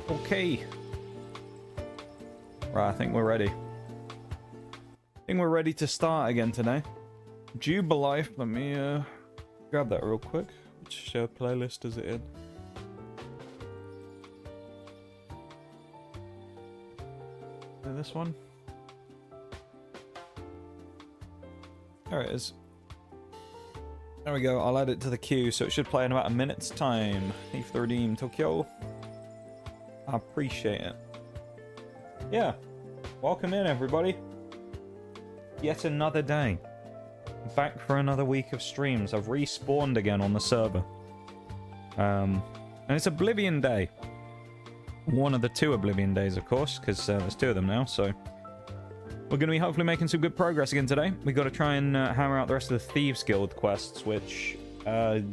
Okay. Right, I think we're ready. think we're ready to start again today. Jubilife, let me grab that real quick. Which playlist is it in? Is it this one? There it is. There we go, I'll add it to the queue, so it should play in about a minute's time. Thief the Redeemed, Tokyo. I appreciate it. Yeah, welcome in everybody. Yet another day. Back for another week of streams. I've respawned again on the server. And it's Oblivion Day. One of the two Oblivion days, of course, because there's two of them now, so... We're going to be hopefully making some good progress again today. We've got to try and hammer out the rest of the Thieves Guild quests, which... I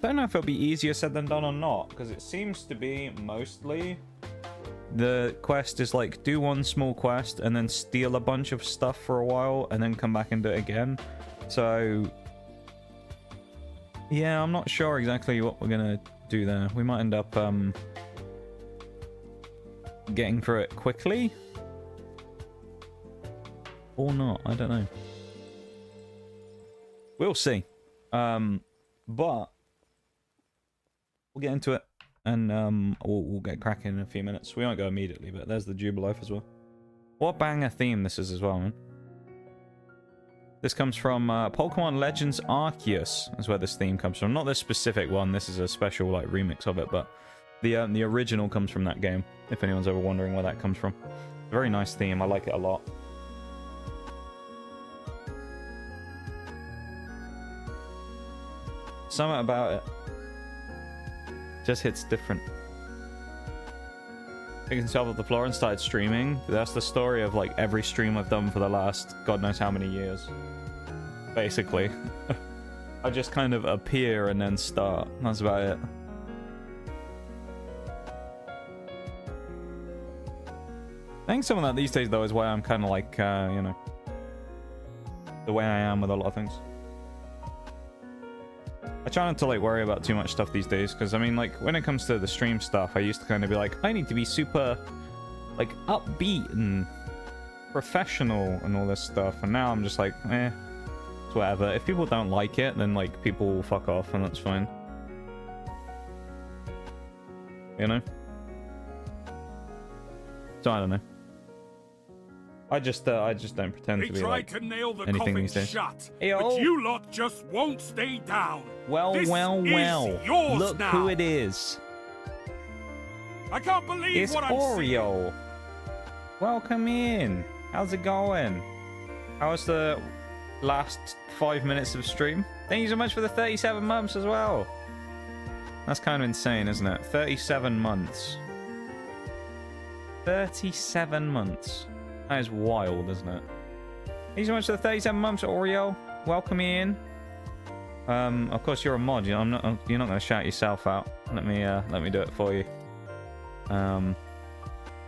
don't know if it'll be easier said than done or not, because it seems to be mostly... The quest is like, do one small quest and then steal a bunch of stuff for a while and then come back and do it again. So, yeah, I'm not sure exactly what we're going to do there. We might end up getting through it quickly. Or not, I don't know. We'll see. But we'll get into it. And we'll get cracking in a few minutes. We won't go immediately, but there's the Jubilife as well. What banger theme this is as well, man. This comes from Pokemon Legends Arceus, is where this theme comes from. Not this specific one, this is a special like remix of it, but the original comes from that game, if anyone's ever wondering where that comes from. Very nice theme, I like it a lot. Something about it just hits different. Picked himself off the floor and started streaming. That's the story of like every stream I've done for the last God knows how many years. Basically. I just kind of appear and then start. That's about it. I think some of that these days though is why I'm kind of like, you know, the way I am with a lot of things. I try not to like worry about too much stuff these days, because I mean like when it comes to the stream stuff I used to kind of be like, I need to be super like upbeat and professional and all this stuff, and now I'm just like, it's whatever. If people don't like it, then like people will fuck off and that's fine, you know. So I don't know. I just don't pretend to be like anything these days. Shut, hey, but you lot just won't stay down. Well, this well. Look now. who it is. I can't believe it's what I'm Oreo. seeing. Welcome in. How's it going? How was the last 5 minutes of stream? Thank you so much for the 37 months as well. That's kind of insane, isn't it? 37 months. 37 months. That is wild, isn't it? Thank you so much for the 37 months, Oreo. Welcome in. Of course you're a mod. You're not going to shout yourself out. Let me do it for you. I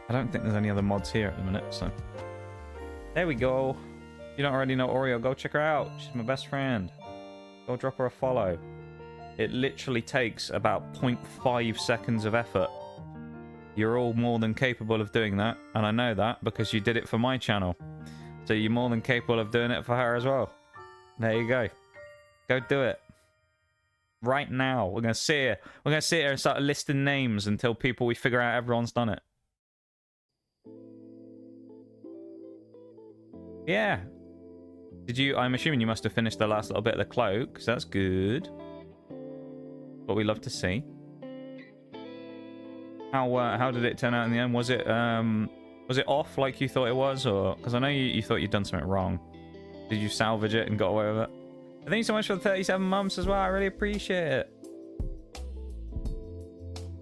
don't think there's any other mods here at the minute, so there we go. If you don't already know Oreo, go check her out. She's my best friend. Go drop her a follow. It literally takes about 0.5 seconds of effort. You're all more than capable of doing that, and I know that because you did it for my channel. So you're more than capable of doing it for her as well. There you go. Go do it. Right now. We're going to sit here. We're going to sit here and start listing names until we figure out everyone's done it. Yeah. I'm assuming you must have finished the last little bit of the cloak, because that's good. What we love to see. How did it turn out in the end? Was it off like you thought it was, or because I know you thought you'd done something wrong? Did you salvage it and got away with it? Thank you so much for the 37 months as well. I really appreciate it.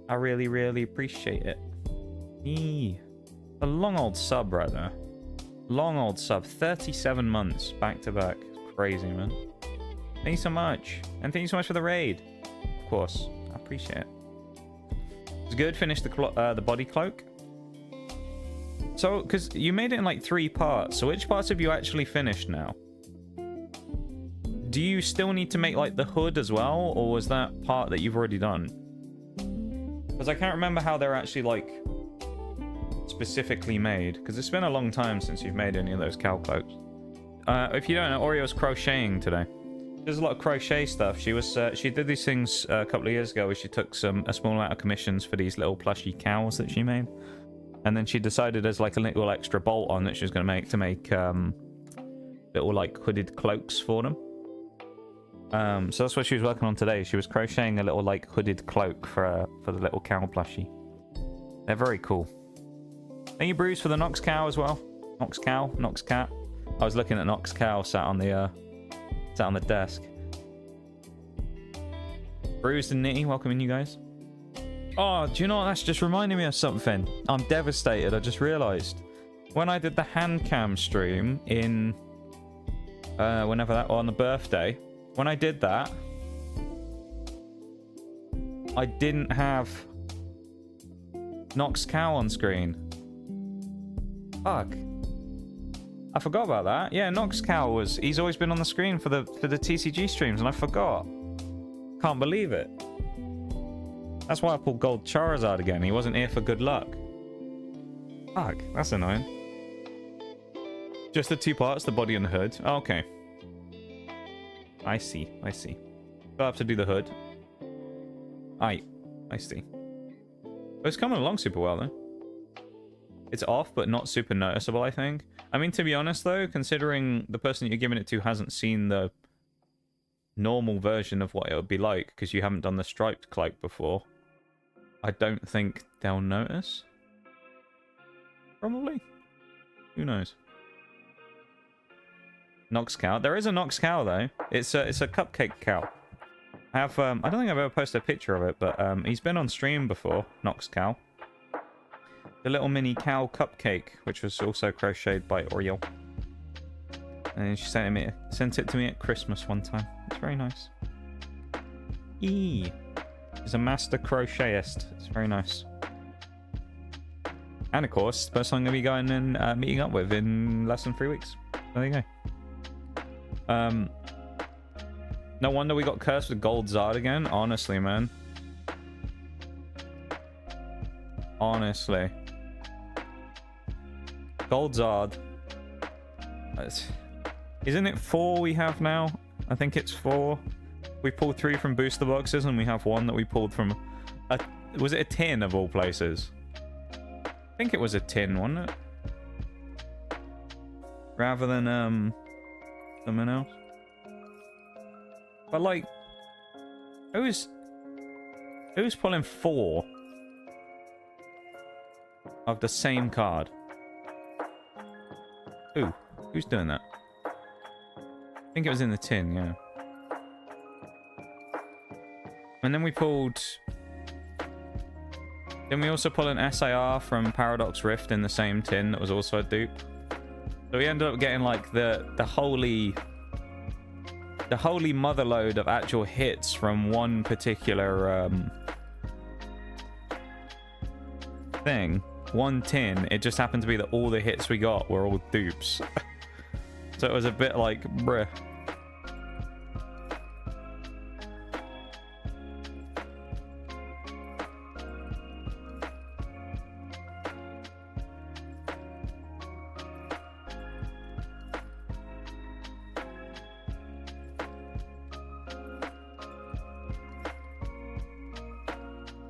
I really, really appreciate it. A long old sub right there. Long old sub. 37 months back to back. Crazy, man. Thank you so much, and thank you so much for the raid. Of course, I appreciate it. It's good. Finish the body cloak. So, because you made it in like 3 parts, so which parts have you actually finished now? Do you still need to make like the hood as well, or was that part that you've already done? Because I can't remember how they're actually like specifically made? Because it's been a long time since you've made any of those cow cloaks. If you don't know, Oreo's crocheting today. There's a lot of crochet stuff. She did these things a couple of years ago where she took a small amount of commissions for these little plushy cows that she made. And then she decided as like a little extra bolt on that she was going to make little like hooded cloaks for them. So that's what she was working on today. She was crocheting a little like hooded cloak for the little cow plushie. They're very cool. Thank you, Bruce, for the Nox cow as well. Nox cow, Nox cat. I was looking at Nox cow sat on the desk. Bruce and Nitty, welcoming you guys. Oh, do you know what? That's just reminding me of something. I'm devastated. I just realised when I did the hand cam stream in whenever that on the birthday. When I did that, I didn't have Nox cow on screen. Fuck. I forgot about that. Yeah, Nox cow he's always been on the screen for the TCG streams, and I forgot. Can't believe it. That's why I pulled Gold Charizard again. He wasn't here for good luck. Fuck, that's annoying. Just the two parts, the body and the hood. Oh, okay. I see. Still have to do the hood. I see. It's coming along super well, though. It's off, but not super noticeable, I think. I mean, to be honest, though, considering the person you're giving it to hasn't seen the normal version of what it would be like, because you haven't done the striped cloak before, I don't think they'll notice. Probably. Who knows? Nox cow. There is a Nox cow, though. It's a cupcake cow. I don't think I've ever posted a picture of it, but he's been on stream before, Nox cow. The little mini cow cupcake, which was also crocheted by Oreo. And she sent it to me at Christmas one time. It's very nice. She's a master crochetist. It's very nice. And of course, the person I'm going to be going and meeting up with in less than 3 weeks. There you go. No wonder we got cursed with Gold Zard again. Honestly, man. Honestly. Gold Zard. Isn't it 4 we have now? I think it's 4. We pulled 3 from booster boxes, and we have 1 that we pulled from was it a tin of all places? I think it was a tin, wasn't it? Rather than something else. But like, who's pulling 4 of the same card? Who's doing that? I think it was in the tin, yeah. And then we pulled... Then we also pulled an SIR from Paradox Rift in the same tin that was also a dupe. So we ended up getting like the holy motherload of actual hits from one particular thing. One tin. It just happened to be that all the hits we got were all dupes. So it was a bit like, bruh.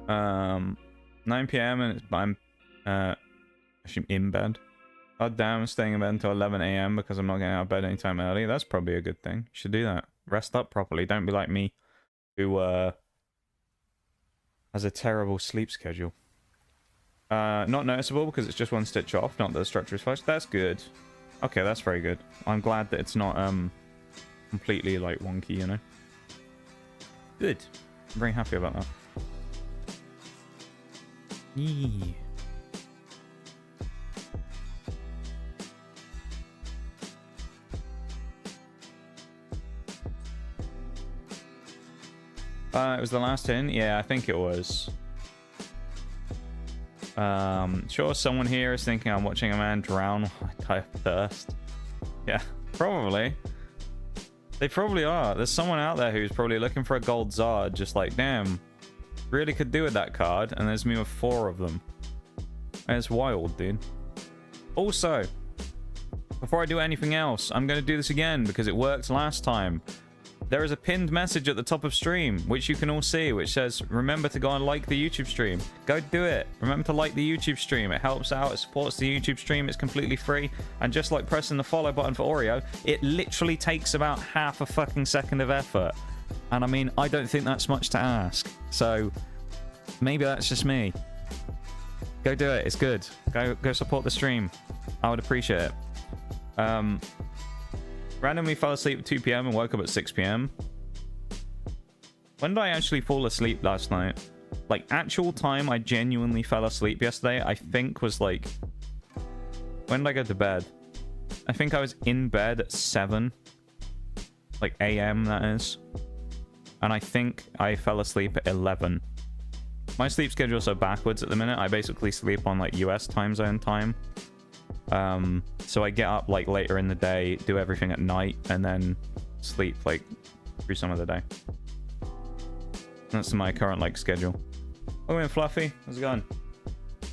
Um, 9 p.m. and I'm actually in bed. God damn, I'm staying in bed until 11 a.m. because I'm not getting out of bed anytime early. That's probably a good thing. You should do that. Rest up properly. Don't be like me, who has a terrible sleep schedule. Not noticeable because it's just one stitch off, not that the structure is flushed. That's good. Okay, that's very good. I'm glad that it's not completely like wonky, you know. Good. I'm very happy about that. Yee. It was the last tin? Yeah, I think it was. Sure, someone here is thinking I'm watching a man drown while I die of thirst. Yeah, probably. They probably are. There's someone out there who's probably looking for a gold Zard, just like, damn, really could do with that card, and there's me with 4 of them. It's wild, dude. Also, before I do anything else, I'm going to do this again because it worked last time. There is a pinned message at the top of stream, which you can all see, which says, remember to go and like the YouTube stream. Go do it. Remember to like the YouTube stream. It helps out. It supports the YouTube stream. It's completely free. And just like pressing the follow button for Oreo, it literally takes about half a fucking second of effort. And I mean, I don't think that's much to ask. So maybe that's just me. Go do it. It's good. Go support the stream. I would appreciate it. Randomly fell asleep at 2 p.m. and woke up at 6 p.m. When did I actually fall asleep last night? Like, actual time I genuinely fell asleep yesterday, I think was like... When did I go to bed? I think I was in bed at 7. Like, a.m. that is. And I think I fell asleep at 11. My sleep schedule's so backwards at the minute. I basically sleep on, like, US time zone time. So I get up like later in the day, do everything at night, and then sleep like through some of the day. That's my current like schedule. Oh, in Fluffy, how's it going?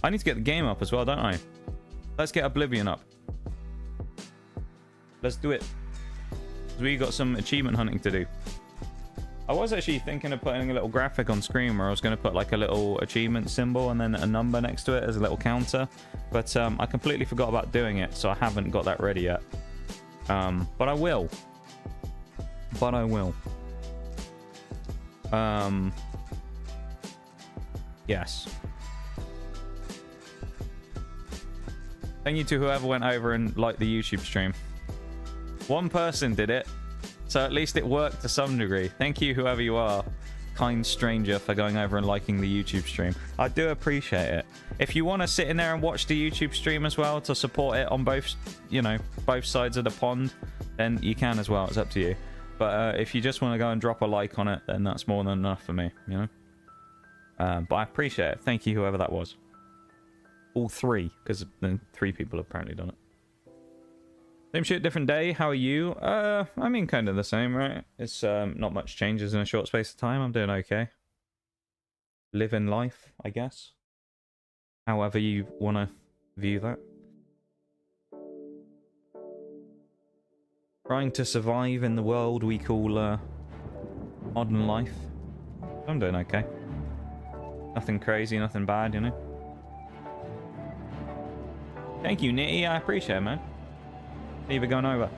I need to get the game up as well, don't I? Let's get Oblivion up. Let's do it. We got some achievement hunting to do. I was actually thinking of putting a little graphic on screen where I was going to put like a little achievement symbol and then a number next to it as a little counter. But I completely forgot about doing it, so I haven't got that ready yet. But I will. Yes. Thank you to whoever went over and liked the YouTube stream. One person did it. So at least it worked to some degree. Thank you, whoever you are, kind stranger, for going over and liking the YouTube stream. I do appreciate it. If you want to sit in there and watch the YouTube stream as well to support it on both, you know, both sides of the pond, then you can as well. It's up to you. But if you just want to go and drop a like on it, then that's more than enough for me, you know? But I appreciate it. Thank you, whoever that was. All three, because then 3 people have apparently done it. Same shit, different day. How are you? I mean, kind of the same, right? It's not much changes in a short space of time. I'm doing okay. Living life, I guess. However you want to view that. Trying to survive in the world we call modern life. I'm doing okay. Nothing crazy, nothing bad, you know? Thank you, Nitty. I appreciate it, man. Leave it going over.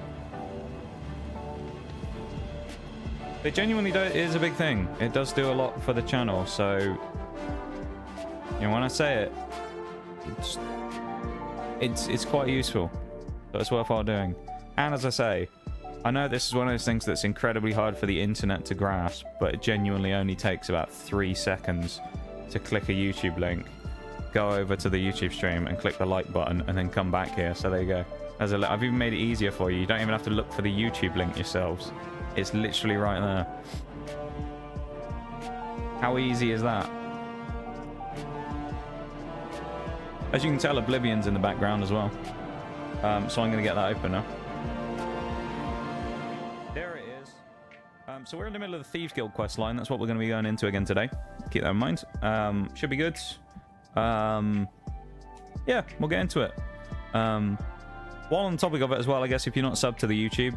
It genuinely is a big thing. It does do a lot for the channel, so... You know, when I say it, it's quite useful. So it's worthwhile doing. And as I say, I know this is one of those things that's incredibly hard for the internet to grasp, but it genuinely only takes about 3 seconds to click a YouTube link, go over to the YouTube stream and click the like button, and then come back here. So there you go. I've even made it easier for you. You don't even have to look for the YouTube link yourselves. It's literally right there. How easy is that? As you can tell, Oblivion's in the background as well. So I'm going to get that open now. There it is. So we're in the middle of the Thieves Guild quest line. That's what we're going to be going into again today. Keep that in mind. Should be good. Yeah, we'll get into it. While on the topic of it as well, I guess if you're not subbed to the YouTube,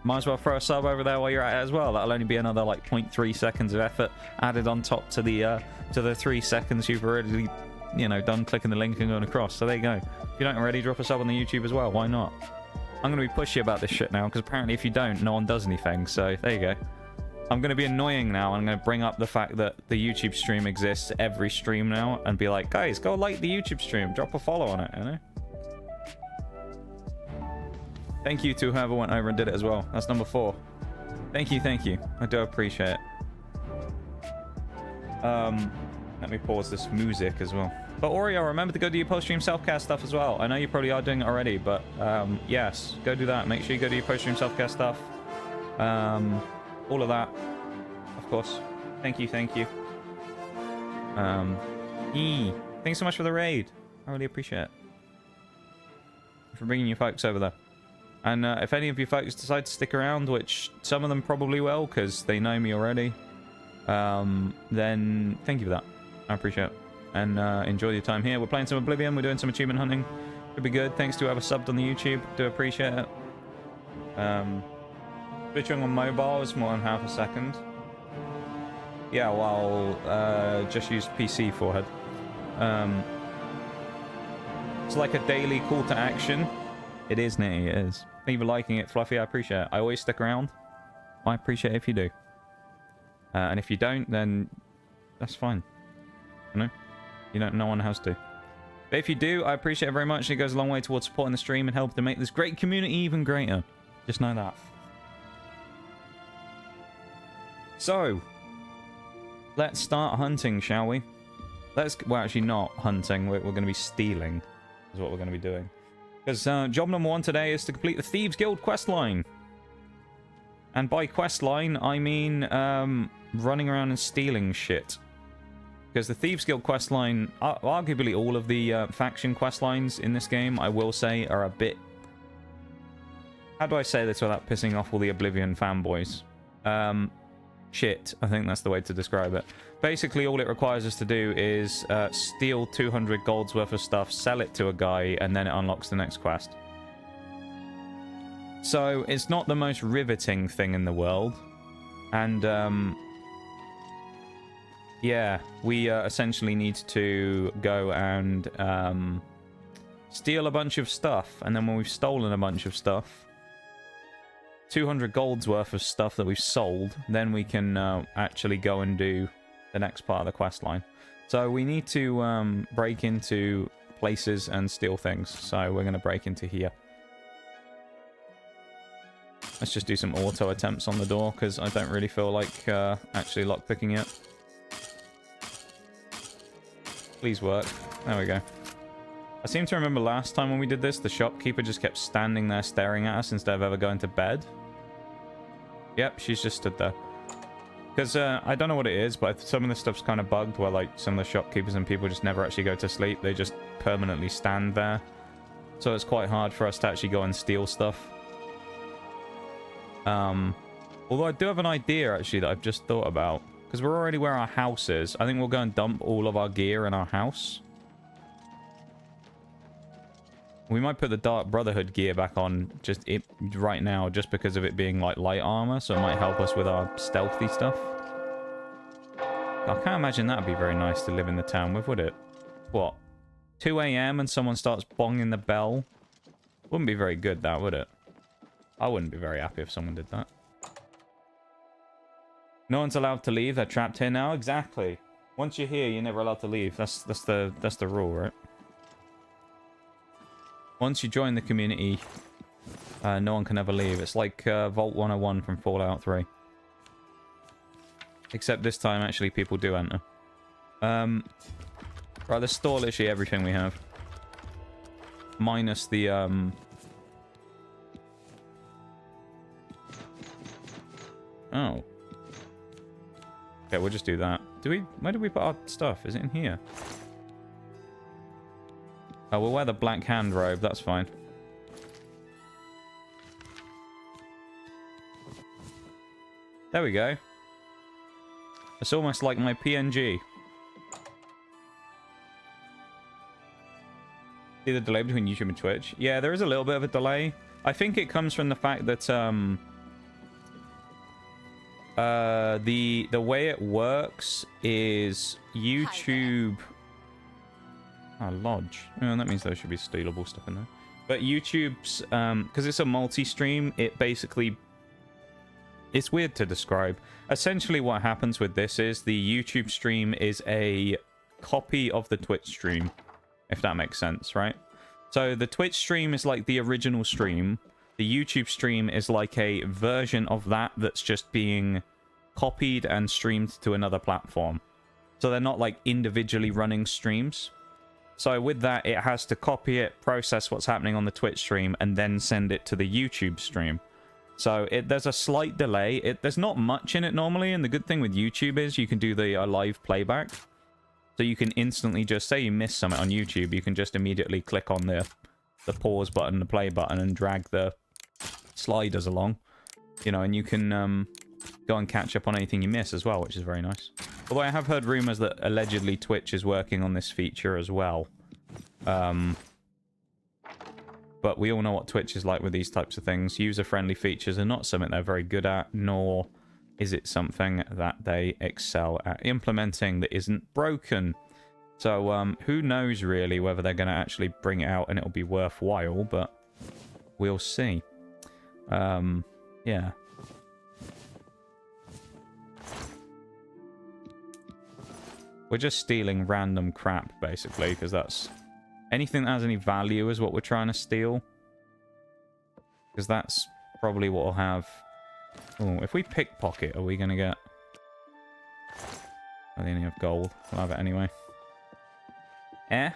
might as well throw a sub over there while you're at it as well. That'll only be another like 0.3 seconds of effort added on top to the 3 seconds you've already, you know, done clicking the link and going across. So there you go. If you don't already, drop a sub on the YouTube as well. Why not? I'm going to be pushy about this shit now, because apparently if you don't, no one does anything. So there you go. I'm going to be annoying now. I'm going to bring up the fact that the YouTube stream exists every stream now and be like, guys, go like the YouTube stream. Drop a follow on it, you know? Thank you to whoever went over and did it as well. That's number 4. Thank you, thank you. I do appreciate it. Let me pause this music as well. But Oreo, remember to go do your post-stream self-care stuff as well. I know you probably are doing it already, but yes, go do that. Make sure you go do your post-stream self-care stuff. All of that, of course. Thank you, thank you. Thanks so much for the raid. I really appreciate it. For bringing your folks over there. And if any of you folks decide to stick around, which some of them probably will, because they know me already, then thank you for that. I appreciate it. and enjoy your time here. We're playing some Oblivion. We're doing some achievement hunting. Should be good. Thanks to whoever subbed on the YouTube. Do appreciate it. Switching on mobile is more than half a second. Yeah, well, just use PC forehead. It's like a daily call to action. It is, Nitty, it is. Thank you for liking it, Fluffy. I appreciate it. I always stick around. I appreciate it if you do. And if you don't, then that's fine. You know, no one has to. But if you do, I appreciate it very much. It goes a long way towards supporting the stream and helping to make this great community even greater. Just know that. So, let's start hunting, shall we? Well, actually not hunting. We're going to be stealing is what we're going to be doing. Because job number 1 today is to complete the Thieves Guild questline. And by questline, I mean running around and stealing shit. Because the Thieves Guild questline, arguably all of the faction questlines in this game, I will say, are a bit... How do I say this without pissing off all the Oblivion fanboys? Shit, I think that's the way to describe it. Basically, all it requires us to do is steal 200 gold's worth of stuff, sell it to a guy, and then it unlocks the next quest. So, it's not the most riveting thing in the world. And, yeah, we essentially need to go and steal a bunch of stuff. And then when we've stolen a bunch of stuff, 200 gold's worth of stuff that we've sold, then we can actually go and do the next part of the quest line. So we need to break into places and steal things. So we're going to break into here. Let's just do some auto attempts on the door, because I don't really feel like actually lockpicking it. Please work. There we go. I seem to remember last time when we did this, the shopkeeper just kept standing there staring at us instead of ever going to bed. Yep, she's just stood there. Because I don't know what it is, but some of the stuff's kind of bugged where like some of the shopkeepers and people just never actually go to sleep. They just permanently stand there. So it's quite hard for us to actually go and steal stuff. Although I do have an idea actually that I've just thought about. Because we're already where our house is. I think we'll go and dump all of our gear in our house. We might put the Dark Brotherhood gear back on right now, just because of it being like light armor, so it might help us with our stealthy stuff. I can't imagine that'd be very nice to live in the town with, would it? What? 2 AM and someone starts bonging the bell? Wouldn't be very good, that, would it? I wouldn't be very happy if someone did that. No one's allowed to leave. They're trapped here now. Exactly. Once you're here, you're never allowed to leave. That's the rule, right? Once you join the community, no one can ever leave. It's like Vault 101 from Fallout 3. Except this time, actually, people do enter. Right, let's store literally everything we have. Minus the, Oh. Okay, we'll just do that. Where do we put our stuff? Is it in here? Oh, we'll wear the black hand robe. That's fine. There we go. It's almost like my PNG. See the delay between YouTube and Twitch? Yeah, there is a little bit of a delay. I think it comes from the fact that the way it works is YouTube. Lodge. Oh, that means there should be stealable stuff in there. But YouTube's because it's a multi-stream, it basically, it's weird to describe. Essentially, what happens with this is the YouTube stream is a copy of the Twitch stream, if that makes sense, right? So the Twitch stream is like the original stream. The YouTube stream is like a version of that that's just being copied and streamed to another platform. So they're not like individually running streams. So with that, it has to copy it, process what's happening on the Twitch stream, and then send it to the YouTube stream. So there's a slight delay. There's not much in it normally, and the good thing with YouTube is you can do the live playback. So you can instantly just, say you miss something on YouTube, you can just immediately click on the pause button, the play button, and drag the sliders along. You know, and you can go and catch up on anything you miss as well, which is very nice. Although I have heard rumors that allegedly Twitch is working on this feature as well. But we all know what Twitch is like with these types of things. User-friendly features are not something they're very good at, nor is it something that they excel at implementing that isn't broken. So who knows really whether they're going to actually bring it out and it'll be worthwhile, but we'll see. Yeah. We're just stealing random crap, basically, because that's... Anything that has any value is what we're trying to steal. Because that's probably what we'll have... Oh, if we pickpocket, are we going to get... I only have gold. We'll have it anyway. Eh?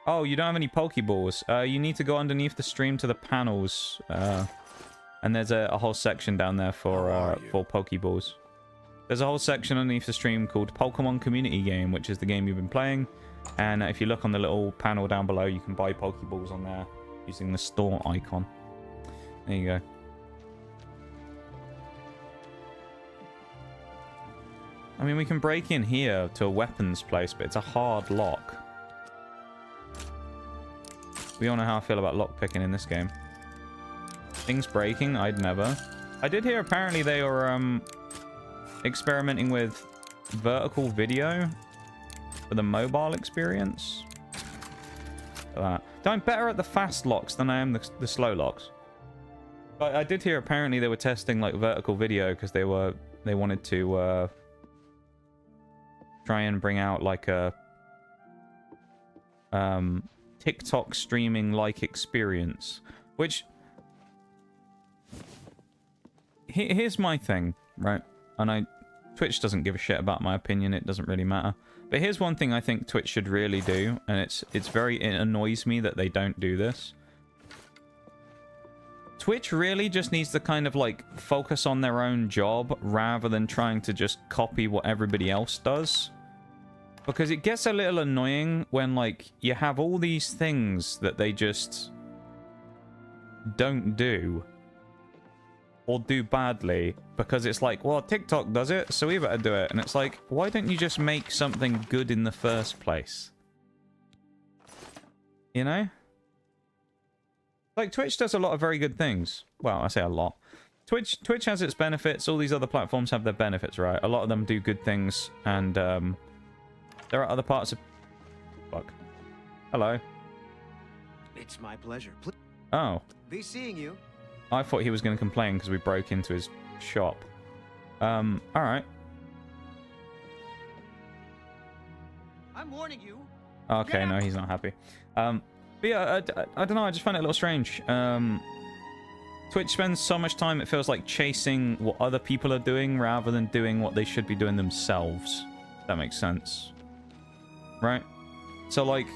Oh, you don't have any Pokeballs. You need to go underneath the stream to the panels. And there's a whole section down there for Pokeballs. There's a whole section underneath the stream called Pokemon Community Game, which is the game you've been playing. And if you look on the little panel down below, you can buy Pokeballs on there using the store icon. There you go. I mean, we can break in here to a weapons place, but it's a hard lock. We all know how I feel about lockpicking in this game. Things breaking, I'd never. I did hear apparently they were experimenting with vertical video for the mobile experience. I'm better at the fast locks than I am the slow locks. But I did hear apparently they were testing like vertical video because they wanted to try and bring out like a TikTok streaming like experience. Which here's my thing, right? And Twitch doesn't give a shit about my opinion. It doesn't really matter. But here's one thing I think Twitch should really do, and it annoys me that they don't do this. Twitch really just needs to kind of like focus on their own job rather than trying to just copy what everybody else does. Because it gets a little annoying when like you have all these things that they just don't do. Or do badly, because it's like, well, TikTok does it, so we better do it. And it's like, why don't you just make something good in the first place? You know? Like, Twitch does a lot of very good things. Well, I say a lot. Twitch has its benefits. All these other platforms have their benefits, right? A lot of them do good things, and there are other parts of... Fuck. Hello. It's my pleasure. Oh. Be seeing you. I thought he was going to complain because we broke into his shop. Alright. I'm warning you. Okay, no, he's not happy. But yeah, I don't know, I just find it a little strange. Twitch spends so much time, it feels like, chasing what other people are doing rather than doing what they should be doing themselves. If that makes sense. Right? So, like...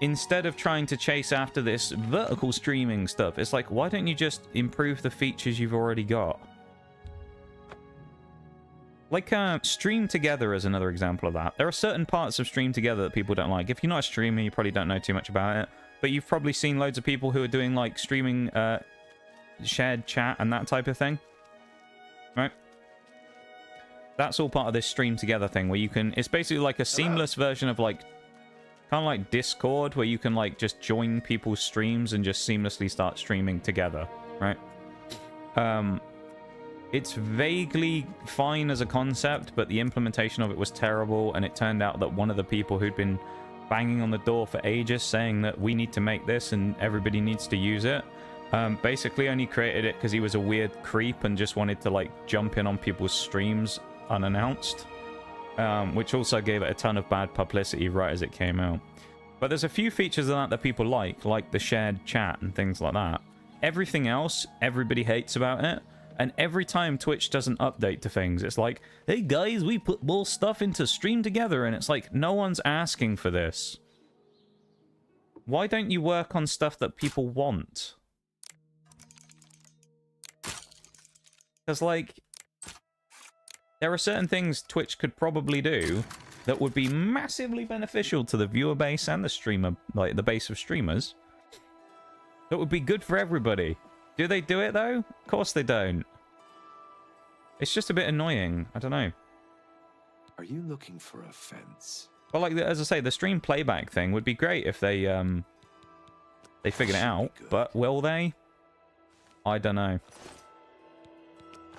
Instead of trying to chase after this vertical streaming stuff, it's like, why don't you just improve the features you've already got? Like, Stream Together is another example of that. There are certain parts of Stream Together that people don't like. If you're not a streamer, you probably don't know too much about it. But you've probably seen loads of people who are doing, like, streaming, shared chat and that type of thing. Right? That's all part of this Stream Together thing, where you can... It's basically like a seamless version of, like... Kind of like Discord, where you can like just join people's streams and just seamlessly start streaming together, right? It's vaguely fine as a concept, but the implementation of it was terrible, and it turned out that one of the people who'd been banging on the door for ages saying that we need to make this and everybody needs to use it, basically only created it because he was a weird creep and just wanted to like jump in on people's streams unannounced. Which also gave it a ton of bad publicity right as it came out. But there's a few features of that people like the shared chat and things like that. Everything else, everybody hates about it. And every time Twitch does an update to things, it's like, hey guys, we put more stuff into Stream Together. And it's like, no one's asking for this. Why don't you work on stuff that people want? Because, like... There are certain things Twitch could probably do that would be massively beneficial to the viewer base and the streamer, like the base of streamers. That would be good for everybody. Do they do it though? Of course they don't. It's just a bit annoying. I don't know. Are you looking for a fence? But like, as I say, the stream playback thing would be great if they figured it out. But will they? I don't know.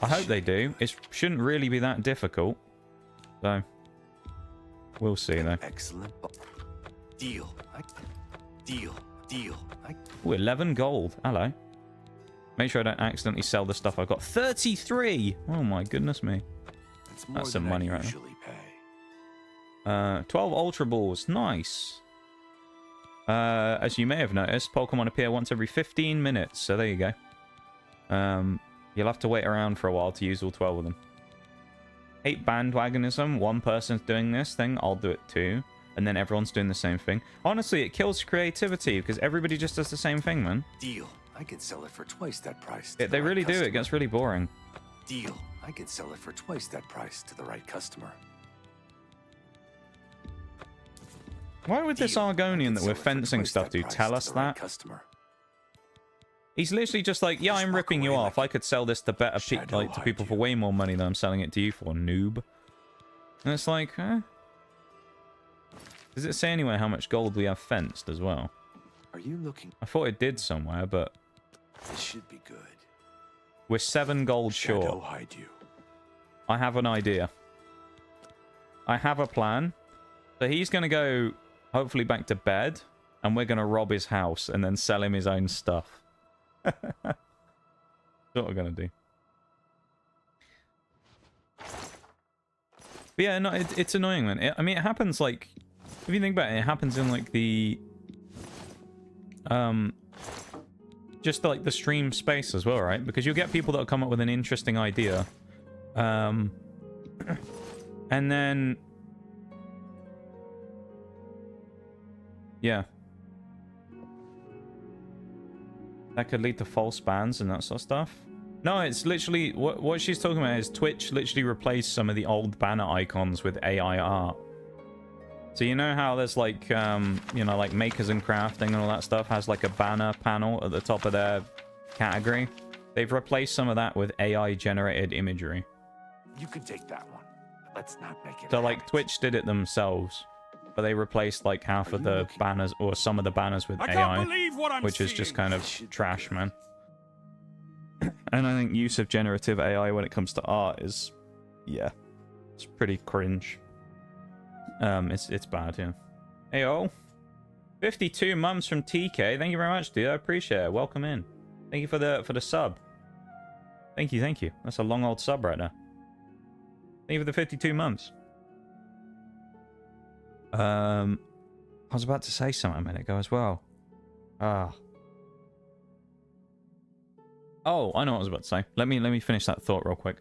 I hope they do. It shouldn't really be that difficult. So, we'll see though. Excellent. Deal. Deal. Ooh, 11 gold. Hello. Make sure I don't accidentally sell the stuff I've got. 33! Oh my goodness me. That's some money right now. 12 Ultra Balls. Nice. As you may have noticed, Pokemon appear once every 15 minutes. So there you go. You'll have to wait around for a while to use all 12 of them. Hate bandwagonism. One person's doing this thing, I'll do it too. And then everyone's doing the same thing. Honestly, it kills creativity because everybody just does the same thing, man. Deal. I can sell it for twice that price. They really do. It gets really boring. Deal. I can sell it for twice that price to the right customer. Why would this Argonian that we're fencing stuff to tell us that? He's literally just like, yeah, I'm ripping you off. I could sell this to better to people for way more money than I'm selling it to you for, noob. And it's like, huh? Does it say anywhere how much gold we have fenced as well? Are you looking? I thought it did somewhere, but this should be good. We're 7 gold short. Hide you. I have an idea. I have a plan. So he's going to go, hopefully, back to bed, and we're going to rob his house and then sell him his own stuff. That's what we're going to do. But yeah, no, it's annoying, man. I mean, it happens, like, if you think about it, it happens in, like, the... just, like, the stream space as well, right? Because you'll get people that'll come up with an interesting idea. And then... yeah. That could lead to false bans and that sort of stuff. No, it's literally... What she's talking about is Twitch literally replaced some of the old banner icons with AI art. So you know how there's like, you know, like makers and crafting and all that stuff has like a banner panel at the top of their category? They've replaced some of that with AI-generated imagery. You can take that one. Let's not make it. So like Twitch did it themselves. But they replaced like half of the banners, or some of the banners with AI, which is just kind of trash, man. And I think use of generative AI when it comes to art is, yeah, it's pretty cringe. It's bad, yeah. Heyo, 52 months from TK. Thank you very much, dude. I appreciate it. Welcome in. Thank you for the sub. Thank you. That's a long old sub right there. Thank you for the 52 months. I was about to say something a minute ago as well. Oh, I know what I was about to say. Let me finish that thought real quick.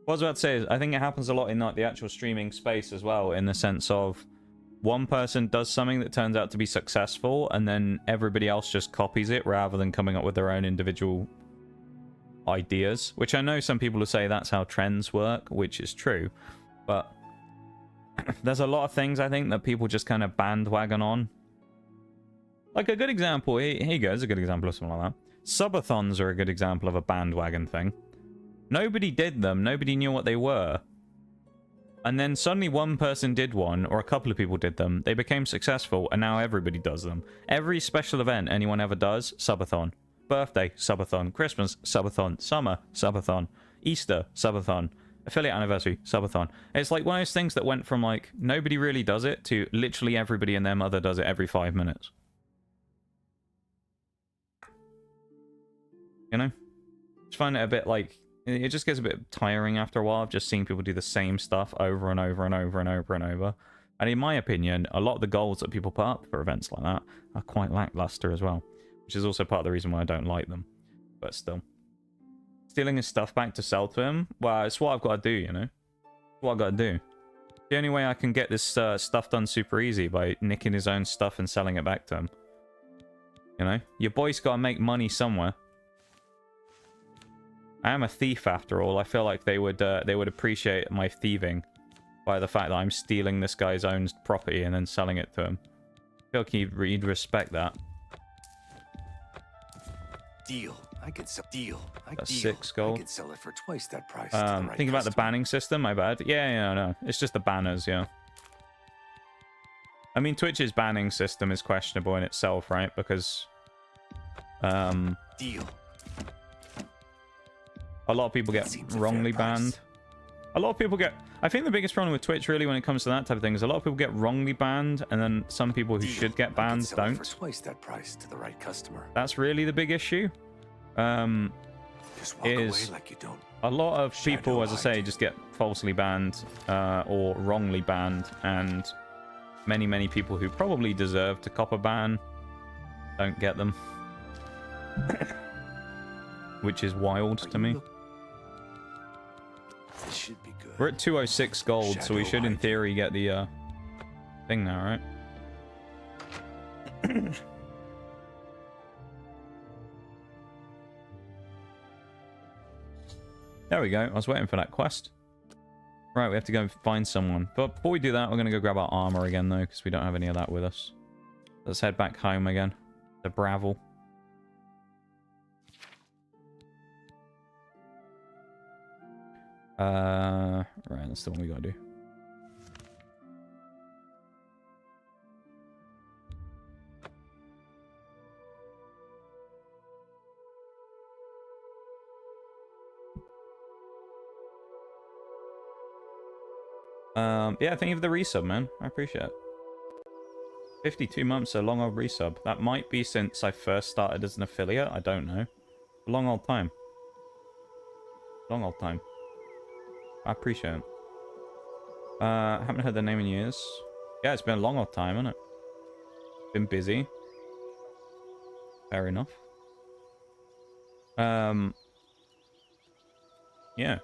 What I was about to say is I think it happens a lot in like the actual streaming space as well, in the sense of one person does something that turns out to be successful and then everybody else just copies it rather than coming up with their own individual ideas, which I know some people will say that's how trends work, which is true, but there's a lot of things, I think, that people just kind of bandwagon on. Like a good example, here you go, there's a good example of something like that. Subathons are a good example of a bandwagon thing. Nobody did them, nobody knew what they were. And then suddenly one person did one, or a couple of people did them, they became successful, and now everybody does them. Every special event anyone ever does, subathon. Birthday, subathon. Christmas, subathon. Summer, subathon. Easter, subathon. Affiliate anniversary, subathon. It's like one of those things that went from like nobody really does it to literally everybody and their mother does it every 5 minutes. You know? Just find it a bit like, it just gets a bit tiring after a while of just seeing people do the same stuff over and over and over and over and over. And in my opinion, a lot of the goals that people put up for events like that are quite lackluster as well. Which is also part of the reason why I don't like them. But still. Stealing his stuff back to sell to him? Well, it's what I've got to do, you know? It's what I've got to do. The only way I can get this stuff done super easy by nicking his own stuff and selling it back to him. You know? Your boy's got to make money somewhere. I am a thief after all. I feel like they would appreciate my thieving by the fact that I'm stealing this guy's own property and then selling it to him. I feel like he'd respect that. Deal. I could sell deal. That's 6 gold. I could sell it for twice that price. To the right Think about the customer. banning system, my bad. Yeah, no. It's just the banners, yeah. I mean, Twitch's banning system is questionable in itself, right? Because deal. a lot of people get Seems a wrongly fair price. banned. A lot of people get... I think the biggest problem with Twitch, really, when it comes to that type of thing, is a lot of people get wrongly banned, and then some people who Deal. should get I could banned sell it for don't. twice that price to the right customer. That's really the big issue. Just walk away Is like you don't. a lot of Shadow people, as I say, hide. just get falsely banned or wrongly banned, and many people who probably deserve to cop a ban don't get them. Which is wild to me. This should be good. We're at 206 gold, so we should, in theory, get the thing now, right? There we go. I was waiting for that quest. Right, we have to go find someone. But before we do that, we're going to go grab our armor again, though, because we don't have any of that with us. Let's head back home again. The Bravel. Right, that's the one we gotta do. Yeah, thank you for the resub, man. I appreciate it. 52 months, a long old resub. That might be since I first started as an affiliate. I don't know. A long old time. Long old time. I appreciate it. Haven't heard the name in years. Yeah, it's been a long old time, hasn't it? Been busy. Fair enough. Yeah.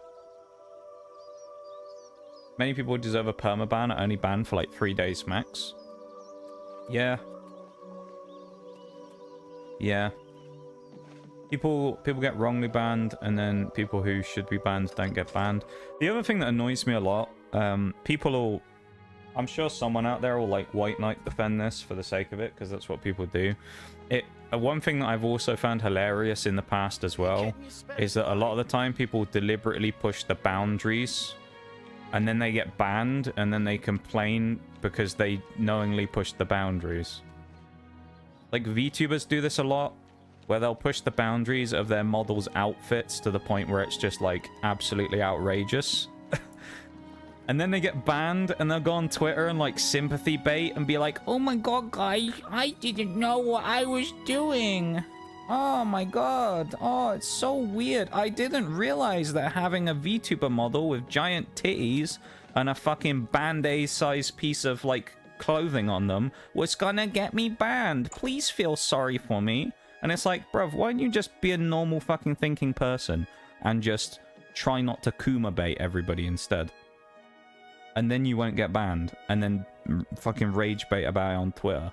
Many people deserve a permaban, only banned for like 3 days max. Yeah. Yeah. People get wrongly banned, and then people who should be banned don't get banned. The other thing that annoys me a lot, people will... I'm sure someone out there will like White Knight defend this for the sake of it, because that's what people do. One thing that I've also found hilarious in the past as well is that a lot of the time people deliberately push the boundaries, and then they get banned, and then they complain because they knowingly pushed the boundaries. Like, VTubers do this a lot, where they'll push the boundaries of their models' outfits to the point where it's just, like, absolutely outrageous. And then they get banned, and they'll go on Twitter and, like, sympathy bait and be like, "Oh my god, guys, I didn't know what I was doing. Oh my god. Oh, it's so weird. I didn't realize that having a VTuber model with giant titties and a fucking Band-Aid sized piece of, like, clothing on them was gonna get me banned. Please feel sorry for me." And it's like, bruv, why don't you just be a normal fucking thinking person and just try not to Kuma bait everybody instead? And then you won't get banned, and then fucking rage bait about it on Twitter.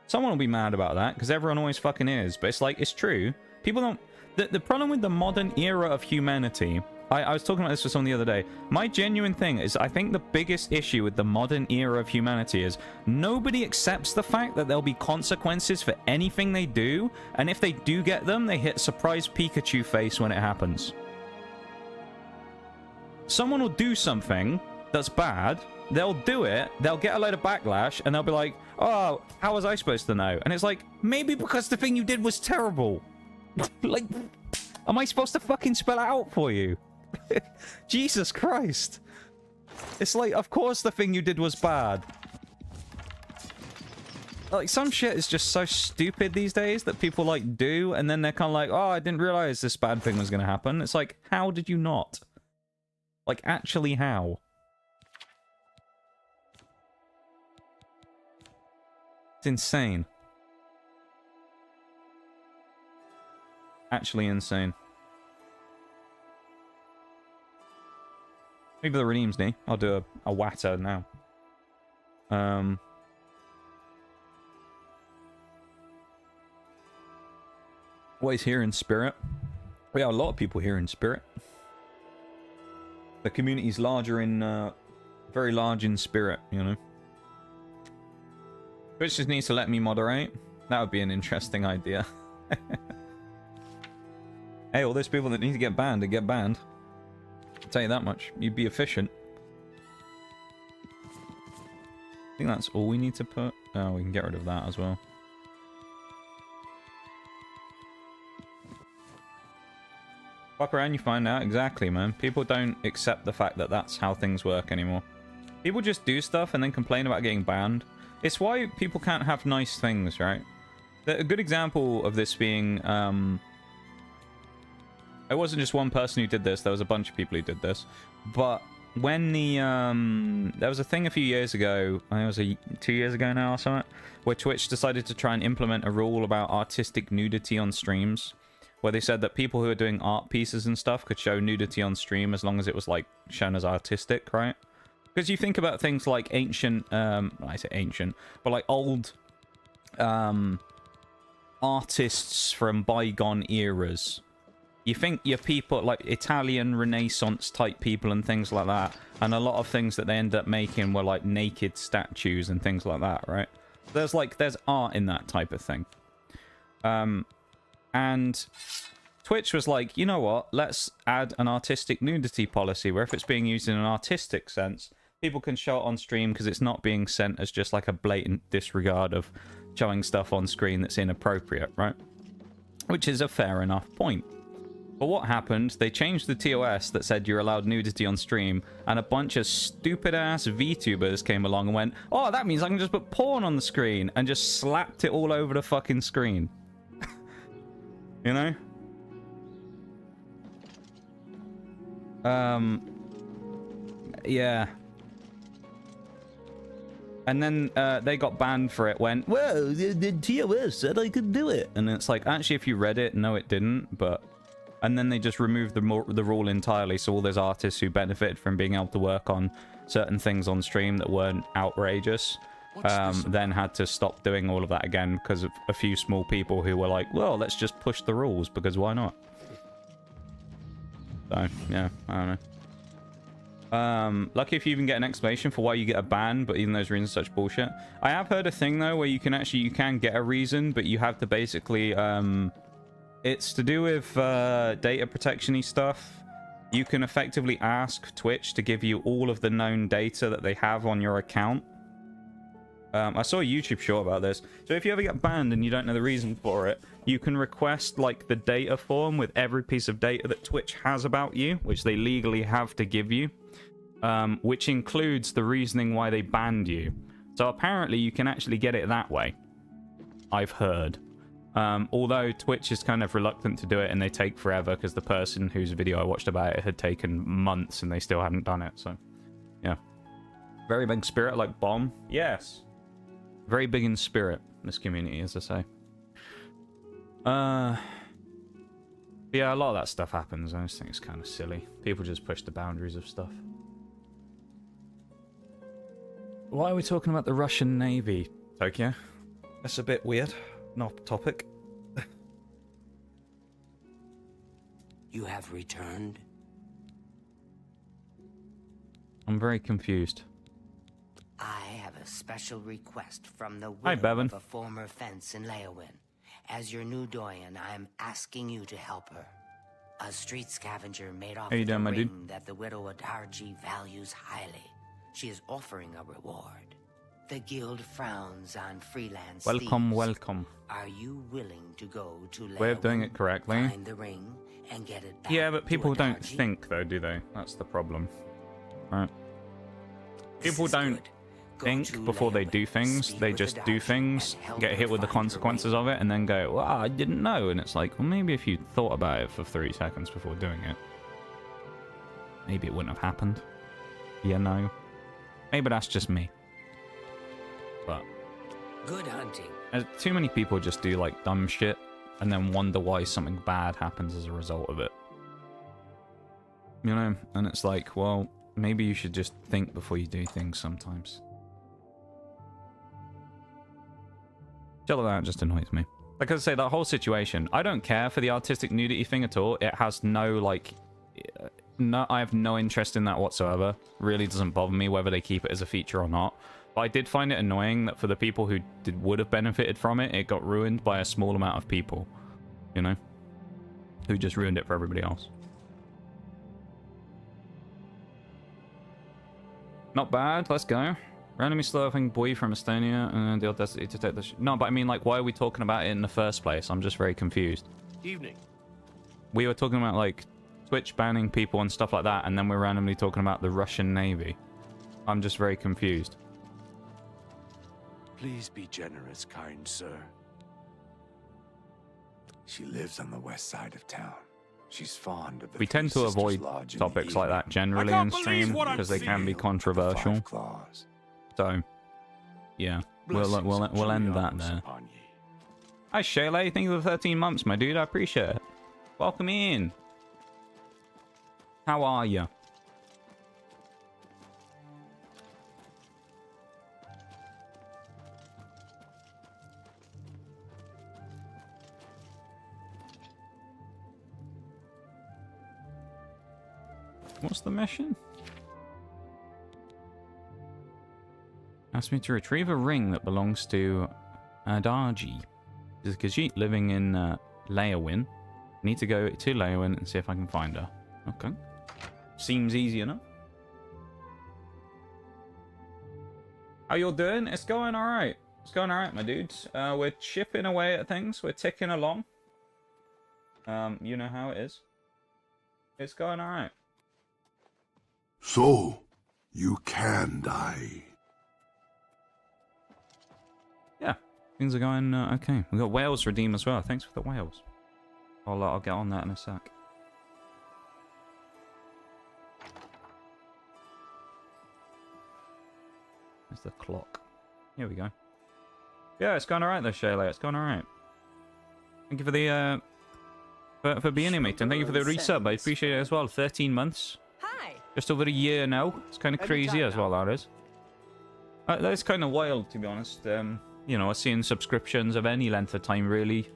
Someone will be mad about that, because everyone always fucking is. But it's like, it's true. People don't... The problem with the modern era of humanity... I was talking about this with someone the other day. My genuine thing is, I think the biggest issue with the modern era of humanity is nobody accepts the fact that there'll be consequences for anything they do, and if they do get them, they hit surprise Pikachu face when it happens. Someone will do something that's bad, they'll do it, they'll get a load of backlash, and they'll be like, "Oh, how was I supposed to know?" And it's like, maybe because the thing you did was terrible. Like, am I supposed to fucking spell it out for you? Jesus Christ. It's like, of course the thing you did was bad. Like, some shit is just so stupid these days that people, like, do, and then they're kind of like, "Oh, I didn't realize this bad thing was going to happen." It's like, how did you not? Like, actually, how? It's insane. Actually insane. Maybe the redeems me. I'll do a watter now. Always here in spirit. We have a lot of people here in spirit. The community's larger in, very large in spirit, you know. Twitch just needs to let me moderate. That would be an interesting idea. Hey, all those people that need to get banned, they get banned. I'll tell you that much. You'd be efficient. I think that's all we need to put. Oh, we can get rid of that as well. Fuck around, you find out. Exactly, man. People don't accept the fact that that's how things work anymore. People just do stuff and then complain about getting banned. It's why people can't have nice things, right? A good example of this being... it wasn't just one person who did this. There was a bunch of people who did this. But when the... there was a thing a few years ago. I think it was 2 years ago now or something. Where Twitch decided to try and implement a rule about artistic nudity on streams. Where they said that people who are doing art pieces and stuff could show nudity on stream as long as it was, like, shown as artistic, right? Because you think about things like ancient... I say ancient. But, like, old... artists from bygone eras. You think your people, like Italian Renaissance type people and things like that, and a lot of things that they end up making were like naked statues and things like that, right? There's art in that type of thing. And Twitch was like, you know what? Let's add an artistic nudity policy where if it's being used in an artistic sense, people can show it on stream because it's not being sent as just like a blatant disregard of showing stuff on screen that's inappropriate, right? Which is a fair enough point. But what happened? They changed the TOS that said you're allowed nudity on stream, and a bunch of stupid-ass VTubers came along and went, oh, that means I can just put porn on the screen, and just slapped it all over the fucking screen. You know? Yeah. And then they got banned for it, went, whoa, the TOS said I could do it. And it's like, actually, if you read it, no, it didn't, but... And then they just removed the rule entirely, so all those artists who benefited from being able to work on certain things on stream that weren't outrageous, then had to stop doing all of that again because of a few small people who were like, well, let's just push the rules, because why not? So, yeah, I don't know. Lucky if you even get an explanation for why you get a ban, but even those reasons are such bullshit. I have heard a thing, though, where you can get a reason, but you have to basically, it's to do with data protection-y stuff. You can effectively ask Twitch to give you all of the known data that they have on your account. I saw a YouTube short about this. So if you ever get banned and you don't know the reason for it, you can request like the data form with every piece of data that Twitch has about you, which they legally have to give you, which includes the reasoning why they banned you. So apparently you can actually get it that way, I've heard. Although Twitch is kind of reluctant to do it and they take forever because the person whose video I watched about it had taken months and they still hadn't done it. So, yeah. Very big spirit like bomb. Yes. Very big in spirit, this community, as I say. Yeah, a lot of that stuff happens. I just think it's kind of silly. People just push the boundaries of stuff. Why are we talking about the Russian Navy, Tokyo? That's a bit weird. Not topic. You have returned? I'm very confused. I have a special request from the Hi, widow Bevan. of a former fence in Leowin. As your new doyen, I am asking you to help her. A street scavenger made off How you with doing, a my ring dude? that the widow Adarji values highly. She is offering a reward. The guild frowns on freelance Welcome, thieves. welcome. Are you willing to go to Way of doing Leowin, it correctly. find the ring, and get it back Yeah, but to people don't Adarji? think, though, do they? That's the problem. Right. This People is don't good. Go think to before they Leowin, do things. speak They with just Adarji, do things, and help get her hit with the find consequences ring. of it, and then go, well, I didn't know. And it's like, well, maybe if you thought about it for 3 seconds before doing it, maybe it wouldn't have happened. You know? Maybe that's just me. But Good hunting. too many people just do, like, dumb shit, and then wonder why something bad happens as a result of it. You know? And it's like, well, maybe you should just think before you do things sometimes. Shit like that just annoys me. Like I say, that whole situation, I don't care for the artistic nudity thing at all. It has no, like... No, I have no interest in that whatsoever. Really doesn't bother me whether they keep it as a feature or not. But I did find it annoying that for the people who would have benefited from it, it got ruined by a small amount of people. you know, who just ruined it for everybody else. Not bad. Let's go. Randomly slurping boy from Estonia and the audacity to take the... No, but I mean, like, why are we talking about it in the first place? I'm just very confused. Evening. We were talking about, like, Twitch banning people and stuff like that, and then we're randomly talking about the Russian Navy. I'm just very confused. Please be generous, kind sir. She lives on the west side of town. She's fond of the We tend to Three Sisters avoid Lodge in the topics like that evening. generally I in can't stream believe what I'm because they can be seeing. controversial. Five claws. So, yeah, we'll Blessings of end that Julianus there. upon ye. Hi, Shayla. Thank you for 13 months, my dude. I appreciate it. Welcome in. How are you? What's the mission? Asked me to retrieve a ring that belongs to Adarji. This is Khajiit living in Leowin. Need to go to Leowin and see if I can find her. Okay. Seems easy enough. How you all doing? It's going alright. It's going alright, my dudes. We're chipping away at things. We're ticking along. You know how it is. It's going alright. So, you can die. Yeah, things are going okay. We got whales redeem as well. Thanks for the whales. I'll get on that in a sec. There's the clock. Here we go. Yeah, it's going alright though, Shayla. It's going alright. Thank you for the for being here, mate, and thank you for the resub. I appreciate it as well. 13 months. Hi. Just over a year now. It's kind of crazy as well, that is. That's kind of wild, to be honest. You know, seeing subscriptions of any length of time really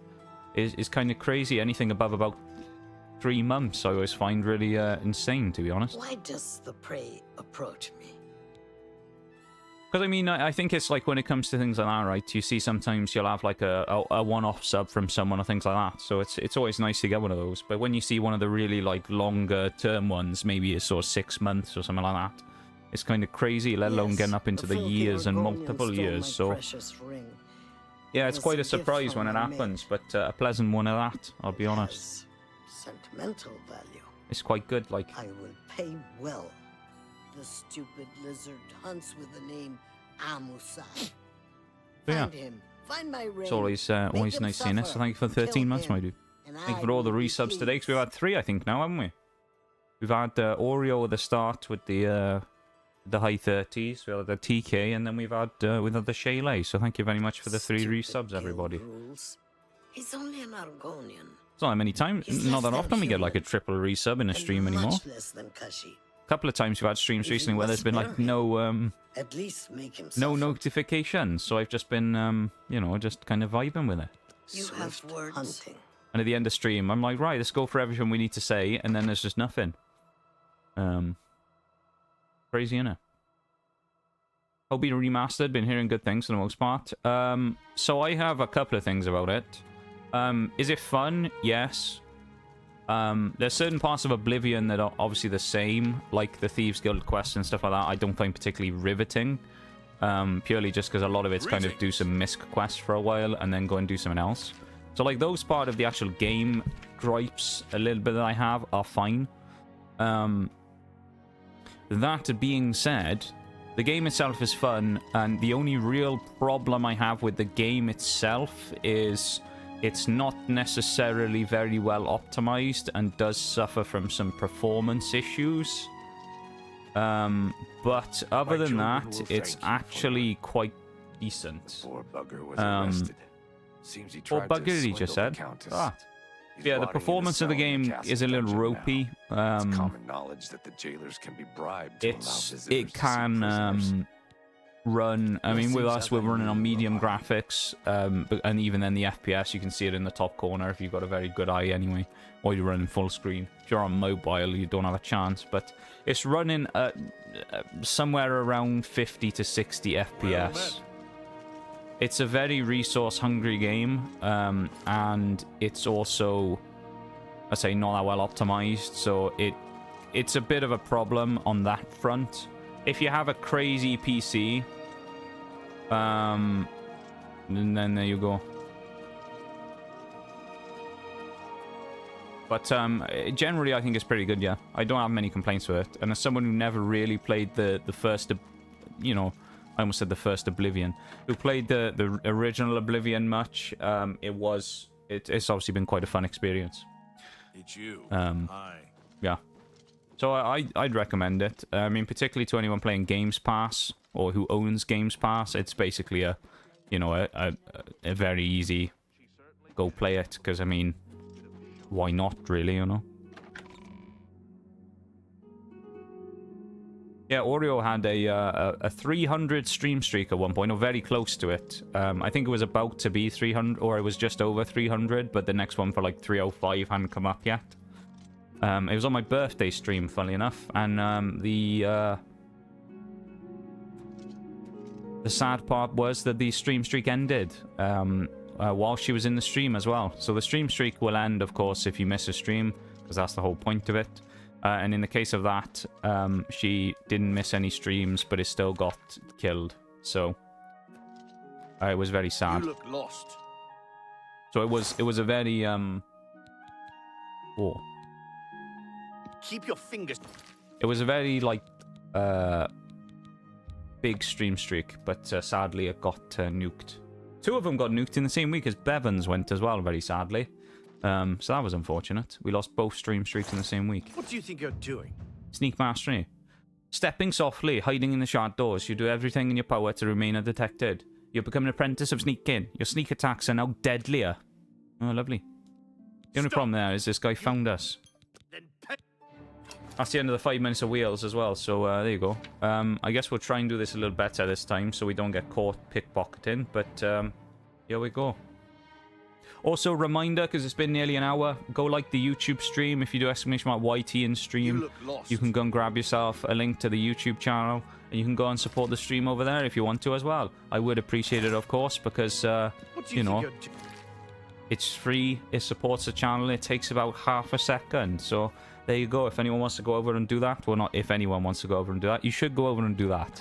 is kind of crazy. Anything above about 3 months I always find really insane, to be honest. Why does the prey approach me? Because, I mean, I think it's like when it comes to things like that, right? You see sometimes you'll have like a one-off sub from someone or things like that. So it's always nice to get one of those. But when you see one of the really like longer term ones, maybe it's sort of 6 months or something like that, it's kind of crazy, let alone getting up into the years and multiple years. So yeah, it's quite a surprise when it happens, but a pleasant one at that, I'll be honest. Sentimental value. It's quite good, like. I will pay well. The stupid lizard hunts with the name Amusai. Yeah. Find him. Find my ring. It's always nice seeing this. So thank you for 13 months, my dude. Thank you for all the resubs today, because we've had 3, I think, now, haven't we? We've had Oreo at the start with the high 30s, we had the TK, and then we've had the Shayla. So thank you very much for the 3 resubs, everybody. He's only an Argonian. It's not that many times, not that often we get like a triple resub in a stream anymore. Much less than Kashi. Couple of times we've had streams recently where there's been like no At least make him no suffer. notifications, so I've just been you know, just kind of vibing with it. You have words. Hunting. And at the end of stream I'm like, right, let's go for everything we need to say, and then there's just nothing. Crazy, innit? Hope it remastered, been hearing good things for the most part. So I have a couple of things about it. Is it fun? Yes. There's certain parts of Oblivion that are obviously the same, like the Thieves Guild quest and stuff like that. I don't find particularly riveting, purely just because a lot of it's kind of do some misc quests for a while and then go and do something else. So like those part of the actual game gripes a little bit that I have are fine. That being said, the game itself is fun, and the only real problem I have with the game itself is it's not necessarily very well optimized and does suffer from some performance issues. But other than that, it's actually quite decent. Poor bugger was arrested. Seems he tried to he just said. Ah. Yeah, the performance of the game is a little ropey. It's common knowledge that the jailers can be bribed to allow visitors it can to see run. I mean, with us, we're running on medium graphics, and even then the FPS, you can see it in the top corner if you've got a very good eye anyway, or you're running full screen. If you're on mobile, you don't have a chance, but it's running at somewhere around 50 to 60 FPS. it's a very resource-hungry game, and it's also, I say, not that well optimized, so it's a bit of a problem on that front. If you have a crazy PC, and then there you go. But generally, I think it's pretty good, yeah. I don't have many complaints with it. And as someone who never really played the first, you know, I almost said the first Oblivion, who played the original Oblivion much, it's obviously been quite a fun experience. It's you. Hi. Yeah. So I'd recommend it. I mean, particularly to anyone playing Games Pass or who owns Games Pass, it's basically a very easy go play it, because I mean, why not, really, you know? Yeah, Oreo had a 300 stream streak at one point, or very close to it. I think it was about to be 300, or it was just over 300, but the next one for like 305 hadn't come up yet. It was on my birthday stream, funnily enough, and the sad part was that the stream streak ended while she was in the stream as well. So the stream streak will end, of course, if you miss a stream, because that's the whole point of it. And in the case of that, she didn't miss any streams, but it still got killed. So it was very sad. You look lost. So it was a very Keep your fingers. it was a very like big stream streak, but sadly it got nuked. 2 of them got nuked in the same week as Bevan's went as well, very sadly. So that was unfortunate. We lost both stream streaks in the same week. What do you think you're doing? Sneak mastery. Stepping softly, hiding in the shadows. You do everything in your power to remain undetected. You become an apprentice of sneaking. Your sneak attacks are now deadlier. Oh, lovely. The only problem there is this guy found us. That's the end of the 5 minutes of wheels as well, so there you go. I guess we'll try and do this a little better this time so we don't get caught pickpocketing, but here we go. Also, reminder, because it's been nearly an hour, go like the YouTube stream. If you do !YT in stream, you can go and grab yourself a link to the YouTube channel, and you can go and support the stream over there if you want to as well. I would appreciate it, of course, because, you know, it's free, it supports the channel, it takes about half a second, so there you go. If anyone wants to go over and do that, well, not if anyone wants to go over and do that, you should go over and do that.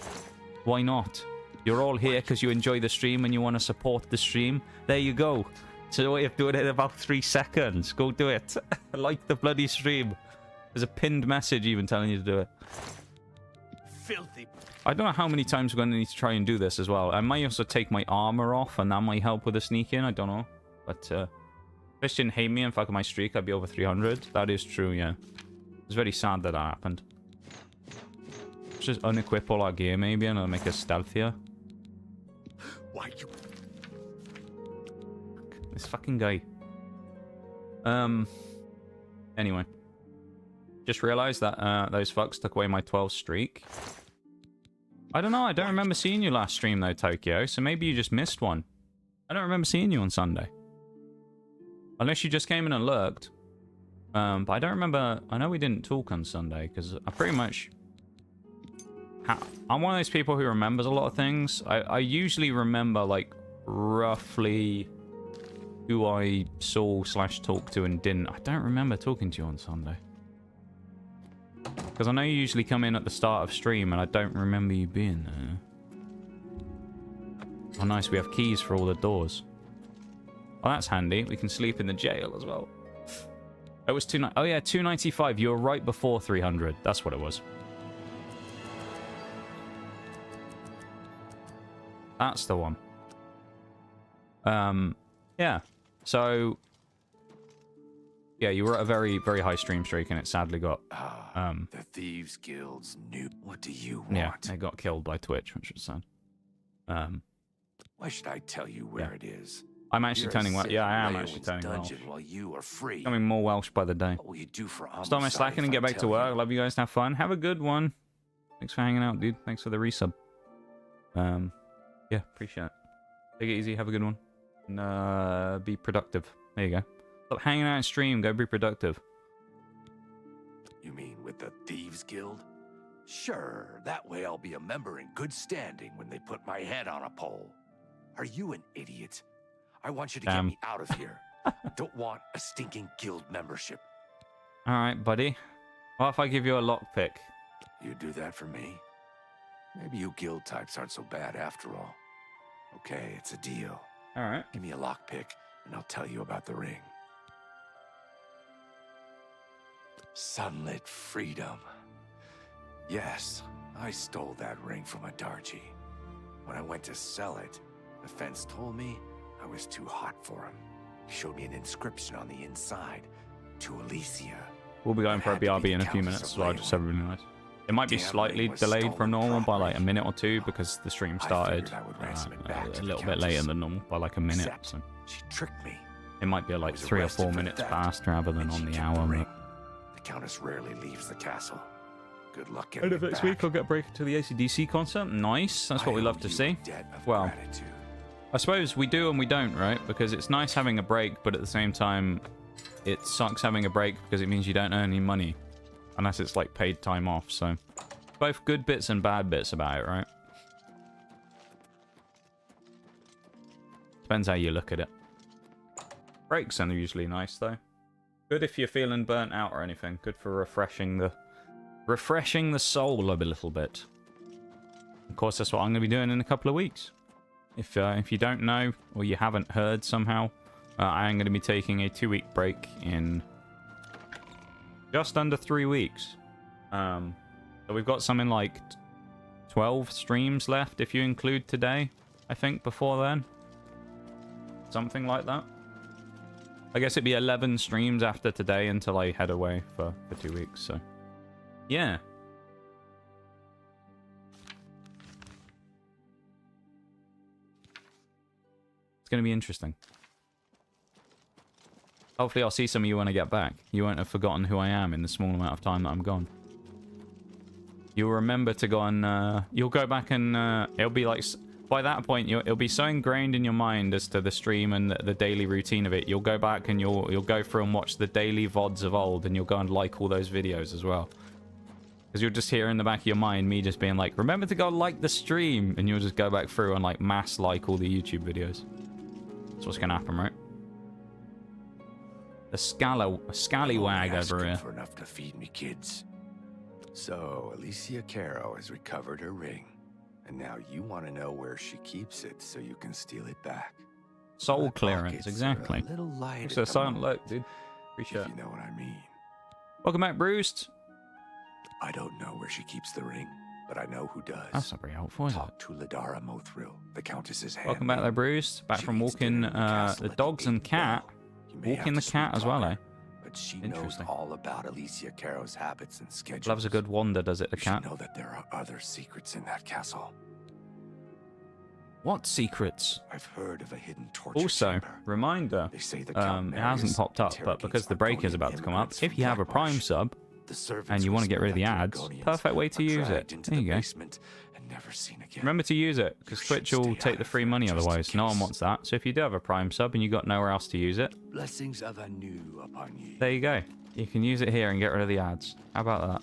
Why not? You're all here because you enjoy the stream and you want to support the stream. There you go. So you have to do it in about 3 seconds. Go do it. Like the bloody stream. There's a pinned message even telling you to do it. Filthy. I don't know how many times we're going to need to try and do this as well. I might also take my armor off and that might help with the sneak in. I don't know. But Fish didn't hate me and fuck my streak, I'd be over 300. That is true, yeah. It's very sad that happened. Let's just unequip all our gear maybe and it'll make us stealthier. Why you... This fucking guy. Anyway. Just realized that those fucks took away my 12 streak. I don't know, I don't remember seeing you last stream though, Tokyo, so maybe you just missed one. I don't remember seeing you on Sunday. Unless you just came in and lurked. But I don't remember... I know we didn't talk on Sunday, because I pretty much... I'm one of those people who remembers a lot of things. I usually remember, like, roughly who I saw / talked to and didn't. I don't remember talking to you on Sunday. Because I know you usually come in at the start of stream, and I don't remember you being there. Oh, nice. We have keys for all the doors. Oh, that's handy. We can sleep in the jail as well. It was 290. Oh yeah, 295. You were right before 300. That's what it was. That's the one. Yeah. So yeah, you were at a very, very high stream streak, and it sadly got the Thieves Guild's new. What do you want? Yeah, it got killed by Twitch, which was sad. Why should I tell you where it is? I'm actually turning Welsh. Yeah, I am actually turning Welsh. While you are free. Becoming more Welsh by the day. What will you do for Stop my slacking and get back to work. Love you guys. Have fun. Have a good one. Thanks for hanging out, dude. Thanks for the resub. Yeah, appreciate it. Take it easy. Have a good one. And be productive. There you go. Stop hanging out and stream. Go be productive. You mean with the Thieves Guild? Sure. That way I'll be a member in good standing when they put my head on a pole. Are you an idiot? I want you to Damn. get me out of here. Don't want a stinking guild membership. All right, buddy. What if I give you a lockpick? You do that for me? Maybe you guild types aren't so bad after all. Okay, it's a deal. All right. Give me a lockpick, and I'll tell you about the ring. Sunlit freedom. Yes, I stole that ring from a Darji. When I went to sell it, the fence told me I was too hot for him. He showed me an inscription on the inside, to Alicia. We'll be going for a BRB in a few minutes, so I'll just have really nice. It might be slightly delayed from normal by like a minute or two because the stream started a little bit later than normal by like a minute. So she tricked me. it might be like 3 or 4 minutes past rather than on the hour. The Countess rarely leaves the castle. Good luck End getting of it next back. week, I'll get a break to the ACDC concert. Nice. That's what we love to see. Well, I suppose we do and we don't, right? Because it's nice having a break, but at the same time, it sucks having a break because it means you don't earn any money. Unless it's like paid time off, so... both good bits and bad bits about it, right? Depends how you look at it. Breaks are usually nice, though. Good if you're feeling burnt out or anything. Good for refreshing the soul a little bit. Of course, that's what I'm going to be doing in a couple of weeks. If you don't know, or you haven't heard somehow, I am going to be taking a 2-week break in just under 3 weeks. So we've got something like 12 streams left, if you include today, I think, before then. Something like that. I guess it'd be 11 streams after today until I head away for 2 weeks, so... yeah. It's going to be interesting. Hopefully I'll see some of you when I get back. You won't have forgotten who I am in the small amount of time that I'm gone. You'll remember to go and... you'll go back and... it'll be like... by that point, it'll be so ingrained in your mind as to the stream and the daily routine of it. You'll go back and you'll go through and watch the daily VODs of old, and you'll go and like all those videos as well. Because you'll just hear in the back of your mind me just being like, remember to go like the stream, and you'll just go back through and like mass like all the YouTube videos. That's what's gonna happen, right? The scallywag over here. For enough to feed me, kids. So Alicia Caro has recovered her ring. And now you want to know where she keeps it so you can steal it back. Soul My clearance, pockets are exactly. A little light It's at a the silent moment, look, dude. Appreciate it. if you know what I mean. Welcome back, Bruce. I don't know where she keeps the ring, but I know who does. That's not very helpful, is it? Talk to Ladara Mothril, the Countess's hand. Welcome back there, Bruce. Back She from eats walking dinner in the castle the at dogs and 8th cat. bell. You may Walking have the to cat sweet as well, talk eh? her, but she knows Interesting. all about Alicia Caro's habits and schedules. Loves a good wander, does it, the You cat? should know that there are other secrets in that castle. What secrets? I've heard of a hidden torture Also, chamber. reminder, They say the it Count hasn't Marius popped up, but because the break is about to come up, if you have a Prime sub, and you want to get rid of the ads, perfect way to use it. There you go. Remember to use it, because Twitch will take the free money otherwise. No one wants that. So if you do have a Prime sub and you got nowhere else to use it, Blessings of Anu upon you. there you go. You can use it here and get rid of the ads. How about that?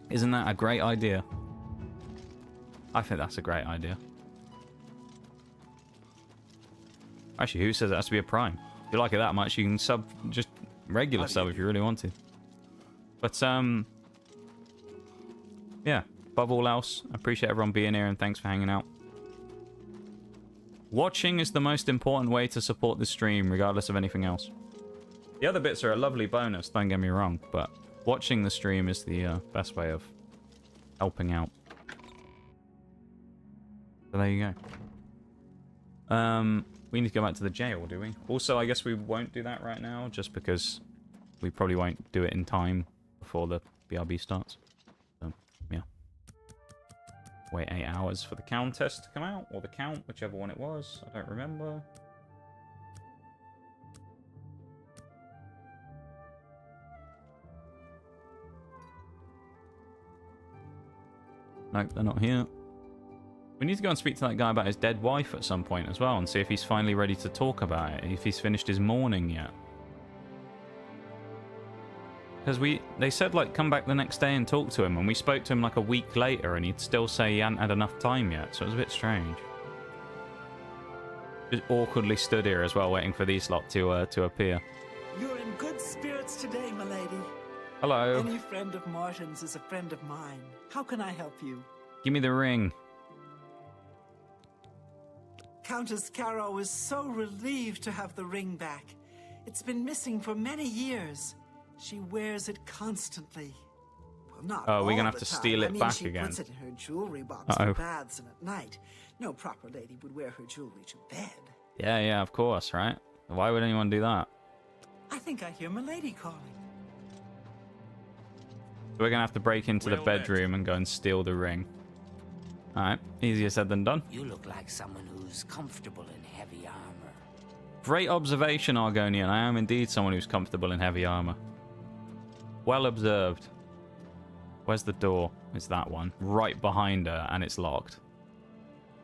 Isn't that a great idea? I think that's a great idea. Actually, who says it has to be a Prime? If you like it that much, you can sub just regular sub if you really want to. But, yeah. Above all else, I appreciate everyone being here and thanks for hanging out. Watching is the most important way to support the stream, regardless of anything else. The other bits are a lovely bonus, don't get me wrong, but watching the stream is the best way of helping out. So there you go. We need to go back to the jail, do we? Also, I guess we won't do that right now, just because we probably won't do it in time before the BRB starts. So, yeah. Wait 8 hours for the Countess to come out, or the Count, whichever one it was. I don't remember. Nope, they're not here. We need to go and speak to that guy about his dead wife at some point as well and see if he's finally ready to talk about it, if he's finished his mourning yet. Because they said, like, come back the next day and talk to him, and we spoke to him like a week later and he'd still say he hadn't had enough time yet, so it was a bit strange. Just awkwardly stood here as well, waiting for these lot to appear. You're in good spirits today, milady. Hello. Any friend of Martin's is a friend of mine. How can I help you? Give me the ring. Countess Caro is so relieved to have the ring back. It's been missing for many years. She wears it constantly. Well, not Oh, we're all gonna have the to time. steal it back she again. puts it in her jewelry box for baths and at night. No proper lady would wear her jewelry to bed. Yeah, of course, right? Why would anyone do that? I think I hear milady calling. We're gonna have to break into the Well bedroom and go and steal the ring. Alright, easier said than done. You look like someone who's comfortable in heavy armor. Great observation, Argonian. I am indeed someone who's comfortable in heavy armor. Well observed. Where's the door? It's that one. Right behind her, and it's locked.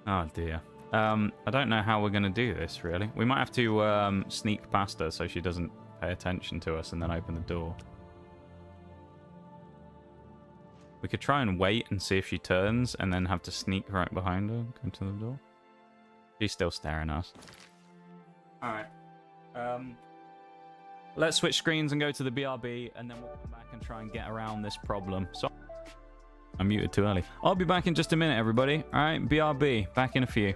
Oh, dear. I don't know how we're going to do this, really. We might have to sneak past her so she doesn't pay attention to us and then open the door. We could try and wait and see if she turns and then have to sneak right behind her and go to the door. She's still staring at us. Alright. Let's switch screens and go to the BRB, and then we'll come back and try and get around this problem. So I muted too early. I'll be back in just a minute, everybody. Alright, BRB. Back in a few.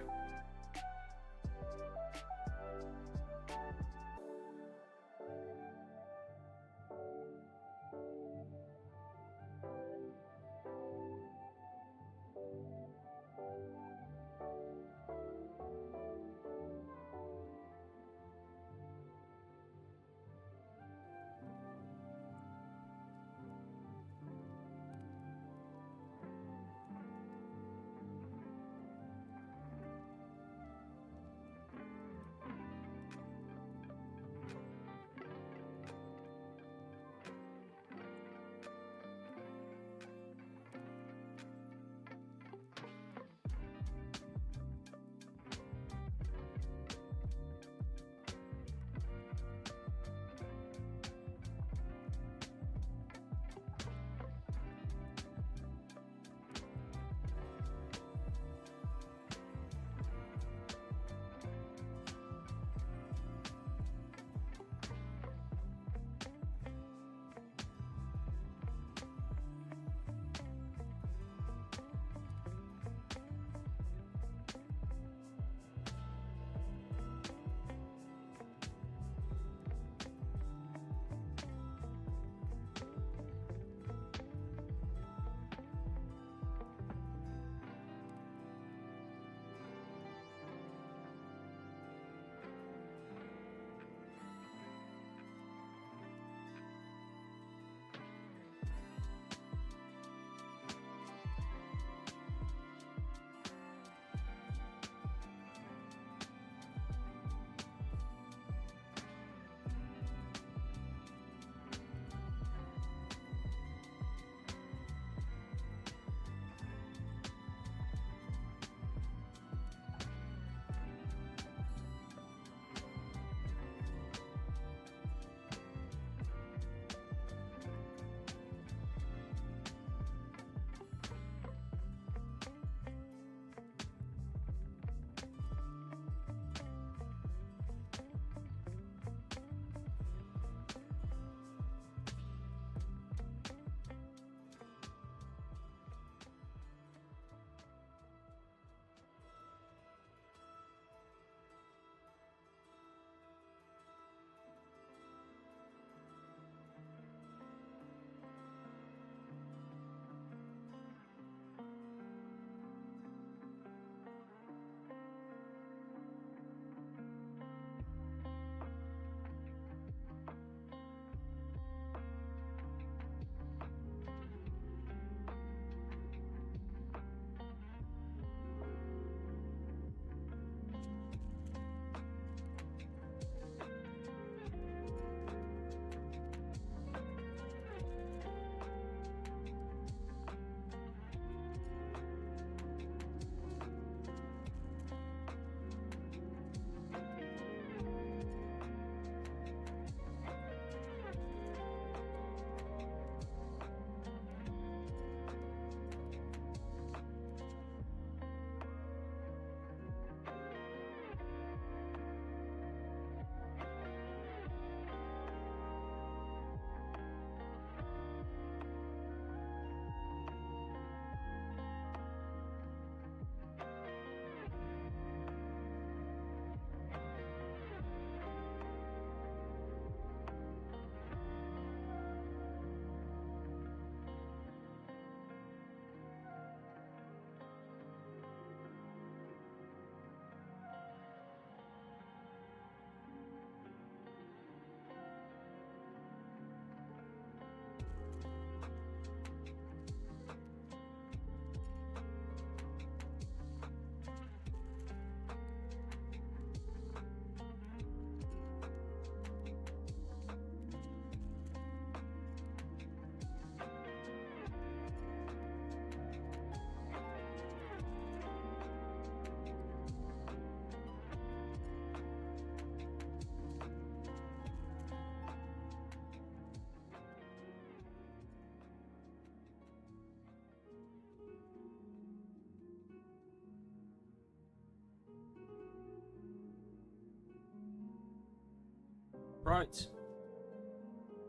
Right.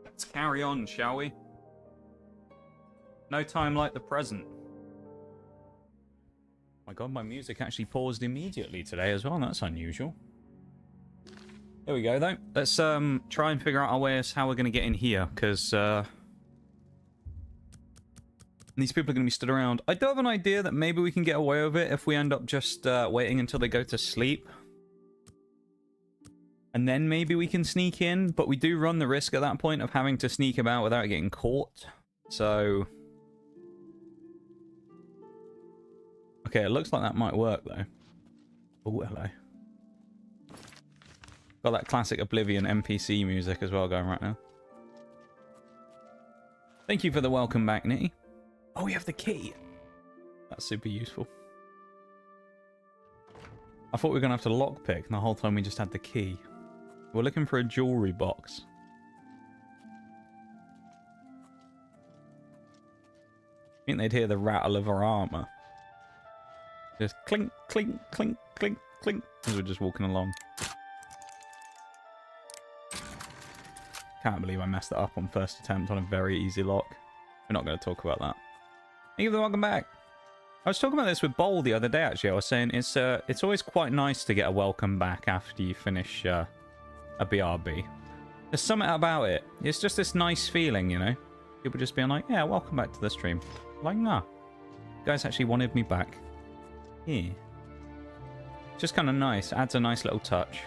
Let's carry on, shall we? No time like the present. My god, my music actually paused immediately today as well. That's unusual. There we go, though. Let's try and figure out our way as how we're going to get in here, because these people are going to be stood around. I do have an idea that maybe we can get away with it if we end up just waiting until they go to sleep. And then maybe we can sneak in, but we do run the risk at that point of having to sneak about without getting caught. So... okay, it looks like that might work, though. Oh, hello. Got that classic Oblivion NPC music as well going right now. Thank you for the welcome back, Nitty. Oh, we have the key. That's super useful. I thought we were going to have to lockpick, and the whole time we just had the key. We're looking for a jewelry box. I think they'd hear the rattle of our armor. Just clink, clink, clink, clink, clink, as we're just walking along. Can't believe I messed it up on first attempt on a very easy lock. We're not going to talk about that. Thank you for the welcome back. I was talking about this with Bowl the other day, actually. I was saying it's always quite nice to get a welcome back after you finish a BRB. There's something about it. It's just this nice feeling, you know? People just being like, yeah, welcome back to the stream. Like, nah. You guys actually wanted me back. Yeah. Just kind of nice. Adds a nice little touch.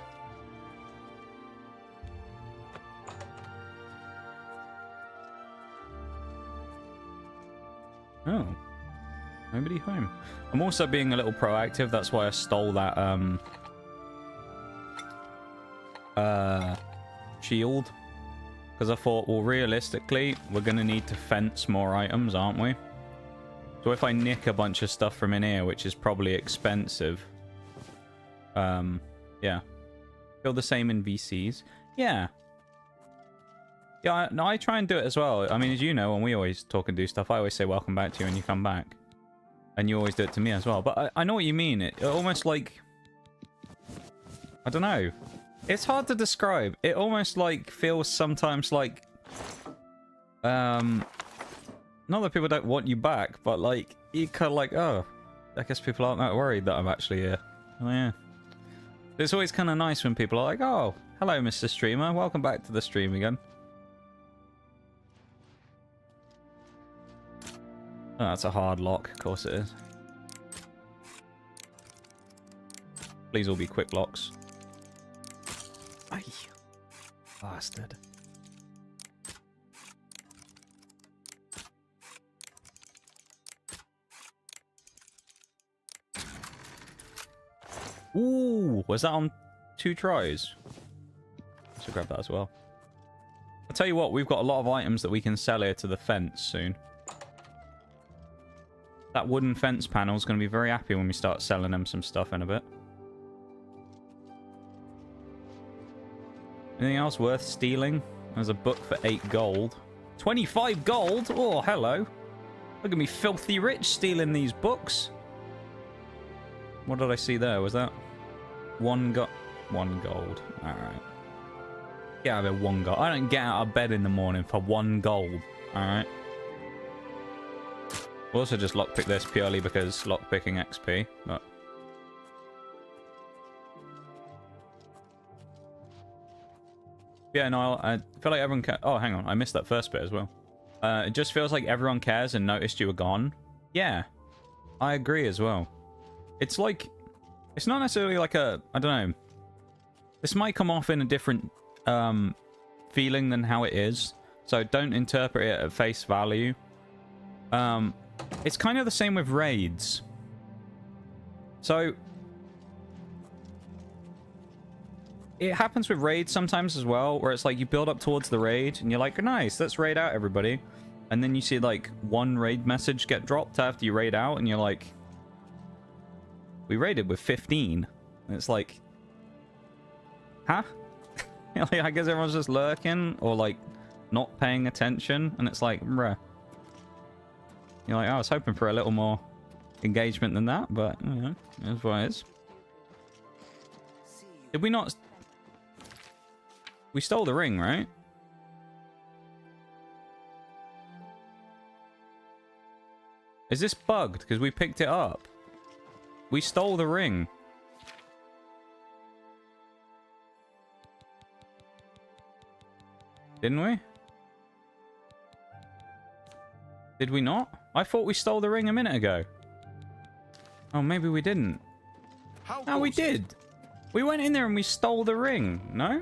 Oh. Nobody home. I'm also being a little proactive. That's why I stole that, shield. Because I thought, well, realistically, we're going to need to fence more items, aren't we? So if I nick a bunch of stuff from in here, which is probably expensive. Yeah. Feel the same in VCs. Yeah. Yeah, no, I try and do it as well. I mean, as you know, when we always talk and do stuff, I always say welcome back to you when you come back. And you always do it to me as well. But I know what you mean. It almost like... I don't know. It's hard to describe. It almost like feels sometimes like... not that people don't want you back, but like, you kind of like, oh, I guess people aren't that worried that I'm actually here. Oh, yeah. It's always kind of nice when people are like, oh, hello, Mr. Streamer. Welcome back to the stream again. Oh, that's a hard lock. Of course it is. Please all be quick locks. Ay. Bastard. Ooh, was that on 2 tries? I should grab that as well. I'll tell you what, we've got a lot of items that we can sell here to the fence soon. That wooden fence panel is going to be very happy when we start selling them some stuff in a bit. Anything else worth stealing? There's a book for 8 gold. 25 gold? Oh, hello. Look at me filthy rich stealing these books. What did I see there? Was that 1 gold? Alright. Get out of here, 1 gold. I don't get out of bed in the morning for 1 gold. Alright. We'll also just lockpick this purely because lockpicking XP, but... yeah, no, I feel like everyone cares. Oh, hang on. I missed that first bit as well. It just feels like everyone cares and noticed you were gone. Yeah. I agree as well. It's like... it's not necessarily like a... I don't know. This might come off in a different feeling than how it is. So don't interpret it at face value. It's kind of the same with raids. So... it happens with raids sometimes as well, where it's like you build up towards the raid, and you're like, nice, let's raid out everybody. And then you see like 1 raid message get dropped after you raid out, and you're like... we raided with 15. And it's like... huh? Like, I guess everyone's just lurking, or like, not paying attention, and it's like, bruh. You're like, oh, I was hoping for a little more engagement than that, but, you know, that's what it is. Did we not... We stole the ring, right? Is this bugged? Because we picked it up. We stole the ring. Didn't we? Did we not? I thought we stole the ring a minute ago. Oh, maybe we didn't. No, we did. We went in there and we stole the ring. No?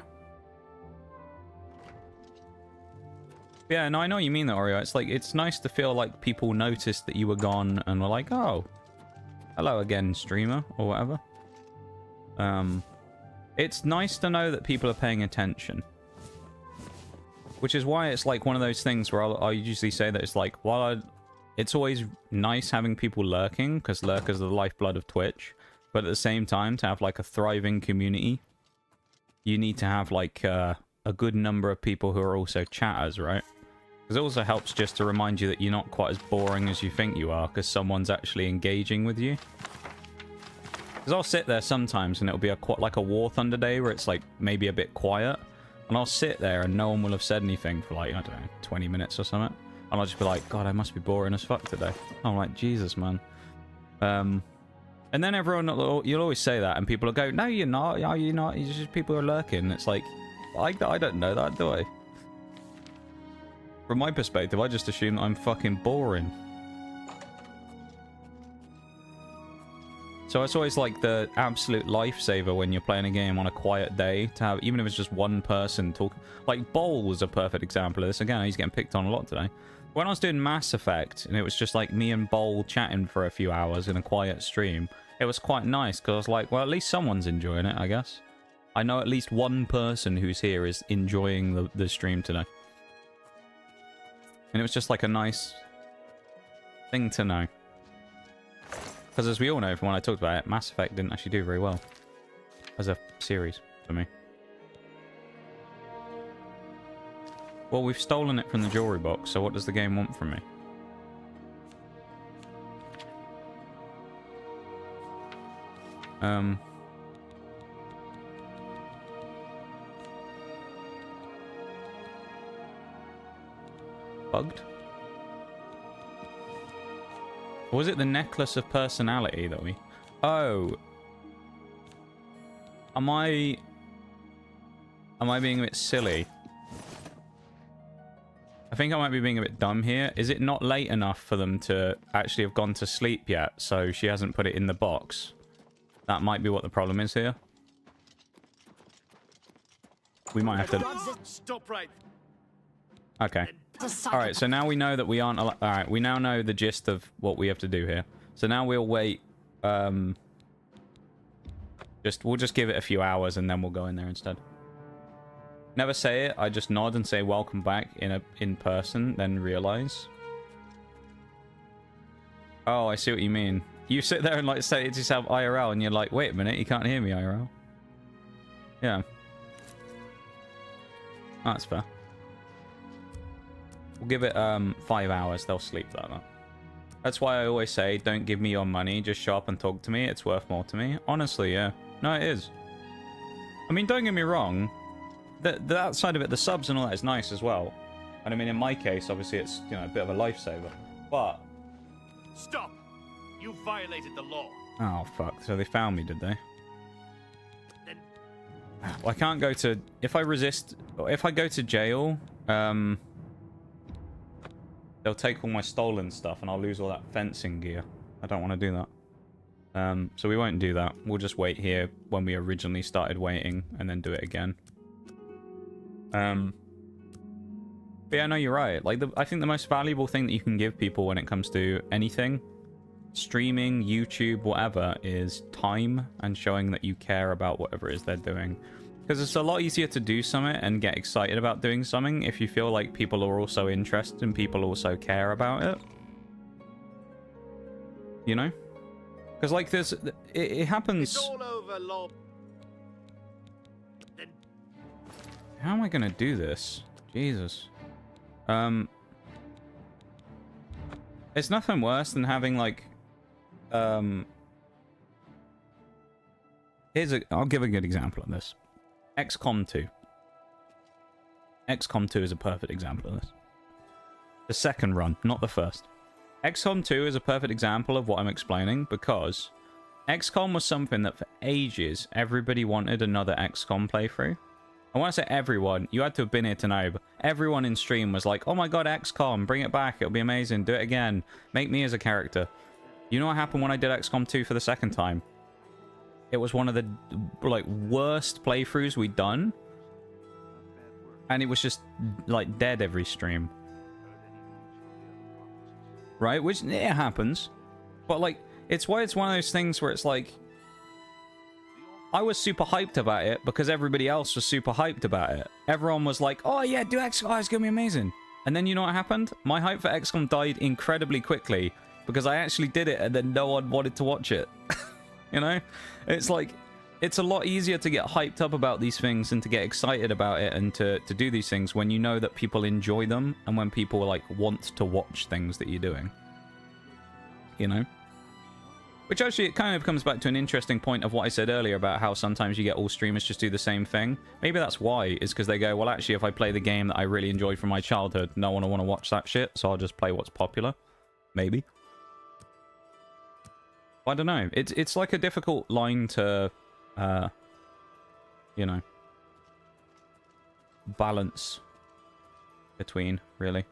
Yeah, no, I know what you mean that, Oreo. It's like, it's nice to feel like people noticed that you were gone and were like, oh, hello again, streamer, or whatever. It's nice to know that people are paying attention. Which is why it's like one of those things where I usually say that it's like, it's always nice having people lurking, because lurkers are the lifeblood of Twitch. But at the same time, to have like a thriving community, you need to have like a good number of people who are also chatters, right? Because it also helps just to remind you that you're not quite as boring as you think you are, because someone's actually engaging with you. Because I'll sit there sometimes and it'll be like a War Thunder day where it's like maybe a bit quiet. And I'll sit there and no one will have said anything for like, I don't know, 20 minutes or something. And I'll just be like, God, I must be boring as fuck today. I'm like, Jesus, man. And then everyone, you'll always say that, and people will go, no, you're not. No, you're not. It's just people are lurking. It's like, I don't know that, do I? From my perspective, I just assume that I'm fucking boring. So it's always like the absolute lifesaver when you're playing a game on a quiet day to have, even if it's just one person talk. Like Bowl was a perfect example of this. Again, he's getting picked on a lot today. When I was doing Mass Effect and it was just like me and Bowl chatting for a few hours in a quiet stream, it was quite nice because I was like, well, at least someone's enjoying it, I guess. I know at least one person who's here is enjoying the stream today. And it was just like a nice thing to know. Because as we all know from when I talked about it, Mass Effect didn't actually do very well as a series for me. Well, we've stolen it from the jewelry box, so what does the game want from me? Bugged? Or was it the necklace of personality that we... Oh. Am I being a bit silly? I think I might be being a bit dumb here. Is it not late enough for them to actually have gone to sleep yet, so she hasn't put it in the box? That might be what the problem is here. We might have to... Stop right. Okay. Alright, so now we know that we aren't... Alright, we now know the gist of what we have to do here. So now we'll wait... We'll just give it a few hours and then we'll go in there instead. Never say it, I just nod and say welcome back in person, then realize. Oh, I see what you mean. You sit there and like say it to yourself IRL and you're like, wait a minute, you can't hear me IRL. Yeah. Oh, that's fair. We'll give it 5 hours, they'll sleep that night. That's why I always say, don't give me your money, just show up and talk to me, it's worth more to me. Honestly, yeah. No, it is. I mean, don't get me wrong. That side of it, the subs and all that is nice as well. And I mean, in my case, obviously it's, you know, a bit of a lifesaver. But... Stop! You violated the law. Oh, fuck. So they found me, did they? Then... Well, I can't go to... If I resist... If I go to jail, they'll take all my stolen stuff and I'll lose all that fencing gear. I don't want to do that. So we won't do that. We'll just wait here when we originally started waiting and then do it again. But yeah, no, you're right. Like, I think the most valuable thing that you can give people when it comes to anything, streaming, YouTube, whatever, is time and showing that you care about whatever it is they're doing. Because it's a lot easier to do something and get excited about doing something if you feel like people are also interested and people also care about it. You know? Because, like, it happens... It's all over, Lob. Then... How am I going to do this? Jesus. It's nothing worse than having, like... I'll give a good example of this. XCOM 2. XCOM 2 is a perfect example of this. The second run, not the first. XCOM 2 is a perfect example of what I'm explaining, because XCOM was something that for ages everybody wanted another XCOM playthrough. And when I say everyone, you had to have been here to know, but everyone in stream was like, oh my god, XCOM, bring it back, it'll be amazing, do it again, make me as a character. You know what happened when I did XCOM 2 for the second time? It was one of the like worst playthroughs we'd done. And it was just like dead every stream. Right? Which, it happens. But like, it's why it's one of those things where it's like, I was super hyped about it because everybody else was super hyped about it. Everyone was like, oh yeah, do XCOM, oh, it's gonna be amazing. And then you know what happened? My hype for XCOM died incredibly quickly because I actually did it and then no one wanted to watch it. You know? It's like, it's a lot easier to get hyped up about these things and to get excited about it and to do these things when you know that people enjoy them and when people like want to watch things that you're doing. You know? Which actually, it kind of comes back to an interesting point of what I said earlier about how sometimes you get all streamers just do the same thing. Maybe that's why, is because they go, well, actually, if I play the game that I really enjoyed from my childhood, no one will want to watch that shit, so I'll just play what's popular. Maybe. I don't know. It's like a difficult line to, you know, balance between, really.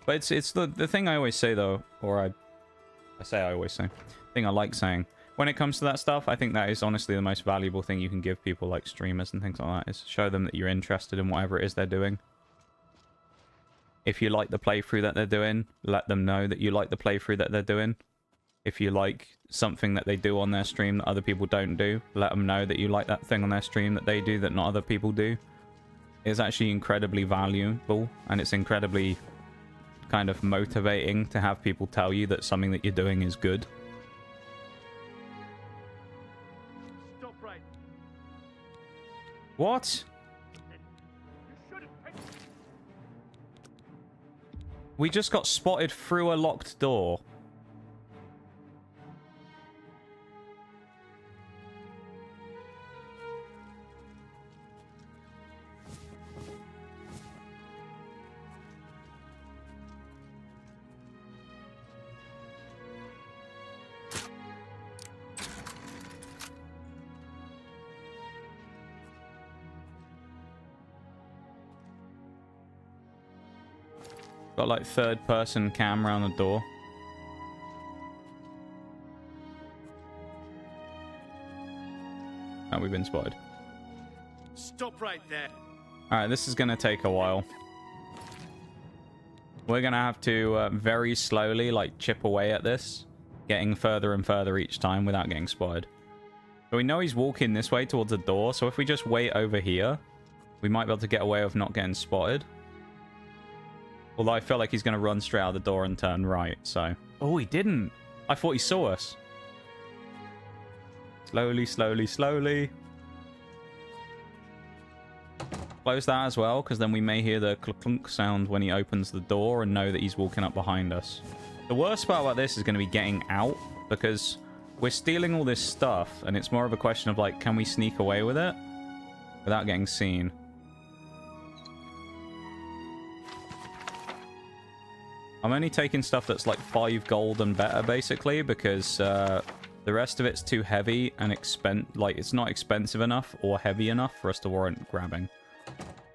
But it's the thing I always say, though, or I always say, thing I like saying. When it comes to that stuff, I think that is honestly the most valuable thing you can give people like streamers and things like that, is show them that you're interested in whatever it is they're doing. If you like the playthrough that they're doing, let them know that you like the playthrough that they're doing. If you like something that they do on their stream that other people don't do, let them know that you like that thing on their stream that they do that not other people do. It's actually incredibly valuable, and it's incredibly kind of motivating to have people tell you that something that you're doing is good. Stop right. What? We just got spotted through a locked door. Got like third person camera on the door. Oh, we've been spotted. Stop right there. Alright, this is gonna take a while. We're gonna have to very slowly like chip away at this, getting further and further each time without getting spotted. But we know he's walking this way towards the door, so if we just wait over here, we might be able to get away with not getting spotted. Although I feel like he's going to run straight out the door and turn right, so... Oh, he didn't! I thought he saw us. Slowly, slowly, slowly. Close that as well, because then we may hear the clunk sound when he opens the door and know that he's walking up behind us. The worst part about this is going to be getting out, because we're stealing all this stuff, and it's more of a question of, like, can we sneak away with it without getting seen? I'm only taking stuff that's like 5 gold and better, basically, because the rest of it's too heavy and it's not expensive enough or heavy enough for us to warrant grabbing.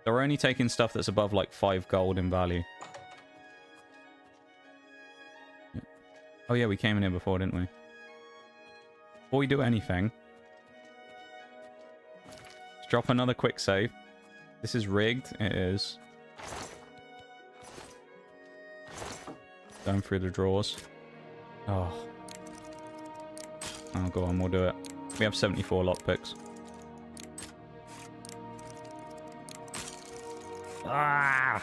So we're only taking stuff that's above like 5 gold in value. Oh yeah, we came in here before, didn't we? Before we do anything, let's drop another quick save. This is rigged. It is. Going through the drawers. Oh. Oh, go on, we'll do it. We have 74 lockpicks. Ah!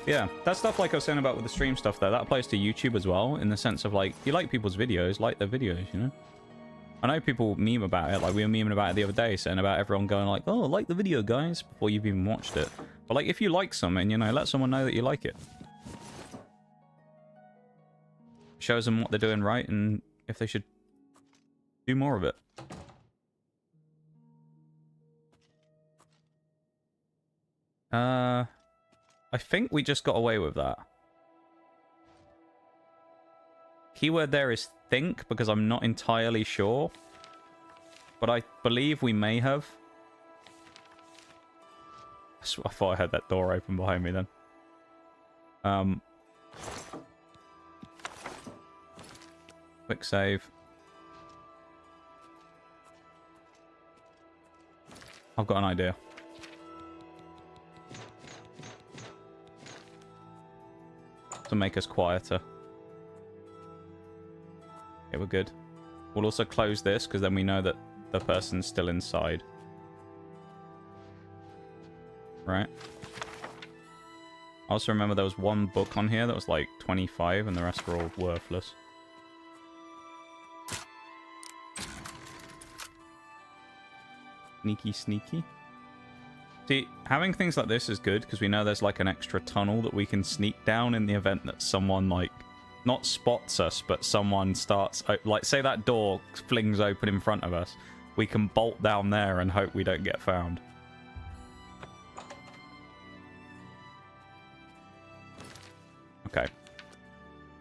Yeah, that stuff like I was saying about with the stream stuff though, that applies to YouTube as well, in the sense of like, you like people's videos, like their videos, you know? I know people meme about it, like we were memeing about it the other day, saying about everyone going like, oh, like the video, guys, before you've even watched it. But like, if you like something, you know, let someone know that you like it. Shows them what they're doing right and if they should do more of it. I think we just got away with that. Keyword there is think, because I'm not entirely sure. But I believe we may have. I thought I heard that door open behind me then. Quick save. I've got an idea. To make us quieter. Okay, we're good. We'll also close this, because then we know that the person's still inside. Right? I also remember there was one book on here that was like 25, and the rest were all worthless. Sneaky, sneaky. See, having things like this is good, because we know there's like an extra tunnel that we can sneak down in the event that someone like, not spots us, but someone starts, like say that door flings open in front of us. We can bolt down there and hope we don't get found. Okay.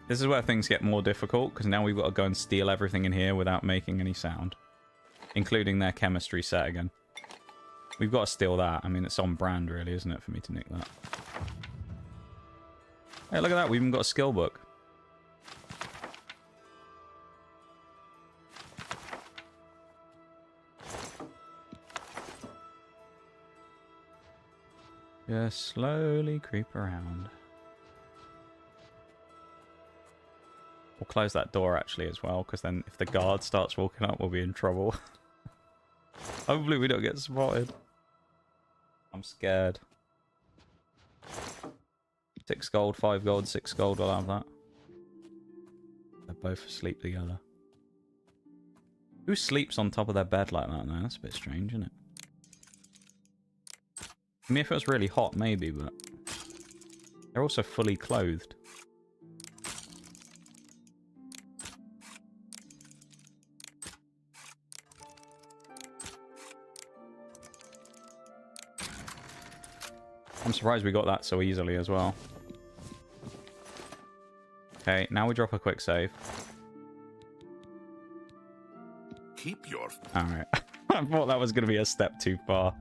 This is where things get more difficult, because now we've got to go and steal everything in here without making any sound. Including their chemistry set again. We've got to steal that. I mean, it's on brand, really, isn't it, for me to nick that? Hey, look at that. We even got a skill book. Just slowly creep around. We'll close that door, actually, as well, because then if the guard starts walking up, we'll be in trouble. Hopefully we don't get spotted. I'm scared. 6 gold, 5 gold, 6 gold, I'll have that. They're both asleep together. Who sleeps on top of their bed like that, though? That's a bit strange, isn't it? I mean, if it was really hot, maybe, but... They're also fully clothed. I'm surprised we got that so easily as well. Okay, now we drop a quick save. Keep your... Alright. I thought that was going to be a step too far.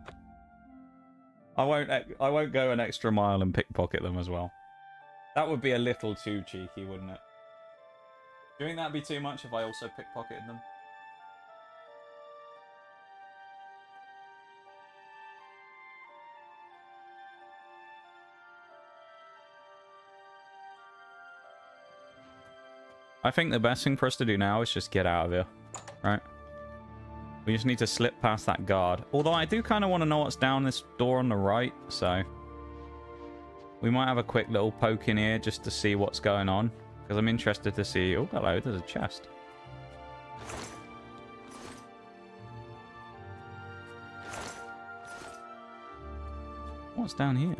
I won't go an extra mile and pickpocket them as well. That would be a little too cheeky, wouldn't it? Do you think that'd be too much if I also pickpocketed them? I think the best thing for us to do now is just get out of here, right? We just need to slip past that guard. Although I do kind of want to know what's down this door on the right, so... We might have a quick little poke in here just to see what's going on. Because I'm interested to see... Oh, hello, there's a chest. What's down here?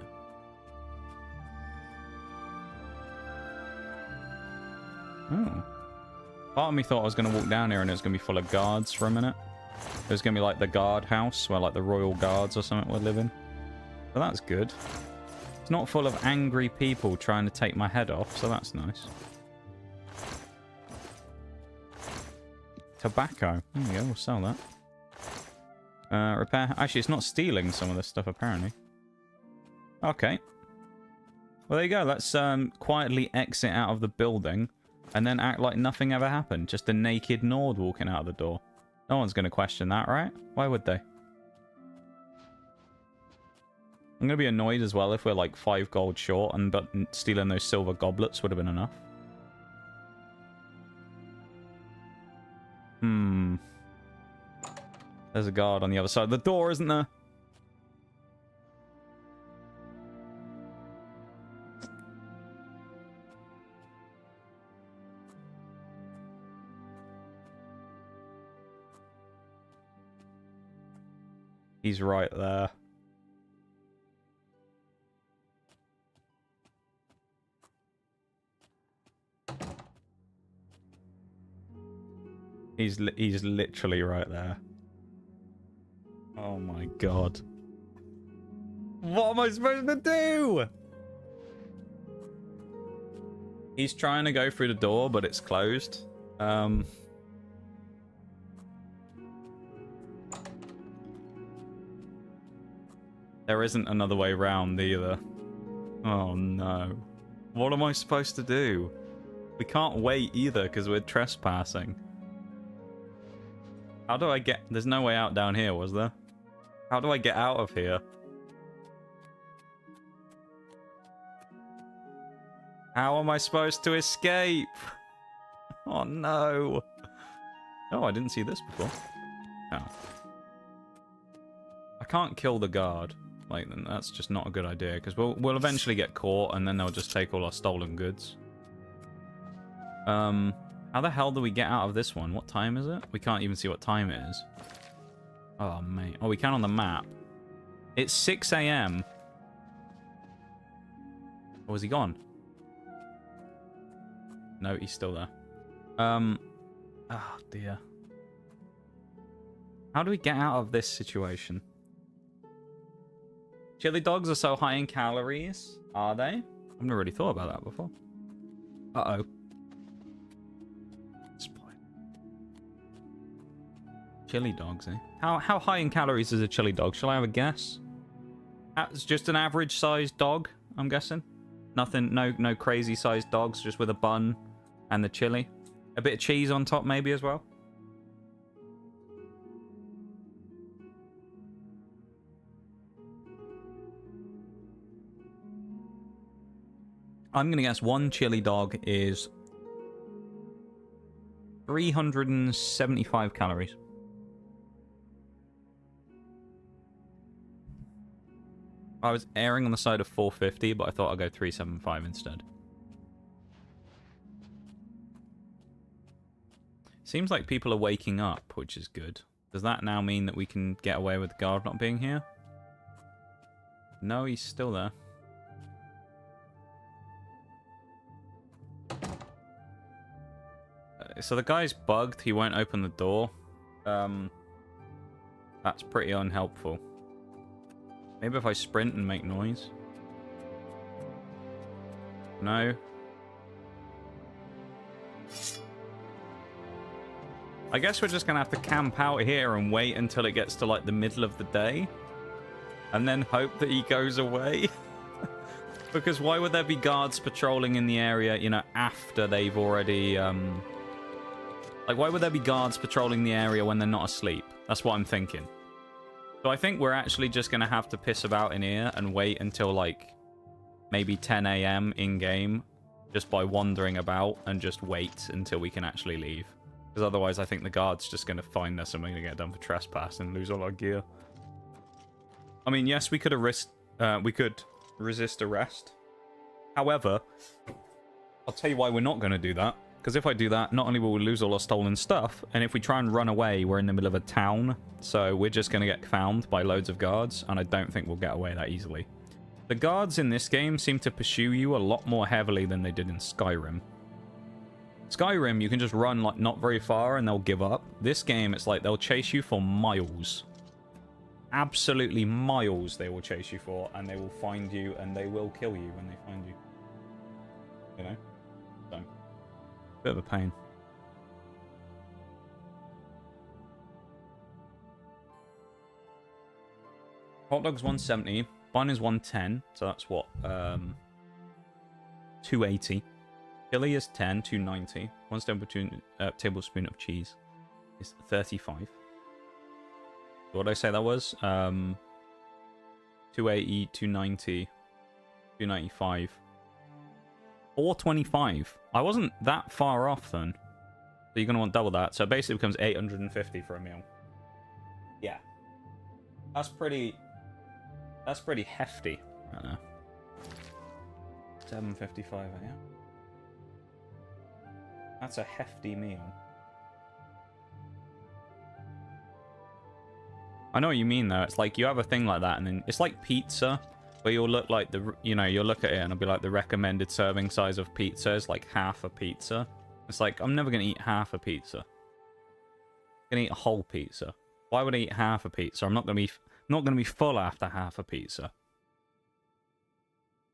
Oh. Part of me thought I was going to walk down here and it was going to be full of guards for a minute. It was going to be like the guard house where like the royal guards or something would live in. But that's good. It's not full of angry people trying to take my head off, so that's nice. Tobacco. There we go, we'll sell that. Repair. Actually, it's not stealing some of this stuff, apparently. Okay. Well, there you go. Let's quietly exit out of the building. And then act like nothing ever happened. Just a naked Nord walking out of the door. No one's going to question that, right? Why would they? I'm going to be annoyed as well if we're like 5 gold short, and but stealing those silver goblets would have been enough. There's a guard on the other side of the door, isn't there? He's right there. He's literally right there. Oh my god. What am I supposed to do? He's trying to go through the door, but it's closed. There isn't another way round either. Oh no. What am I supposed to do? We can't wait either because we're trespassing. How do I get... There's no way out down here, was there? How do I get out of here? How am I supposed to escape? Oh no. Oh, I didn't see this before. Oh. I can't kill the guard. Like, then that's just not a good idea, because we'll eventually get caught, and then they'll just take all our stolen goods. How the hell do we get out of this one? What time is it? We can't even see what time it is. Oh, mate. Oh, we can on the map. It's 6 AM. Oh, is he gone? No, he's still there. Oh, dear. How do we get out of this situation? Chili dogs are so high in calories. Are they? I've never really thought about that before. Uh-oh. Chili dogs, eh? How high in calories is a chili dog? Shall I have a guess? That's just an average sized dog, I'm guessing. Nothing, no crazy sized dogs, just with a bun and the chili. A bit of cheese on top maybe as well. I'm gonna guess one chili dog is 375 calories. I was erring on the side of 450, but I thought I'd go 375 instead. Seems like people are waking up, which is good. Does that now mean that we can get away with the guard not being here? No, he's still there. So the guy's bugged. He won't open the door. That's pretty unhelpful. Maybe if I sprint and make noise. No. I guess we're just gonna have to camp out here and wait until it gets to like the middle of the day. And then hope that he goes away. Because why would there be guards patrolling in the area, you know, after they've already... Like, why would there be guards patrolling the area when they're not asleep? That's what I'm thinking. So I think we're actually just going to have to piss about in here and wait until, like, maybe 10 AM in-game, just by wandering about, and just wait until we can actually leave. Because otherwise I think the guard's just going to find us and we're going to get done for trespass and lose all our gear. I mean, yes, we could resist arrest. However, I'll tell you why we're not going to do that. Because if I do that, not only will we lose all our stolen stuff, and if we try and run away, we're in the middle of a town, so we're just going to get found by loads of guards, and I don't think we'll get away that easily. The guards in this game seem to pursue you a lot more heavily than they did in Skyrim. Skyrim, you can just run like not very far and they'll give up. This game, it's like they'll chase you for miles. Absolutely miles they will chase you for, and they will find you, and they will kill you when they find you. You know? So... bit of a pain. Hot dog's 170. Bun is 110. So that's what? 280. Chili is 10. 290. One tablespoon of cheese is 35. What did I say that was? 280, 290, 295. 425. I wasn't that far off then. So you're going to want double that. So it basically becomes 850 for a meal. Yeah. That's pretty hefty right now. 755 AM. That's a hefty meal. I know what you mean, though. It's like you have a thing like that, and then it's like pizza, where you'll look like you'll look at it and it'll be like the recommended serving size of pizza is like half a pizza. It's like, I'm never going to eat half a pizza. I'm going to eat a whole pizza. Why would I eat half a pizza? I'm not going to be full after half a pizza.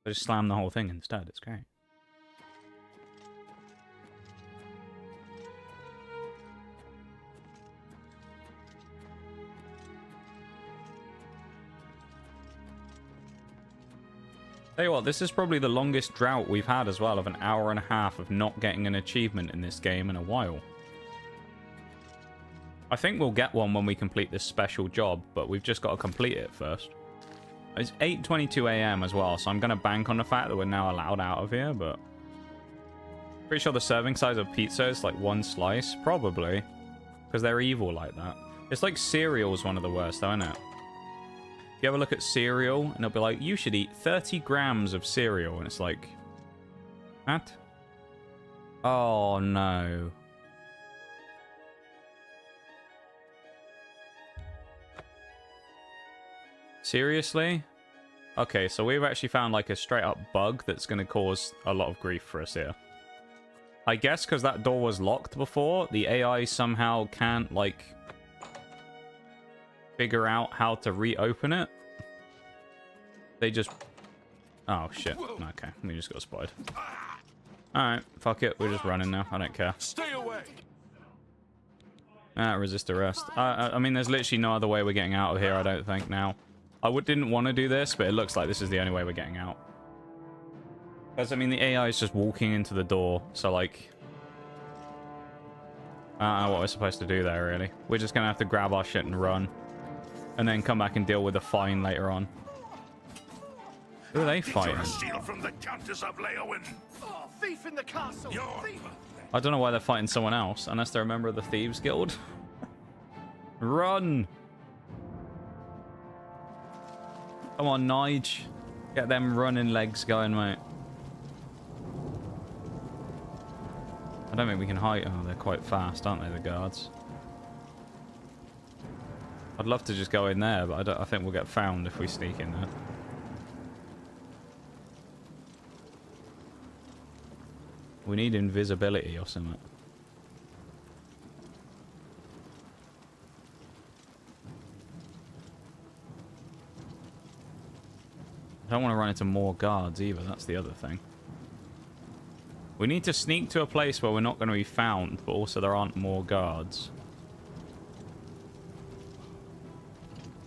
I just slam the whole thing instead. It's great. Tell you what, this is probably the longest drought we've had as well, of an hour and a half of not getting an achievement in this game in a while. I think we'll get one when we complete this special job, but we've just got to complete it first. It's 8:22 AM as well, so I'm going to bank on the fact that we're now allowed out of here, but... Pretty sure the serving size of pizza is like one slice, probably. Because they're evil like that. It's like cereal's one of the worst, though, isn't it? You ever look at cereal, and they'll be like, you should eat 30 grams of cereal, and it's like... What? Oh, no. Seriously? Okay, so we've actually found like a straight up bug that's going to cause a lot of grief for us here. I guess because that door was locked before, the AI somehow can't like figure out how to reopen it. They just... Oh shit. Okay, we just got spotted. Alright, fuck it, we're just running now. I don't care. Stay away. Resist arrest. I mean, there's literally no other way we're getting out of here, I don't think, now. I didn't want to do this, but it looks like this is the only way we're getting out. Because, I mean, the AI is just walking into the door, so, like... I don't know what we're supposed to do there, really. We're just going to have to grab our shit and run. And then come back and deal with the fine later on. Who are they fighting? Steal from the Countess of Leowen. Oh, thief in the castle! Thief! I don't know why they're fighting someone else, unless they're a member of the Thieves Guild. Run! Come on, Nige. Get them running legs going, mate. I don't think we can hide. Oh, they're quite fast, aren't they, the guards? I'd love to just go in there, but I think we'll get found if we sneak in there. We need invisibility or something. I don't want to run into more guards either, that's the other thing. We need to sneak to a place where we're not going to be found, but also there aren't more guards.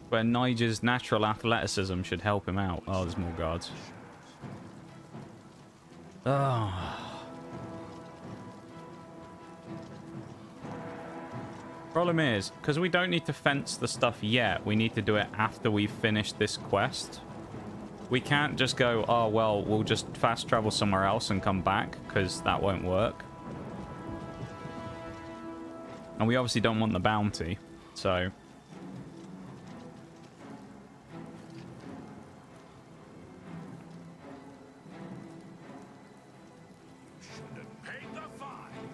Where Nige's natural athleticism should help him out. Oh, there's more guards. Oh. Problem is, because we don't need to fence the stuff yet, we need to do it after we've finished this quest. We can't just go, oh, well, we'll just fast travel somewhere else and come back, because that won't work. And we obviously don't want the bounty, so...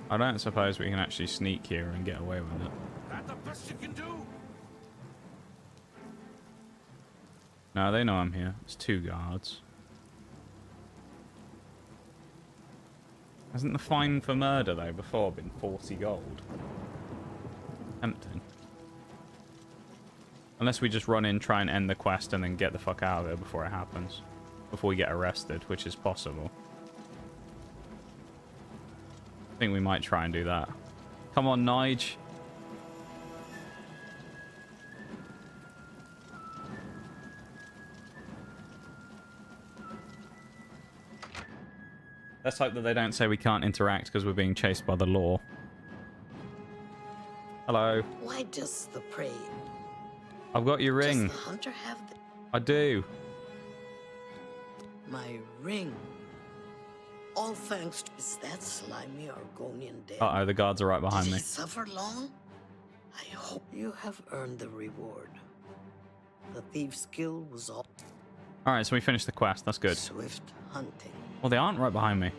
I don't suppose we can actually sneak here and get away with it. That's the best you can do. No, they know I'm here. It's 2 guards. Hasn't the fine for murder, though, before been 40 gold? Tempting. Unless we just run in, try and end the quest, and then get the fuck out of there before it happens. Before we get arrested, which is possible. I think we might try and do that. Come on, Nige. Let's hope that they don't say we can't interact because we're being chased by the law. Hello. Why does the prey? I've got your ring. Does the hunter have the... I do. My ring. All thanks to... Is that slimy Argonian dead? Uh-oh, the guards are right behind Did me. he suffer long? I hope you have earned the reward. The thief's skill was all... Alright, so we finished the quest. That's good. Swift hunting. Well, they aren't right behind me.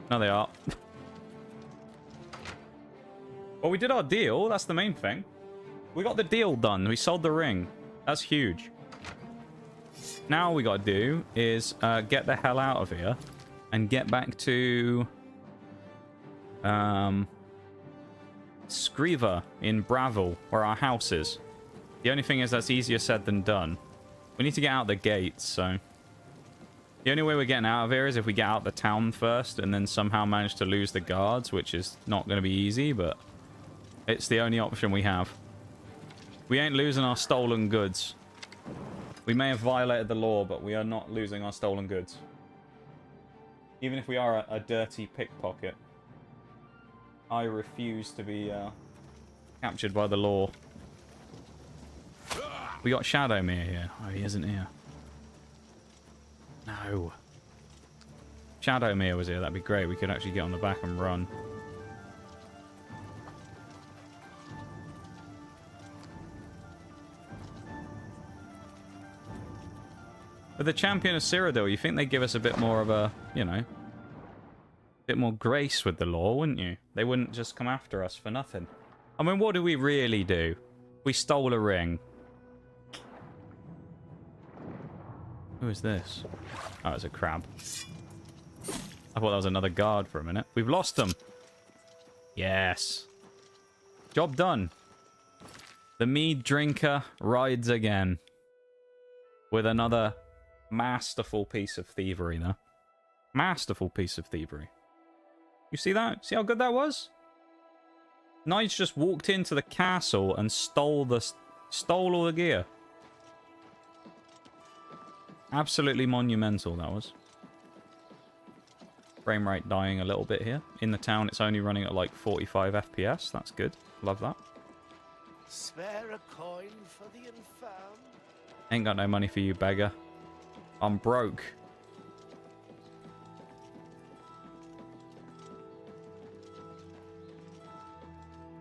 No, they are. Well, we did our deal. That's the main thing. We got the deal done. We sold the ring. That's huge. Now all we got to do is get the hell out of here and get back to Scriva in Bravil, where our house is. The only thing is that's easier said than done. We need to get out the gates, so... The only way we're getting out of here is if we get out the town first and then somehow manage to lose the guards, which is not going to be easy, but it's the only option we have. We ain't losing our stolen goods. We may have violated the law, but we are not losing our stolen goods. Even if we are a dirty pickpocket. I refuse to be captured by the law. We got Shadowmere here. Oh, he isn't here. No. Shadowmere was here. That'd be great. We could actually get on the back and run. With the champion of Cyrodiil, you think they'd give us a bit more of a, you know, bit more grace with the law, wouldn't you? They wouldn't just come after us for nothing. I mean, what do we really do? We stole a ring. Who is this? Oh, it's a crab. I thought that was another guard for a minute. We've lost them. Yes. Job done. The Meaddrinker rides again. With another masterful piece of thievery, though. Masterful piece of thievery. You see that? See how good that was? Nige just walked into the castle and stole all the gear. Absolutely monumental, that was. Frame rate dying a little bit here. In the town, it's only running at like 45 FPS. That's good. Love that. Spare a coin for the infirm. Ain't got no money for you, beggar. I'm broke.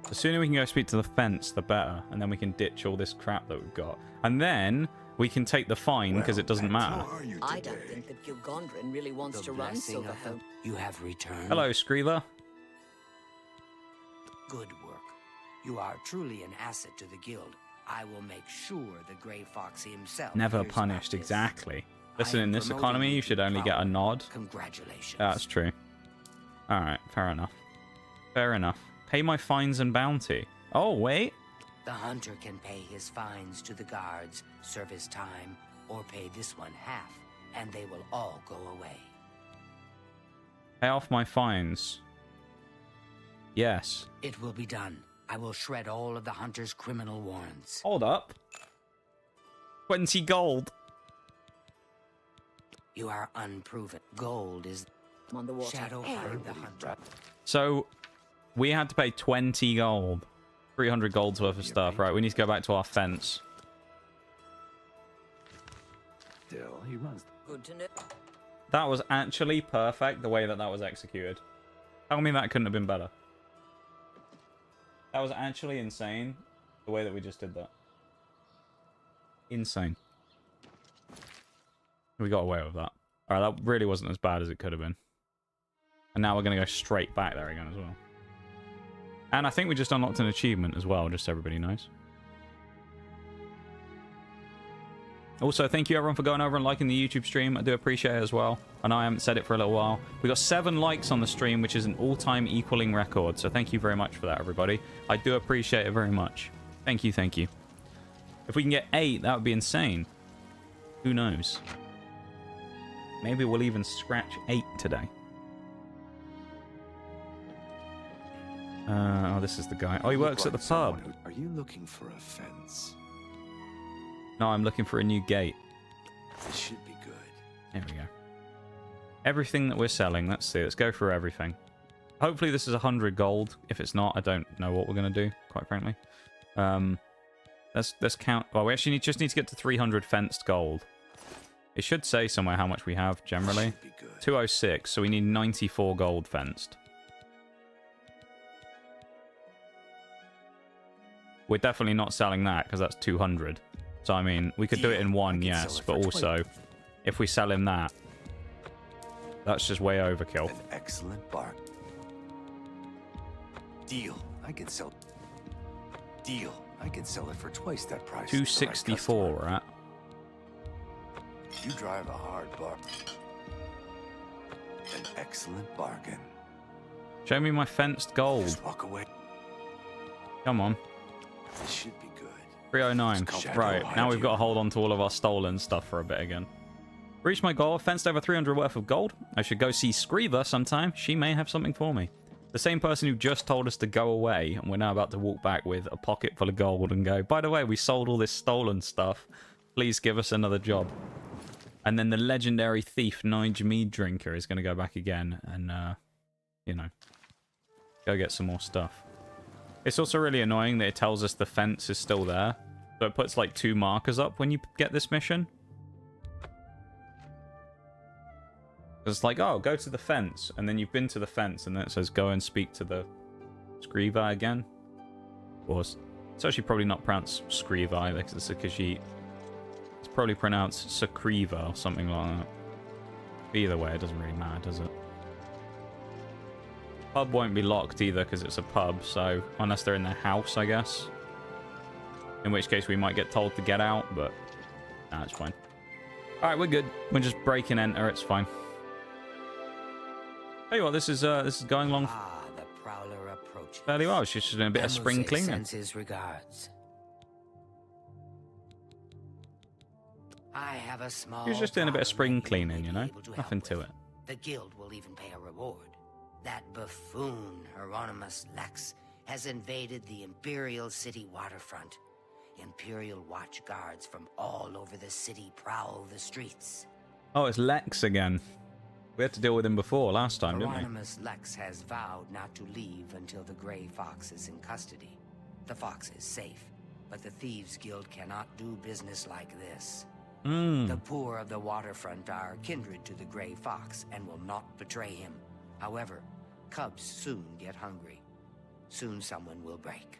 The sooner we can go speak to the fence, the better. And then we can ditch all this crap that we've got. And then we can take the fine, because it doesn't matter. I don't think that Gilgondrin really wants to run Silverhome. You have returned. Hello, Screever. Good work. You are truly an asset to the guild. I will make sure the Grey Fox himself Never hears about punished, this. exactly. I Listen, am in this promoting economy, you you to should only get a Prowler. nod. Congratulations. That's true. Alright, fair enough. Fair enough. Pay my fines and bounty. Oh, wait. The hunter can pay his fines to the guards, serve his time, or pay this one half, and they will all go away. Pay off my fines. Yes. It will be done. I will shred all of the hunter's criminal warrants. Hold up. 20 gold. You are unproven. Gold is On the water. shadow hide the hunter. So, we had to pay 20 gold. 300 gold's worth of stuff. Right, we need to go back to our fence. Still, he runs. Good to know. That was actually perfect, the way that that was executed. Tell me that couldn't have been better. That was actually insane, the way that we just did that. Insane. We got away with that. Alright, that really wasn't as bad as it could have been. And now we're going to go straight back there again as well. And I think we just unlocked an achievement as well, just so everybody knows. Also, thank you everyone for going over and liking the YouTube stream. I do appreciate it as well. I know I haven't said it for a little while. We got 7 likes on the stream, which is an all-time equaling record. So thank you very much for that, everybody. I do appreciate it very much. Thank you, thank you. If we can get 8, that would be insane. Who knows? Maybe we'll even scratch 8 today. Oh, this is the guy. Oh, he works at the pub. Are you looking for a fence? No, I'm looking for a new gate. This should be good. There we go. Everything that we're selling. Let's see. Let's go through everything. Hopefully this is 100 gold. If it's not, I don't know what we're going to do, quite frankly. Let's count. Well, we actually just need to get to 300 fenced gold. It should say somewhere how much we have, generally. 206, so we need 94 gold fenced. We're definitely not selling that, because that's 200. So, I mean, we could do it in one, yes, but also, if we sell him that, that's just way overkill. An excellent bargain. Deal. I can sell. Deal. I could sell it for twice that price. to the right 264, customer. right? You drive a hard bargain. An excellent bargain. Show me my fenced gold. Just walk away. Come on. This should be good. 309. Just Right, shadow now hide we've got to you. hold on to all of our stolen stuff for a bit again. Reached my goal. Fenced over 300 worth of gold. I should go see Screever sometime. She may have something for me. The same person who just told us to go away, and we're now about to walk back with a pocket full of gold and go, by the way, we sold all this stolen stuff. Please give us another job. And then the legendary thief, Nigel Meaddrinker, is going to go back again and, you know, go get some more stuff. It's also really annoying that it tells us the fence is still there. So it puts like 2 markers up when you get this mission. It's like, oh, go to the fence. And then you've been to the fence. And then it says, go and speak to the Screever again. Of course. It's actually probably not pronounced Screever because it's probably pronounced Screever or something like that. Either way, it doesn't really matter, does it? Pub won't be locked either because it's a pub. So unless they're in their house, I guess. In which case we might get told to get out. But nah, it's fine. Alright, we're good. We're just break and enter. It's fine. Tell you what, this is going along The prowler approaches. fairly well. She's just doing a bit of spring Emuse cleaning. sends his regards. I have a small. She's just doing a bit of spring problem that cleaning, may you be know? able to help Nothing to with. it. The guild will even pay a reward. That buffoon, Hieronymus Lex, has invaded the Imperial City waterfront. Imperial watch guards from all over the city prowl the streets. Oh, it's Lex again. We had to deal with him before last time, didn't we? Hieronymus Lex has vowed not to leave until the Grey Fox is in custody. The fox is safe, but the Thieves Guild cannot do business like this. The poor of the waterfront are kindred to the Grey Fox and will not betray him. However, cubs soon get hungry. Soon someone will break.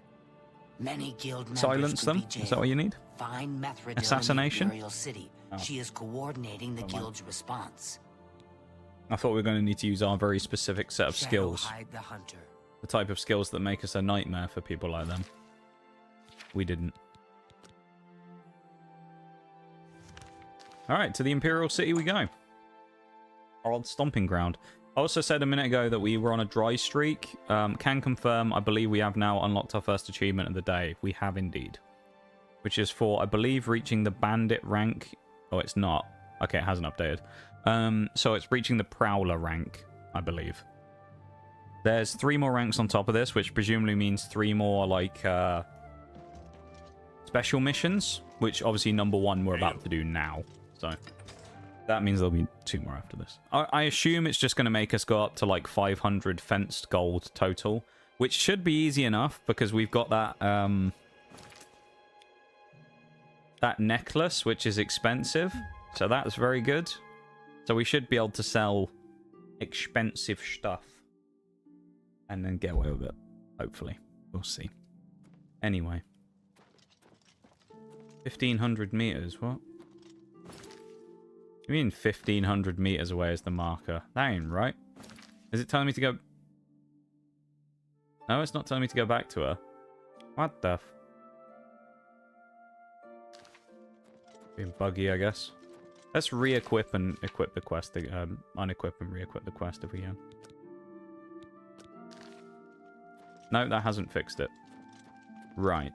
Many guild members Silence could them? be Is that what you need? Find Methridil Assassination? in the Imperial City. Oh. She is coordinating the Never mind. guild's response. I thought we were going to need to use our very specific set of skills. Shadowhide the hunter. The type of skills that make us a nightmare for people like them. We didn't. Alright, to the Imperial City we go. Our old stomping ground. I also said a minute ago that we were on a dry streak. Can confirm, I believe we have now unlocked our first achievement of the day. We have indeed. Which is for, I believe, reaching the bandit rank. Oh, it's not. Okay, it hasn't updated. So it's reaching the prowler rank, I believe. There's 3 more ranks on top of this, which presumably means 3 more, like, special missions. Which, obviously, number 1 we're about to do now. So that means there'll be 2 more after this. I assume it's just going to make us go up to like 500 fenced gold total, which should be easy enough because we've got that that necklace, which is expensive. So that's very good. So we should be able to sell expensive stuff and then get away with it. Hopefully. We'll see. Anyway. 1,500 meters, what? You mean 1,500 meters away is the marker? That ain't right. Is it telling me to go... No, it's not telling me to go back to her. What the f... Being buggy, I guess. Let's re-equip and equip the quest. Unequip and re-equip the quest if we can. No, that hasn't fixed it. Right.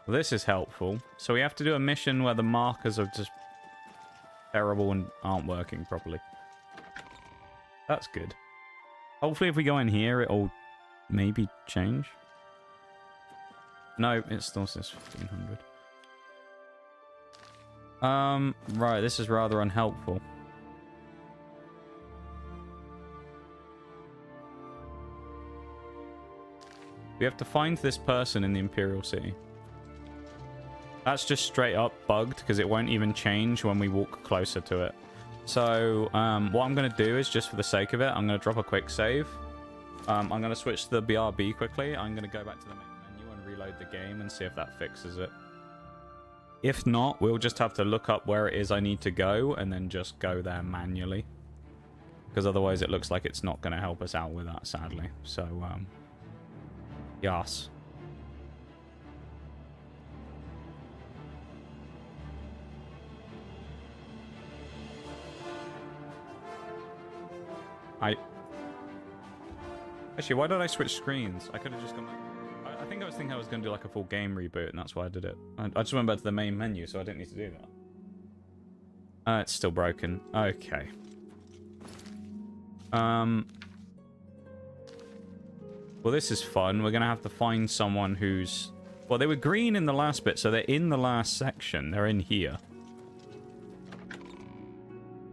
Well, this is helpful. So we have to do a mission where the markers are just terrible and aren't working properly. That's good. Hopefully if we go in here, it'll maybe change. No, it still says 1,500. Right, this is rather unhelpful. We have to find this person in the Imperial City. That's just straight up bugged because it won't even change when we walk closer to it. So what I'm going to do is, just for the sake of it, I'm going to drop a quick save. I'm going to switch to the BRB quickly. I'm going to go back to the main menu and reload the game and see if that fixes it. If not, we'll just have to look up where it is I need to go and then just go there manually. Because otherwise it looks like it's not going to help us out with that, sadly. So, yes. Actually, why did I switch screens? I could have just gone... I think I was thinking I was going to do like a full game reboot, and that's why I did it. I just went back to the main menu, so I didn't need to do that. It's still broken. Okay. Well, this is fun. We're going to have to find someone who's... Well, they were green in the last bit, so they're in the last section. They're in here.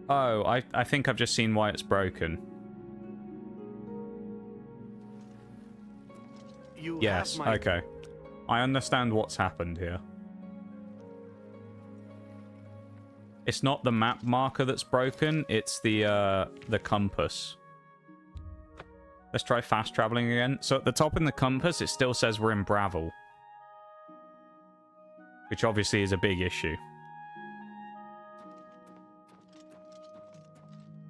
Oh, I think I've just seen why it's broken. Yes, okay. I understand what's happened here. It's not the map marker that's broken, it's the compass. Let's try fast traveling again. So at the top in the compass, it still says we're in Bravel. Which obviously is a big issue.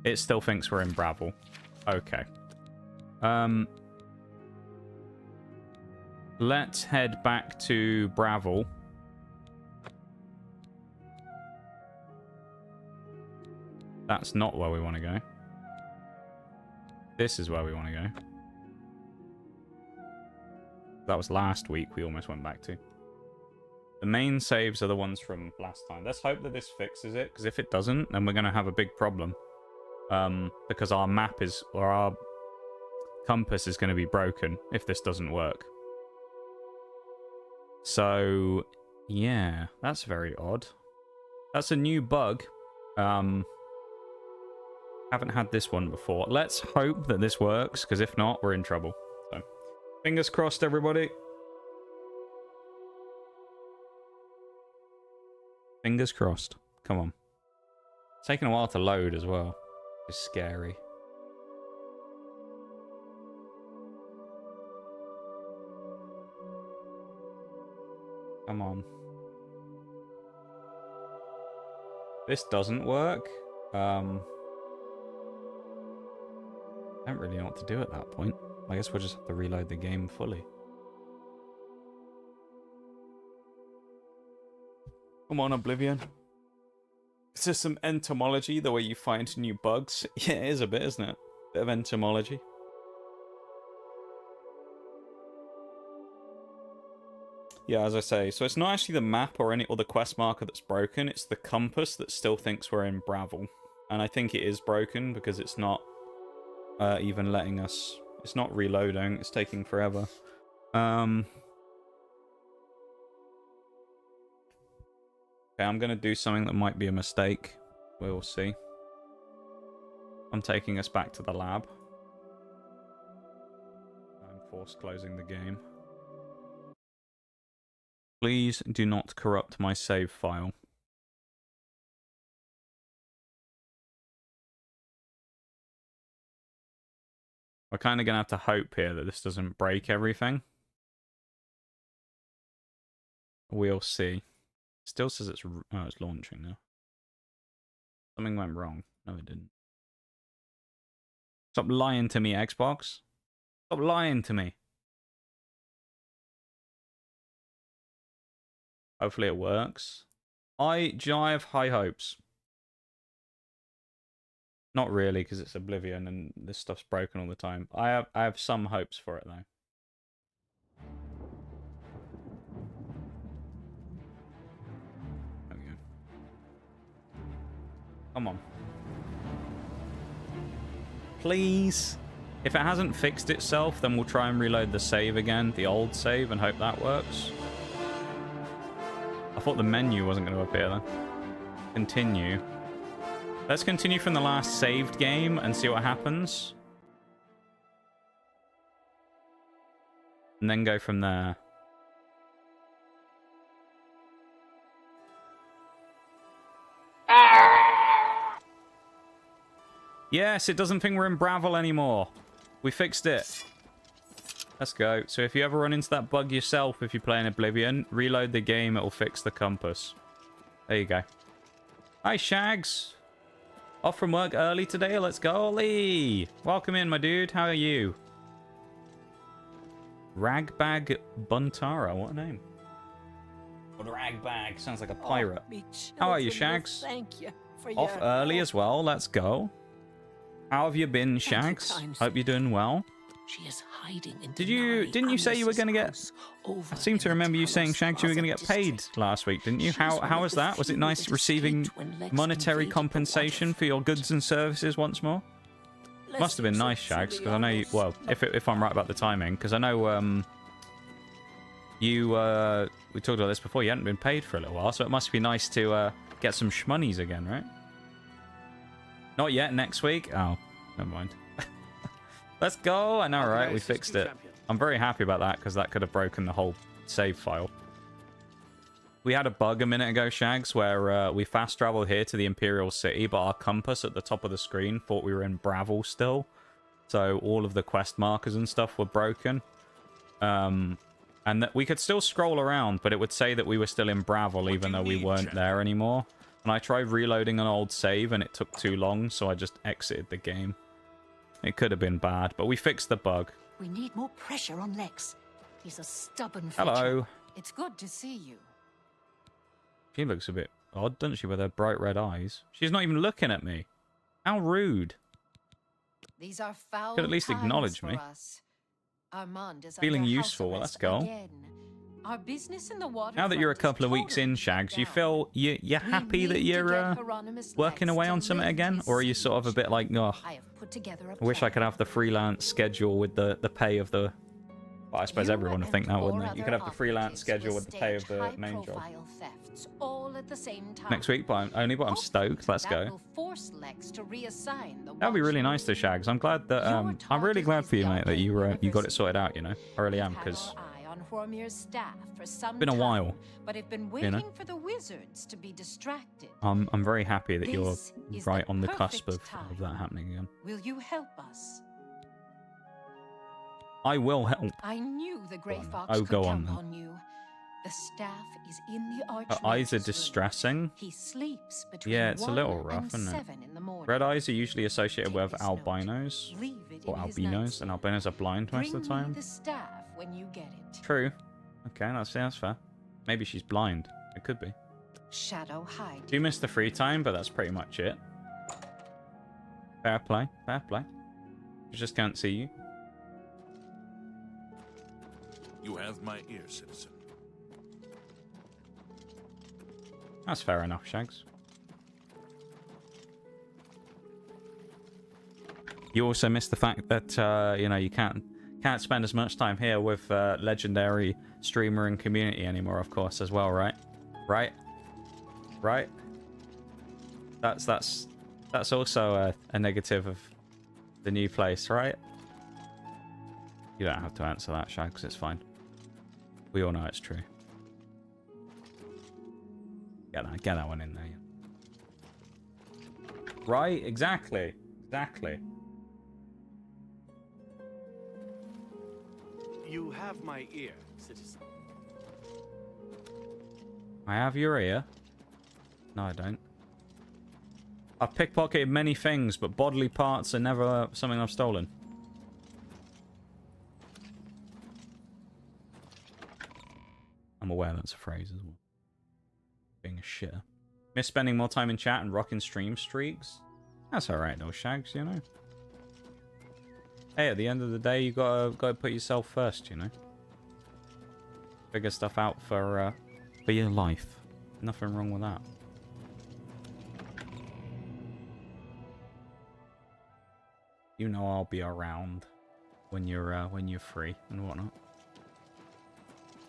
It still thinks we're in Bravel. Okay. Let's head back to Bravel. That's not where we want to go. This is where we want to go. That was last week we almost went back to. The main saves are the ones from last time. Let's hope that this fixes it, because if it doesn't, then we're going to have a big problem. Because our map is, or our compass is going to be broken if this doesn't work. So, yeah, that's very odd. That's a new bug. Haven't had this one before. Let's hope that this works, because if not, we're in trouble. So, fingers crossed, everybody. Fingers crossed. Come on. It's taking a while to load as well. It's scary. Come on. This doesn't work. I don't really know what to do at that point. I guess we'll just have to reload the game fully. Come on, Oblivion. Is this some entomology, the way you find new bugs? Yeah, it is a bit, isn't it? Bit of entomology. Yeah, as I say, so it's not actually the map or the quest marker that's broken, it's the compass that still thinks we're in Bravel. And I think it is broken because it's not even letting us... It's not reloading, it's taking forever. Okay, I'm going to do something that might be a mistake. We'll see. I'm taking us back to the lab. I'm force closing the game. Please do not corrupt my save file. We're kind of going to have to hope here that this doesn't break everything. We'll see. Still says it's... Oh, it's launching now. Something went wrong. No, it didn't. Stop lying to me, Xbox. Stop lying to me. Hopefully it works. I have high hopes. Not really, because it's Oblivion and this stuff's broken all the time. I have some hopes for it, though. There we go. Come on. Please. If it hasn't fixed itself, then we'll try and reload the save again, the old save, and hope that works. I thought the menu wasn't going to appear then. Continue. Let's continue from the last saved game and see what happens. And then go from there. Yes, it doesn't think we're in Bravel anymore. We fixed it. Let's go. So if you ever run into that bug yourself, if you're playing Oblivion, reload the game, it'll fix the compass. There you go. Hi, Shags. Off from work early today. Let's go, Lee. Welcome in, my dude. How are you? Ragbag Buntara. What a name. What a ragbag. Sounds like a pirate. How are you, Shags? Thank you for Off your early help. as well. Let's go. How have you been, Shags? Hope you're doing well. She is hiding in Didn't you say you were going to get... I seem to remember you saying, Shags, you were going to get paid last week, didn't you? How was that? Was it nice receiving monetary compensation for your goods and services once more? Must have been nice, Shags, because I know you... Well, if I'm right about the timing, because I know you... we talked about this before. You hadn't been paid for a little while, so it must be nice to get some shmonies again, right? Not yet. Next week? Oh, never mind. Let's go. I know, right? We fixed it. I'm very happy about that, because that could have broken the whole save file. We had a bug a minute ago, Shags, where we fast traveled here to the Imperial City, but our compass at the top of the screen thought we were in Bravel still. So all of the quest markers and stuff were broken. And that we could still scroll around, but it would say that we were still in Bravel, even though we weren't there anymore. And I tried reloading an old save, and it took too long, so I just exited the game. It could have been bad, but we fixed the bug. We need more pressure on Lex. He's a stubborn Hello. feature. It's good to see you. She looks a bit odd, doesn't she, with her bright red eyes? She's not even looking at me. How rude. These are foul Could at least times acknowledge for me. us. Armand is Feeling under useful. house Well, arrest let's go. again. Our business in the Now that you're a waterfront is couple of weeks in, totally Shags, you down. feel you're happy We that need to you're get Hieronymus working Lex away to on something lift again? his Or are you sort of a bit like, oh, I have put together a I wish I plan. could have the freelance schedule with the pay of the... Well, I suppose You everyone would and think that, 4 wouldn't it? You could other have the freelance operatives schedule will with the pay of stage the main job. high-profile thefts all at the same time. Next week, but I'm stoked. Let's That go. will force Lex to reassign the That'd be really nice to Shags. I'm glad that I'm really glad for you, mate, that you got it sorted out. You know, I really am, because it's been a while. But have been you waiting know? for the wizards to be distracted. I'm very happy that you're This is right the on the cusp of perfect time. that happening again. Will you help us? I will help. I knew the Grey Fox Oh, could go on count then. on you. The staff is in the Her archmage's eyes are room. distressing. He sleeps between Yeah, it's a 1 little rough, and isn't it? 7 in the morning. Red eyes are usually associated Take with this note. albinos Leave it or in his albinos, nightstand. and albinos are blind most Bring of the time. me the staff when you get it. True. Okay, that's fair. Maybe she's blind. It could be. Shadow hide. Do miss the free time, but that's pretty much it. Fair play. Fair play. I just can't see you. You have my ear, citizen. That's fair enough, Shags. You also miss the fact that you know, you can't spend as much time here with legendary streamer and community anymore, of course, as well, right? Right? That's also a negative of the new place, right? You don't have to answer that, Shags. It's fine. We all know it's true. Get that one in there. Right? Exactly. You have my ear, citizen. I have your ear. No, I don't. I've pickpocketed many things, but bodily parts are never something I've stolen. I'm aware that's a phrase as well. Being a shitter. Miss spending more time in chat and rocking stream streaks? That's alright though, Shags, you know. Hey, at the end of the day, you gotta put yourself first, you know. Figure stuff out for your life. Nothing wrong with that. You know I'll be around when you're free and whatnot.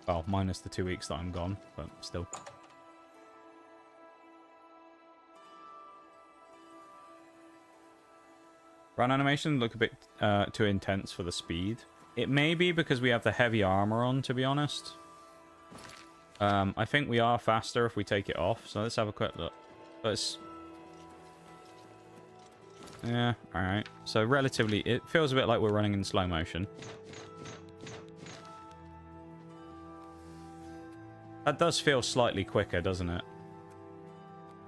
Well, minus the 2 weeks that I'm gone, but still. Run animation look a bit too intense for the speed. It may be because we have the heavy armor on, to be honest. I think we are faster if we take it off, so let's have a quick look. Yeah, alright. So relatively, it feels a bit like we're running in slow motion. That does feel slightly quicker, doesn't it?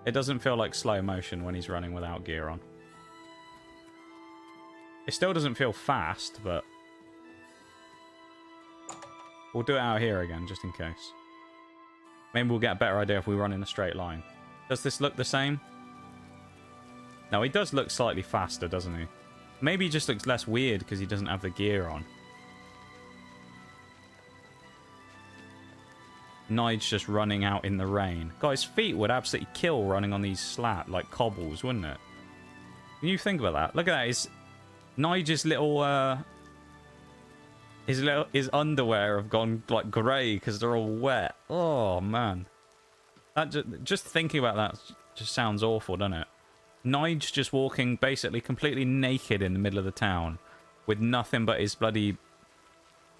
It doesn't feel like slow motion when he's running without gear on. It still doesn't feel fast, but we'll do it out here again, just in case. Maybe we'll get a better idea if we run in a straight line. Does this look the same? No, he does look slightly faster, doesn't he? Maybe he just looks less weird because he doesn't have the gear on. Nige just running out in the rain. God, his feet would absolutely kill running on these like cobbles, wouldn't it? Can you think about that? Look at that. Nige's his underwear have gone like grey because they're all wet. Oh man, that just thinking about that just sounds awful, doesn't it? Nige just walking basically completely naked in the middle of the town with nothing but his bloody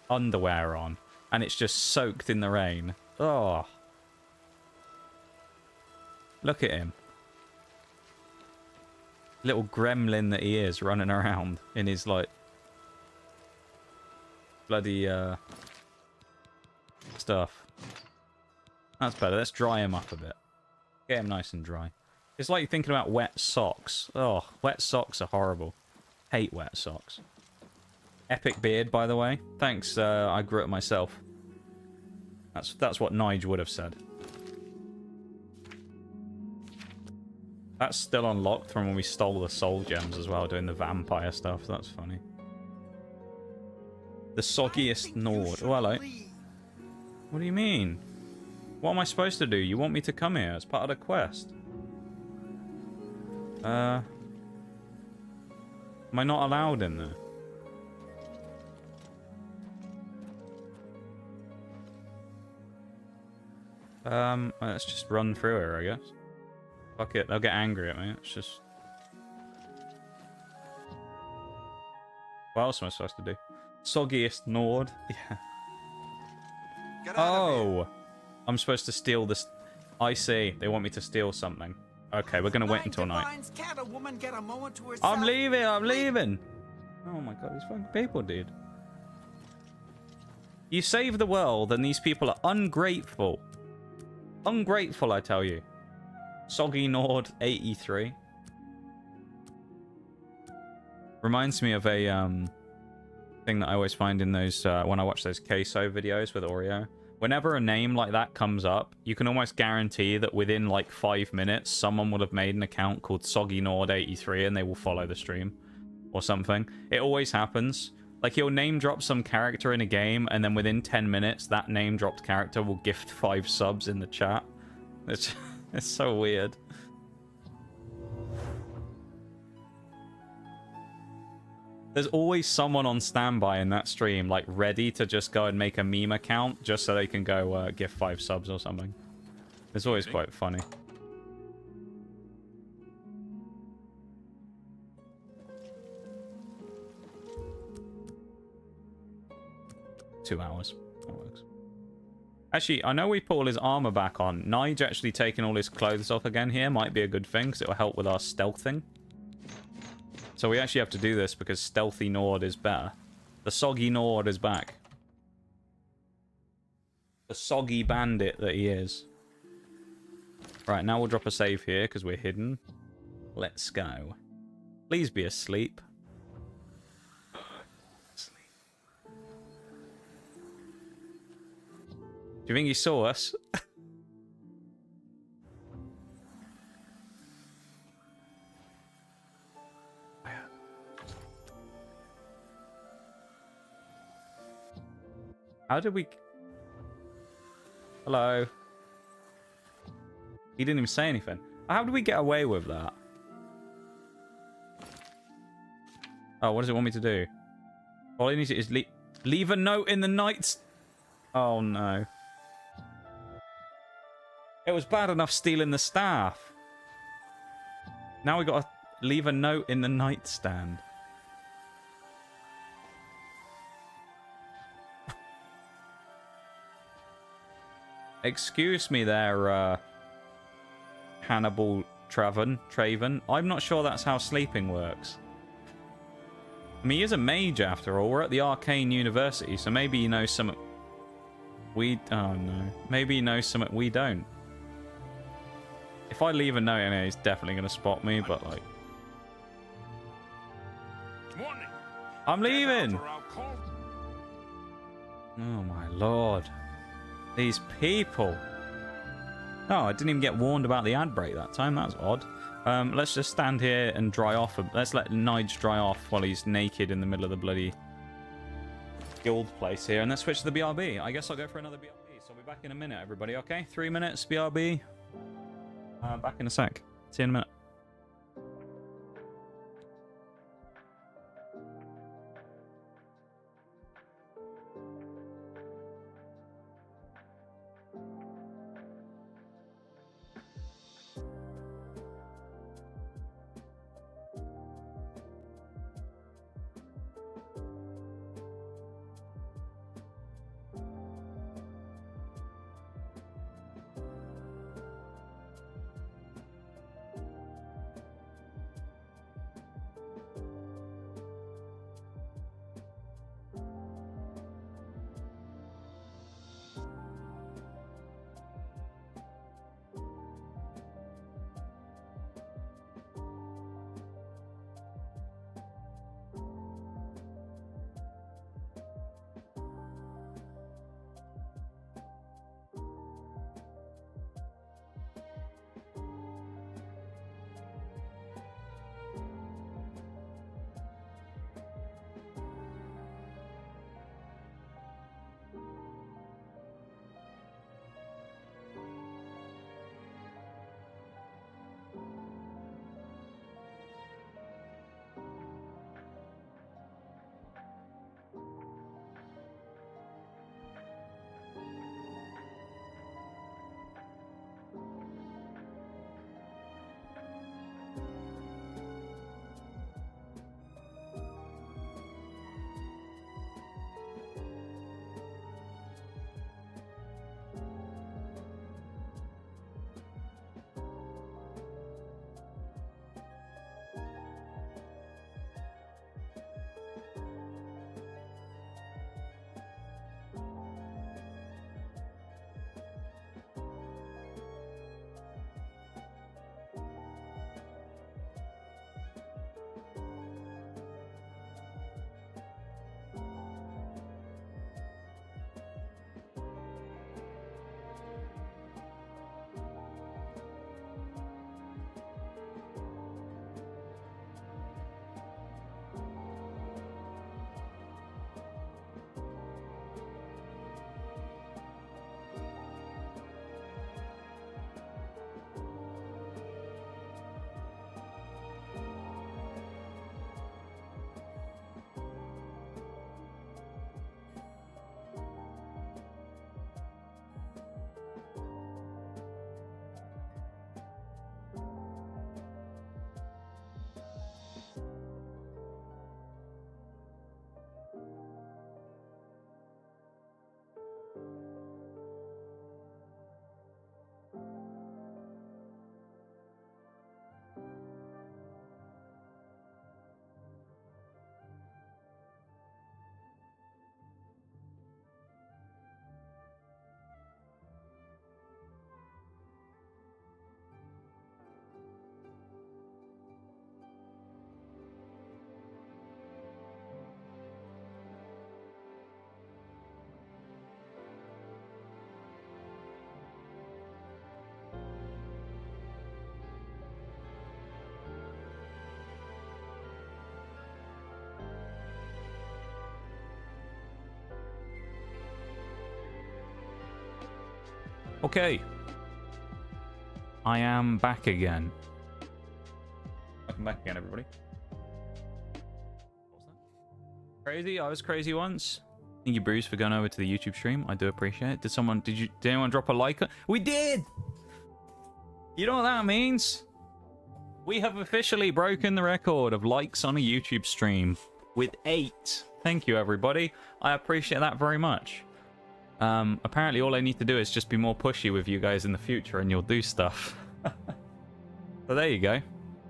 underwear on, and it's just soaked in the rain. Oh, look at him. Little gremlin that he is running around in his like bloody stuff. That's better. Let's dry him up a bit. Get him nice and dry. It's like you're thinking about wet socks. Oh, wet socks are horrible. Hate wet socks. Epic beard, by the way. Thanks, I grew it myself. That's what Nige would have said. That's still unlocked from when we stole the soul gems as well, doing the vampire stuff. That's funny. The soggiest Nord. Oh, hello. What do you mean? What am I supposed to do? You want me to come here as part of the quest? Am I not allowed in there? Let's just run through here, I guess. Fuck it, they'll get angry at me. It's just... What else am I supposed to do? Soggiest Nord? Yeah. Oh! I'm supposed to steal this... I see. They want me to steal something. Okay, we're gonna wait until night. I'm leaving! I'm leaving! Oh my god, these fucking people, dude. You save the world and these people are ungrateful. Ungrateful, I tell you. Soggy Nord 83. Reminds me of a thing that I always find in those when I watch those queso videos with Oreo. Whenever a name like that comes up, you can almost guarantee that within like 5 minutes, someone will have made an account called Soggy Nord 83 and they will follow the stream or something. It always happens. Like, he'll name drop some character in a game, and then within 10 minutes, that name dropped character will gift 5 subs in the chat. It's so weird. There's always someone on standby in that stream, like, ready to just go and make a meme account just so they can go gift 5 subs or something. It's always quite funny. Two hours. That works. Actually, I know we put all his armor back on. Nige actually taking all his clothes off again here might be a good thing, because it will help with our stealthing. So we actually have to do this because stealthy Nord is better. The soggy Nord is back. The soggy bandit that he is. Right, now we'll drop a save here because we're hidden. Let's go. Please be asleep. Do you think he saw us? How did we... Hello? He didn't even say anything. How did we get away with that? Oh, what does it want me to do? All I need to is leave a note in the night. Oh, no. It was bad enough stealing the staff. Now we gotta leave a note in the nightstand. Excuse me there, Hannibal Traven. I'm not sure that's how sleeping works. I mean, he is a mage after all. We're at the Arcane University, so maybe he knows something we... Oh, no. Maybe he knows something we don't. If I leave a note in here, he's definitely going to spot me, but like... Warning. I'm leaving! Get out or I'll call- Oh my lord. These people. Oh, I didn't even get warned about the ad break that time. That was odd. Let's just stand here and dry off. Let's let Nige dry off while he's naked in the middle of the bloody guild place here. And let's switch to the BRB. I guess I'll go for another BRB. So I'll be back in a minute, everybody, okay? 3 minutes, BRB. Back in a sec. See you in a minute. Okay. I am back again. Welcome back again, everybody. What was that? Crazy? I was crazy once. Thank you, Bruce, for going over to the YouTube stream. I do appreciate it. Did anyone drop a like? We did! You know what that means? We have officially broken the record of likes on a YouTube stream with 8. Thank you, everybody. I appreciate that very much. Apparently all I need to do is just be more pushy with you guys in the future and you'll do stuff. So there you go.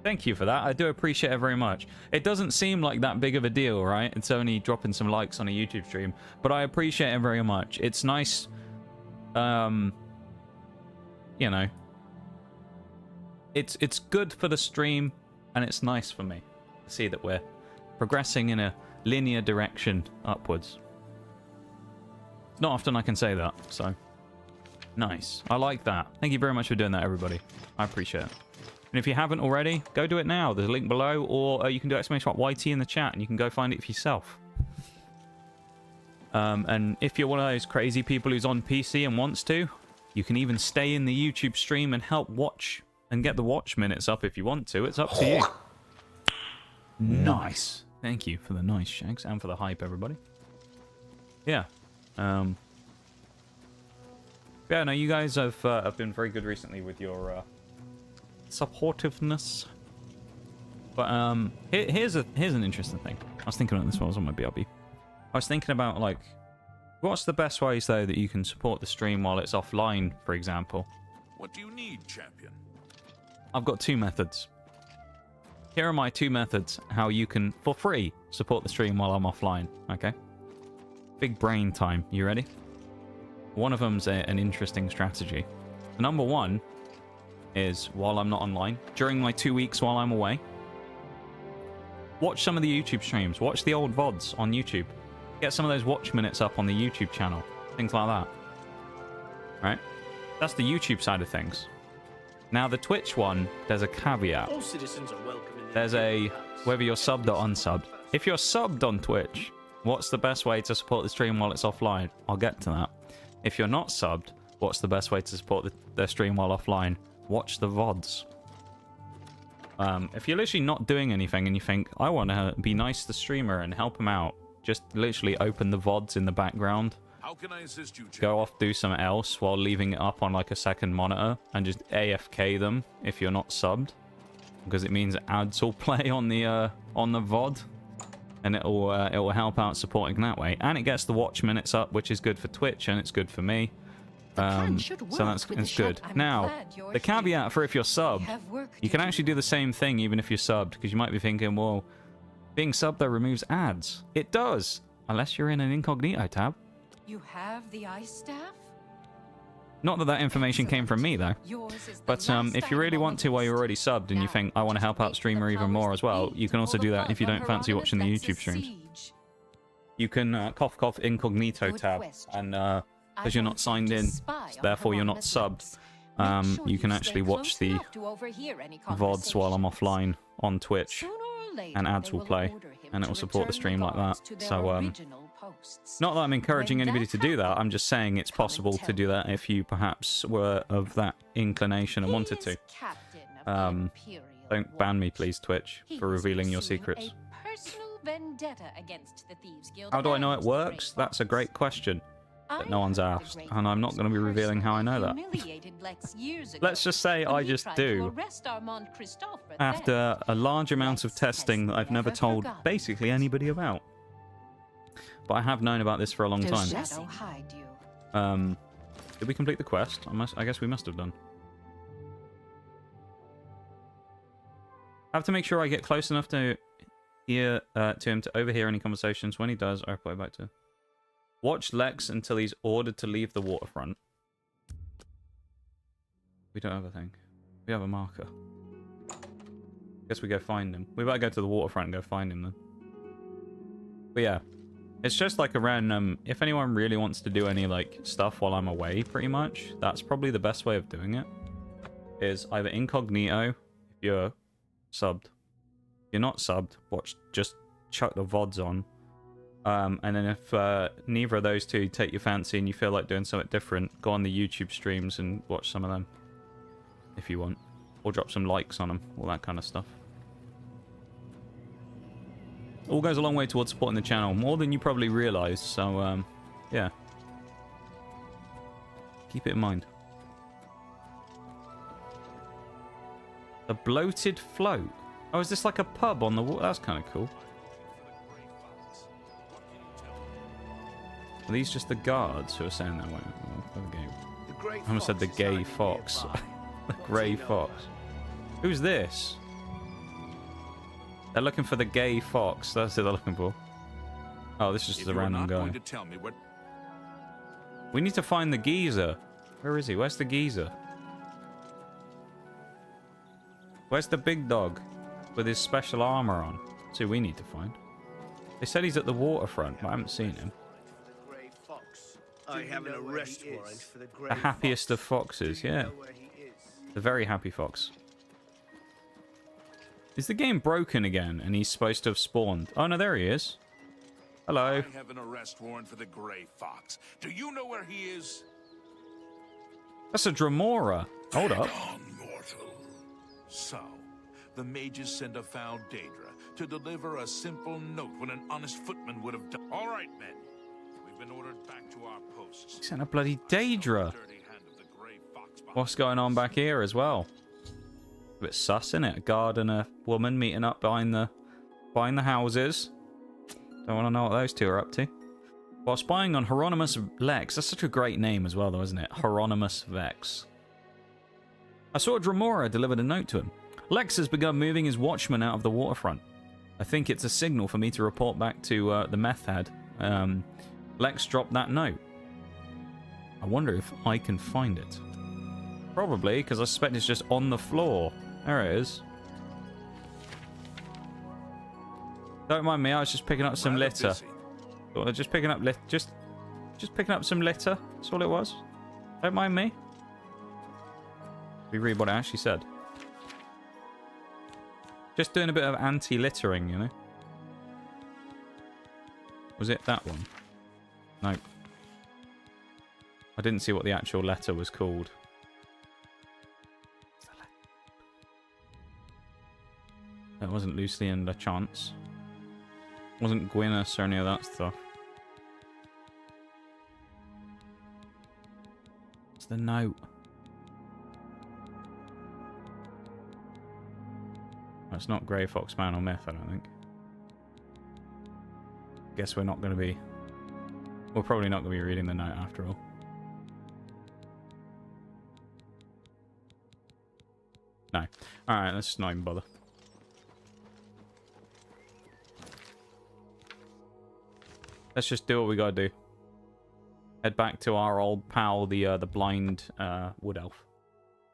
Thank you for that. I do appreciate it very much. It doesn't seem like that big of a deal, right? It's only dropping some likes on a YouTube stream, but I appreciate it very much. It's nice, you know, it's good for the stream, and it's nice for me to see that we're progressing in a linear direction upwards. It's not often I can say that, so nice. I like that. Thank you very much for doing that, everybody. I appreciate it. And if you haven't already, go do it now. There's a link below, or you can do !YT in the chat, and you can go find it for yourself. And if you're one of those crazy people who's on PC and wants to, you can even stay in the YouTube stream and help watch and get the watch minutes up if you want to. It's up to you. Nice. Thank you for the nice shags and for the hype, everybody. Yeah. Yeah, no, you guys have been very good recently with your supportiveness. But here's an interesting thing. I was thinking about this while I was on my BRB. I was thinking about, like, what's the best ways, though, that you can support the stream while it's offline, for example? What do you need, champion? I've got 2 methods. Here are my 2 methods how you can, for free, support the stream while I'm offline, okay? Big brain time. You ready? One of them's an interesting strategy. Number 1 is, while I'm not online, during my 2 weeks while I'm away, watch some of the YouTube streams. Watch the old VODs on YouTube. Get some of those watch minutes up on the YouTube channel. Things like that. Right? That's the YouTube side of things. Now, the Twitch one, there's a caveat. All citizens are welcome in There's a, whether you're subbed or unsubbed. If you're subbed on Twitch, what's the best way to support the stream while it's offline? I'll get to that. If you're not subbed, what's the best way to support the stream while offline? Watch the VODs. If you're literally not doing anything and you think, I want to be nice to the streamer and help him out, just literally open the VODs in the background. How can I assist you, champion? Go off, do something else while leaving it up on like a second monitor and just AFK them if you're not subbed. Because it means ads will play on the VOD. And it will help out supporting that way. And it gets the watch minutes up, which is good for Twitch and it's good for me. So that's good. Now, the caveat for if you're subbed, you can actually do the same thing even if you're subbed, because you might be thinking, well, being subbed though removes ads. It does, unless you're in an incognito tab. You have the ice staff? Not that that information came from me though. But if you really want to while you're already subbed and you think, I want to help out streamer even more as well, you can also do that if you don't fancy watching the YouTube streams. You can cough incognito tab, and because you're not signed in, therefore you're not subbed, you can actually watch the VODs while I'm offline on Twitch, and ads will play, and it will support the stream like that. So, not that I'm encouraging anybody to do that, I'm just saying it's possible to do that if you perhaps were of that inclination and wanted to. Don't ban me, please, Twitch, for revealing your secrets. How do I know it works? That's a great question that no one's asked, and I'm not going to be revealing how I know that. Let's just say I just do, after a large amount of testing that I've never told basically anybody about. But I have known about this for a long time. Did we complete the quest? I guess we must have done. I have to make sure I get close enough to hear to him to overhear any conversations. When he does, I reply back to. Watch Lex until he's ordered to leave the waterfront. We don't have a thing. We have a marker. Guess we go find him. We better go to the waterfront and go find him then. But yeah. It's just like a random... If anyone really wants to do any like stuff while I'm away, pretty much, that's probably the best way of doing it. Is either incognito, if you're subbed. If you're not subbed, just chuck the VODs on. And then if neither of those two take your fancy and you feel like doing something different, go on the YouTube streams and watch some of them. If you want. Or drop some likes on them. All that kind of stuff. All goes a long way towards supporting the channel. More than you probably realise. So, yeah. Keep it in mind. The bloated float. Oh, is this like a pub on the water? That's kind of cool. Are these just the guards who are saying that way? I almost said the gay fox. The grey fox. Who's this? They're looking for the gay fox. That's what they're looking for. Oh, this is just a random guy. We need to find the geezer. Where is he? Where's the geezer? Where's the big dog with his special armor on? That's who we need to find. They said he's at the waterfront, but I haven't seen him. I have an arrest warrant for the The happiest of foxes, yeah. The very happy fox. Is the game broken again and he's supposed to have spawned? Oh no, there he is. Hello. I have an arrest warrant for the Grey Fox. Do you know where he is? That's a Dremora. Hold up. So, the mages send a foul Daedra to deliver a simple note when an honest footman would have done. All right, men. We've been ordered back to our posts. He sent a bloody Daedra. What's going on back here as well? A bit sus, isn't it? A guard and a woman meeting up behind the houses. Don't want to know what those two are up to. While spying on Hieronymus Lex. That's such a great name as well, though, isn't it? Hieronymus Vex. I saw Dremora delivered a note to him. Lex has begun moving his watchmen out of the waterfront. I think it's a signal for me to report back to the meth head. Lex dropped that note. I wonder if I can find it. Probably, because I suspect it's just on the floor. There it is. Don't mind me, I was just picking up some litter. Just picking up just picking up some litter. That's all it was. Don't mind me. We read what it actually said. Just doing a bit of anti-littering, you know. Was it that one? No. I didn't see what the actual letter was called. That wasn't Lucian LaChance. Wasn't Gwyneth or any of that stuff. It's the note. That's not Grey Fox Man or Myth, I don't think. Guess we're not going to be... We're probably not going to be reading the note after all. No. Alright, let's just not even bother. Let's just do what we gotta do. Head back to our old pal, the blind wood elf.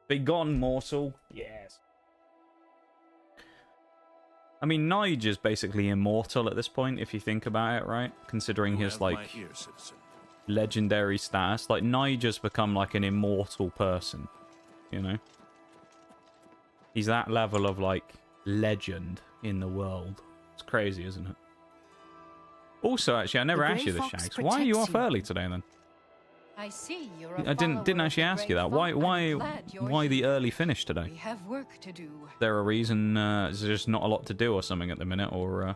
Be gone, mortal. Yes. I mean, Nige is basically immortal at this point, if you think about it, right? Considering his, like, legendary status. Like, Nige has become, like, an immortal person, you know? He's that level of, like, legend in the world. It's crazy, isn't it? Also, actually, I never asked you this, Shags. Why are you off early today, then? I see you're a I didn't actually ask you that. Why the early finish today? We have work to do. Is there a reason? Is there just not a lot to do or something at the minute, or?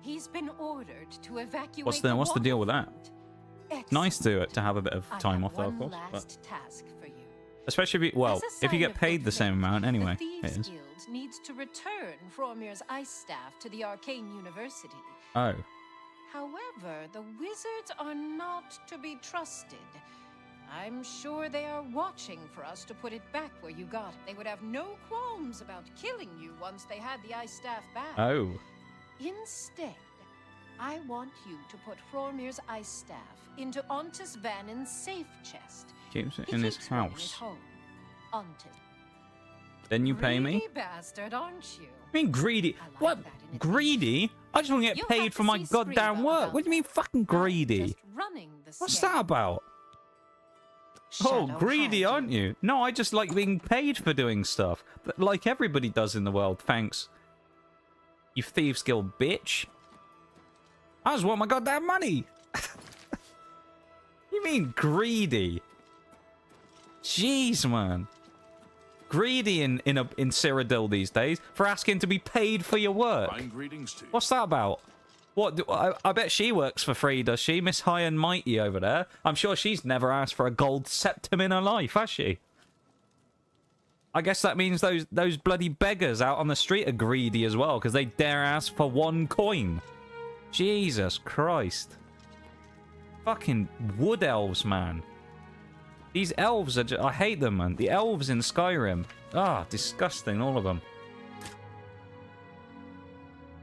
He's been ordered to evacuate. What's the deal with that? Excellent. Nice to have a bit of time off, though, of course. Last task for you. Especially if you get paid the same amount anyway. The Thieves Guild needs to return Fromir's ice staff to the Arcane University. Oh. However, the wizards are not to be trusted. I'm sure they are watching for us to put it back where you got it. They would have no qualms about killing you once they had the ice staff back. Oh. Instead, I want you to put Fromir's ice staff into Ontis Vannin's safe chest. Keeps it in his house. Ontis. Then you pay me? Greedy bastard, aren't you? I mean greedy. Like What? Greedy? I just want to get paid for my goddamn work. What do you mean fucking greedy? What's that about? Oh, greedy, aren't you? No, I just like being paid for doing stuff. Like everybody does in the world, thanks. You thieves guild bitch. I just want my goddamn money. You mean greedy? Jeez, man. Greedy in Cyrodiil these days for asking to be paid for your work. Fine greetings to you. What's that about? What? I bet she works for free, does she? Miss High and Mighty over there. I'm sure she's never asked for a gold septum in her life, has she? I guess that means those bloody beggars out on the street are greedy as well, because they dare ask for 1 coin. Jesus Christ. Fucking wood elves, man. These elves are just, I hate them, man. The elves in Skyrim. Ah, disgusting, all of them.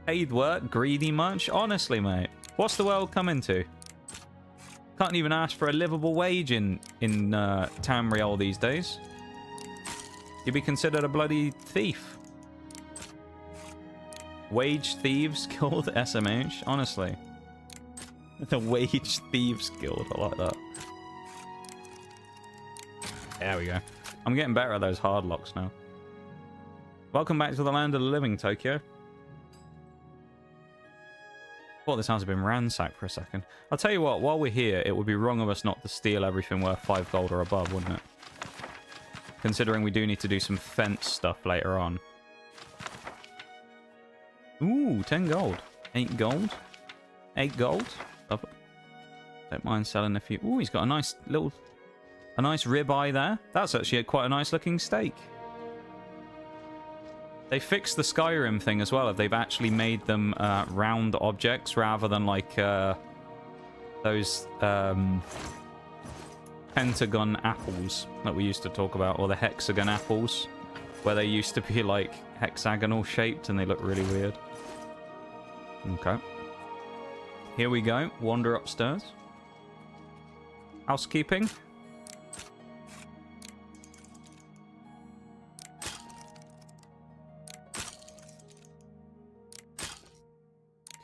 Paid work, greedy much? Honestly, mate. What's the world coming to? Can't even ask for a livable wage in Tamriel these days. You'd be considered a bloody thief. Wage Thieves Guild SMH? Honestly. The Wage Thieves Guild, I like that. There we go. I'm getting better at those hard locks now. Welcome back to the land of the living, Tokyo. Thought this house had been ransacked for a second. I'll tell you what, while we're here, it would be wrong of us not to steal everything worth 5 gold or above, wouldn't it? Considering we do need to do some fence stuff later on. Ooh, 10 gold. 8 gold. 8 gold. Lovely. Don't mind selling a few. Ooh, he's got a nice little... a nice ribeye there. That's actually quite a nice looking steak. They fixed the Skyrim thing as well. They've actually made them round objects rather than like those pentagon apples that we used to talk about, or the hexagon apples, where they used to be like hexagonal shaped and they look really weird. Okay. Here we go. Wander upstairs. Housekeeping.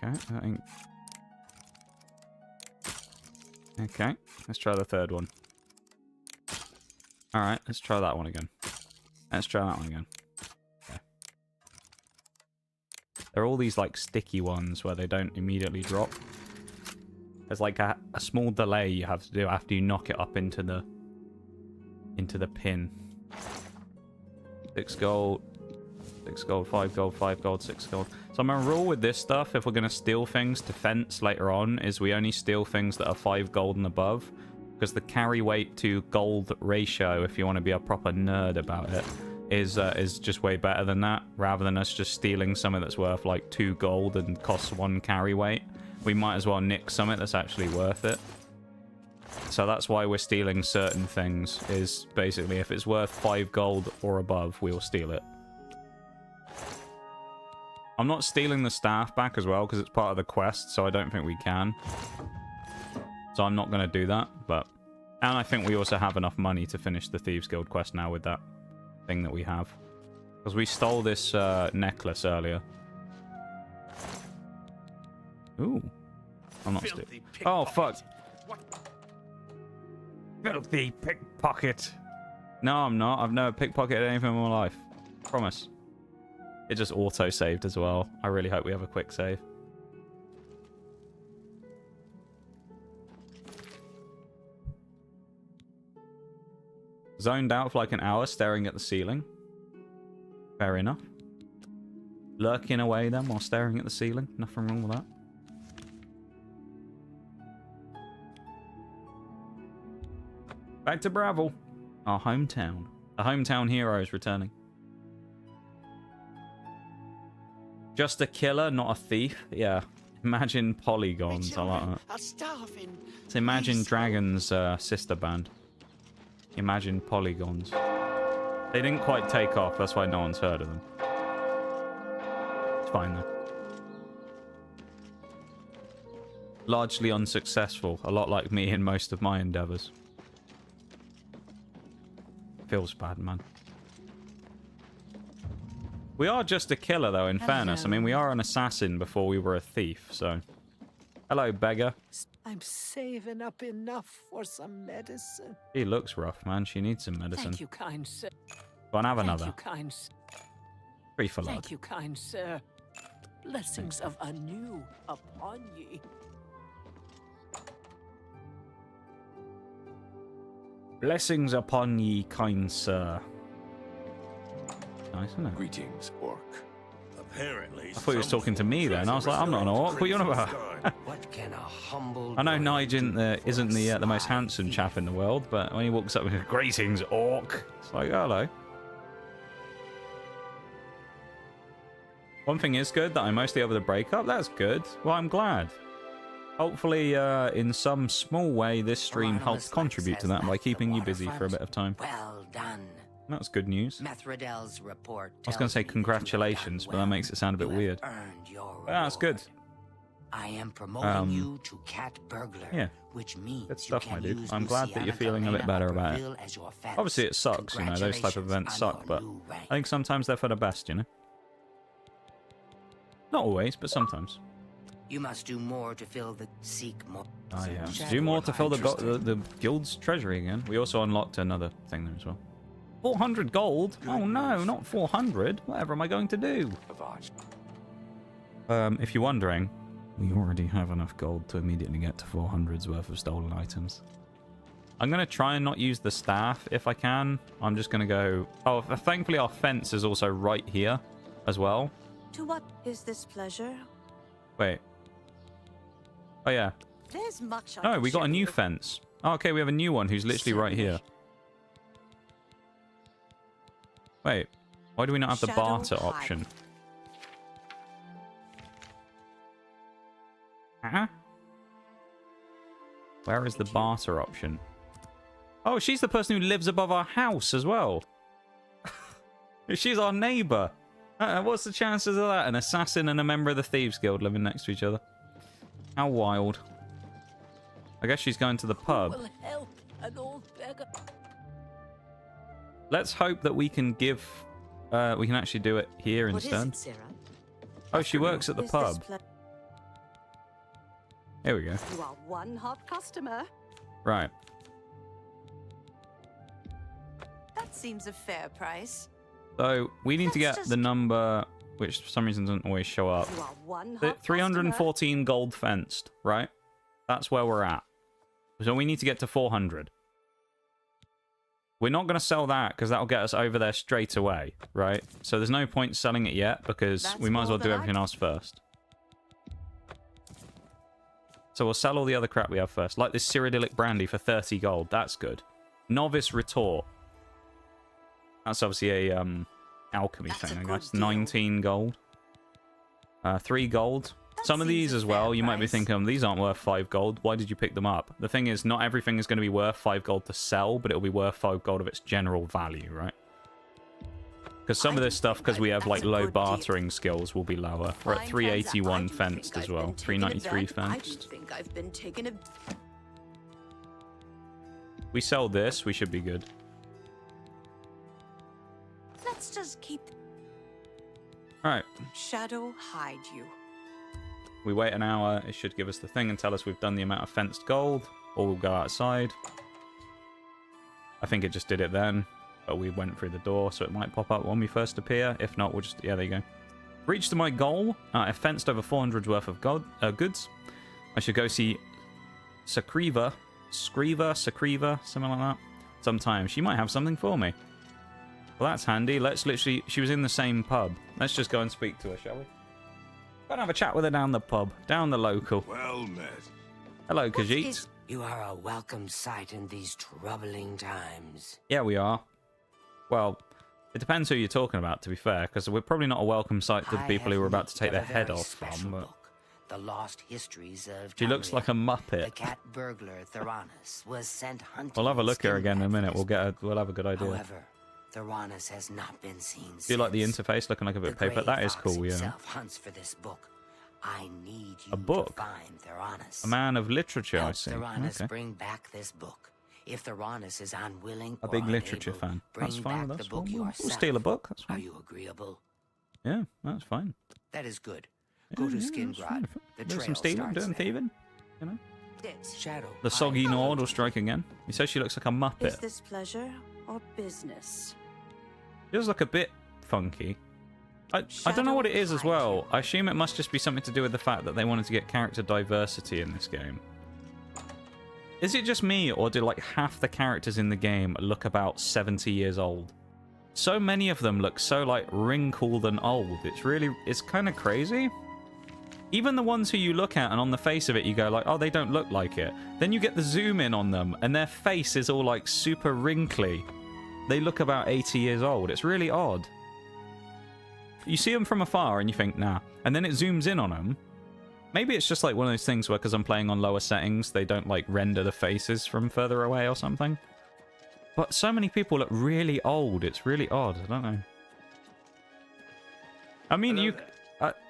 Okay, okay, let's try the third one. Alright, let's try that one again. Let's try that one again. Okay. There are all these like sticky ones where they don't immediately drop. There's like a small delay you have to do after you knock it up into the pin. 6 gold. 6 gold, 5 gold, 5 gold, 6 gold. So my rule with this stuff, if we're going to steal things to fence later on, is we only steal things that are 5 gold and above. Because the carry weight to gold ratio, if you want to be a proper nerd about it, is just way better than that. Rather than us just stealing something that's worth like 2 gold and costs 1 carry weight. We might as well nick something that's actually worth it. So that's why we're stealing certain things, is basically if it's worth 5 gold or above, we'll steal it. I'm not stealing the staff back as well because it's part of the quest, so I don't think we can. So I'm not going to do that, but... And I think we also have enough money to finish the Thieves Guild quest now with that thing that we have. Because we stole this necklace earlier. Ooh. I'm not stealing. Oh, fuck. Filthy pickpocket. No, I'm not. I've never pickpocketed anything in my life. Promise. It just auto-saved as well. I really hope we have a quick save. Zoned out for like an hour staring at the ceiling. Fair enough. Lurking away then while staring at the ceiling. Nothing wrong with that. Back to Bravel. Our hometown. The hometown hero is returning. Just a killer, not a thief. Yeah. Imagine polygons. I like that. Are starving. It's Imagine Dragons' sister band. Imagine polygons. They didn't quite take off. That's why no one's heard of them. It's fine though. Largely unsuccessful. A lot like me in most of my endeavors. Feels bad, man. We are just a killer, though, in fairness. I mean, we are an assassin before we were a thief, so... Hello, beggar. I'm saving up enough for some medicine. She looks rough, man. She needs some medicine. Thank you, kind sir. Go on, have another. Thank you, kind sir. 3 for luck. Thank you, kind sir. Blessings of anew upon ye. Blessings upon ye, kind sir. Nice, isn't it? Greetings, orc. Apparently, I thought he was talking to me then. I was like, I'm not an orc. What are you on about? What can a humble... I know Nige isn't the most handsome chap in the world, but when he walks up with greetings, orc, it's like, hello. One thing is good, that I'm mostly over the breakup. That's good. Well, I'm glad. Hopefully, in some small way, this stream helped contribute to that by keeping you busy for a bit of time. Well done. That's good news. Methredel's report I was going to say congratulations, but that makes it sound a bit weird. That's good. I am promoting you to cat burglar. Yeah. Which means good stuff, my dude. I'm glad that you're feeling a bit better about it. Obviously, it sucks, you know, those type of events suck, but I think sometimes they're for the best, you know? Not always, but sometimes. You must do more to fill the seek more. Ah, yeah. Shadow Do more to fill interested. the guild's treasury again. We also unlocked another thing there as well. 400 gold? Oh no, not 400. Whatever am I going to do? If you're wondering, we already have enough gold to immediately get to 400's worth of stolen items. I'm going to try and not use the staff if I can. I'm just going to go... Oh, thankfully our fence is also right here as well. To what is this pleasure? Wait. Oh, yeah. There's much. No, we got a new fence. Oh, okay, we have a new one who's literally right here. Wait. Why do we not have the barter option? Huh? Where is the barter option? Oh, she's the person who lives above our house as well. She's our neighbor. What's the chances of that? An assassin and a member of the Thieves Guild living next to each other. How wild. I guess she's going to the pub. Will help an old beggar. Let's hope that we can give... we can actually do it here What instead. is it, Sarah? Oh, she works at the Is this pub. Here we go. You are one hot customer. Right. That seems a fair price. So, we need to Let's get just- the number, which for some reason doesn't always show up. You are one The hot 314 gold fenced, right? That's where we're at. So we need to get to 400. We're not going to sell that because that'll get us over there straight away, right? So there's no point selling it yet because That's we might as well more do than I everything else first. So we'll sell all the other crap we have first. Like this Cyrodiilic brandy for 30 gold. That's good. Novice retort. That's obviously a alchemy That's thing, a I good guess. deal. 19 gold. 3 gold. That Some of seems these a as well, fair you might be price. thinking, these aren't worth 5 gold. Why did you pick them up? The thing is, not everything is going to be worth 5 gold to sell, but it'll be worth 5 gold of its general value, right? Because some of this stuff, because we have like That's a low good deal. bartering skills, will be lower. We're at Fine 381 transa- I do fenced think as I've well. been taken 393 advantage- I do fenced. think I've been taken a... We sell this, we should be good. Let's just keep Alright, Shadow hide you. we wait an hour, it should give us the thing and tell us we've done the amount of fenced gold, or we'll go outside. I think it just did it then, but we went through the door, so it might pop up when we first appear. If not, we'll just... Yeah, there you go. Reached my goal. I've fenced over 400 worth of goods. I should go see Sakriva, something like that. Sometime. She might have something for me. Well, that's handy. Let's literally... She was in the same pub. Let's just go and speak to her, shall we? Go and have a chat with her down the pub. Down the local. Well met. Hello, What Khajiit. is- You are a welcome sight in these troubling times. Yeah, we are. Well, it depends who you're talking about, to be fair, because we're probably not a welcome sight to the I people who have we're about to nicked take their a head very off special from, but... book, The Lost Histories of She looks Tamriel. like a muppet. The cat burglar Theranos was sent hunting. We'll have a in look at her again in a Skinbad minute. for We'll this we'll have a good idea. However, Theranos has not been seen Do you like the since. interface looking like a bit of paper? The That Grey is Fox cool, yeah. himself hunts for this book. I need you A book? to find Theranos. A man of literature, I Help see. Theranos Okay. bring back this book. If Theranos is unwilling A or big literature unable, fan. bring That's fine back with the us. book We'll yourself. steal a book. That's Are fine. you agreeable? Yeah, that's fine. That is good. Go to Yeah, that's Skingrad. fine. The Do trail some stealing, starts doing there. thieving. You know? Shadow. The soggy I- Nord will strike again. He says she looks like a Is muppet. this pleasure or business? She does look a bit funky. I don't know what it is as well. I assume it must just be something to do with the fact that they wanted to get character diversity in this game. Is it just me, or do like half the characters in the game look about 70 years old? So many of them look so like wrinkled and old. It's kind of crazy. Even the ones who you look at and on the face of it you go like, oh, they don't look like it. Then you get the zoom in on them and their face is all like super wrinkly. They look about 80 years old. It's really odd. You see them from afar and you think, nah. And then it zooms in on them. Maybe it's just like one of those things where because I'm playing on lower settings, they don't like render the faces from further away or something. But so many people look really old. It's really odd. I don't know. I mean,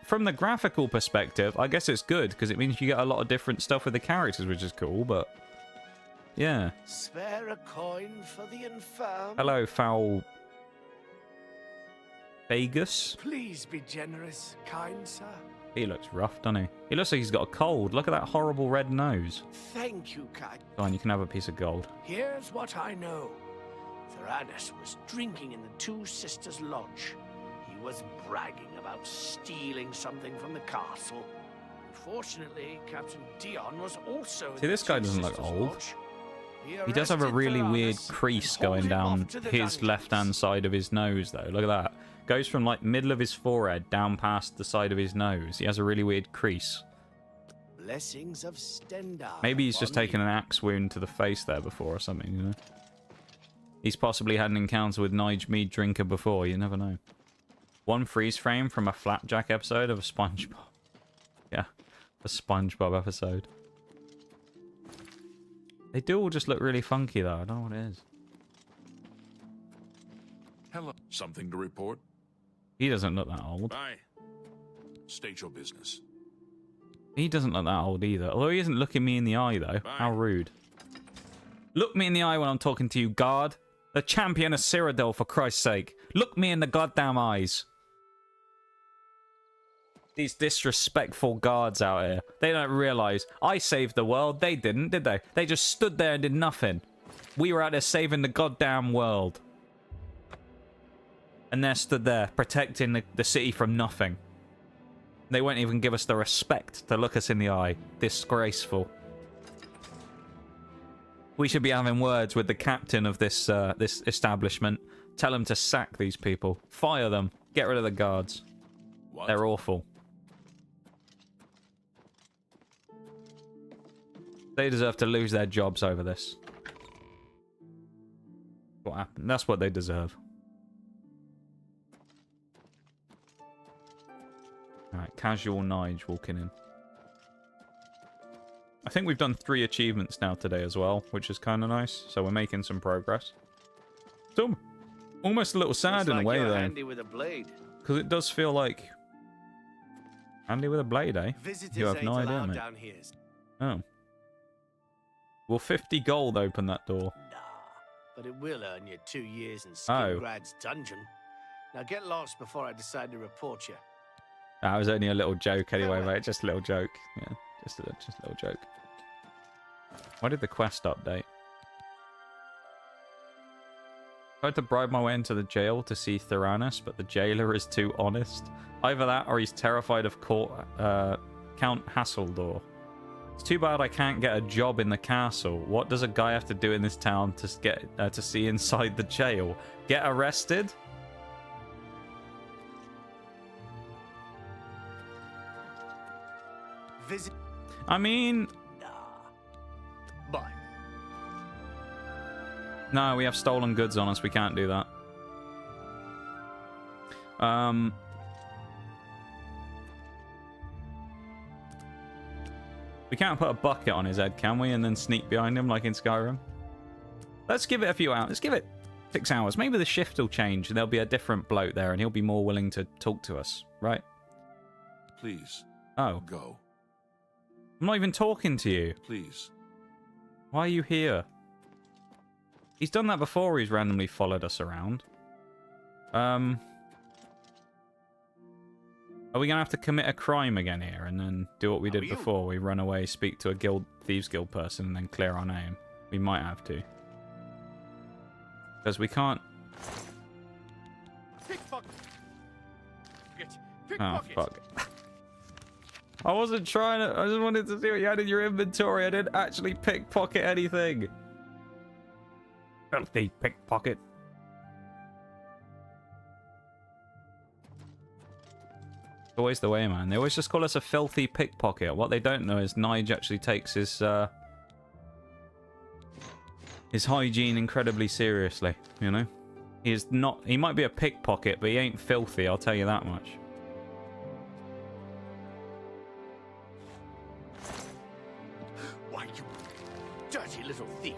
from the graphical perspective, I guess it's good because it means you get a lot of different stuff with the characters, which is cool, but yeah. Spare a coin for the infirm. Hello, foul Vegas. Please be generous, kind sir. He looks rough, doesn't he? He looks like he's got a cold. Look at that horrible red nose. Thank you, kind. Go on, you can have a piece of gold. Here's what I know. Theranos was drinking in the Two Sisters Lodge. He was bragging about stealing something from the castle. Fortunately, Captain Dion was also in See, this the guy Two doesn't look Sisters old. Lodge. He does have a arrested really weird Theranos crease and hauled going him down off to the his dungeons. left-hand side of his nose, though. Look at that. Goes from, like, middle of his forehead down past the side of his nose. He has a really weird crease. Blessings of Stendar. Maybe he's just upon taken you. an axe wound to the face there before or something, you know? He's possibly had an encounter with Nige Meaddrinker before, you never know. One freeze frame from a Flapjack episode of a SpongeBob. Yeah, a SpongeBob episode. They do all just look really funky, though. I don't know what it is. Hello. Something to report? He doesn't look that old. Aye. State your business. He doesn't look that old either. Although he isn't looking me in the eye, though. How rude. Look me in the eye when I'm talking to you, guard. The champion of Cyrodiil, for Christ's sake. Look me in the goddamn eyes. These disrespectful guards out here. They don't realise I saved the world. They didn't, did they? They just stood there and did nothing. We were out there saving the goddamn world. And they're stood there protecting the city from nothing. They won't even give us the respect to look us in the eye. Disgraceful. We should be having words with the captain of this this establishment. Tell him to sack these people. Fire them. Get rid of the guards. What? They're awful. They deserve to lose their jobs over this. What happened? That's what they deserve. Alright, casual Nige walking in. I think we've done 3 achievements now today as well, which is kind of nice. So we're making some progress. Still almost a little sad Looks in like a way, you're though. handy with a blade. Because it does feel like... Handy with a blade, eh? Visitors You have ain't no idea, allowed mate. down here. Oh. Will 50 gold open that door? Nah, but it will earn you 2 years in Oh. Skingrad's dungeon. Now get lost before I decide to report you. That was only a little joke anyway, Farewell. mate. Just a little joke. Yeah, just a little joke. Why did the quest update? Tried to bribe my way into the jail to see Theranos, but the jailer is too honest. Either that or he's terrified of Count Hasseldor. It's too bad I can't get a job in the castle. What does a guy have to do in this town to get to see inside the jail? Get arrested? Visit. I mean, Nah. Bye. no, we have stolen goods on us. We can't do that. We can't put a bucket on his head, can we? And then sneak behind him like in Skyrim. Let's give it a few hours. Let's give it 6 hours. Maybe the shift will change and there'll be a different bloke there and he'll be more willing to talk to us, right? Please, Oh, go. I'm not even talking to you. Please. Why are you here? He's done that before. He's randomly followed us around. Are we going to have to commit a crime again here and then do what we did before? We run away, speak to a thieves guild person, and then clear our name. We might have to. Because we can't... Pickpocket. Oh, Pickpocket. fuck. I wasn't trying to... I just wanted to see what you had in your inventory. I didn't actually pickpocket anything. Filthy pickpocket. Always the way, man. They always just call us a filthy pickpocket. What they don't know is Nige actually takes his hygiene incredibly seriously, you know? He is not... He might be a pickpocket, but he ain't filthy, I'll tell you that much. Why, you dirty little thief.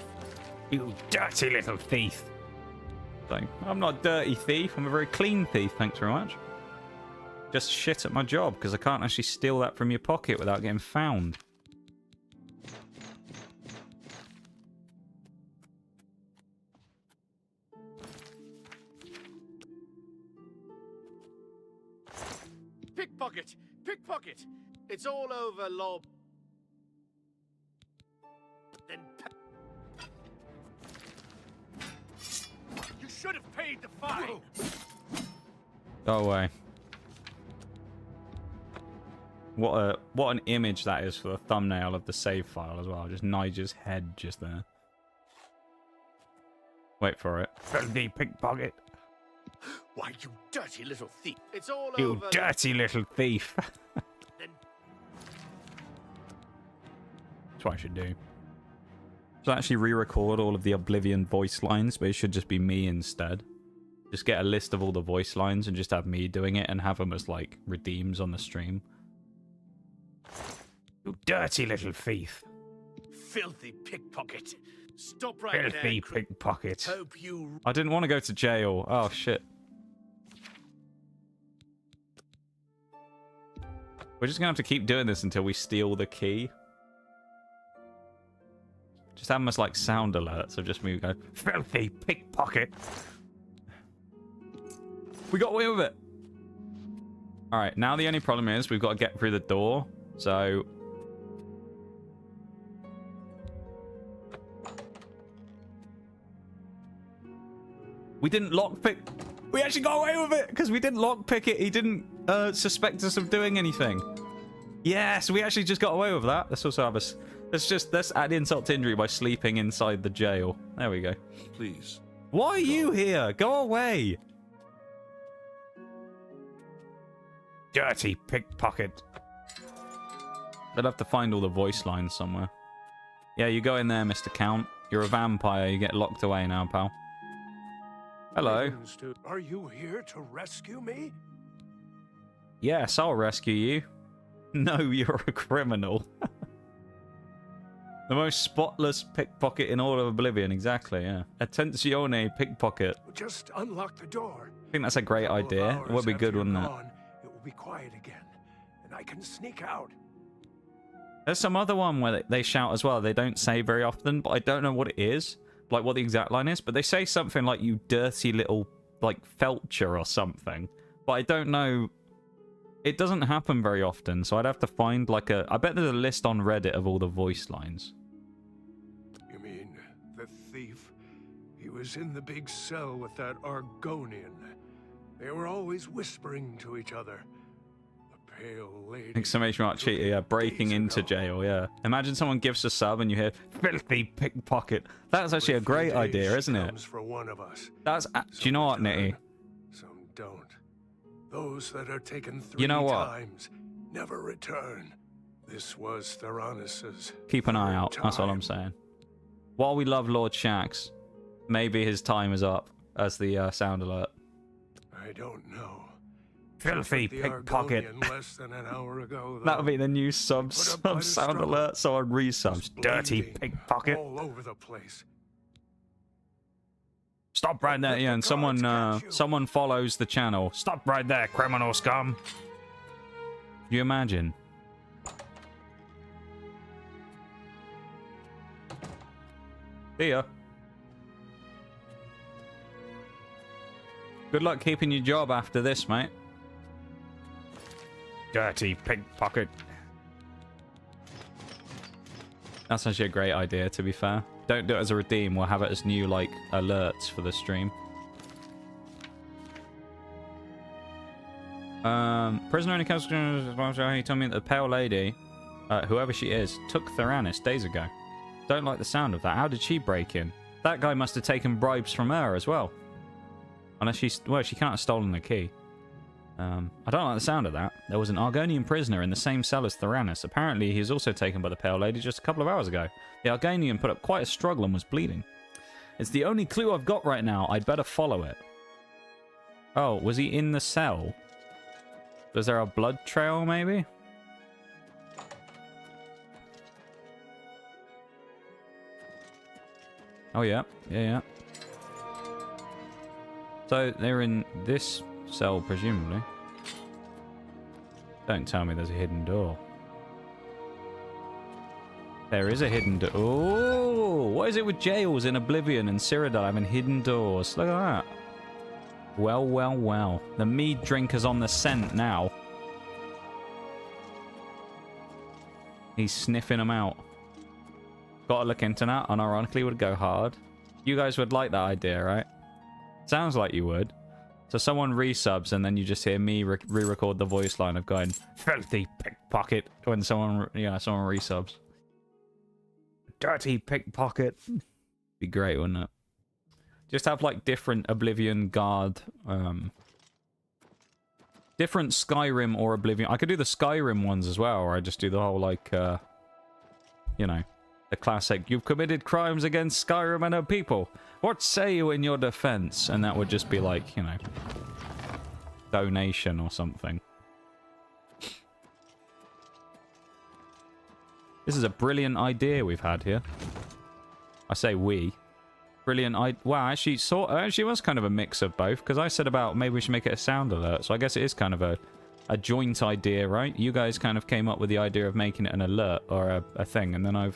You dirty little thief. So, I'm not a dirty thief. I'm a very clean thief, thanks very much. Just shit at my job, because I can't actually steal that from your pocket without getting found. Pickpocket! Pickpocket! It's all over, Law. Then You should have paid the fine! Go away. What an image that is for the thumbnail of the save file as well. Just Nige's head just there. Wait for it. Filthy pickpocket. why, you dirty little thief! It's all You over. dirty little thief. Then That's what I should do. So actually re-record all of the Oblivion voice lines, but it should just be me instead. Just get a list of all the voice lines and just have me doing it and have them as like redeems on the stream. You dirty little thief. filthy pickpocket! Stop right there. Filthy pickpocket. Hope you. I didn't want to go to jail. Oh shit. We're just gonna have to keep doing this until we steal the key. Just have them as like sound alerts of just me going, filthy pickpocket. We got away with it. Alright, now the only problem is we've got to get through the door. So we didn't lockpick. We actually got away with it because we didn't lockpick it. He didn't suspect us of doing anything. Yes, we actually just got away with that. Let's also have us. Let's add insult to injury by sleeping inside the jail. There we go. Please. Why are you here? Go away. Dirty pickpocket. I'd have to find all the voice lines somewhere. Yeah, you go in there, Mr. Count. You're a vampire. You get locked away now, pal. Hello. Are you here to rescue me? Yes, I'll rescue you. No, you're a criminal. The most spotless pickpocket in all of Oblivion, exactly, yeah. Attenzione pickpocket. Just unlock the door. I think that's a great idea. It would be good, wouldn't it? It will be quiet again, and I can sneak out. There's some other one where they shout as well. They don't say very often, but I don't know what it is. Like, what the exact line is. But they say something like, you dirty little, like, felcher or something. But I don't know. It doesn't happen very often, so I'd have to find, like, a... I bet there's a list on Reddit of all the voice lines. You mean the thief? He was in the big cell with that Argonian. They were always whispering to each other. The pale lady... Exclamation mark cheater, yeah. Breaking into jail, yeah. Imagine someone gives a sub and you hear, filthy pickpocket. That's actually a great idea, isn't it? For one of us. That's... Do you know what, Nitty? Some don't. Those that are taken 3 You know what? times never return. This was Theranos's. Keep an eye out. That's all I'm saying. While we love Lord Shax, maybe his time is up as the sound alert. I don't know. Filthy The pickpocket. Argonian less than an hour ago, That would though. be the new sub sound struggle. alert, so I'd resubs. Dirty Bleeding pickpocket. all over the place. Stop right there, yeah, and someone follows the channel. Stop right there, criminal scum. Can you imagine? See ya. Good luck keeping your job after this, mate. Dirty pickpocket. That's actually a great idea, to be fair. Don't do it as a redeem, we'll have it as new, like, alerts for the stream. Prisoner in a castle, he told me that the pale lady, whoever she is, took Theranos days ago. Don't like the sound of that. How did she break in? That guy must have taken bribes from her as well. Unless she's... Well, she can't have stolen the key. I don't like the sound of that. There was an Argonian prisoner in the same cell as Theranos. Apparently, he was also taken by the Pale Lady just a couple of hours ago. The Argonian put up quite a struggle and was bleeding. It's the only clue I've got right now. I'd better follow it. Oh, was he in the cell? Was there a blood trail, maybe? Oh, yeah. Yeah. So, they're in this cell, presumably. Don't tell me there's a hidden door. There is a hidden door. Oh, what is it with jails in Oblivion and Cyrodiil having hidden doors? Look at that. Well. The Meaddrinker's on the scent now. He's sniffing them out. Gotta look into that. Unironically would go hard. You guys would like that idea, right? Sounds like you would. So someone resubs and then you just hear me re-record the voice line of going, filthy pickpocket, when someone resubs. Dirty pickpocket. Be great, wouldn't it? Just have like different Oblivion Guard, different Skyrim or Oblivion. I could do the Skyrim ones as well, or I just do the whole like, you know, the classic, you've committed crimes against Skyrim and her people. What say you in your defense? And that would just be like, you know, donation or something. This is a brilliant idea we've had here. I say we. Brilliant idea. Wow, actually was kind of a mix of both, because I said about maybe we should make it a sound alert. So I guess it is kind of a joint idea, right? You guys kind of came up with the idea of making it an alert or a thing, and then I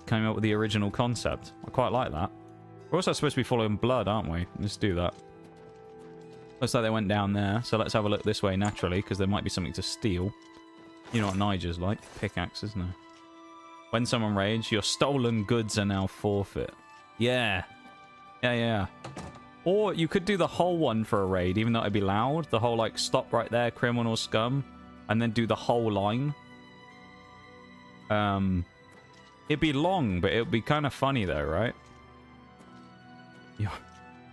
came up with the original concept. I quite like that. We're also supposed to be following blood, aren't we? Let's do that. Looks like they went down there, so let's have a look this way naturally, because there might be something to steal. You know what Nige's like. Pickaxes, no. When someone raids, your stolen goods are now forfeit. Yeah. Yeah. Or you could do the whole one for a raid, even though it'd be loud. The whole, like, stop right there, criminal scum. And then do the whole line. It'd be long, but it would be kind of funny, though, right?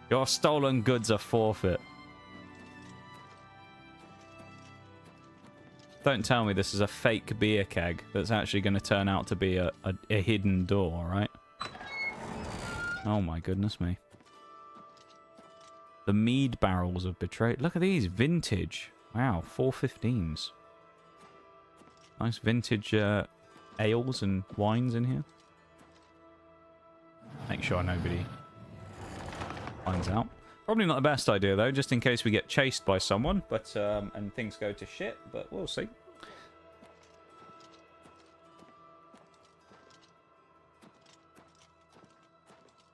Your stolen goods are forfeit. Don't tell me this is a fake beer keg that's actually going to turn out to be a hidden door, right? Oh my goodness me. The mead barrels of betrayed. Look at these. Vintage. Wow, 415s. Nice vintage ales and wines in here. Make sure nobody finds out. Probably not the best idea, though, just in case we get chased by someone, but and things go to shit, but we'll see.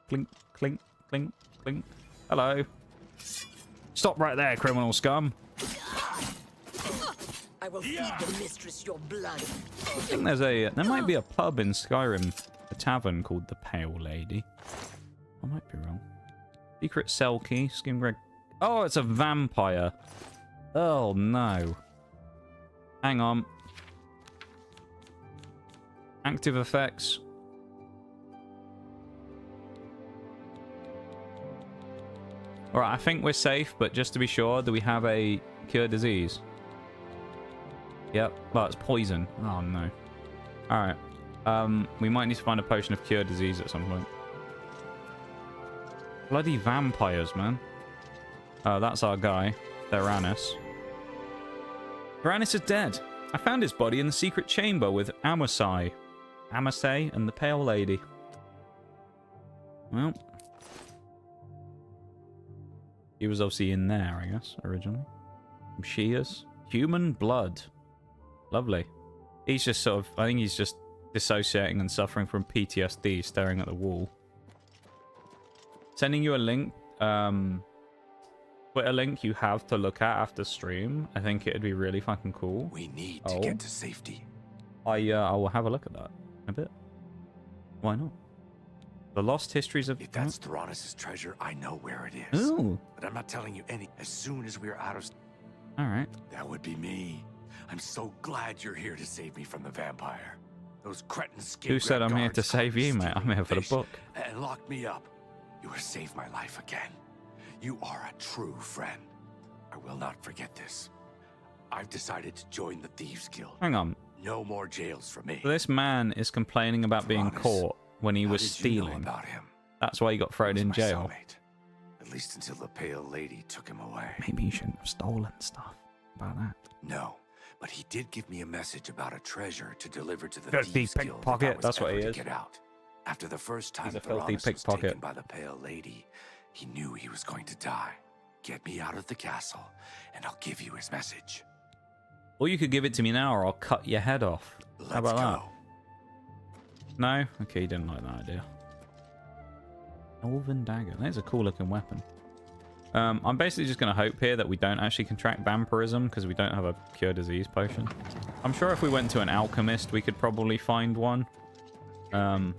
Clink, clink, clink, clink. Hello. Stop right there, criminal scum. I will feed the mistress your blood. I think there might be a pub in Skyrim, a tavern called the Pale Lady. I might be wrong. Secret cell key, skim greg. Oh, it's a vampire. Oh no. Hang on. Active effects. Alright, I think we're safe, but just to be sure, do we have a cure disease? Yep. Well, it's poison. Oh no. Alright. We might need to find a potion of cure disease at some point. Bloody vampires, man. Oh, that's our guy. Theranis. Theranis is dead. I found his body in the secret chamber with Amasai and the Pale Lady. Well. He was obviously in there, I guess, originally. She is. Human blood. Lovely. He's just sort of... I think he's just dissociating and suffering from PTSD, staring at the wall. Sending you a link, Twitter link you have to look at after stream. I think it'd be really fucking cool. We need to get to safety. I will have a look at that in a bit. Why not? The lost histories of... If that's Theranis' treasure, I know where it is. Ooh. But I'm not telling you any. As soon as we're out of... All right. That would be me. I'm so glad you're here to save me from the vampire. Those cretins... Who said I'm here to save you, mate? I'm here for the book. And locked me up. You have saved my life again. You are a true friend. I will not forget this. I've decided to join the Thieves Guild. Hang on. No more jails for me. So this man is complaining about being caught when he was stealing. You know about him? That's why he got thrown in jail. Soulmate. At least until the Pale Lady took him away. Maybe he shouldn't have stolen stuff about that. No, but he did give me a message about a treasure to deliver to the Filthy Thieves Guild. pickpocket. That's what he is. Get out. After the first time He's a filthy Theranis was pickpocket. taken by the Pale Lady, he knew he was going to die. Get me out of the castle, and I'll give you his message. Or you could give it to me now, or I'll cut your head off. How about that? No? Okay, you didn't like that idea. Elven dagger. That's a cool looking weapon. I'm basically just going to hope here that we don't actually contract vampirism, because we don't have a cure disease potion. I'm sure if we went to an alchemist, we could probably find one. Oh.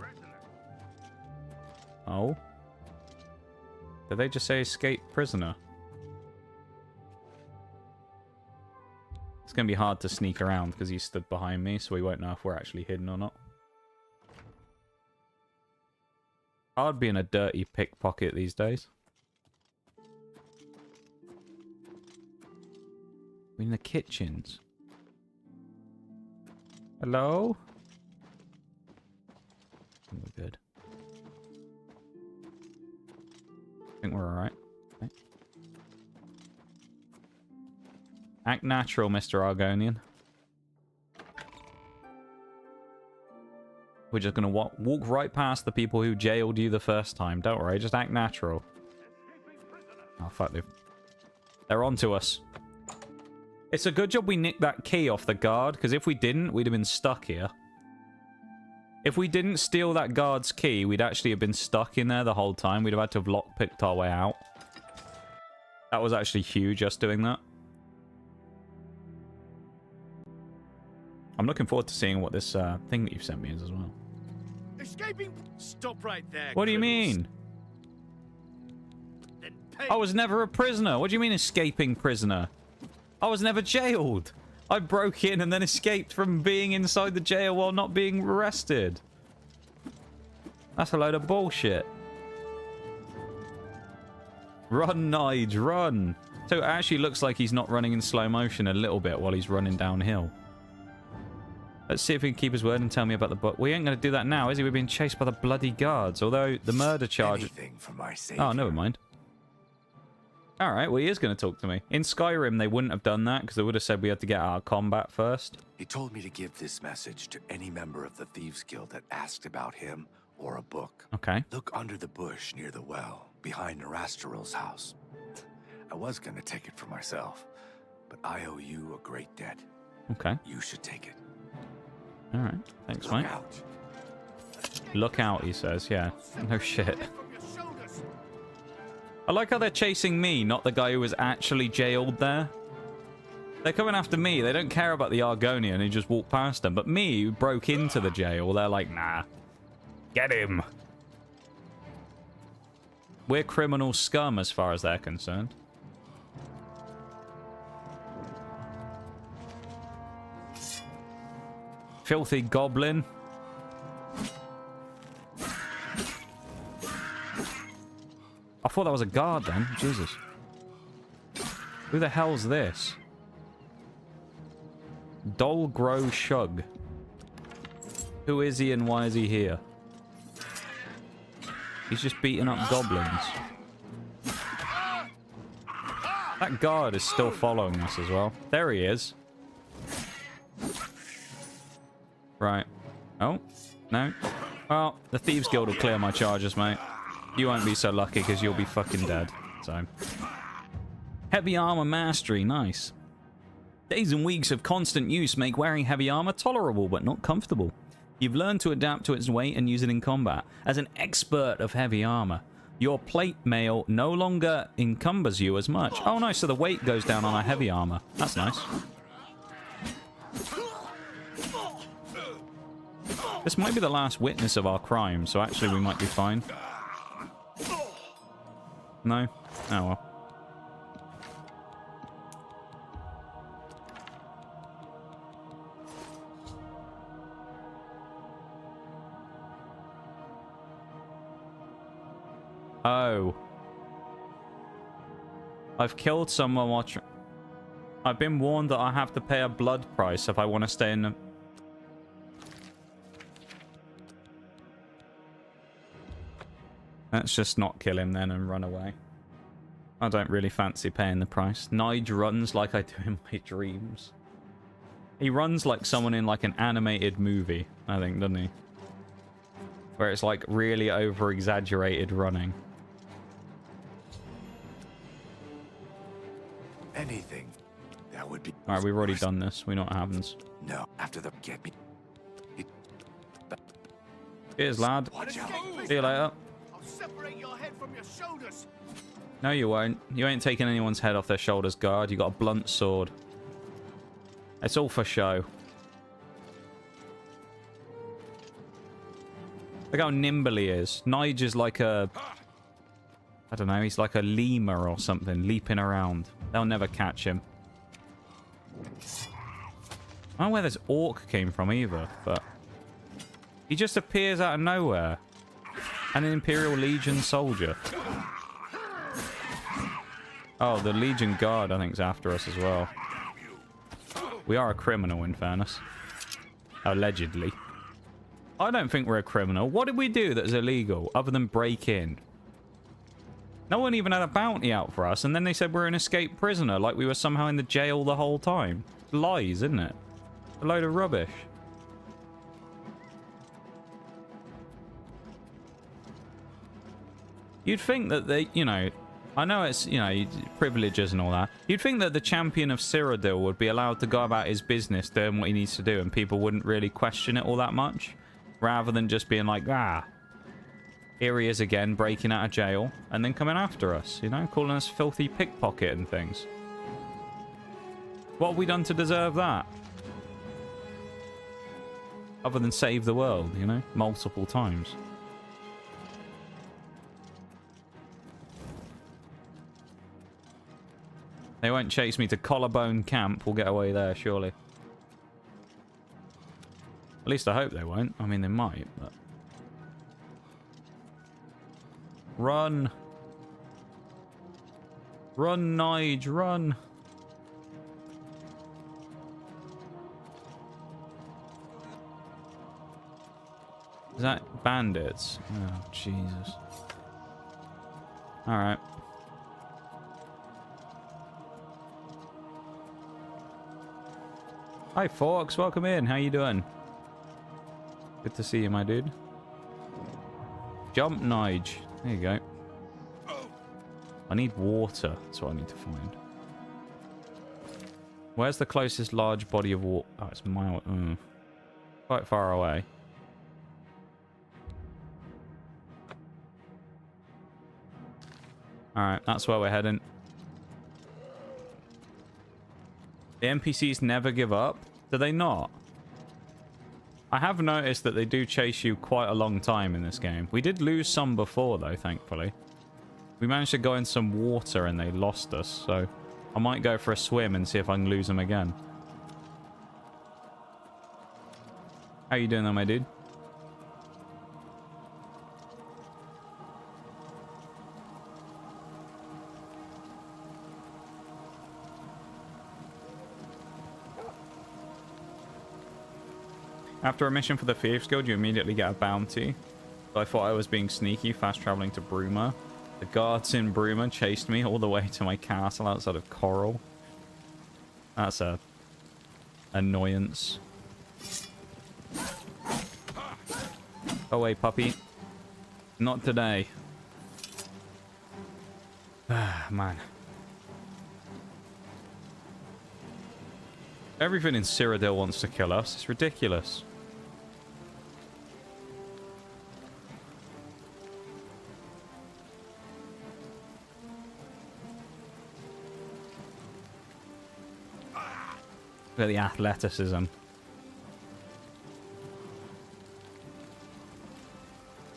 Did they just say escape prisoner? It's going to be hard to sneak around because he stood behind me, so we won't know if we're actually hidden or not. Hard being a dirty pickpocket these days. We're in the kitchens. Hello? We're good. I think we're alright. Okay. Act natural, Mr. Argonian. We're just gonna walk right past the people who jailed you the first time. Don't worry, just act natural. Oh, fuck, they're onto us. It's a good job we nicked that key off the guard, because if we didn't, we'd have been stuck here. If we didn't steal that guard's key, we'd actually have been stuck in there the whole time. We'd have had to have lockpicked our way out. That was actually huge, us doing that. I'm looking forward to seeing what this thing that you've sent me is as well. Escaping? Stop right there. What do you criminals. mean? Then pay. I was never a prisoner. What do you mean escaping prisoner? I was never jailed. I broke in and then escaped from being inside the jail while not being arrested. That's a load of bullshit. Run, Nige, run. So it actually looks like he's not running in slow motion a little bit while he's running downhill. Let's see if he can keep his word and tell me about the book. We ain't going to do that now, is he? We're being chased by the bloody guards. Although the murder charge... Anything for my savior. Oh, never mind. Alright, well, he is going to talk to me. In Skyrim, they wouldn't have done that because they would have said we had to get out of combat first. He told me to give this message to any member of the Thieves Guild that asked about him or a book. Okay. Look under the bush near the well, behind Narasteril's house. I was going to take it for myself, but I owe you a great debt. Okay. You should take it. Alright, thanks, Look mate. out. Look out, he says, yeah. No shit. I like how they're chasing me, not the guy who was actually jailed there. They're coming after me. They don't care about the Argonian who just walked past them. But me, who broke into the jail, they're like, nah. Get him. We're criminal scum as far as they're concerned. Filthy goblin. I thought that was a guard then. Jesus. Who the hell's this? Dolgro Shug. Who is he and why is he here? He's just beating up goblins. That guard is still following us as well. There he is. Right. Oh. No. Well, the Thieves Guild will clear my charges, mate. You won't be so lucky because you'll be fucking dead. So. Heavy armor mastery. Nice. Days and weeks of constant use make wearing heavy armor tolerable but not comfortable. You've learned to adapt to its weight and use it in combat. As an expert of heavy armor, your plate mail no longer encumbers you as much. Oh, nice. So the weight goes down on our heavy armor. That's nice. This might be the last witness of our crime, so actually we might be fine. No? Oh well. Oh. I've killed someone watching. I've been warned that I have to pay a blood price if I want to stay in the... Let's just not kill him then and run away. I don't really fancy paying the price. Nige runs like I do in my dreams. He runs like someone in like an animated movie, I think, doesn't he? Where it's like really over-exaggerated running. Anything that would be... Alright, we've already done this. We know what happens. No, after the get me. Cheers, lad. Watch out. See you later. I'll separate your head from your shoulders. No, you won't. You ain't taking anyone's head off their shoulders, guard. You got a blunt sword. It's all for show. Look how nimble he is. Nige is like a... I don't know, he's like a lemur or something, leaping around. They'll never catch him. I don't know where this orc came from either, but... He just appears out of nowhere. An Imperial Legion soldier. Oh, the Legion Guard, I think, is after us as well. We are a criminal, in fairness. Allegedly. I don't think we're a criminal. What did we do that is illegal, other than break in? No one even had a bounty out for us, and then they said we're an escaped prisoner, like we were somehow in the jail the whole time. Lies, isn't it? A load of rubbish. You'd think that they, you know... I know it's, you know, privileges and all that. You'd think that the champion of Cyrodiil would be allowed to go about his business doing what he needs to do, and people wouldn't really question it all that much. Rather than just being like, ah, here he is again, breaking out of jail, and then coming after us, you know, calling us filthy pickpocket and things. What have we done to deserve that? Other than save the world, you know, multiple times. They won't chase me to Collarbone Camp. We'll get away there, surely. At least I hope they won't. I mean, they might, but... Run! Run, Nige, run! Is that bandits? Oh, Jesus. Alright. Hi, Forks. Welcome in. How you doing? Good to see you, my dude. Jump, Nige. There you go. I need water. That's what I need to find. Where's the closest large body of water? Oh, it's a mile. Quite far away. Alright, that's where we're heading. The NPCs never give up? Do they not? I have noticed that they do chase you quite a long time in this game. We did lose some before, though, thankfully. We managed to go in some water and they lost us, so I might go for a swim and see if I can lose them again. How you doing though, my dude? After a mission for the Thieves Guild, you immediately get a bounty. So I thought I was being sneaky, fast traveling to Bruma. The guards in Bruma chased me all the way to my castle outside of Coral. That's a annoyance. Go away, puppy. Not today. Ah, man. Everything in Cyrodiil wants to kill us. It's ridiculous. Look at the athleticism.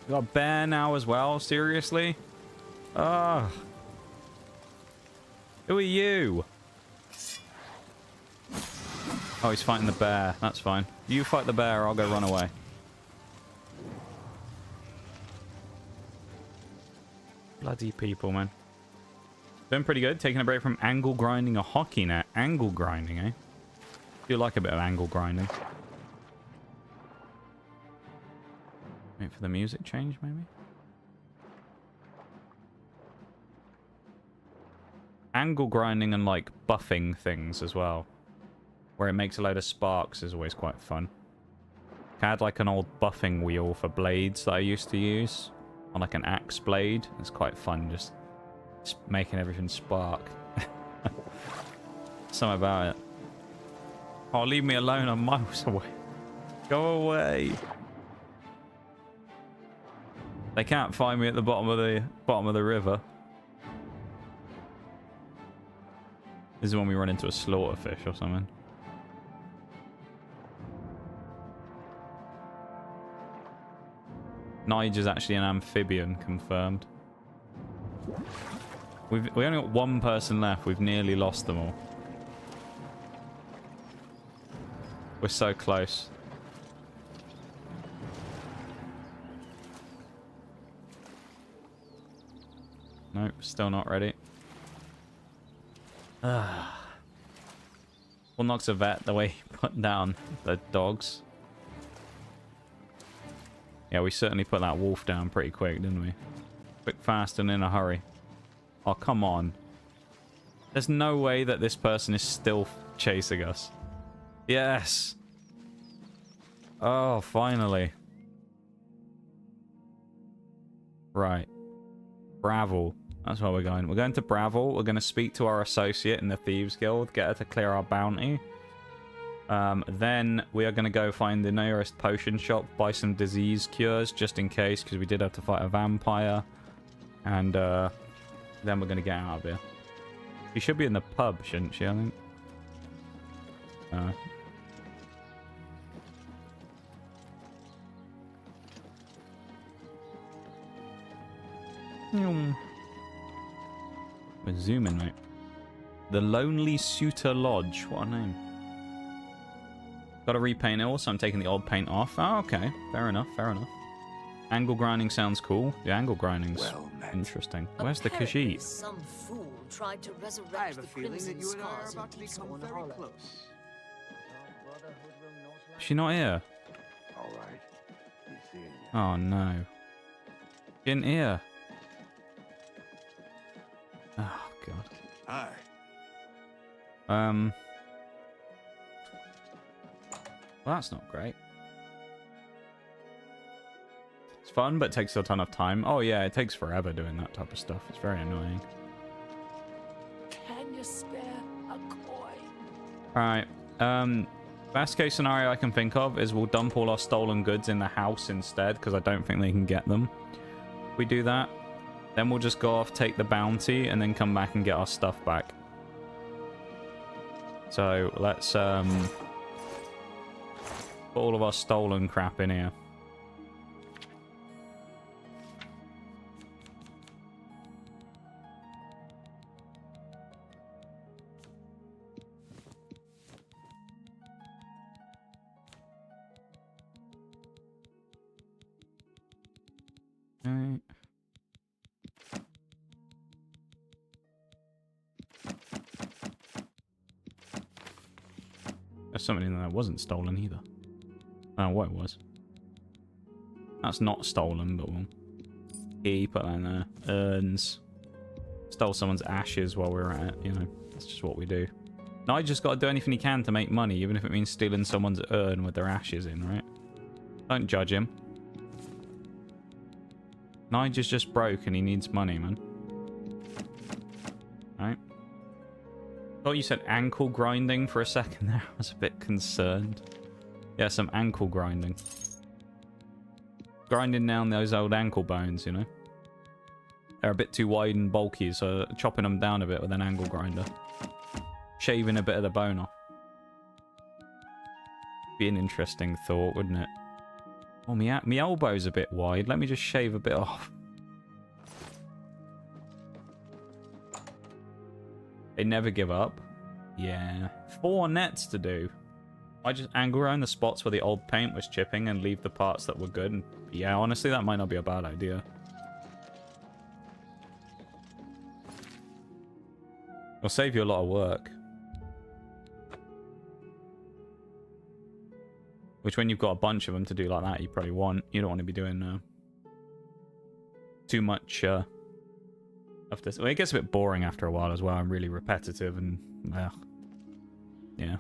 We got bear now as well? Seriously? Ah. Who are you? Oh, he's fighting the bear. That's fine. You fight the bear, I'll go run away. Bloody people, man. Doing pretty good. Taking a break from angle grinding a hockey net. Angle grinding, eh? Do like a bit of angle grinding. Wait for the music change, maybe? Angle grinding and, like, buffing things as well. Where it makes a load of sparks is always quite fun. I had, like, an old buffing wheel for blades that I used to use. On, like, an axe blade. It's quite fun, just making everything spark. Something about it. Oh, leave me alone. I'm miles away. Go away. They can't find me at the bottom of the river. This is when we run into a slaughterfish or something. Nige is actually an amphibian, confirmed. We only got one person left. We've nearly lost them all. We're so close. Nope, still not ready. What knocks a vet the way he put down the dogs? Yeah, we certainly put that wolf down pretty quick, didn't we? Quick, fast, and in a hurry. Oh, come on. There's no way that this person is still chasing us. Yes! Oh, finally. Right. Bravil. That's where we're going. We're going to Bravil. We're going to speak to our associate in the Thieves Guild, get her to clear our bounty. Then we are going to go find the nearest potion shop, buy some disease cures, just in case, because we did have to fight a vampire. And then we're going to get out of here. She should be in the pub, shouldn't she, I think? We're zooming, mate. The Lonely Suitor Lodge. What a name. Got to repaint it also. I'm taking the old paint off. Oh, okay. Fair enough. Fair enough. Angle grinding sounds cool. The angle grinding's interesting. Where's the Khajiit? Some fool tried to resurrect I have a the feeling that crimson you and I are scars about to in become Deepspawn very Hollow. close. Is she not here? All right. He's seeing you. Oh, no. Get in here. Oh, God. Hi. Well, that's not great. It's fun, but takes a ton of time. Oh, yeah, it takes forever doing that type of stuff. It's very annoying. Can you spare a coin? Alright. Best case scenario I can think of is we'll dump all our stolen goods in the house instead, because I don't think they can get them. If we do that, then we'll just go off, take the bounty, and then come back and get our stuff back. So, let's put all of our stolen crap in here. Right. There's something in there that wasn't stolen either. I don't know what it was. That's not stolen, but we'll... Key, put that in there. Urns. Stole someone's ashes while we were at it, you know. That's just what we do. Nige just got to do anything he can to make money, even if it means stealing someone's urn with their ashes in, right? Don't judge him. Nige is just broke and he needs money, man. Right? Thought you said ankle grinding for a second there. I was a bit concerned. Yeah, some ankle grinding. Grinding down those old ankle bones, you know? They're a bit too wide and bulky, so chopping them down a bit with an angle grinder. Shaving a bit of the bone off. Be an interesting thought, wouldn't it? Oh, my elbow's a bit wide. Let me just shave a bit off. They never give up. Yeah. 4 nets to do. I just angle around the spots where the old paint was chipping and leave the parts that were good. And yeah, honestly, that might not be a bad idea. It'll save you a lot of work. Which, when you've got a bunch of them to do like that, you probably want. You don't want to be doing too much of this. Well, it gets a bit boring after a while as well. I'm really repetitive and yeah.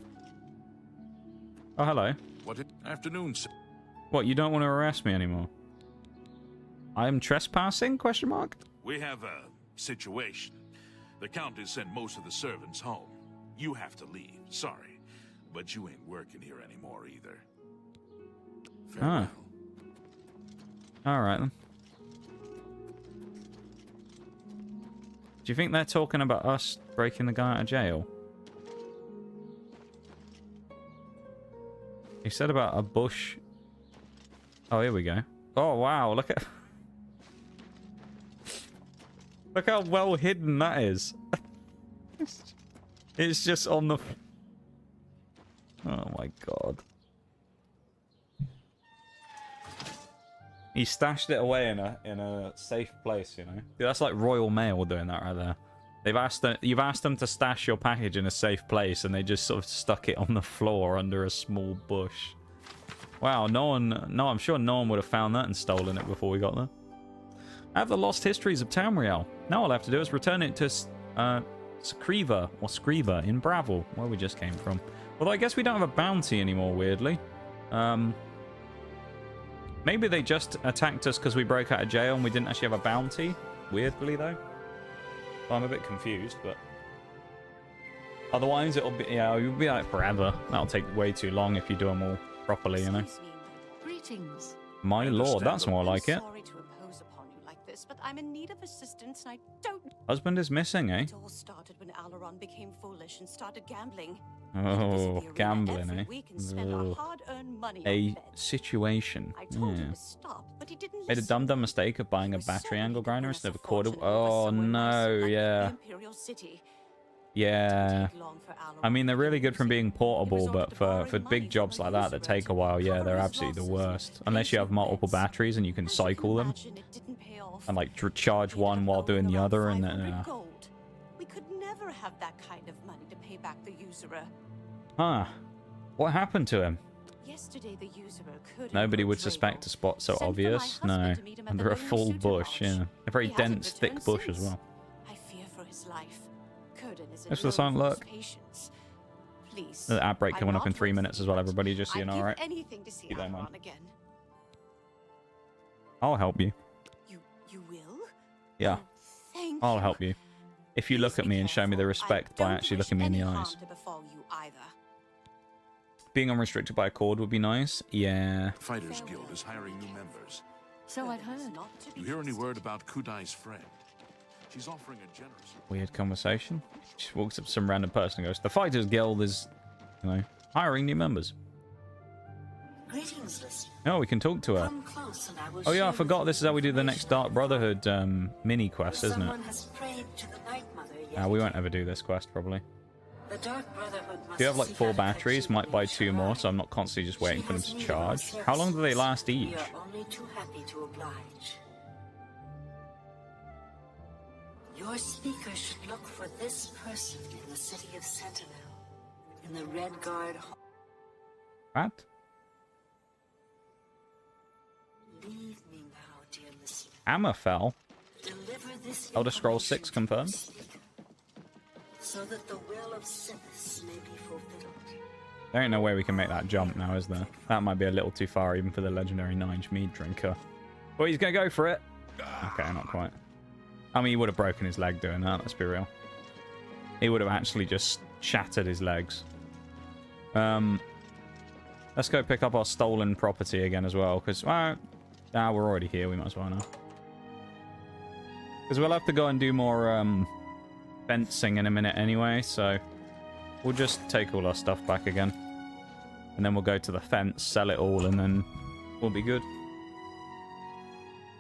Oh, hello. What afternoon, sir? What, you don't want to arrest me anymore? I am trespassing? Question mark. We have a situation. The Countess sent most of the servants home. You have to leave. Sorry. But you ain't working here anymore either. Farewell. Alright then. Do you think they're talking about us breaking the guy out of jail? He said about a bush. Oh, here we go. Oh, wow. Look at... Look how well hidden that is. It's just on the... Oh, my God. He stashed it away in a safe place, you know? Dude, that's like Royal Mail doing that right there. You've asked them to stash your package in a safe place, and they just sort of stuck it on the floor under a small bush. Wow, I'm sure no one would have found that and stolen it before we got there. I have the lost histories of Tamriel. Now all I have to do is return it to Scriva in Bravil, where we just came from. Although I guess we don't have a bounty anymore, weirdly. Maybe they just attacked us because we broke out of jail and we didn't actually have a bounty. Weirdly, though. Well, I'm a bit confused, but... Otherwise, it'll be like forever. That'll take way too long if you do them all properly, you know? Greetings. My lord, that's more like it. Sorry to impose upon you like this, but I'm in need of assistance and I don't... Husband is missing, eh? It all started when Alaron became foolish and started gambling. Oh, gambling, eh? We can spend our hard-earned money A situation. I told him to stop, but he didn't Made a listen. dumb mistake of buying a battery angle grinder instead of a quarter. Oh no, yeah. Yeah. I mean, they're really good from being portable, but for big jobs like that that take a while, yeah, they're absolutely the worst. Unless you have multiple batteries and you can cycle them. And like charge one while doing the other, and then... We could never have that kind of money to pay back the usurer. Huh. What happened to him? Yesterday the usurer could Nobody would suspect a spot so obvious. No. Under a full bush, yeah. A very dense, thick bush as well. I fear for his life. Thanks for the silent look. Please. The ad break coming up in 3 minutes as well, everybody, just so you know, alright? Keep that in mind. again. I'll help you. You will? Yeah. Thank I'll you. help you. If you look at me and show me the respect by actually looking me in the eyes. Being unrestricted by a cord would be nice. Yeah. Fighters Guild is hiring new members. So I've heard. You hear any word about Kudai's friend? She's offering a generous... Weird conversation. Just walks up to some random person and goes, the Fighters Guild is, you know, hiring new members. Greetings, listener. Oh, we can talk to her. Come close and I will Oh yeah, I share forgot with this is how we do the next Dark Brotherhood mini quest, isn't it? Someone has prayed to the Night Mother yet We won't ever do this quest, probably. The Dark Brotherhood must If you have like seek 4 out batteries, might buy 2 more, so I'm not constantly just waiting for them to charge. How long do they last each? We are only too happy to oblige. Your speaker should look for this person in the city of Sentinel, in the Red Guard Hall. What? Leave me now, dear listener. Hammerfell? Deliver this Elder Scrolls 6 confirmed? so that the will of Sinis may be fulfilled. There ain't no way we can make that jump now, is there? That might be a little too far even for the legendary Nige Meaddrinker. Well, he's gonna go for it. Okay, not quite. I mean, he would have broken his leg doing that, let's be real. He would have actually just shattered his legs. Let's go pick up our stolen property again as well, because, well, we're already here, we might as well now. Because we'll have to go and do more fencing in a minute anyway, so we'll just take all our stuff back again. And then we'll go to the fence, sell it all, and then we'll be good.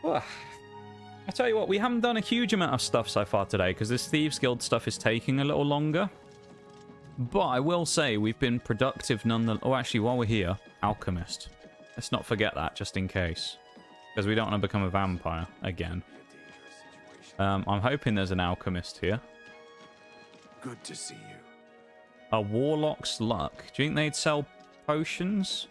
I tell you what, we haven't done a huge amount of stuff so far today, because this Thieves Guild stuff is taking a little longer. But I will say we've been productive nonetheless. Oh, actually, while we're here, Alchemist. Let's not forget that, just in case. Because we don't want to become a vampire again. I'm hoping there's an Alchemist here. Good to see you. A Warlock's Luck. Do you think they'd sell potions?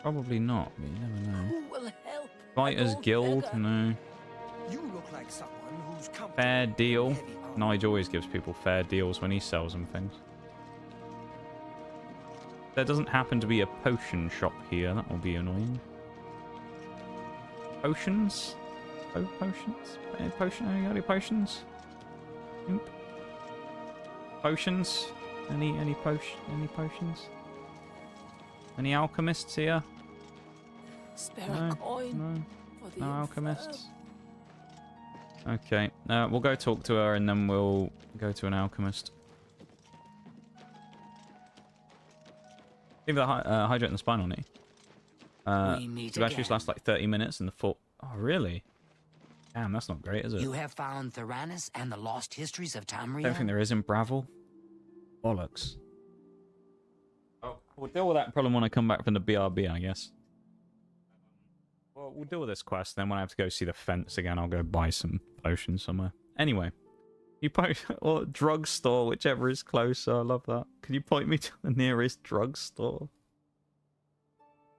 Probably not, but you never know. Who will help? Fighters Guild? No. You look like someone who's Fair deal. Nige always gives people fair deals when he sells them things. There doesn't happen to be a potion shop here. That will be annoying. Potions? Oh, potions? Any potions? Nope. Potions? Any potions? Any alchemists here? Spare a coin for the No alchemists. Okay, we'll go talk to her and then we'll go to an alchemist. Leave the hydrate and the spinal knee. We meet The batteries again. last like 30 minutes and the full... Oh, really? Damn, that's not great, is it? You have found Theranos and the lost histories of Tamriel? Don't think there is in Bravel. Bollocks. Oh, we'll deal with that problem when I come back from the BRB, I guess. Well, we'll deal with this quest, then when I have to go see the fence again, I'll go buy some potions somewhere. Anyway. You point... or drugstore, whichever is closer. I love that. Can you point me to the nearest drugstore?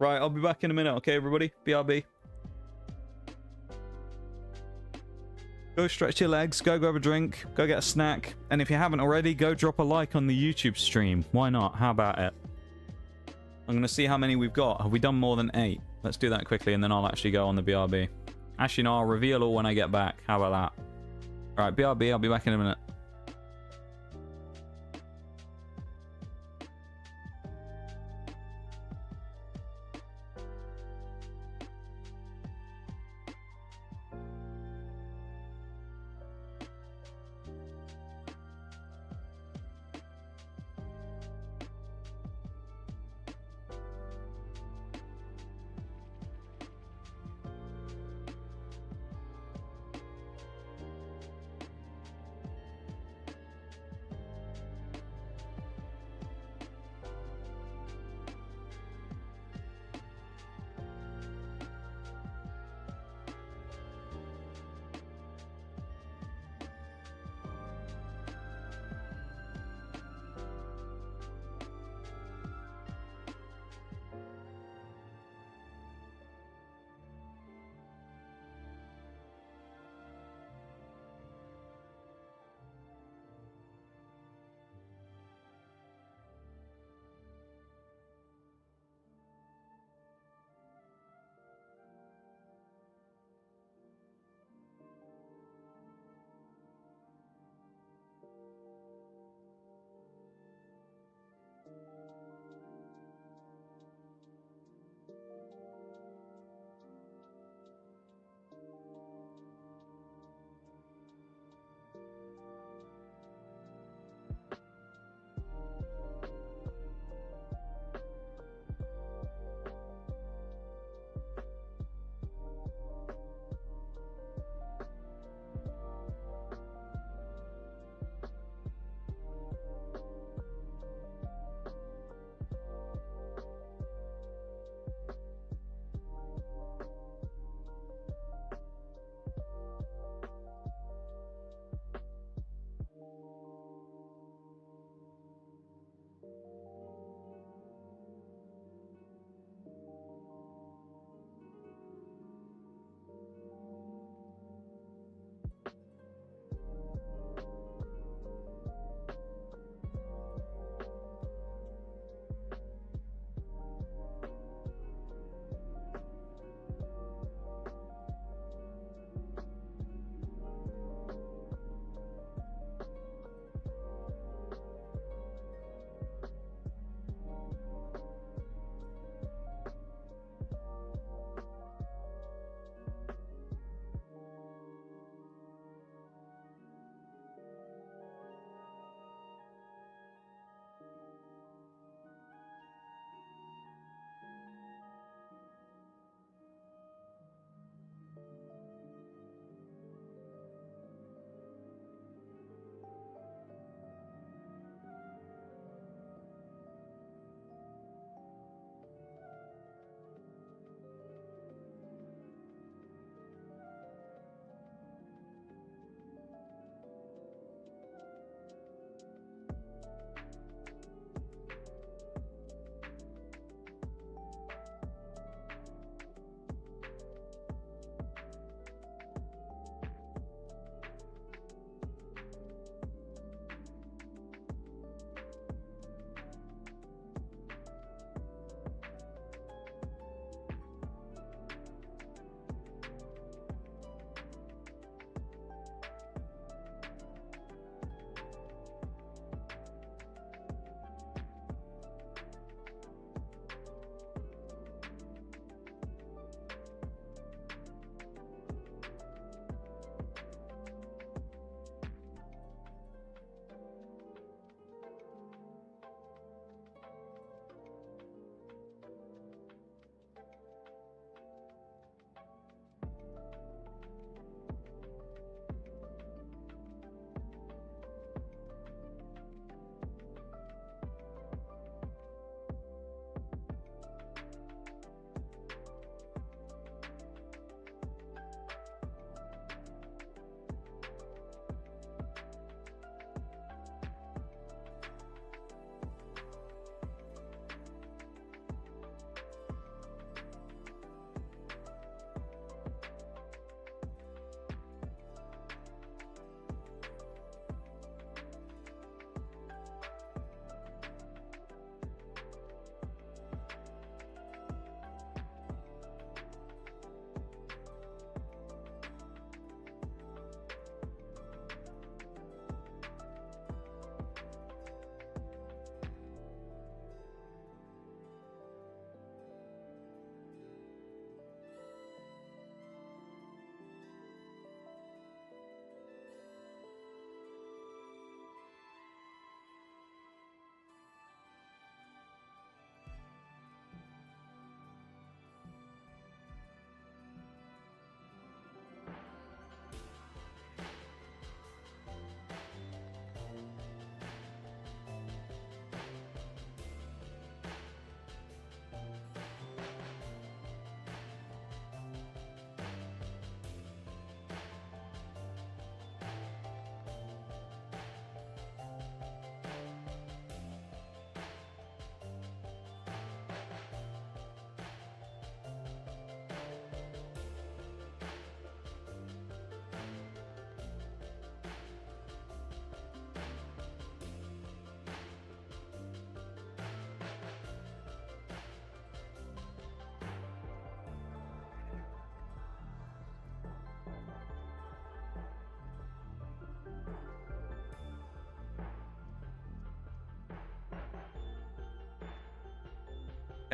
Right, I'll be back in a minute, okay, everybody? BRB. Go stretch your legs, go grab a drink, go get a snack, and if you haven't already, go drop a like on the YouTube stream. Why not? How about it? I'm going to see how many we've got. Have we done more than 8? Let's do that quickly, and then I'll actually go on the BRB. Actually, no, I'll reveal all when I get back. How about that? Alright, BRB, I'll be back in a minute.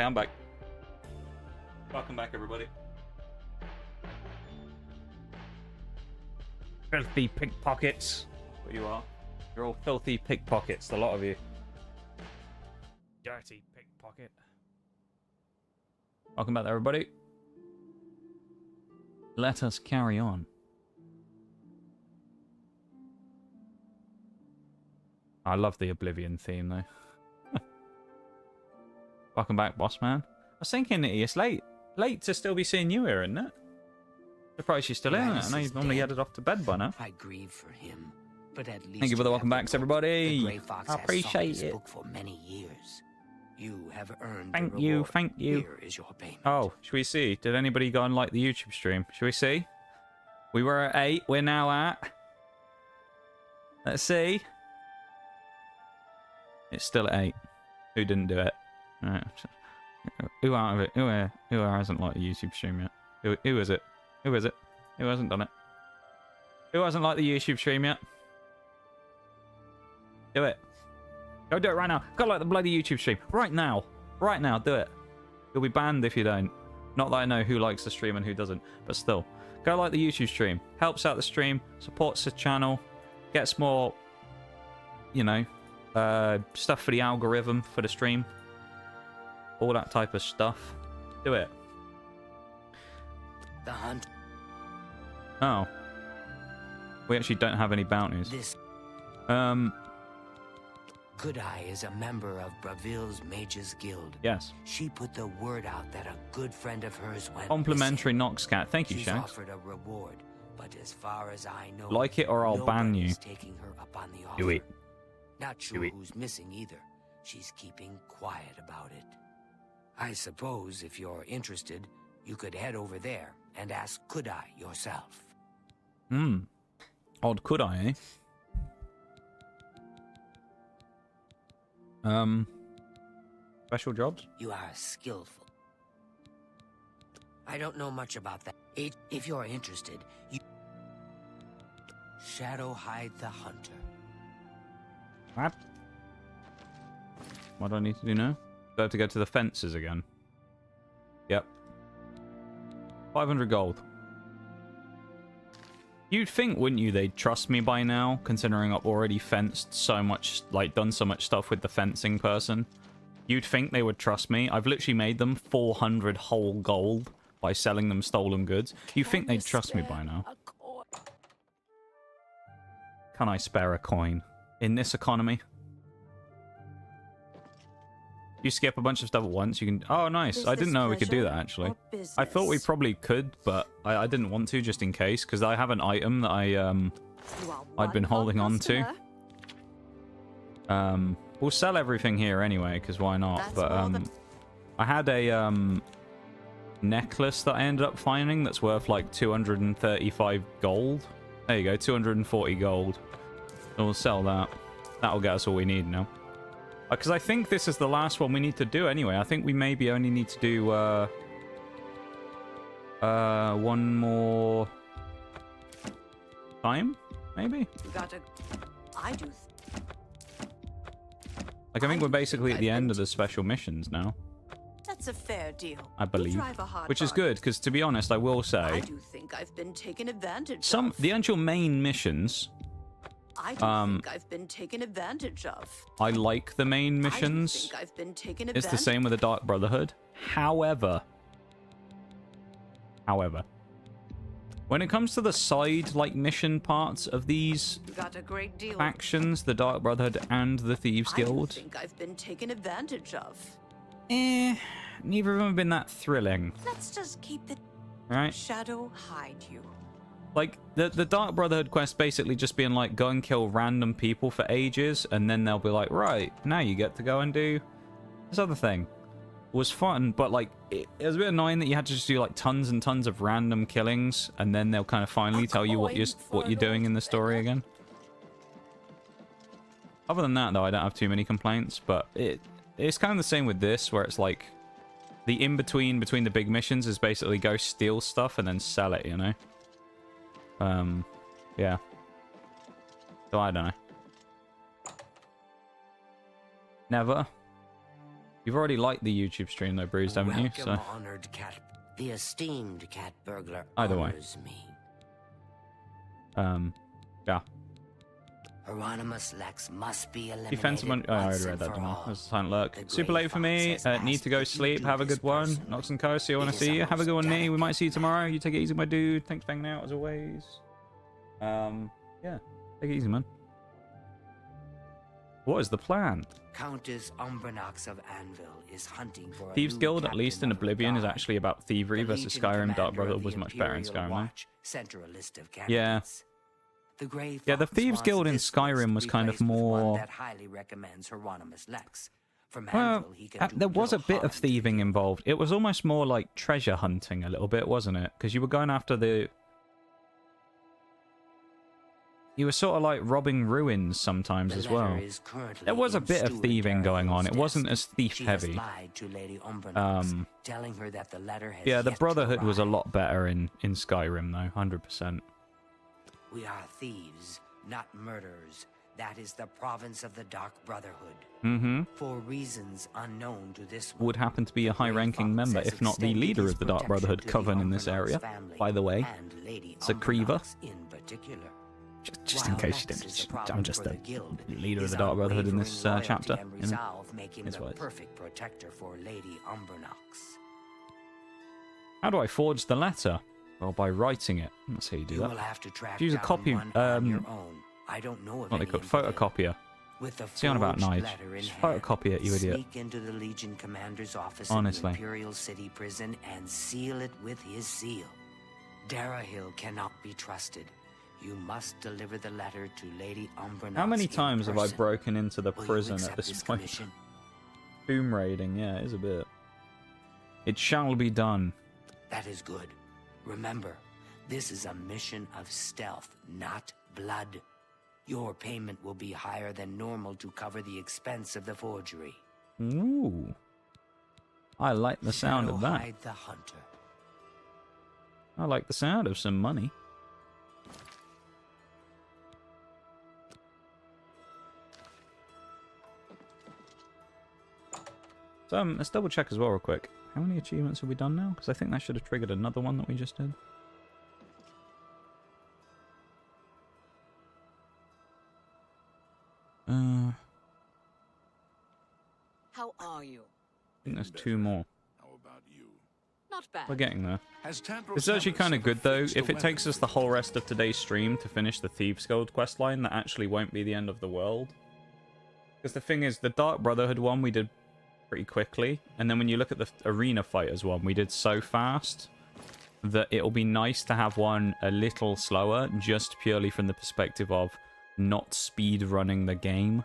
Okay, I'm back. Welcome back, everybody. Filthy pickpockets. What you are. You're all filthy pickpockets, the lot of you. Dirty pickpocket. Welcome back, everybody. Let us carry on. I love the Oblivion theme, though. Welcome back, boss man. I was thinking it's late to still be seeing you here, isn't it? Surprised you're still in it. I know you've normally headed off to bed by now. I grieve for him, but at least thank you for the welcome backs, everybody. The Grey Fox I appreciate it. Book for many years. You have earned Thank the you, reward. thank you. Here is your payment. Oh, should we see? Did anybody go and like the YouTube stream? Should we see? We were at 8. We're now at... Let's see. It's still at 8. Who didn't do it? Right. Who out of it? Who hasn't liked the YouTube stream yet? Who is it? Who is it? Who hasn't done it? Who hasn't liked the YouTube stream yet? Do it. Go do it right now. Go like the bloody YouTube stream. Right now. Right now. Do it. You'll be banned if you don't. Not that I know who likes the stream and who doesn't. But still. Go like the YouTube stream. Helps out the stream. Supports the channel. Gets more, you know, stuff for the algorithm for the stream. All that type of stuff. Do it. The hunt. Oh. We actually don't have any bounties. This Kudai is a member of Braville's Mages Guild. Yes. She put the word out that a good friend of hers went Complimentary Noxcat. Thank you, She's Shanks. offered a reward, but as far as I know, Like it or I'll ban you. nobody's taking her up on the offer. Do it. Not sure who's missing either. She's keeping quiet about it. I suppose if you're interested, you could head over there and ask Kudai yourself. Odd Kudai, eh? Special jobs? You are skillful. I don't know much about that. If you're interested, you... Shadow hide the hunter. What? What do I need to do now? Do I have to go to the fences again? Yep. 500 gold. You'd think, wouldn't you, they'd trust me by now, considering I've already fenced so much, like, done so much stuff with the fencing person. You'd think they would trust me. I've literally made them 400 whole gold by selling them stolen goods. You think they'd trust me by now. Can I spare a coin? In this economy? You skip a bunch of stuff at once, you can... Oh, nice. I didn't know we could do that, actually. I thought we probably could, but I didn't want to, just in case, because I have an item that I'd been holding on to. We'll sell everything here anyway, because why not? But I had a necklace that I ended up finding that's worth like 235 gold. There you go, 240 gold. So we'll sell that. That'll get us all we need now. Because I think this is the last one we need to do anyway. I think we maybe only need to do one more time, maybe? You gotta... I do... Like, I think we're basically at the end of the special missions now. That's a fair deal. I believe. You drive a hard Which is bargain. good, because to be honest, I will say... I do think I've been taken advantage of. The actual main missions... I do think I've been taken advantage of. I like the main missions. I do think I've been taken It's advantage. the same with the Dark Brotherhood. However, when it comes to the side like mission parts of these You got a great deal. factions, the Dark Brotherhood and the Thieves Guild, I think I've been taken advantage of. neither of them have been that thrilling. Let's just keep the Right? shadow hide you. Like, the Dark Brotherhood quest basically just being like, go and kill random people for ages, and then they'll be like, right, now you get to go and do this other thing. It was fun, but like, it was a bit annoying that you had to just do like tons and tons of random killings, and then they'll kind of finally tell you what you're doing in the story again. Other than that, though, I don't have too many complaints, but it's kind of the same with this, where it's like, the in-between between the big missions is basically go steal stuff and then sell it, you know? Yeah. So I don't know. Never. You've already liked the YouTube stream though, Bruised, haven't you? So Honored cat. The esteemed cat burglar either way. honors me. Yeah. Hieronymus Lex must be eliminated. Defensive one. Oh, I already read that, didn't I? That's a silent look. Super late for me. Need to go sleep. Have a good one. Knox and Co. See you when I see you. Have a good one, Nee. We might see you tomorrow. You take it easy, my dude. Thanks for hanging out as always. Yeah. Take it easy, man. What is the plan? Countess Umbranox of Anvil is hunting for a Thieves new Guild, at least in captain of Oblivion, is guard. actually about thievery The versus Legion Skyrim. Dark commander Brotherhood of was the much better in Imperial Skyrim. Watch sent her a list of Yeah. candidates. The Grey Yeah, the Fox Thieves wants Guild in this Skyrim list was kind of replaced with one more... that highly recommends Hieronymus Lex. From Well, Anvil, he can do there was a little bit harm of to thieving the involved. It was almost more like treasure hunting a little bit, wasn't it? Because you were going after the... You were sort of like robbing ruins sometimes as well. There was a bit of thieving going on. It wasn't as thief-heavy. Telling her that the letter has Yeah, the yet to Brotherhood was a arrive. lot better in Skyrim, though, 100%. We are thieves, not murderers. That is the province of the Dark Brotherhood. Mm-hmm. For reasons unknown to this Would happen to be a high-ranking member, if not the leader of the Dark Brotherhood coven in this area, by the way. It's a Creever. In particular. Just in case you didn't. I'm just the leader of the Dark Brotherhood in this chapter. You know? Make him That's the what it is. perfect protector for Lady Umbranox. How do I forge the letter? Well, by writing it. That's how you do You that. will have to track Use a down copy. one on your own. I don't know of What they any call in photocopier. With the See on about forged Nige. letter in Just hand, photocopy it, you idiot. Sneak into the Legion commander's office Honestly. in the Imperial City prison and seal it with his seal. Darahill cannot be trusted. You must deliver the letter to Lady Umbranox. How many in times have I person. broken into the Will you prison at accept this point? commission? Tomb raiding, yeah, it is a bit. It shall be done. That is good. Remember, this is a mission of stealth, not blood. Your payment will be higher than normal to cover the expense of the forgery. Ooh. I like the sound of that. Shadowhide the hunter. I like the sound of some money. So let's double check as well real quick. How many achievements have we done now? Because I think that should have triggered another one that we just did. How are you? I think there's two more. How about you? Not bad. We're getting there. Has Tandros It's actually Samus kind of ever good though. fixed If a it takes weapon us the whole rest of today's stream to finish the Thieves Guild questline, that actually won't be the end of the world. Because the thing is, the Dark Brotherhood one we did pretty quickly, and then when you look at the Arena Fighters one, we did so fast that it'll be nice to have one a little slower, just purely from the perspective of not speed running the game.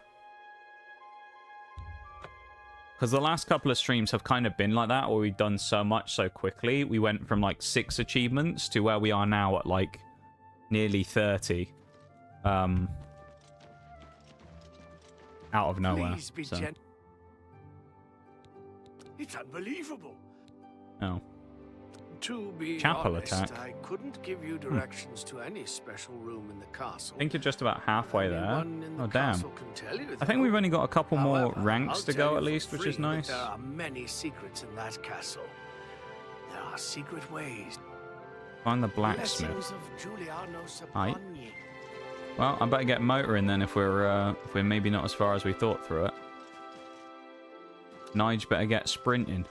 Because the last couple of streams have kind of been like that, where we've done so much so quickly. We went from like 6 achievements to where we are now at like nearly 30. Out of nowhere. Please be So. gentle. It's unbelievable. Oh. To be Chapel honest, attack. I couldn't give you directions to any special room in the castle. I think you're just about halfway there. Anyone in the Oh, damn. castle can tell you, I think though. we've only got a couple more However, ranks I'll to tell go you at for least, which is free that nice. There are many secrets in that castle. There are secret ways. Find the blacksmith. Blessings of Julianos Aye. upon ye. Well, I better get motoring then if we're maybe not as far as we thought through it. Nige better get sprinting.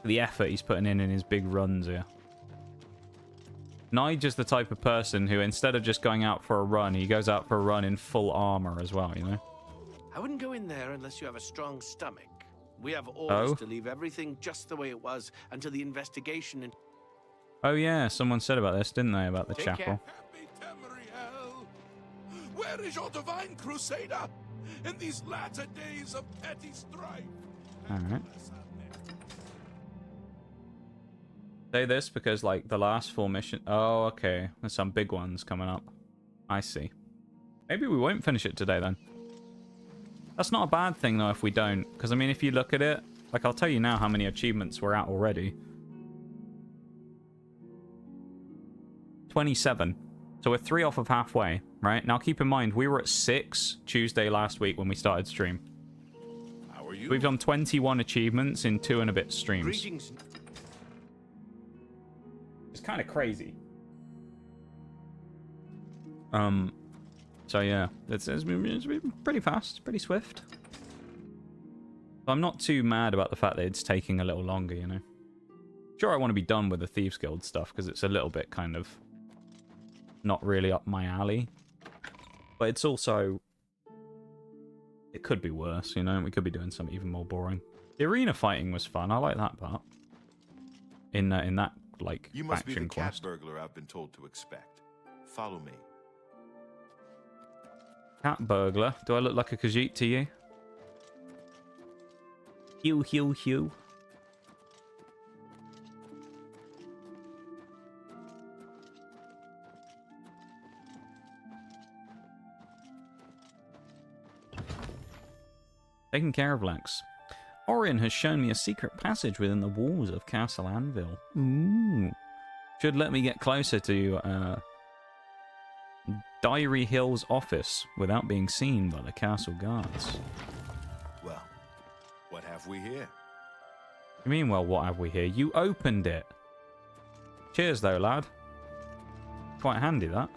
The effort he's putting in his big runs here. Nige is the type of person who, instead of just going out for a run, he goes out for a run in full armor as well, you know? I wouldn't go in there unless you have a strong stomach. We have orders Oh? to leave everything just the way it was until the investigation and Oh yeah, someone said about this, didn't they? About the Take chapel. care. Happy Tamriel! Where is your divine crusader in these latter days of petty strife? Alright. Say this because, like, the last 4 missions... Oh, okay. There's some big ones coming up. I see. Maybe we won't finish it today, then. That's not a bad thing, though, if we don't. Because, I mean, if you look at it... Like, I'll tell you now how many achievements we're at already. 27. So we're 3 off of halfway, right? Now, keep in mind, we were at 6 Tuesday last week when we started stream. How are you you? We've done 21 achievements in 2 and a bit streams. Greetings. It's kind of crazy. So yeah, it's been pretty fast, pretty swift. I'm not too mad about the fact that it's taking a little longer, you know. Sure, I want to be done with the Thieves Guild stuff because it's a little bit kind of not really up my alley. But it's also... it could be worse, you know? We could be doing something even more boring. The arena fighting was fun. I like that part. In that, like, You must be the faction cat quest. burglar I've been told to expect. Follow me. Cat burglar? Do I look like a Khajiit to you? Hew, hew, hew. Taking care of Lex. Orion has shown me a secret passage within the walls of Castle Anvil. Ooh. Should let me get closer to Diary Hill's office without being seen by the castle guards. Well, what have we here? You mean, well, what have we here? You opened it. Cheers, though, lad. Quite handy, that.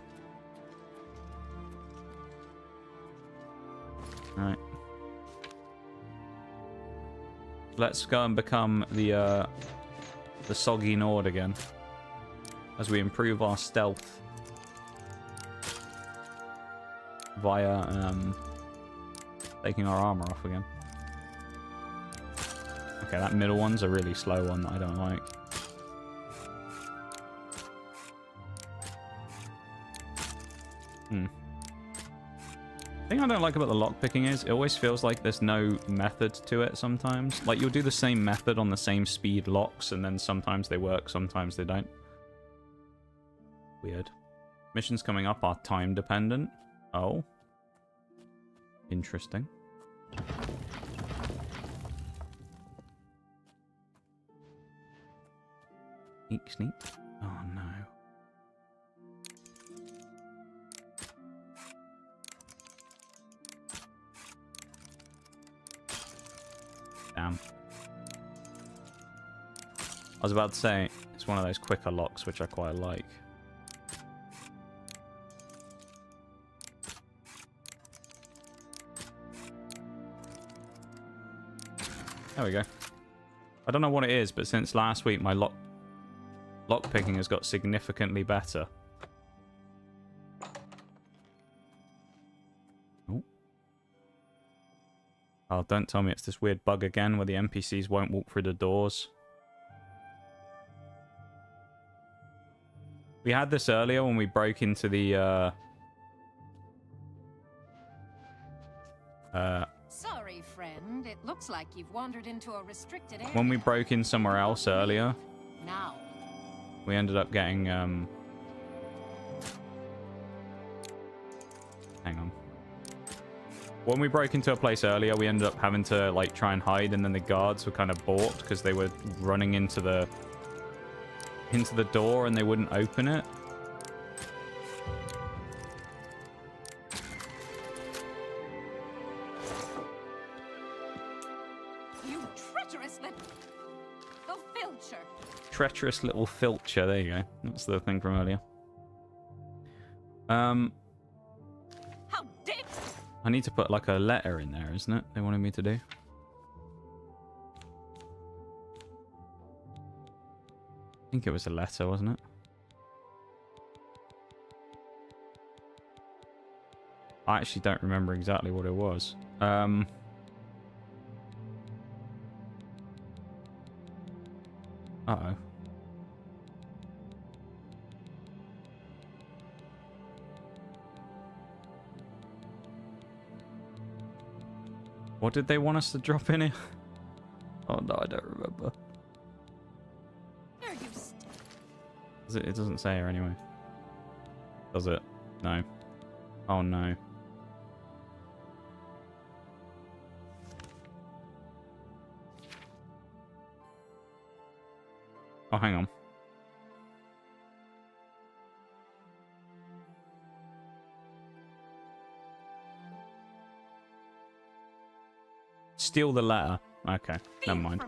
Right. Let's go and become the Soggy Nord again. As we improve our stealth. Via, taking our armor off again. Okay, that middle one's a really slow one that I don't like. The thing I don't like about the lockpicking is it always feels like there's no method to it sometimes. Like, you'll do the same method on the same speed locks, and then sometimes they work, sometimes they don't. Weird. Missions coming up are time dependent. Oh. Interesting. Sneak, sneak. Oh no. Damn. I was about to say, it's one of those quicker locks, which I quite like. There we go. I don't know what it is, but since last week, my lockpicking has got significantly better. Oh. Oh, don't tell me it's this weird bug again where the NPCs won't walk through the doors. We had this earlier when we broke into the, Sorry, friend. It looks like you've wandered into a restricted area. when we broke in somewhere else earlier, Now. we ended up getting, hang on. When we broke into a place earlier, we ended up having to, like, try and hide, and then the guards were kind of balked because they were running into the door and they wouldn't open it. You treacherous little filcher. Treacherous little filcher. There you go. That's the thing from earlier. How dare I need to put like a letter in there, isn't it? They wanted me to do. I think it was a letter, wasn't it? I actually don't remember exactly what it was. Uh-oh. What did they want us to drop in here? Oh no, I don't remember. you It doesn't say here anyway. Does it? No. Oh no. Oh, hang on. steal the letter. Okay, never mind.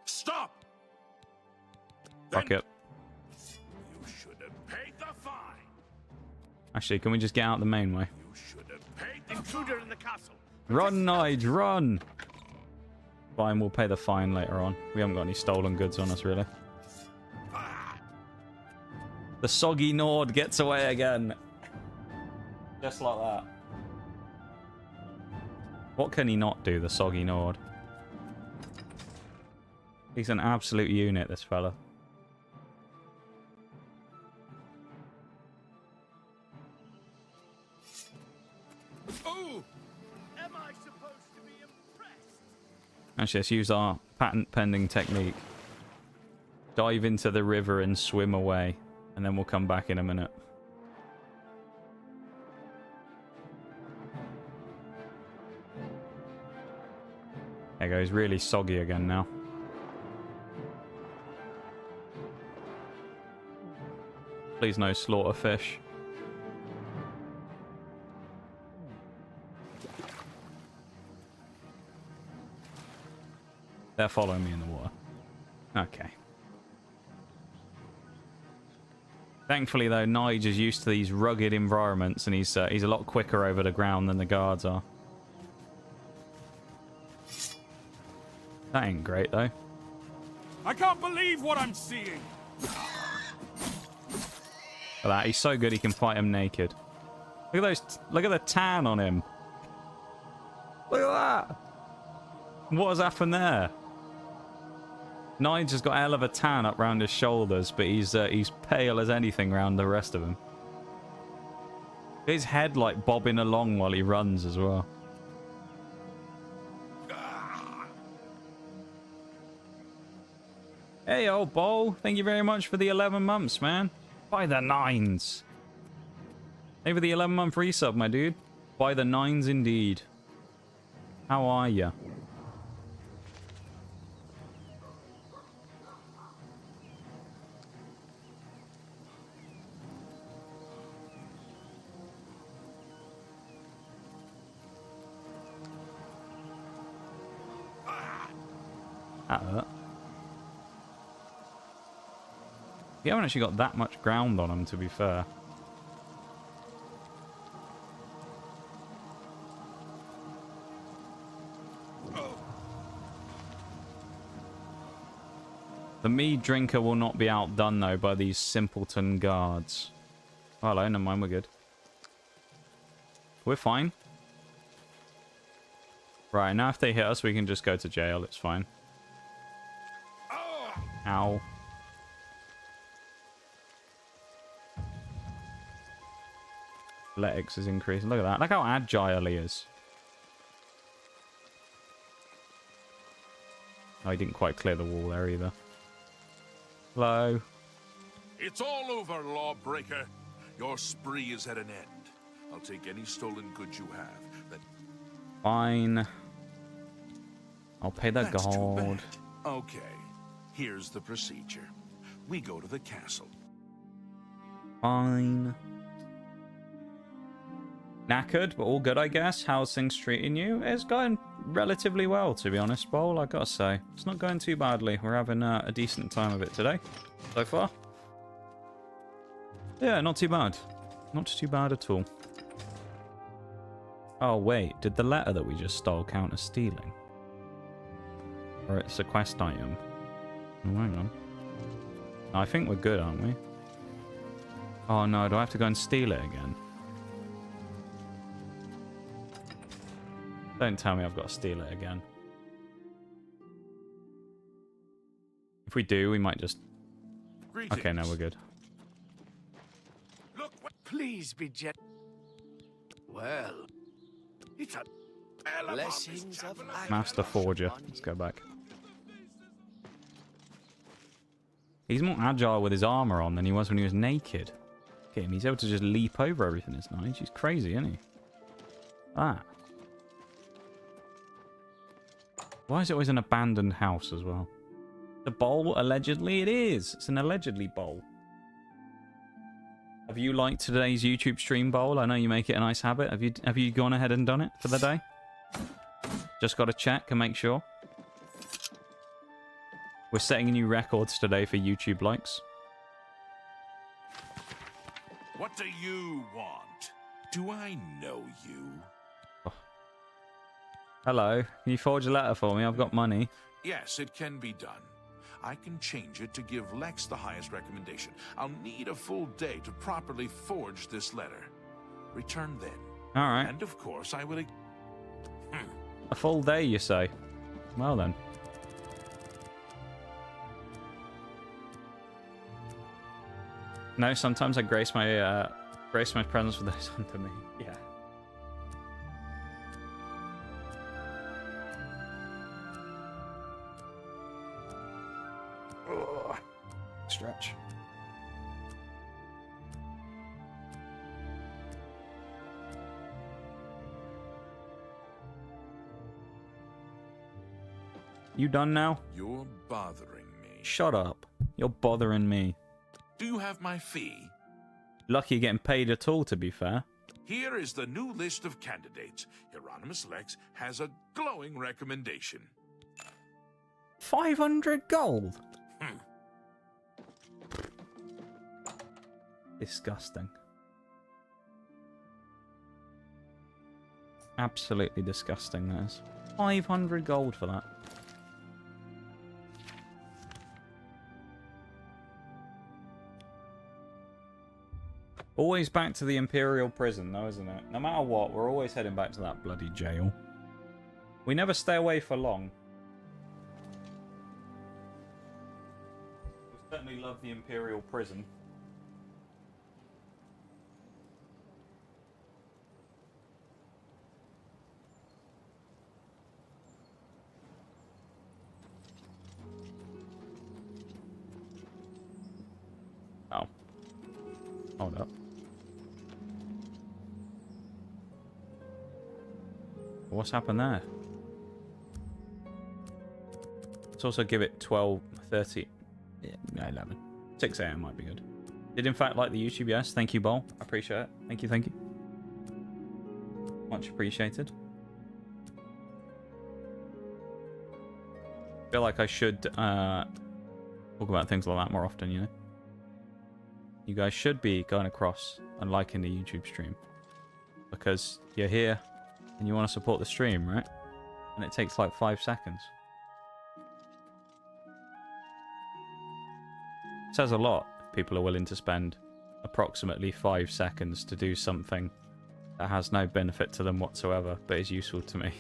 Stop! Fuck it. You should have paid the fine. Actually, can we just get out the main way? You should have paid the Intruder in the castle. Run, Nige, run! Fine, we'll pay the fine later on. We haven't got any stolen goods on us, really. The soggy Nord gets away again. Just like that. What can he not do, the soggy Nord? He's an absolute unit, this fella. Oh! Am I supposed to be impressed? Actually, let's use our patent pending technique. Dive into the river and swim away. And then we'll come back in a minute. There goes, really soggy again now. Please no slaughter fish. They're following me in the water. Okay. Thankfully, though, Nige is used to these rugged environments, and he's a lot quicker over the ground than the guards are. That ain't great, though. I can't believe what I'm seeing. Look at that, he's so good he can fight him naked. Look at those. Look at the tan on him. Look at that. What has happened there? Nige has got a hell of a tan up round his shoulders, but he's pale as anything round the rest of him. His head like bobbing along while he runs as well. Hey, old Bo, thank you very much for the 11 months, man. By the nines. Thank you for the 11-month resub, my dude. By the nines indeed. How are ya? That hurt. We haven't actually got that much ground on them, to be fair. The Meaddrinker will not be outdone, though, by these simpleton guards. Oh, hello, never mind, we're good. We're fine. Right, now if they hit us, we can just go to jail. It's fine. Ow. Athletics is increasing. Look at that. Look how agile he is. Oh, he didn't quite clear the wall there either. Hello. It's all over, lawbreaker. Your spree is at an end. I'll take any stolen goods you have. That... Fine. I'll pay the That's too gold. bad. Okay. Here's the procedure. We go to the castle. Fine. Knackered, but all good, I guess. How's things treating you? It's going relatively well, to be honest, Bowl, I gotta say. It's not going too badly. We're having a decent time of it today, so far. Yeah, not too bad. Not too bad at all. Oh, wait. Did the letter that we just stole count as stealing? Or it's a quest item? Oh, hang on. I think we're good, aren't we? Oh, no. Do I have to go and steal it again? Don't tell me I've got to steal it again. If we do, we might just... Greetings. Okay, no, we're good. Look, please be gentle. Well, it's a blessings of Master Forger. Let's go back. He's more agile with his armor on than he was when he was naked. Look at him. He's able to just leap over everything. It's nice. He's crazy, isn't he? Ah. Why is it always an abandoned house as well? The bowl, allegedly? It is. It's an allegedly bowl. Have you liked today's YouTube stream, Bowl? I know you make it a nice habit. Have you gone ahead and done it for the day? Just got to check and make sure. We're setting new records today for YouTube likes. What do you want? Do I know you? Oh. Hello. Can you forge a letter for me? I've got money. Yes, it can be done. I can change it to give Lex the highest recommendation. I'll need a full day to properly forge this letter. Return then. All right. And of course, I will... A full day, you say? Well then. No, sometimes I grace my presence with those under me. Yeah. Ugh. Stretch. You done now? You're bothering me. Shut up. You're bothering me. Do you have my fee? Lucky you're getting paid at all, to be fair. Here is the new list of candidates. Hieronymus Lex has a glowing recommendation. 500 gold? Disgusting. Absolutely disgusting, that is. 500 gold for that. Always back to the Imperial prison, though, isn't it? No matter what, we're always heading back to that bloody jail. We never stay away for long. We certainly love the Imperial prison. Oh. Hold up. What's happened there? Let's also give it 12, 30, yeah, 11. 6 AM might be good. Did in fact like the YouTube, yes. Thank you, Bol. I appreciate it. Thank you, thank you. Much appreciated. Feel like I should talk about things like that more often, you know? You guys should be going across and liking the YouTube stream. Because you're here and you want to support the stream, right? And it takes like 5 seconds. It says a lot if people are willing to spend approximately 5 seconds to do something that has no benefit to them whatsoever, but is useful to me.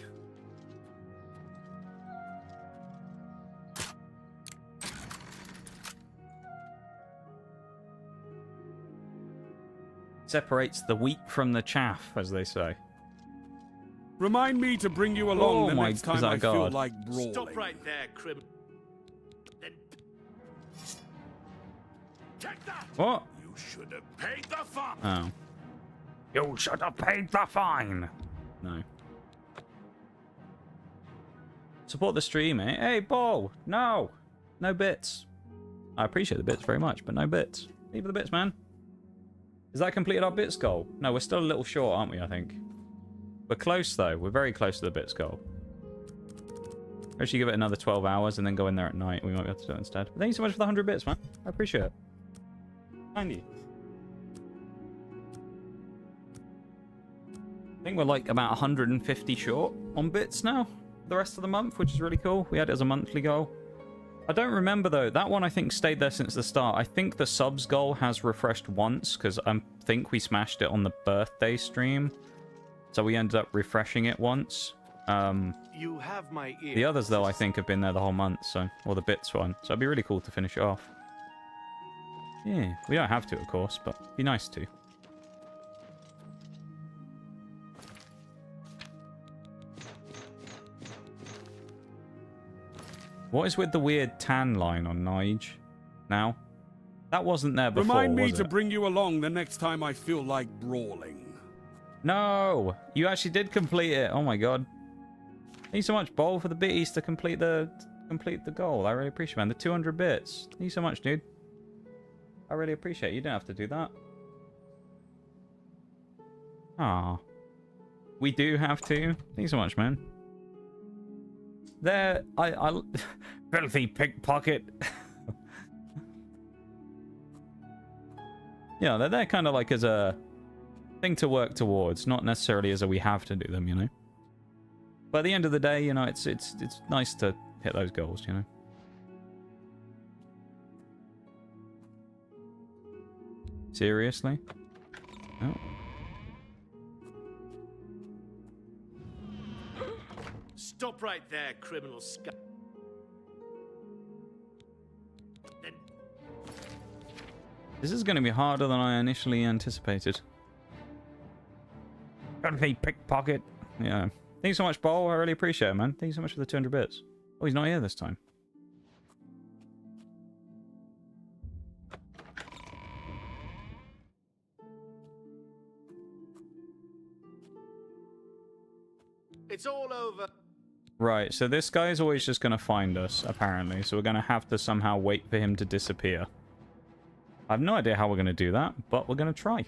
Separates the wheat from the chaff, as they say. Remind me to bring you along the next time I feel like brawling. Stop right there, criminal. Then take that. What? You should have paid the fine. Oh. You should have paid the fine. No. Support the stream, eh? Hey, Ball. No. No bits. I appreciate the bits very much, but no bits. Leave the bits, man. Is that completed our bits goal? No, we're still a little short, aren't we, I think? We're close, though. We're very close to the bits goal. Actually, give it another 12 hours and then go in there at night. We might be able to do it instead. But thank you so much for the 100 bits, man. I appreciate it. Thank you. I think we're like about 150 short on bits now. The rest of the month, which is really cool. We had it as a monthly goal. I don't remember, though. That one, I think, stayed there since the start. I think the subs goal has refreshed once, because I think we smashed it on the birthday stream. So we ended up refreshing it once. You have my ear. The others, though, I think, have been there the whole month, so, or the bits one. So it'd be really cool to finish it off. Yeah, we don't have to, of course, but it'd be nice to. What is with the weird tan line on Nige now? That wasn't there before, Remind me was to it? bring you along the next time I feel like brawling. No! You actually did complete it. Oh my god. Thank you so much, Bol, for the bitties to complete the goal. I really appreciate it, man. The 200 bits. Thank you so much, dude. I really appreciate it. You didn't have to do that. Ah. We do have to. Thanks so much, man. There, I filthy pickpocket. Yeah, they're there kind of like as a thing to work towards, not necessarily as a we have to do them, you know. But at the end of the day, you know, it's nice to hit those goals, you know. Seriously? Oh. Stop right there, criminal scum. Then This is going to be harder than I initially anticipated. Filthy pickpocket. Yeah. Thank you so much, Bowl. I really appreciate it, man. Thank you so much for the 200 bits. Oh, he's not here this time. it's all over. Right, so this guy's always just going to find us, apparently. So we're going to have to somehow wait for him to disappear. I have no idea how we're going to do that, but we're going to try.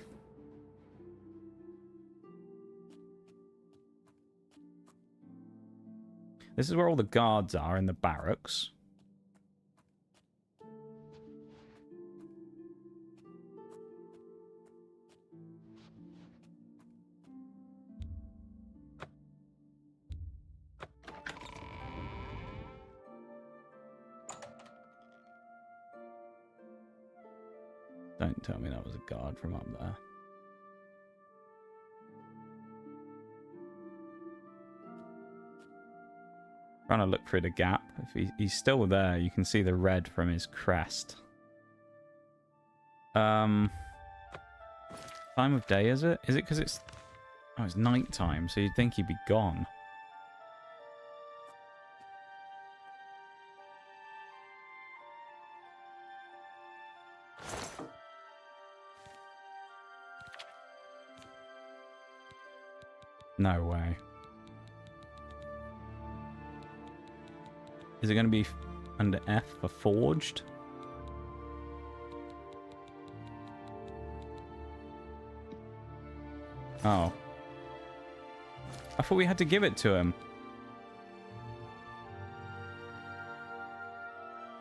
This is where all the guards are in the barracks. Don't tell me that was a guard from up there. Trying to look through the gap. If he's still there, you can see the red from his crest. Time of day, is it? Is it because it's... Oh, it's night time, so you'd think he'd be gone. No way. Is it going to be under F for forged? Oh. I thought we had to give it to him.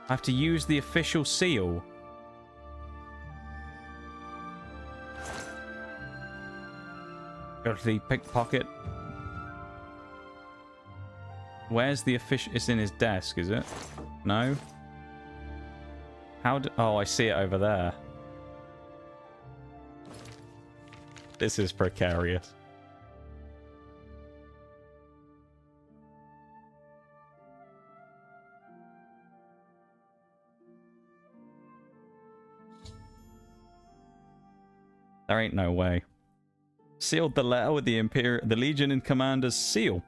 I have to use the official seal. Filthy pickpocket. Where's the official? It's in his desk, is it? No? How do... Oh, I see it over there. This is precarious. There ain't no way. Sealed the letter with the Legion and Commander's seal.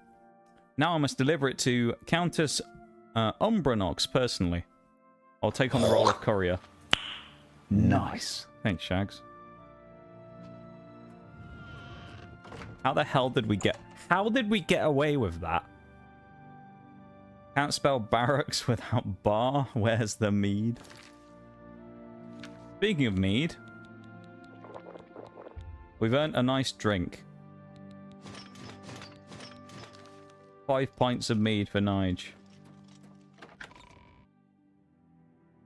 Now I must deliver it to Countess Umbranox personally. I'll take on the role of courier. Nice. Thanks, Shags. How the hell did we get... How did we get away with that? Can't spell barracks without bar. Where's the mead? Speaking of mead, we've earned a nice drink. 5 pints of mead for Nige.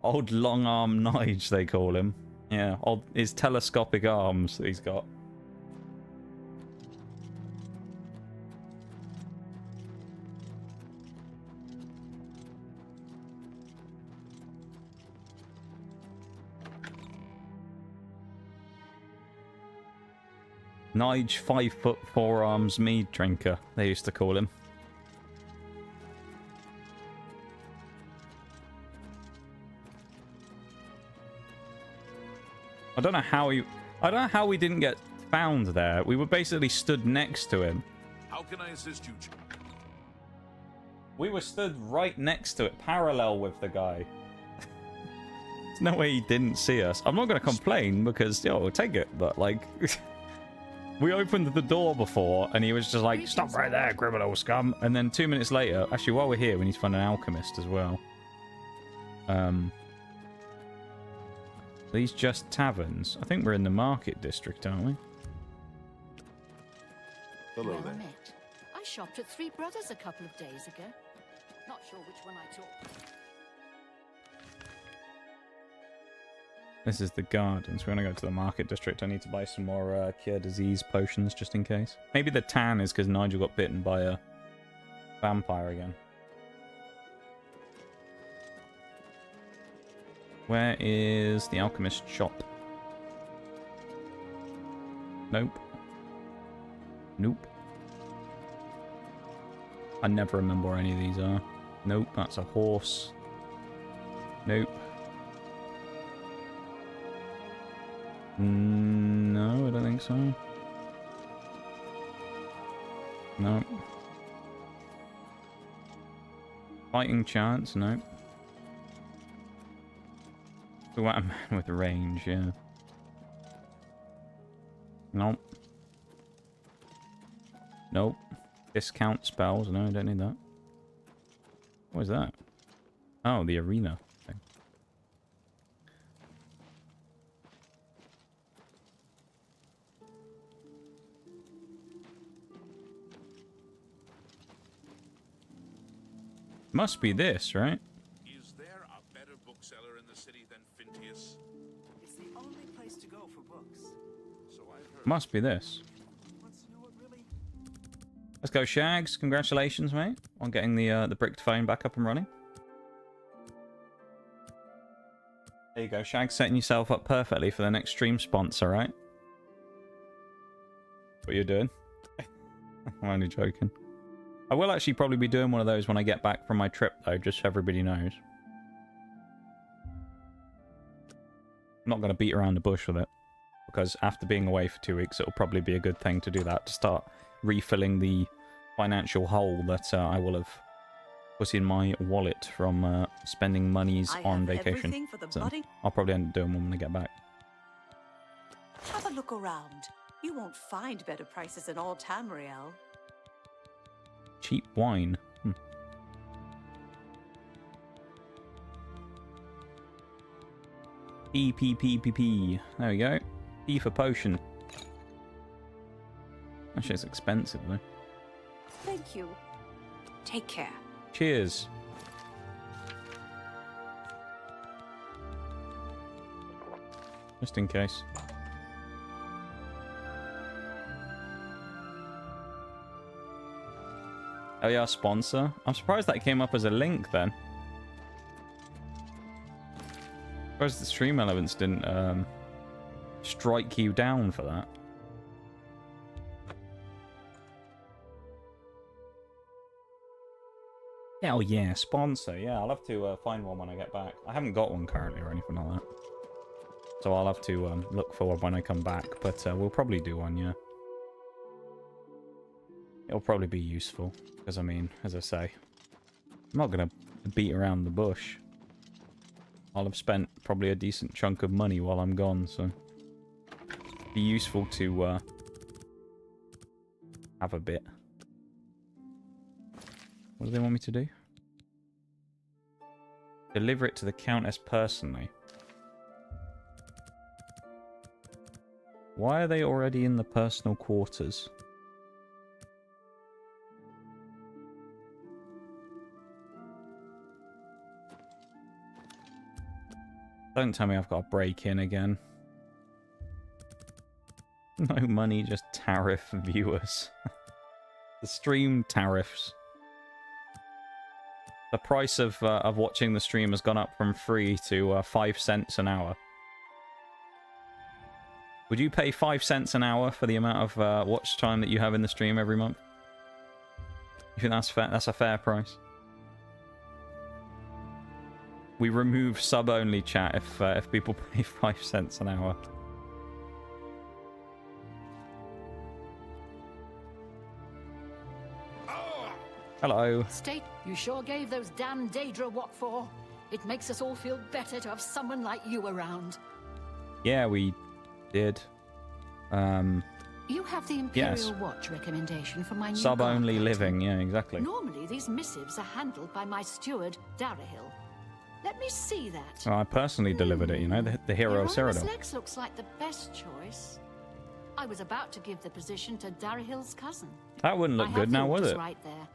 Old long arm Nige, they call him. Yeah, old his telescopic arms that he's got. Nige 5'4" arms mead drinker, they used to call him. I don't know how we didn't get found there. We were basically stood next to him. How can I assist you? We were stood right next to it, parallel with the guy. There's no way he didn't see us. I'm not going to complain because, yo, we'll take it, but like... We opened the door before and he was just like, stop right there, criminal scum. And then 2 minutes later, actually while we're here, we need to find an alchemist as well. These just taverns. I think we're in the market district, aren't we? Hello Well there. met. I shopped at Three Brothers a couple of days ago. Not sure which one I took. This is the gardens. We're gonna go to the market district. I need to buy some more cure disease potions just in case. Maybe the tan is because Nigel got bitten by a vampire again. Where is the alchemist shop? Nope. Nope. I never remember where any of these are. Nope, that's a horse. Nope. No, I don't think so. No. Fighting chance? No. We want a man with range, yeah. Nope. Nope. Discount spells? No, I don't need that. What is that? Oh, the arena thing. Must be this, right? Is there a better bookseller in the city than Fintius? It's the only place to go for books. So I've heard. Must be this. Let's go, Shags. Congratulations, mate, on getting the bricked phone back up and running. There you go, Shags, setting yourself up perfectly for the next stream sponsor, right? What you're doing? I'm only joking. I will actually probably be doing one of those when I get back from my trip, though, just so everybody knows. I'm not going to beat around the bush with it, because after being away for 2 weeks, it'll probably be a good thing to do that, to start refilling the financial hole that I will have put in my wallet from spending monies on vacation. So I'll probably end up doing one when I get back. Have a look around. You won't find better prices in all Tamriel. Cheap wine. P. There we go. P for potion. Actually, it's expensive, though. Thank you. Take care. Cheers. Just in case. Oh yeah, sponsor. I'm surprised that came up as a link then. Surprised the stream elements didn't strike you down for that. Hell yeah, sponsor. Yeah, I'll have to find one when I get back. I haven't got one currently or anything like that. So I'll have to look for one when I come back. But we'll probably do one, yeah. It'll probably be useful. Because, I mean, as I say, I'm not going to beat around the bush. I'll have spent probably a decent chunk of money while I'm gone, so... be useful to have a bit. What do they want me to do? Deliver it to the Countess personally. Why are they already in the personal quarters? Don't tell me I've got to break in again. No money, just tariff viewers. The stream tariffs. The price of watching the stream has gone up from free to 5 cents an hour. Would you pay 5 cents an hour for the amount of watch time that you have in the stream every month? You think that's fair? That's a fair price. We remove sub-only chat if people pay 5 cents an hour. Hello. State, you sure gave those damn Daedra what for? It makes us all feel better to have someone like you around. Yeah, we did. You have the Imperial yes. Watch recommendation for my new Sub-only guard living, captain. yeah, exactly. Normally, these missives are handled by my steward, Darahil. Let me see that. Well, I personally delivered it, you know, the hero of Hieronymus Cyrodiil. Lex looks like the best choice. I was about to give the position to Darahill's cousin. That wouldn't look good now, would it? Right there.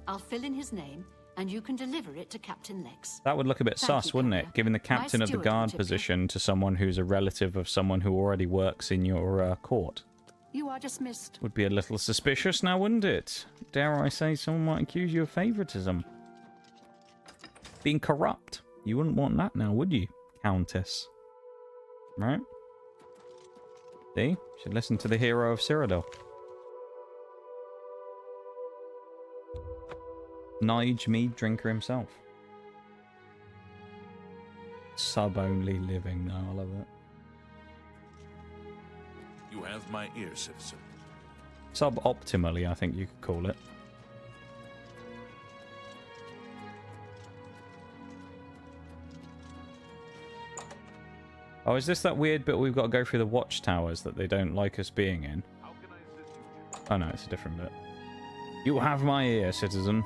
I'll fill in his name, and you can deliver it to Captain Lex. That would look a bit sus, wouldn't it? Giving the captain of the guard position to someone who's a relative of someone who already works in your court. You are dismissed. Would be a little suspicious now, wouldn't it? Dare I say someone might accuse you of favoritism. Being corrupt. You wouldn't want that now, would you, Countess? Right? See? Should listen to the hero of Cyrodiil. Nige Meaddrinker himself. Sub-only living now, I love it. You have my ear, citizen. Sub-optimally, I think you could call it. Oh, is this that weird bit we've got to go through the watchtowers that they don't like us being in? Oh no, it's a different bit. You have my ear, citizen.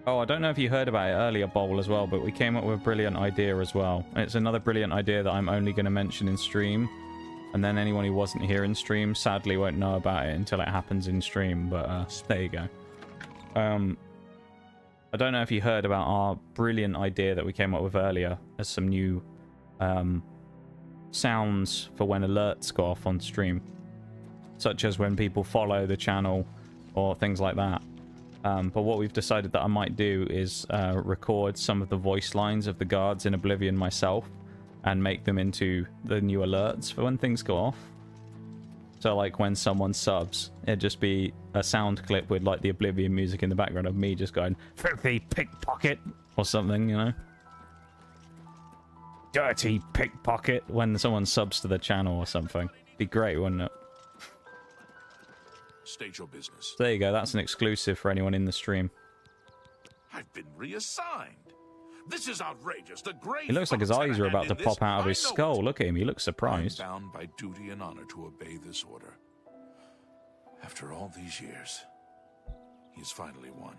Oh, I don't know if you heard about it earlier, Bowl, as well, but we came up with a brilliant idea as well. And it's another brilliant idea that I'm only going to mention in stream. And then anyone who wasn't here in stream sadly won't know about it until it happens in stream, but there you go. I don't know if you heard about our brilliant idea that we came up with earlier as some new sounds for when alerts go off on stream, such as when people follow the channel or things like that. But what we've decided that I might do is record some of the voice lines of the guards in Oblivion myself and make them into the new alerts for when things go off. So like when someone subs, it'd just be a sound clip with like the Oblivion music in the background of me just going, "Filthy pickpocket," or something, you know? "Dirty pickpocket," when someone subs to the channel or something. Be great, wouldn't it? State your business. So there you go, that's an exclusive for anyone in the stream. I've been reassigned. This is outrageous. The Grey He looks like his eyes are about to pop out of his skull. Look at him, he looks surprised. I'm bound by duty and honor to obey this order. After all these years, he's finally won.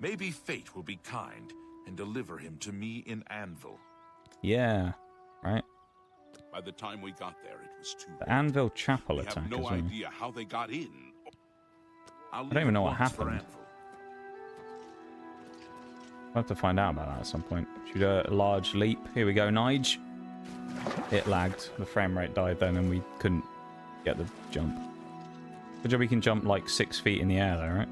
Maybe fate will be kind and deliver him to me in Anvil. Yeah, right. By the time we got there, it was too late. The Anvil Chapel We attack have as no well. idea how they got in. I don't even know what happened. I'll have to find out about that at some point. Should we do a large leap? Here we go, Nige. It lagged. The frame rate died then and we couldn't get the jump. Good job we can jump like 6 feet in the air though, right?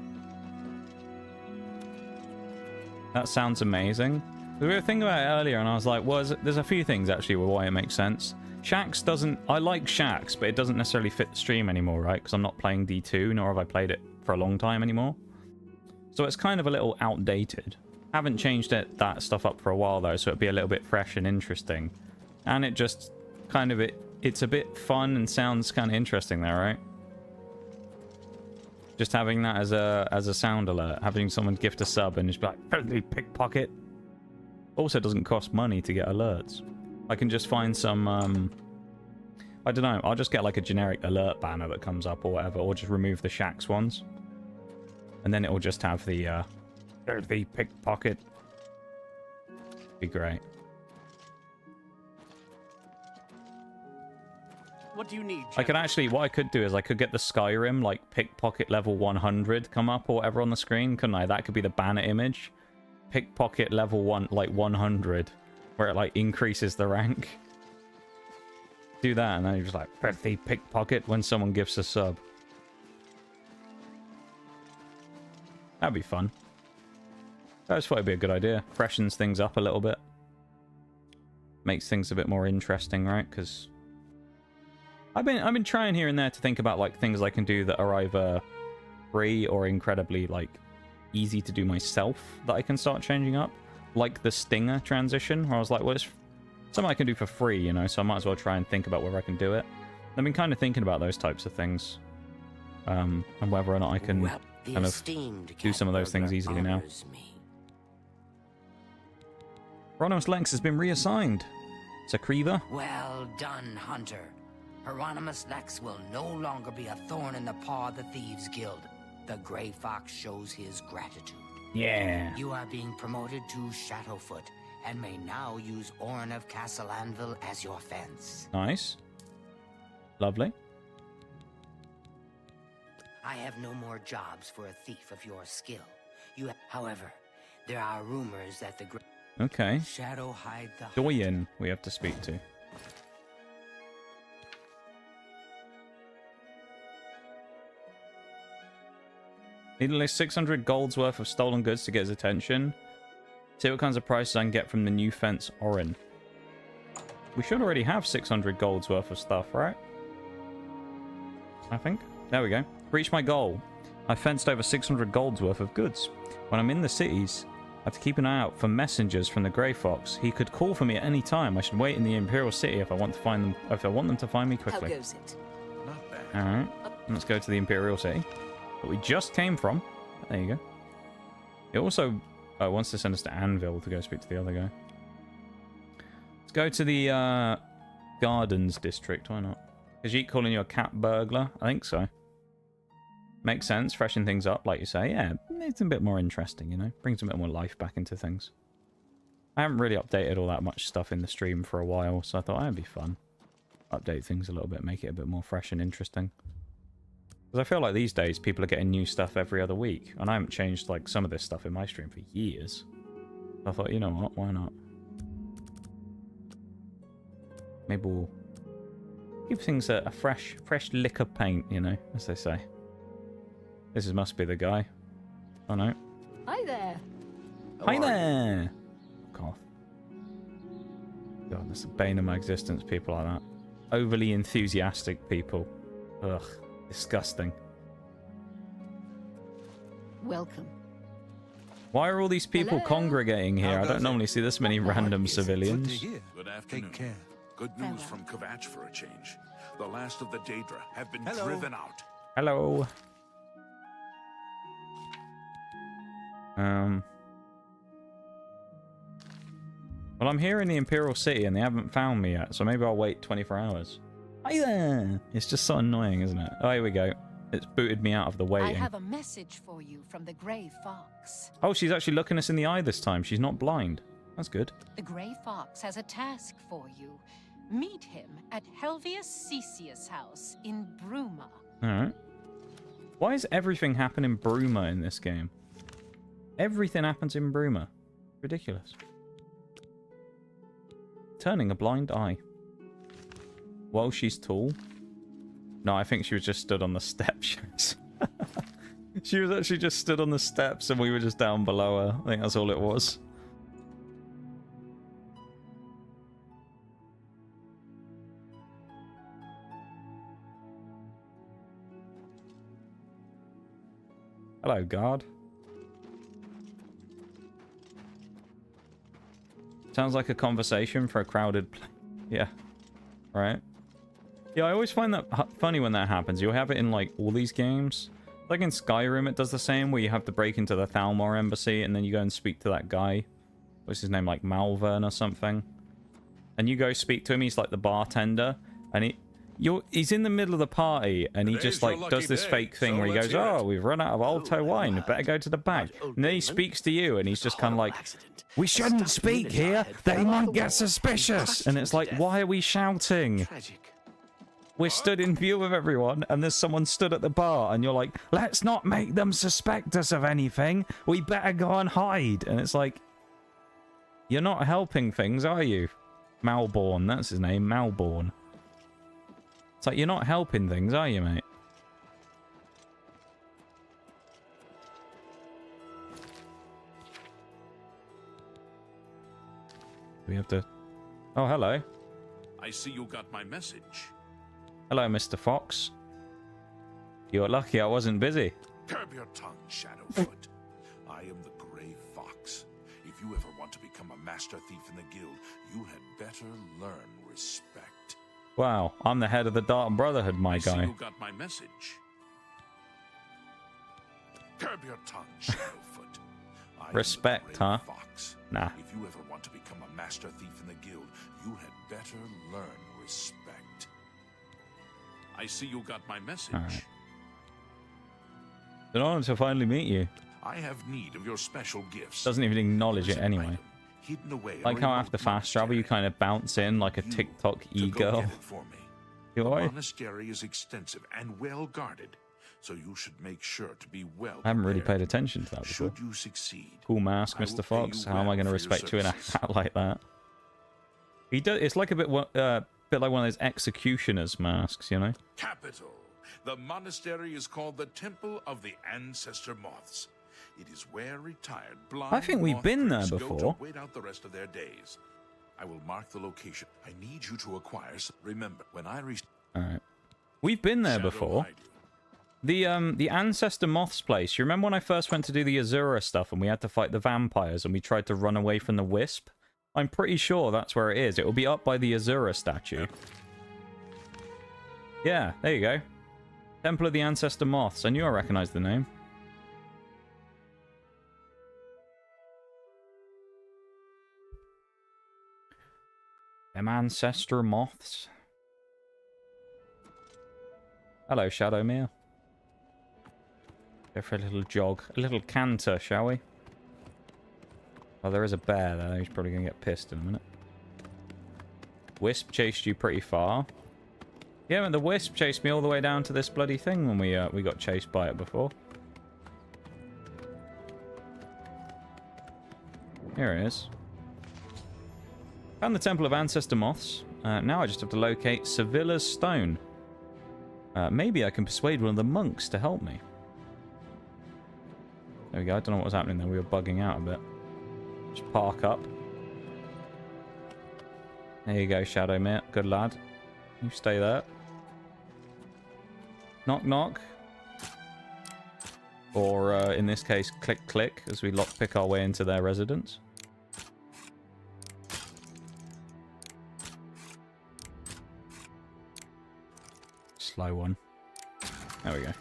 That sounds amazing. We were thinking about it earlier and I was like, well, there's a few things actually why it makes sense. Shaxx doesn't... I like Shaxx, but it doesn't necessarily fit the stream anymore, right? Because I'm not playing D2, nor have I played it for a long time anymore. So it's kind of a little outdated. Haven't changed that stuff up for a while though, so it'd be a little bit fresh and interesting. And it just kind of... It's a bit fun and sounds kind of interesting there, right? Just having that as a sound alert. Having someone gift a sub and just be like, "Friendly pickpocket." Also doesn't cost money to get alerts. I can just find some, I don't know, I'll just get like a generic alert banner that comes up or whatever, or just remove the Shaxx ones. And then it'll just have the pickpocket. Be great. What do you need, I could actually, what I could do is I could get the Skyrim, like, pickpocket level 100 come up or whatever on the screen, couldn't I? That could be the banner image. Pickpocket level 100, where it like increases the rank. Do that and then you're just like, "Filthy pickpocket," when someone gives a sub. That'd be fun. I just thought it'd be a good idea. Freshens things up a little bit. Makes things a bit more interesting, right? Because I've been trying here and there to think about like things I can do that are either free or incredibly like easy to do myself that I can start changing up, like the Stinger transition, where I was like, well, it's something I can do for free, you know, so I might as well try and think about whether I can do it. I've been kind of thinking about those types of things, and whether or not I can kind of do some of those things easily now. Hieronymus Lex has been reassigned. Sakriva. Well done, Hunter. Hieronymus Lex will no longer be a thorn in the paw of the Thieves Guild. The Grey Fox shows his gratitude. Yeah. You are being promoted to Shadowfoot, and may now use Orrin of Castle Anvil as your fence. Nice. Lovely. I have no more jobs for a thief of your skill. However, there are rumors that the Okay. shadow hide the Doyen we have to speak to. Need at least 600 gold's worth of stolen goods to get his attention. See what kinds of prices I can get from the new fence Orin. We should already have 600 gold's worth of stuff, right? I think. There we go. Reached my goal. I fenced over 600 gold's worth of goods. When I'm in the cities, I have to keep an eye out for messengers from the Grey Fox. He could call for me at any time. I should wait in the Imperial City if I want to find them. If I want them to find me quickly. How goes it? Not bad. All right. Let's go to the Imperial City that we just came from. There you go. It also wants to send us to Anvil to go speak to the other guy. Let's go to the Gardens District. Why not? Khajiit calling you a cat burglar? I think so. Makes sense. Freshen things up, like you say. Yeah, it's a bit more interesting, you know? Brings a bit more life back into things. I haven't really updated all that much stuff in the stream for a while, so I thought that'd be fun. Update things a little bit, make it a bit more fresh and interesting. Because I feel like these days people are getting new stuff every other week, and I haven't changed like some of this stuff in my stream for years. I thought, you know what, why not? Maybe we'll give things a fresh lick of paint, you know, as they say. This must be the guy. Oh no. Hi there. Hi there! Fuck off. God, that's the bane of my existence, people like that. Overly enthusiastic people. Ugh. Disgusting. Welcome. Why are all these people congregating here? I don't normally see this many random civilians. Good afternoon. Take care. Good news from Kvatch for a change. The last of the Daedra have been driven out. Hello. Well, I'm here in the Imperial City and they haven't found me yet, so maybe I'll wait 24 hours. Hi there! It's just so annoying, isn't it? Oh, here we go. It's booted me out of the waiting. I have a message for you from the Grey Fox. Oh, she's actually looking us in the eye this time. She's not blind. That's good. The Grey Fox has a task for you. Meet him at Helvius Cecius' house in Bruma. Alright. Why is everything happen in Bruma in this game? Everything happens in Bruma. Ridiculous. Turning a blind eye. Well, she's tall. No, I think she was just stood on the steps. She was actually just stood on the steps and we were just down below her. I think that's all it was. Hello, guard. Sounds like a conversation for a crowded place. Yeah. Right. Yeah, I always find that funny when that happens. You'll have it in, like, all these games. Like in Skyrim, it does the same, where you have to break into the Thalmor embassy, and then you go and speak to that guy. What's his name, like Malvern or something? And you go speak to him, he's like the bartender, and he's in the middle of the party, and he just, like, does this fake thing where he goes, oh, we've run out of Alto wine, better go to the back. And then he speaks to you, and he's just kind of like, we shouldn't speak here, they might get suspicious. And it's like, why are we shouting? We're stood in view of everyone, and there's someone stood at the bar, and you're like, let's not make them suspect us of anything. We better go and hide. And it's like, you're not helping things, are you? Malborn, that's his name, Malborn. It's like, you're not helping things, are you, mate? We have to... Oh, hello. I see you got my message. Hello, Mr. Fox. You're lucky I wasn't busy. Curb your tongue, Shadowfoot. I am the Grey Fox. If you ever want to become a master thief in the guild, you had better learn respect. Wow, I'm the head of the Dark Brotherhood, my I guy. see you got my message. Curb your tongue, Shadowfoot. Respect, huh? Fox. Nah. If you ever want to become a master thief in the guild, you had better learn respect. I see you got my message. All right. It's an honor to finally meet you. I have need of your special gifts. Doesn't even acknowledge it anyway. Hidden away Like how after fast travel you kind of bounce in like a TikTok e-girl. The monastery is extensive and well guarded, so you should make sure to be well. I haven't really paid attention to that before. Should you succeed, cool mask, Mr. Fox. How am I going to respect you in a hat like that? He does. It's like a bit like one of those executioner's masks, you know. Capital. The monastery is called the Temple of the Ancestor Moths. It is where retired blind I think we've moth been there priests go before. to wait out the rest of their days. I will mark the location. I need you to acquire. Remember, when I reach. All right. We've been there before. The Ancestor Moths place. You remember when I first went to do the Azura stuff and we had to fight the vampires and we tried to run away from the wisp? I'm pretty sure that's where it is. It will be up by the Azura statue. Yeah, there you go. Temple of the Ancestor Moths. I knew I recognized the name. Them Ancestor Moths. Hello, Shadowmere. Go for a little jog. A little canter, shall we? Oh, there is a bear there. He's probably going to get pissed in a minute. Wisp chased you pretty far. Yeah, but the wisp chased me all the way down to this bloody thing when we got chased by it before. Here it is. Found the Temple of Ancestor Moths. Now I just have to locate Sevilla's Stone. Maybe I can persuade one of the monks to help me. There we go. I don't know what was happening there. We were bugging out a bit. Just park up. There you go, Shadowmere. Good lad. You stay there. Knock, knock. Or, in this case, click, click, as we lockpick our way into their residence. Slow one. There we go.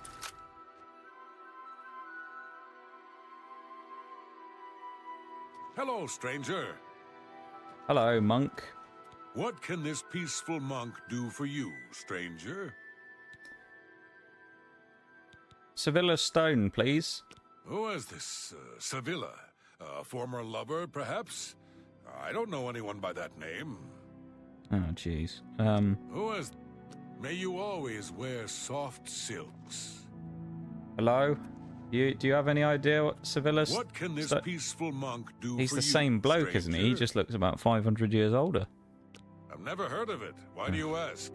Hello, stranger. Hello, monk. What can this peaceful monk do for you, stranger? Sevilla's Stone, please. Who is this, Sevilla? A former lover, perhaps? I don't know anyone by that name. Oh, jeez. Who is... May you always wear soft silks. Hello? Do you have any idea what Sevilla's... What can this peaceful monk do He's for the you, same bloke, stranger? isn't he? He just looks about 500 years older. I've never heard of it. Why do you ask?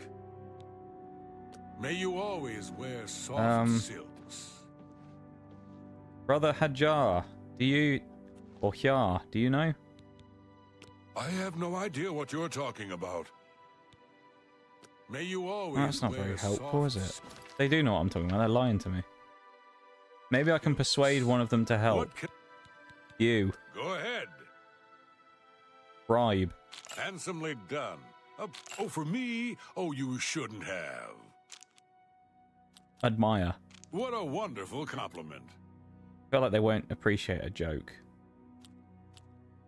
May you always wear soft silks. Brother Hajar, do you... Or Hyar, do you know? I have no idea what you're talking about. May you always That's not wear very helpful, is soft it? They do know what I'm talking about. They're lying to me. Maybe I can persuade one of them to help. You. Go ahead. Bribe. Handsomely done. Oh, for me? Oh, you shouldn't have. Admire. What a wonderful compliment. I feel like they won't appreciate a joke.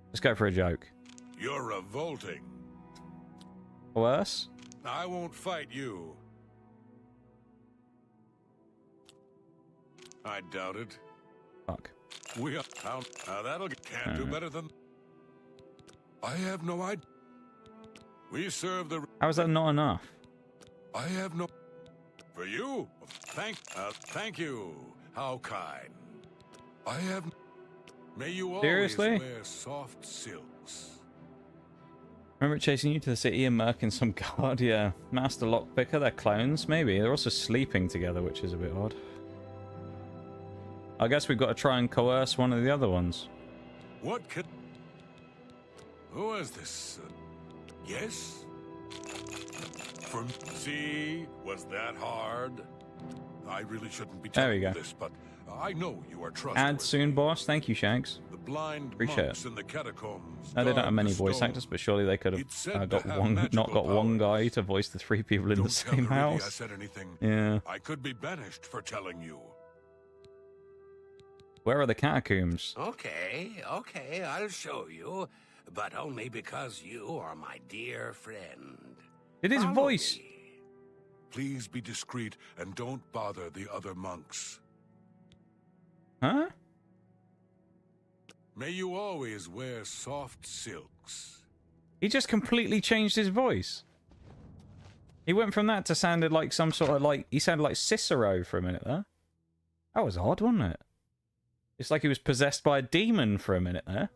Let's go for a joke. You're revolting. Worse? I won't fight you. I doubt it. Fuck. We are out. That'll can't do better than. I have no idea. We serve the. How is that not enough? I have no. For you, thank you. How kind. I have. May you always Seriously? wear soft silks. Remember chasing you to the city and murking some guard? Yeah. Master Lockpicker, they're clones, maybe. They're also sleeping together, which is a bit odd. I guess we've got to try and coerce one of the other ones. What could... Who is this? Yes? From... See? Was that hard? I really shouldn't be There we telling go. you this, but I know you are trustworthy. Add soon, boss. Thank you, Shanks. The blind Appreciate monks it. in the catacombs. No, they don't guard have many the voice stone. actors, but surely they could It's said have to got have one, not magical got one powers. guy to voice the three people in Don't the same tell Rudy I house. said anything. Yeah. I could be banished for telling you. Where are the catacombs? Okay, I'll show you. But only because you are my dear friend. Did his Follow voice? me. Please be discreet and don't bother the other monks. Huh? May you always wear soft silks. He just completely changed his voice. He went from that to sounded like some sort of like... He sounded like Cicero for a minute there. That was odd, wasn't it? It's like he was possessed by a demon for a minute there.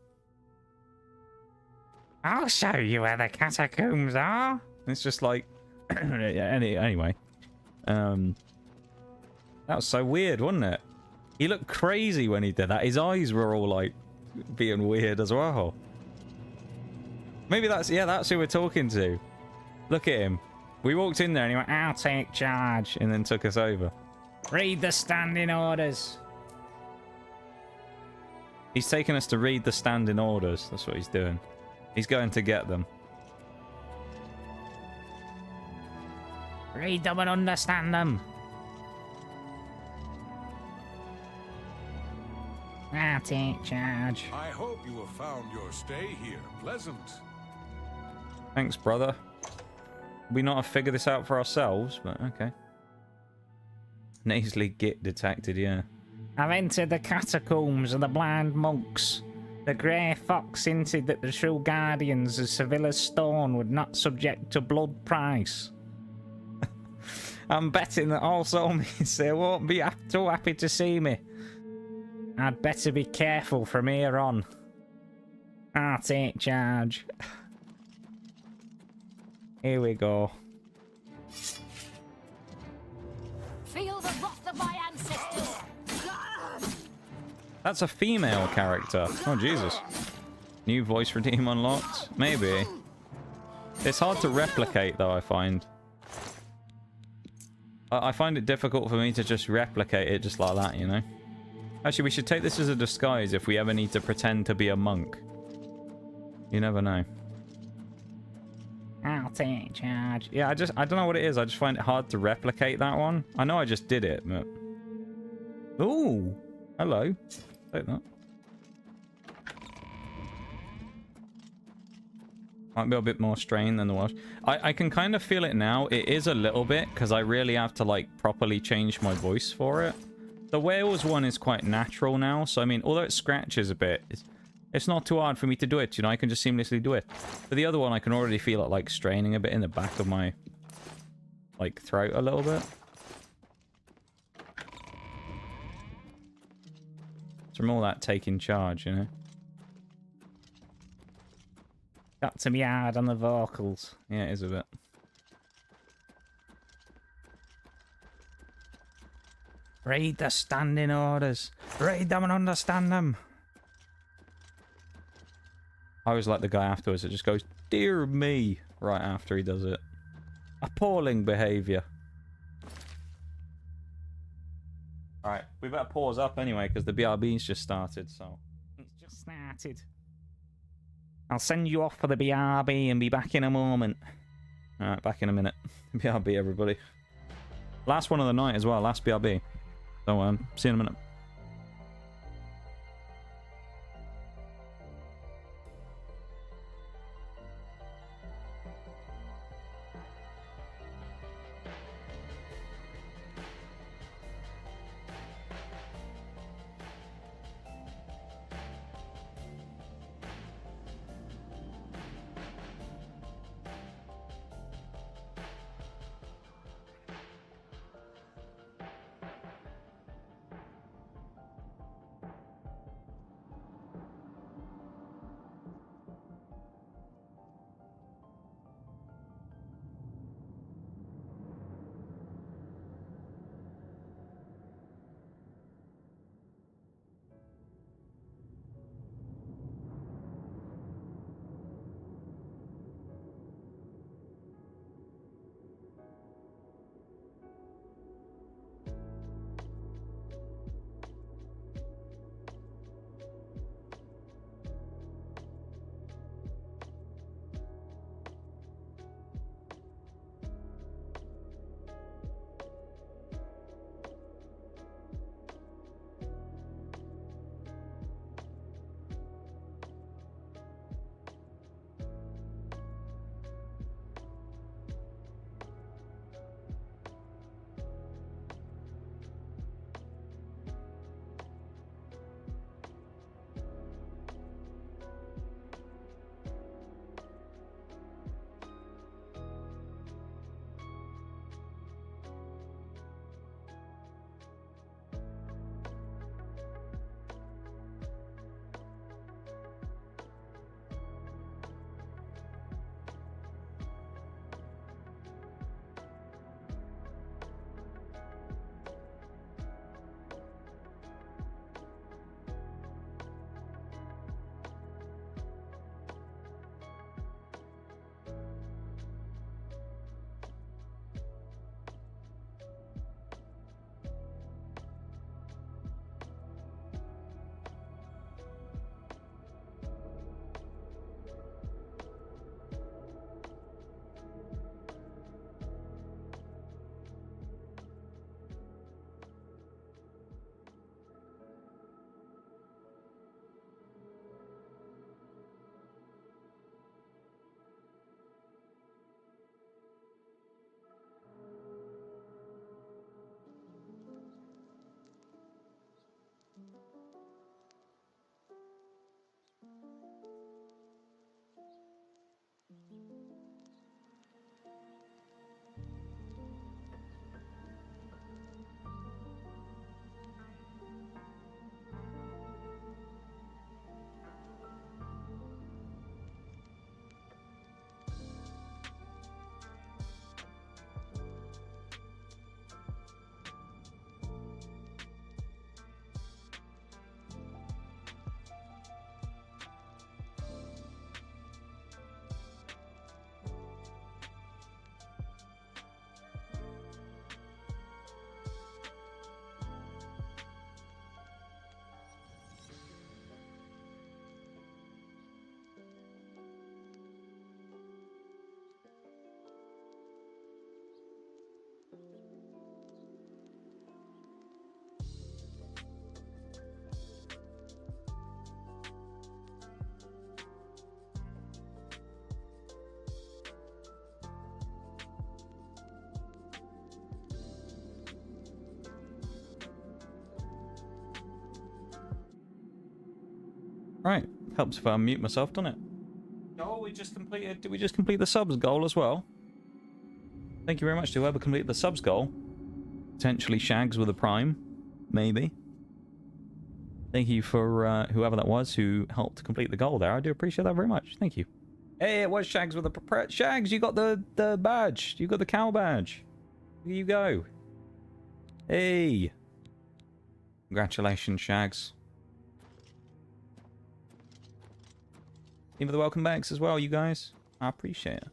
I'll show you where the catacombs are. It's just like... anyway. That was so weird, wasn't it? He looked crazy when he did that. His eyes were all like being weird as well. Maybe that's... Yeah, that's who we're talking to. Look at him. We walked in there and he went, I'll take charge. And then took us over. Read the standing orders. He's taking us to read the standing orders. That's what he's doing. He's going to get them. Read them and understand them. I'll take charge. I hope you have found your stay here pleasant. Thanks, brother. We not have figured this out for ourselves, but okay. Nasally git detected, yeah. I've entered the catacombs of the blind monks. The grey fox hinted that the true guardians of Sevilla's stone would not subject to blood price. I'm betting that also means they won't be too happy to see me. I'd better be careful from here on. I'll take charge. Here we go. Feel the wrath of my ancestors. That's a female character. Oh, Jesus. New voice redeem unlocked? Maybe. It's hard to replicate, though, I find. I find it difficult for me to just replicate it just like that, you know? Actually, we should take this as a disguise if we ever need to pretend to be a monk. You never know. I'll take charge. Yeah, I don't know what it is. I just find it hard to replicate that one. I know I just did it, but... Ooh! Hello. Take that. Might be a bit more strain than the Welsh. I can kind of feel it now. It is a little bit, because I really have to, like, properly change my voice for it. The Wales one is quite natural now, so I mean, although it scratches a bit, it's not too hard for me to do it, you know, I can just seamlessly do it. But the other one, I can already feel it, like, straining a bit in the back of my, like, throat a little bit. It's from all that taking charge, you know. Got to be hard on the vocals. Yeah, it is a bit. Read the standing orders. Read them and understand them. I always like the guy afterwards that just goes, dear me, right after he does it. Appalling behaviour. Alright, we better pause up anyway, because the BRB's just started, so... It's just started. I'll send you off for the BRB and be back in a moment. Alright, back in a minute. BRB, everybody. Last one of the night as well, last BRB. So, see you in a minute. Right. Helps if I unmute myself, doesn't it? Oh, we just completed... Did we just complete the subs goal as well? Thank you very much to whoever completed the subs goal. Potentially Shags with a prime. Maybe. Thank you for whoever that was who helped complete the goal there. I do appreciate that very much. Thank you. Hey, it was Shags with a... Shags, you got the badge. You got the cow badge. Here you go. Hey. Congratulations, Shags. Thank you for the welcome backs as well, you guys. I appreciate it.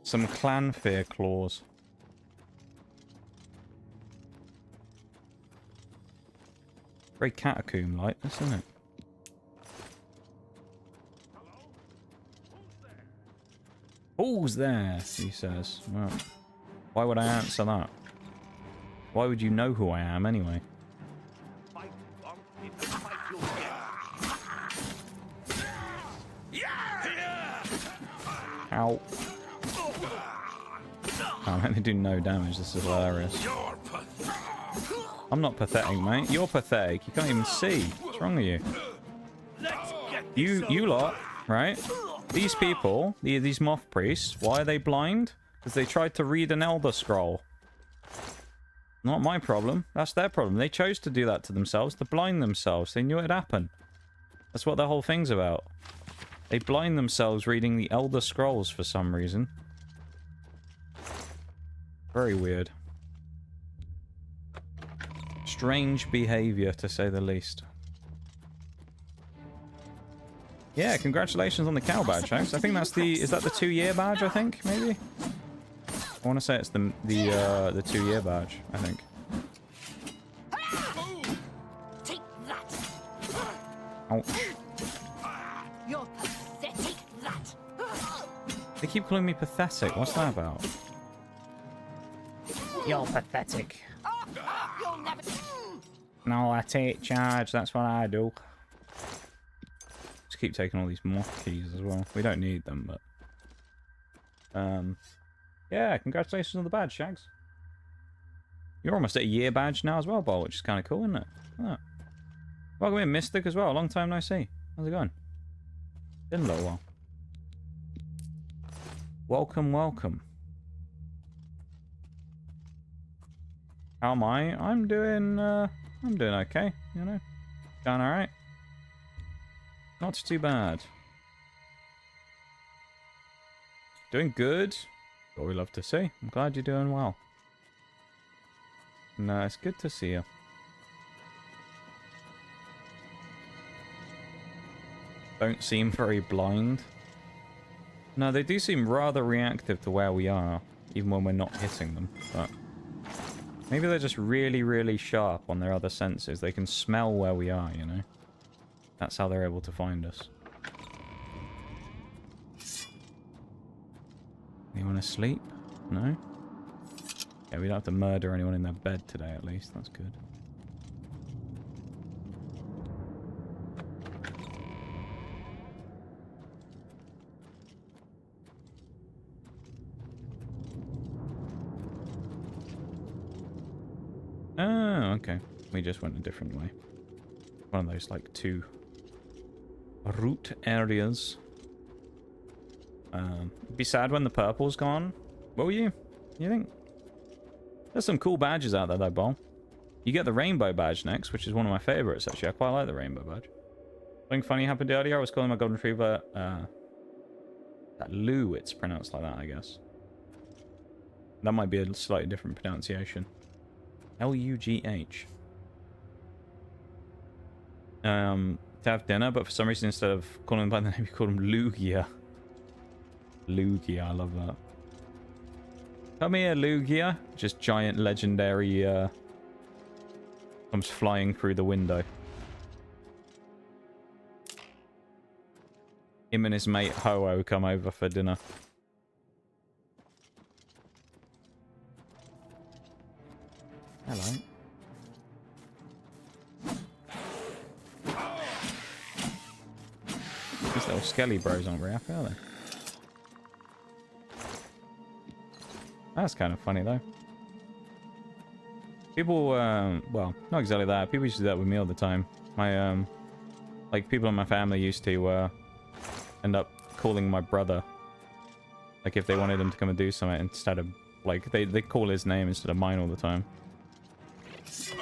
Some clan fear claws. Very catacomb-like, isn't it? Who's there? He says. Well, why would I answer that? Why would you know who I am, anyway? Ow. Oh, man, they do no damage. This is hilarious. I'm not pathetic, mate. You're pathetic. You can't even see. What's wrong with you? You lot, right? These people, these moth priests, why are they blind? Because they tried to read an Elder Scroll. Not my problem. That's their problem. They chose to do that to themselves, to blind themselves. They knew it'd happen. That's what the whole thing's about. They blind themselves reading the Elder Scrolls for some reason. Very weird. Strange behavior, to say the least. Yeah, congratulations on the cow badge, Shanks. I think that's the... Is that the 2-year badge, I think, maybe? I want to say it's the 2-year badge, I think. Take that. Ouch. You're pathetic. That. They keep calling me pathetic. What's that about? You're pathetic. You'll never. No, I take charge. That's what I do. Just keep taking all these moth keys as well. We don't need them, but... Yeah, congratulations on the badge, Shags. You're almost at a year badge now as well, Bol, which is kind of cool, isn't it? Oh. Welcome in, Mystic, as well. Long time no see. How's it going? Been a little while. Welcome, welcome. How am I? I'm doing okay, you know. Going alright. Not too bad. Doing good. What we love to see. I'm glad you're doing well. No, it's good to see you. Don't seem very blind. No, they do seem rather reactive to where we are, even when we're not hitting them. But maybe they're just really, really sharp on their other senses. They can smell where we are, you know? That's how they're able to find us. Anyone asleep? No? Yeah, we don't have to murder anyone in their bed today, at least. That's good. Oh, okay. We just went a different way. One of those, like, 2 route areas. Be sad when the purple's gone. Will you? You think? There's some cool badges out there, though, Bol. You get the rainbow badge next, which is one of my favorites, actually. I quite like the rainbow badge. Something funny happened earlier. I was calling my golden retriever, that Lou, it's pronounced like that, I guess. That might be a slightly different pronunciation. L-U-G-H. To have dinner, but for some reason, instead of calling him by the name, you called him Lugia. Lugia, I love that. Come here, Lugia. Just giant legendary, comes flying through the window. Him and his mate Ho-Oh come over for dinner. Hello. These little skelly bros aren't very happy, are they? That's kind of funny, though. People, well, not exactly that. People used to do that with me all the time. My, like, people in my family used to, end up calling my brother. Like, if they wanted him to come and do something instead of, like, they call his name instead of mine all the time. So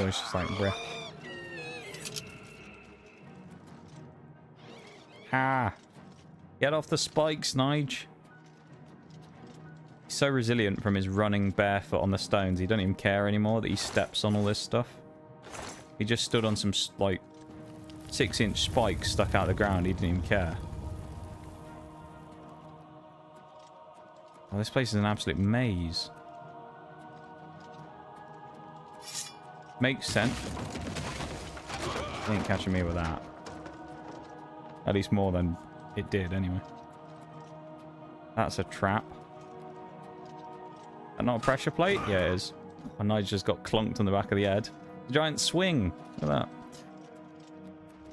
it's just like, bruh. Ha! Get off the spikes, Nige. He's so resilient from his running barefoot on the stones. He don't even care anymore that he steps on all this stuff. He just stood on some, like, 6-inch spikes stuck out of the ground. He didn't even care. Oh, this place is an absolute maze. Makes sense. He ain't catching me with that. At least more than it did, anyway. That's a trap. That not a pressure plate? Yeah, it is. And Nige just got clunked on the back of the head. A giant swing. Look at that.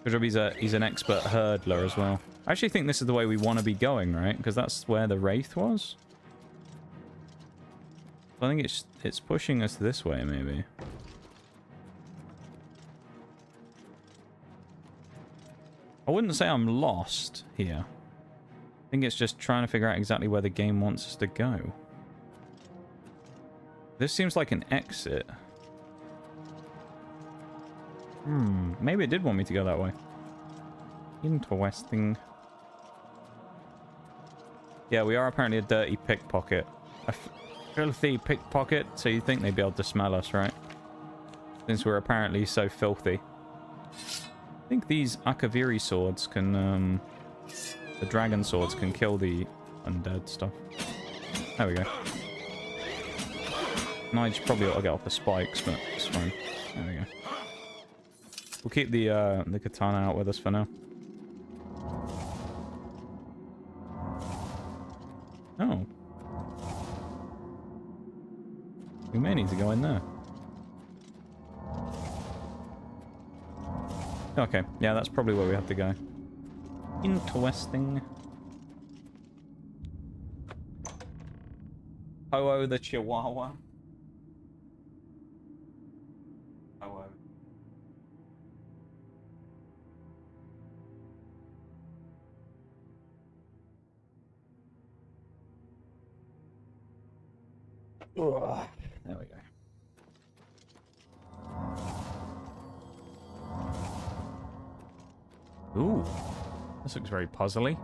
Good job, he's an expert hurdler as well. I actually think this is the way we want to be going, right? Because that's where the Wraith was. I think it's pushing us this way, maybe. I wouldn't say I'm lost here. I think it's just trying to figure out exactly where the game wants us to go. This seems like an exit. Maybe it did want me to go that way. Interesting. Yeah, we are apparently a dirty pickpocket. A filthy pickpocket, so you think they'd be able to smell us, right? Since we're apparently so filthy. I think these Akaviri swords can, the dragon swords can kill the undead stuff. There we go. Nige probably ought to get off the spikes, but it's fine. There we go. We'll keep the katana out with us for now. Oh. We may need to go in there. Okay, yeah, that's probably where we have to go. Interesting. Oh, the Chihuahua. Ugh, there we go. Ooh, this looks very puzzly.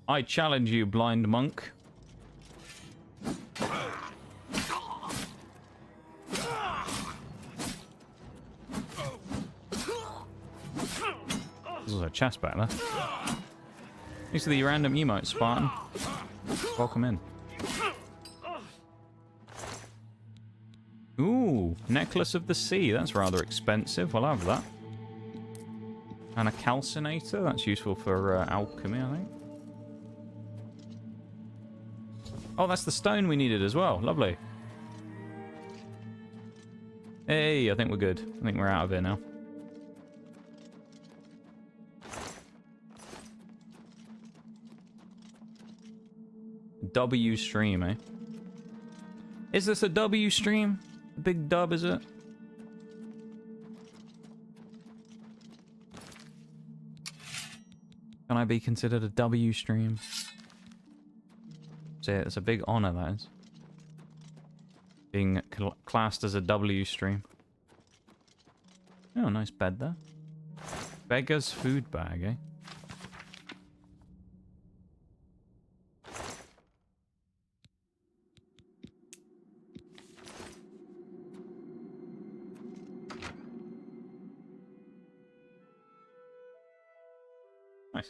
I challenge you, blind monk. This is a chest battler. These are the random emotes, Spartan. Welcome in. Ooh, necklace of the sea. That's rather expensive. I'll have that. And a calcinator. That's useful for alchemy, I think. Oh, that's the stone we needed as well. Lovely. Hey, I think we're good. I think we're out of here now. W stream, eh? Is this a W stream? A big dub, is it? Can I be considered a W stream? So it's a big honor, that is. Being classed as a W stream. Oh, nice bed there. Beggar's food bag, eh? Nice.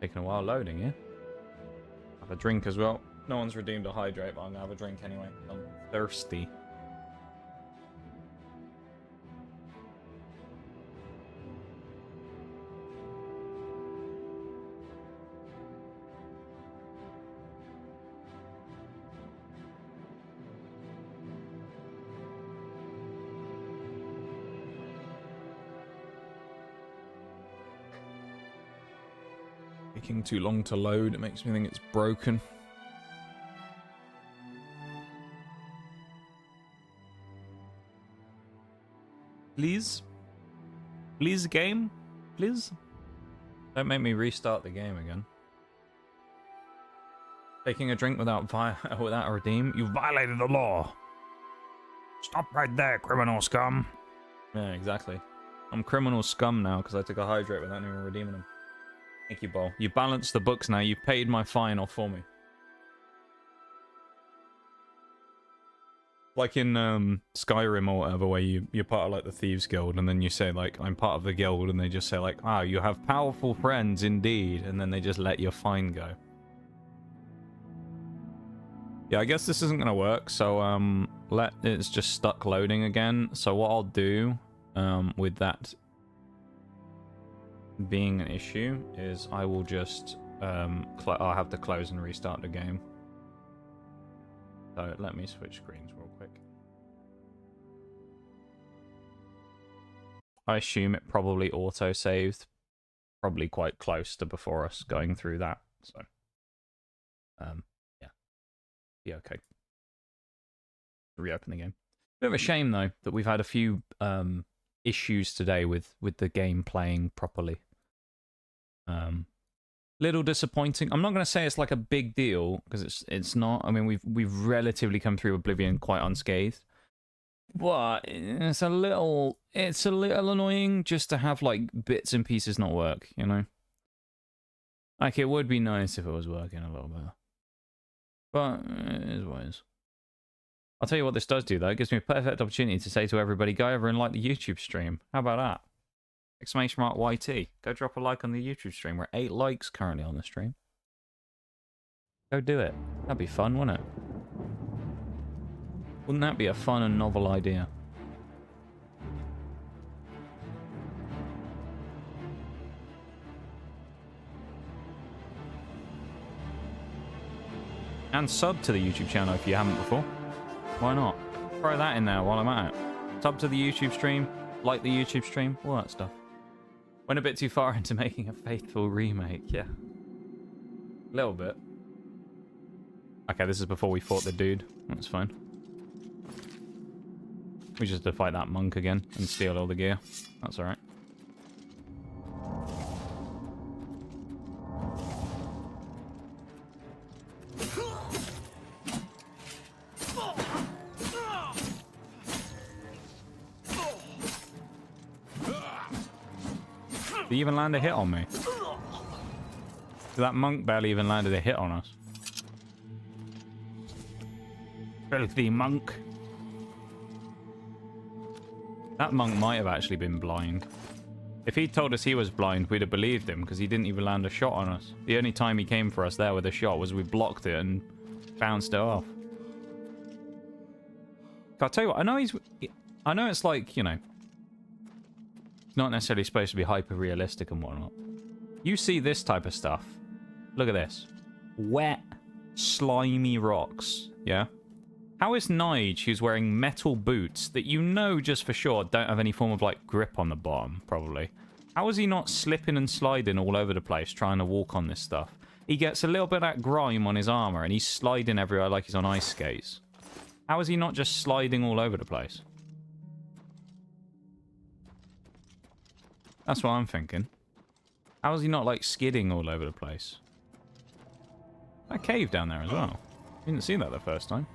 Taking a while loading, yeah? Have a drink as well. No one's redeemed a hydrate, but I'm gonna have a drink anyway. I'm thirsty. Taking too long to load, it makes me think it's broken. Please? Please, game? Please? Don't make me restart the game again. Taking a drink without a redeem? You violated the law! Stop right there, criminal scum! Yeah, exactly. I'm criminal scum now because I took a hydrate without even redeeming them. Thank you, Bol. You balanced the books now. You paid my fine off for me. Like in Skyrim or whatever, where you're part of like the Thieves Guild, and then you say like, I'm part of the guild, and they just say like, ah, you have powerful friends indeed, and then they just let your fine go. Yeah, I guess this isn't gonna work, so it's just stuck loading again. So what I'll do with that being an issue is I will just I'll have to close and restart the game. So let me switch screens real quick. I assume it probably auto-saved, probably quite close to before us going through that. So yeah, be okay. Reopen the game. Bit of a shame though that we've had a few issues today with the game playing properly. Little disappointing. I'm not going to say it's like a big deal because it's not. I mean, we've relatively come through Oblivion quite unscathed, but it's a little annoying just to have like bits and pieces not work. You know, like it would be nice if it was working a little better, but it is what it is. I'll tell you what this does do though. It gives me a perfect opportunity to say to everybody, go over and like the YouTube stream. How about that? Exclamation mark YT. Go drop a like on the YouTube stream. We're 8 likes currently on the stream. Go do it. That'd be fun, wouldn't it? Wouldn't that be a fun and novel idea? And sub to the YouTube channel if you haven't before. Why not? Throw that in there while I'm at it. Sub to the YouTube stream, like the YouTube stream, all that stuff. Went a bit too far into making a faithful remake, yeah. A little bit. Okay, this is before we fought the dude. That's fine. We just had to fight that monk again and steal all the gear. That's alright. Did he even land a hit on me? That monk barely even landed a hit on us. Filthy monk. That monk might have actually been blind. If he'd told us he was blind, we'd have believed him, because he didn't even land a shot on us. The only time he came for us there with a shot was we blocked it and bounced it off. I'll tell you what, I know it's like, you know, not necessarily supposed to be hyper-realistic and whatnot. You see this type of stuff. Look at this. Wet, slimy rocks. Yeah? How is Nige, who's wearing metal boots that you know just for sure don't have any form of, like, grip on the bottom, probably. How is he not slipping and sliding all over the place trying to walk on this stuff? He gets a little bit of that grime on his armor and he's sliding everywhere like he's on ice skates. How is he not just sliding all over the place? That's what I'm thinking. How is he not, like, skidding all over the place? That cave down there as well. We didn't see that the first time.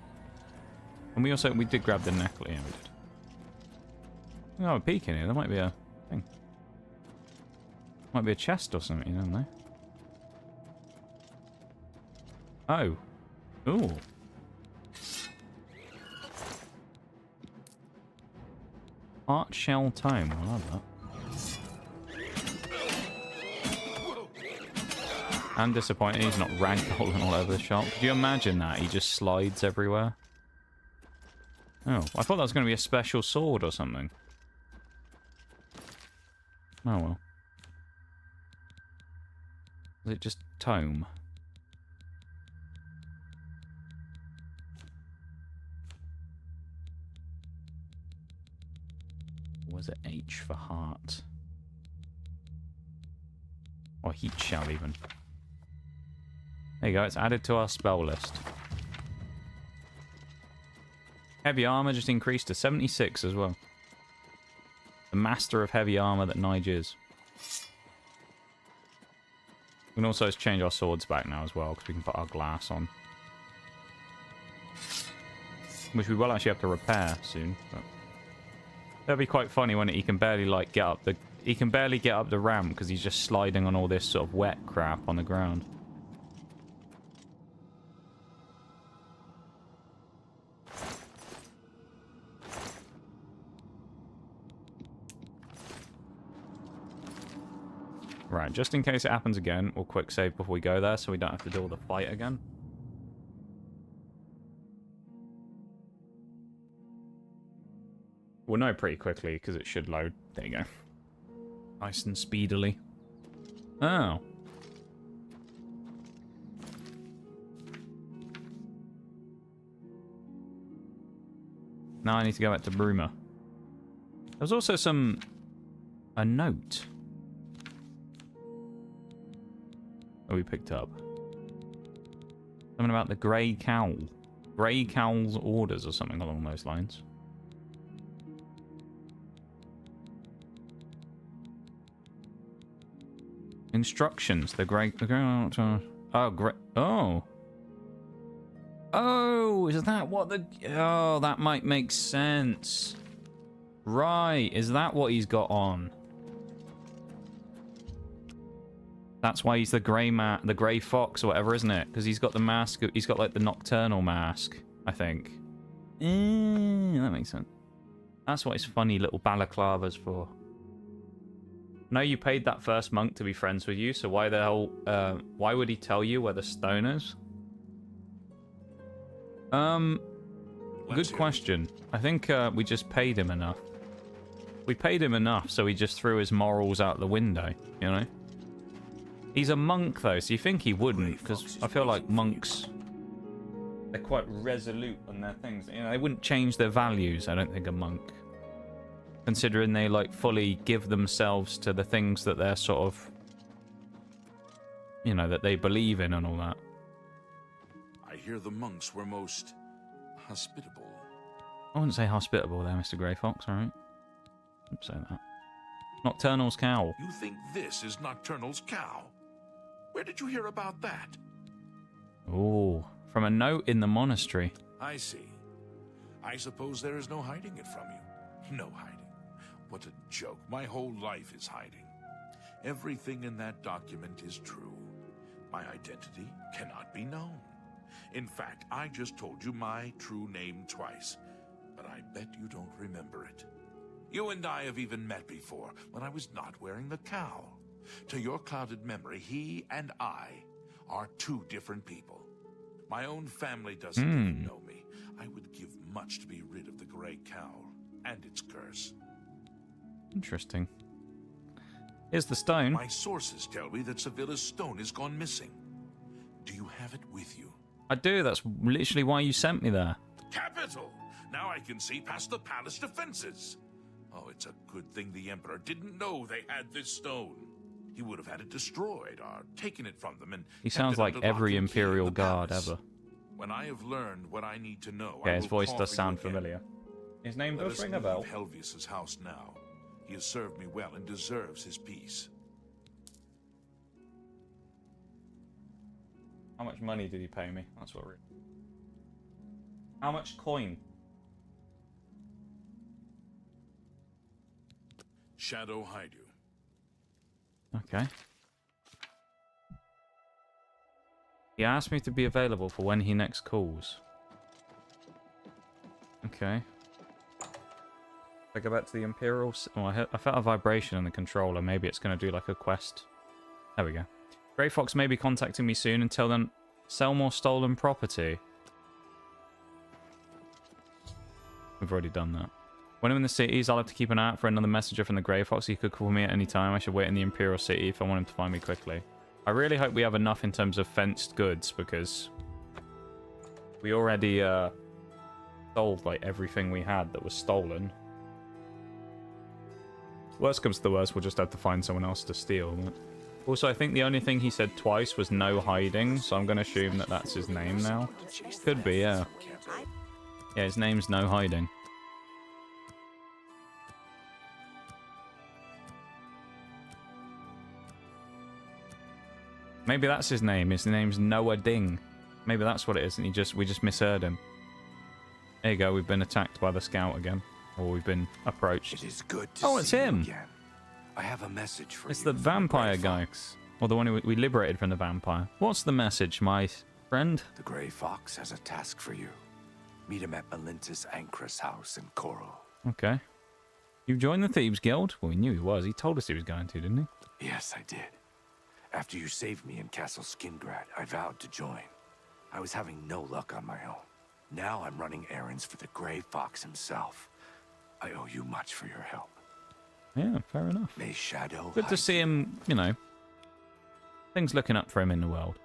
And we did grab the necklace. Yeah, we did. Oh, a peek in here. There might be a thing. Might be a chest or something, you don't know. Oh. Ooh. Art shell tome. I love that. I'm disappointed he's not ragdolling all over the shop. Could you imagine that? He just slides everywhere. Oh, I thought that was going to be a special sword or something. Oh well. Was it just tome? Or was it H for heart? Or heat shell even. There you go, it's added to our spell list. Heavy armor just increased to 76 as well. The master of heavy armor that Nige is. We can also change our swords back now as well, because we can put our glass on. Which we will actually have to repair soon. But that'll be quite funny when he can barely like get up the ramp because he's just sliding on all this sort of wet crap on the ground. Right, just in case it happens again, we'll quick save before we go there so we don't have to do all the fight again. We'll know pretty quickly because it should load. There you go. Nice and speedily. Oh. Now I need to go back to Bruma. There's also a note that we picked up. Something about the Grey Cowl. Grey Cowl's orders or something along those lines. Instructions. The Grey... Oh, is that what the... Oh, that might make sense. Right, is that what he's got on? That's why he's the grey fox or whatever, isn't it? Because he's got the mask. He's got like the nocturnal mask, I think. That makes sense. That's what his funny little balaclava's for. No, you paid that first monk to be friends with you, so why the hell... why would he tell you where the stone is? Good question. I think we just paid him enough. We paid him enough, so he just threw his morals out the window, you know? He's a monk, though, so you think he wouldn't, because I feel like monks... They're quite resolute on their things. You know, they wouldn't change their values, I don't think, a monk. Considering they, like, fully give themselves to the things that they're sort of... You know, that they believe in and all that. I hear the monks were most hospitable. I wouldn't say hospitable there, Mr. Grey Fox, alright? Don't say that. Nocturnal's cowl. You think this is Nocturnal's cow? Where did you hear about that? Oh, from a note in the monastery. I see. I suppose there is no hiding it from you. No hiding. What a joke. My whole life is hiding. Everything in that document is true. My identity cannot be known. In fact, I just told you my true name twice, but I bet you don't remember it. You and I have even met before, when I was not wearing the cowl. To your clouded memory, he and I are two different people. My own family doesn't even know me. I would give much to be rid of the Grey Cowl and its curse. Interesting. Here's the stone. My sources tell me that Sevilla's stone has gone missing. Do you have it with you? I do. That's literally why you sent me there. Capital! Now I can see past the palace defenses. Oh, it's a good thing the Emperor didn't know they had this stone. He would have had it destroyed or taken it from them and... He sounds like every Imperial Guard ever. When I have learned what I need to know, yeah, his voice does sound familiar. His name does ring a bell. Helvius's house now. He has served me well and deserves his peace. How much money did he pay me? That's what we're... How much coin? Shadow hide you. Okay. He asked me to be available for when he next calls. Okay. I go back to the Imperial... Oh, I felt a vibration in the controller. Maybe it's going to do like a quest. There we go. Grey Fox may be contacting me soon and tell them sell more stolen property. We've already done that. When I'm in the cities, I'll have to keep an eye out for another messenger from the Grey Fox. He could call me at any time. I should wait in the Imperial City if I want him to find me quickly. I really hope we have enough in terms of fenced goods, because we already sold like everything we had that was stolen. Worst comes to the worst, we'll just have to find someone else to steal. But Also, I think the only thing he said twice was no hiding, so I'm going to assume that that's his name now. Could be, yeah. Yeah, his name's No Hiding. Maybe that's his name. His name's Noah Ding. Maybe that's what it is, and we just misheard him. There you go. We've been attacked by the scout again, or we've been approached. It is good to it's see you him. again. I have a message for you. It's the vampire guy, or the one who we liberated from the vampire. What's the message, my friend? The Grey Fox has a task for you. Meet him at Melintis Ancrus' house in Coral. Okay. You joined the Thieves Guild? Well, we knew he was. He told us he was going to, didn't he? Yes, I did. After you saved me in Castle Skingrad, I vowed to join. I was having no luck on my own. Now I'm running errands for the Grey Fox himself. I owe you much for your help. Yeah, fair enough. May Shadow Good to see him, you know. Things looking up for him in the world.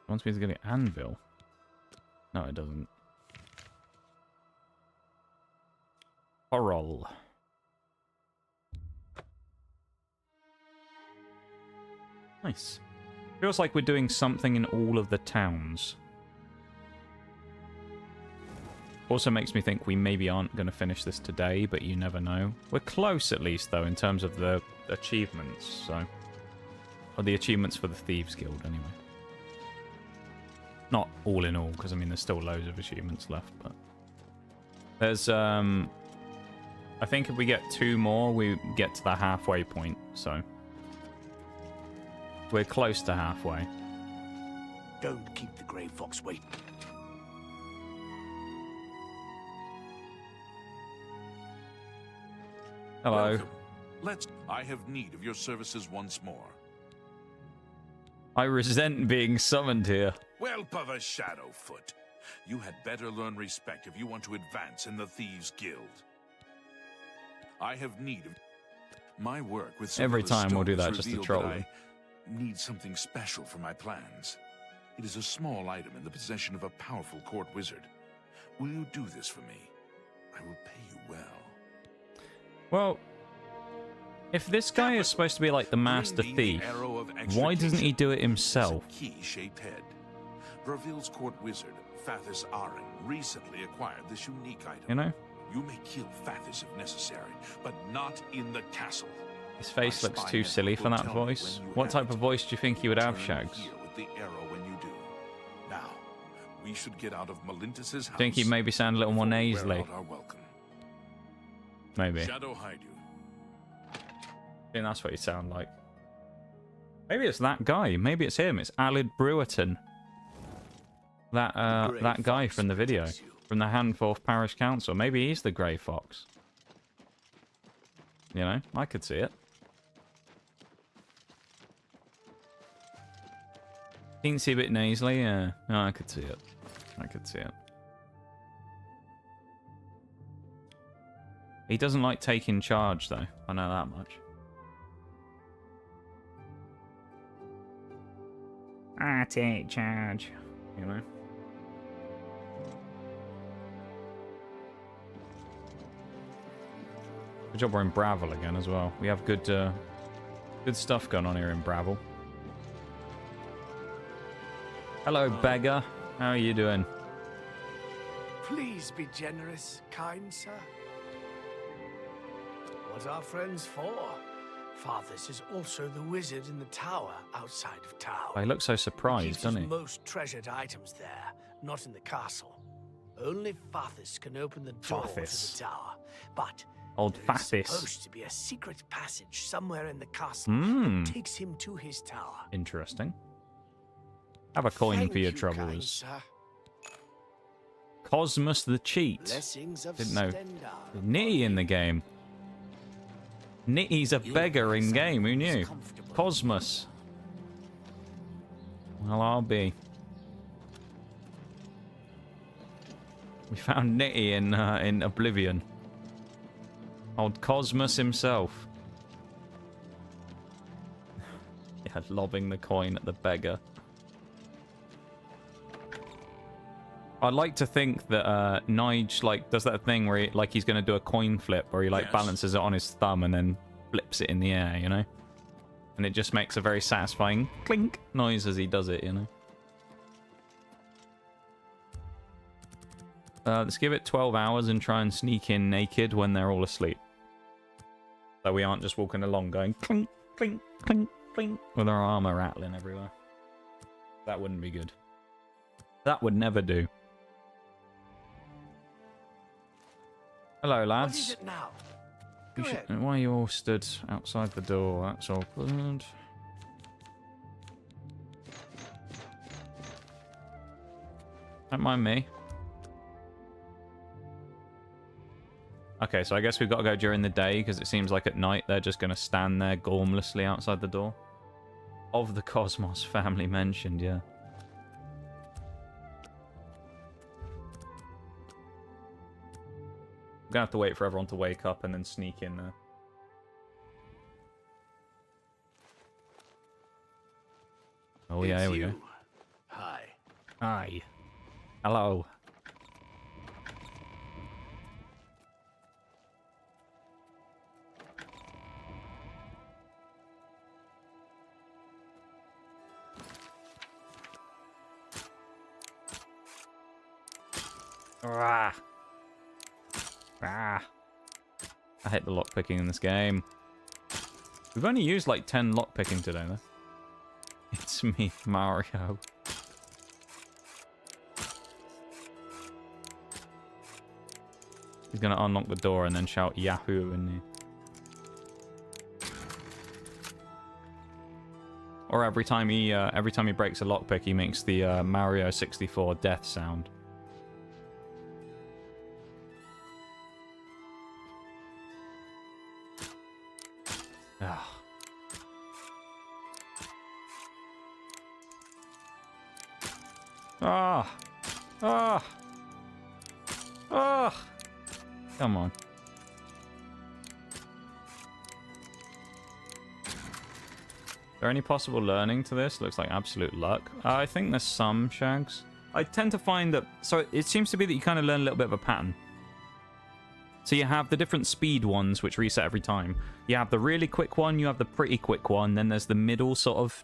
Wants me to get an anvil. No, it doesn't. Coral. Nice. Feels like we're doing something in all of the towns. Also makes me think we maybe aren't going to finish this today, but you never know. We're close at least, though, in terms of the achievements, so... Or the achievements for the Thieves Guild, anyway. Not all in all, because, I mean, there's still loads of achievements left, but... There's, I think if we get 2 more, we get to the halfway point, so... We're close to halfway. Don't keep the Grey Fox waiting. Hello. Welcome. I have need of your services once more. I resent being summoned here. Whelp of a Shadowfoot. You had better learn respect if you want to advance in the Thieves Guild. I have need of... My work with Every time we'll do that just to troll I him. need something special for my plans. It is a small item in the possession of a powerful court wizard. Will you do this for me? I will pay you well. Well, if this guy is supposed to be like the master thief, why doesn't he do it himself? Key-shaped head. Verville's court wizard, Fathis Aren, recently acquired this unique item. You know? You may kill Fathis if necessary, but not in the castle. His face looks too silly for that voice. What type of voice do you think he would have, Shags? Here with the arrow when you do. Now, we should get out of Melintis' house. Think he'd maybe sound a little more nasally. Maybe. Shadow hide you. I think that's what he'd sound like. Maybe it's that guy. Maybe it's him. It's Alid Brewerton. That guy from the video. From the Handforth Parish Council. Maybe he's the Grey Fox. You know, I could see it. Teensy a bit nasally, yeah. No, I could see it. I could see it. He doesn't like taking charge, though. I know that much. I take charge. You know? Good job we're in Bravil again as well. We have good stuff going on here in Bravil. Hello, beggar. How are you doing? Please be generous, kind sir. What are friends for? Fathers is also the wizard in the tower outside of town. Oh, he looks so surprised, doesn't he? Most treasured items there, not in the castle. Only Fathis can open the door to the tower. But Old there's Fathis. supposed to be a secret passage somewhere in the castle that takes him to his tower. Interesting. Have a coin Thank for your you, troubles. kind sir. Cosmus the Cheat. Blessings of Didn't know. Stendar. Nitty in the game. Nitty's a beggar in game. Who knew? Cosmus. Well, I'll be. We found Nitty in Oblivion. Old Cosmus himself. Yeah, lobbing the coin at the beggar. I'd like to think that Nige like does that thing where he's going to do a coin flip, where he like balances it on his thumb and then flips it in the air, you know? And it just makes a very satisfying clink noise as he does it, you know? Let's give it 12 hours and try and sneak in naked when they're all asleep. So we aren't just walking along going clink, clink, clink, clink with our armor rattling everywhere. That wouldn't be good. That would never do. Hello, lads. What is it now? Why are you all stood outside the door? That's awkward. Don't mind me. Okay, so I guess we've got to go during the day, because it seems like at night they're just going to stand there gormlessly outside the door. Of the Cosmos family mentioned, yeah. We're going to have to wait for everyone to wake up and then sneak in there. Oh yeah, here we go. Hi. Hi. Hello. Ah. Ah. I hate the lockpicking in this game. We've only used like 10 lockpicking today, though. It's me, Mario. He's gonna unlock the door and then shout Yahoo in the... Or every time he breaks a lockpick, he makes the Mario 64 death sound. Ah! Ah! Ah! Come on. Is there any possible learning to this? Looks like absolute luck. I think there's some, Shags. I tend to find that... So it seems to be that you kind of learn a little bit of a pattern. So you have the different speed ones, which reset every time. You have the really quick one, you have the pretty quick one, then there's the middle sort of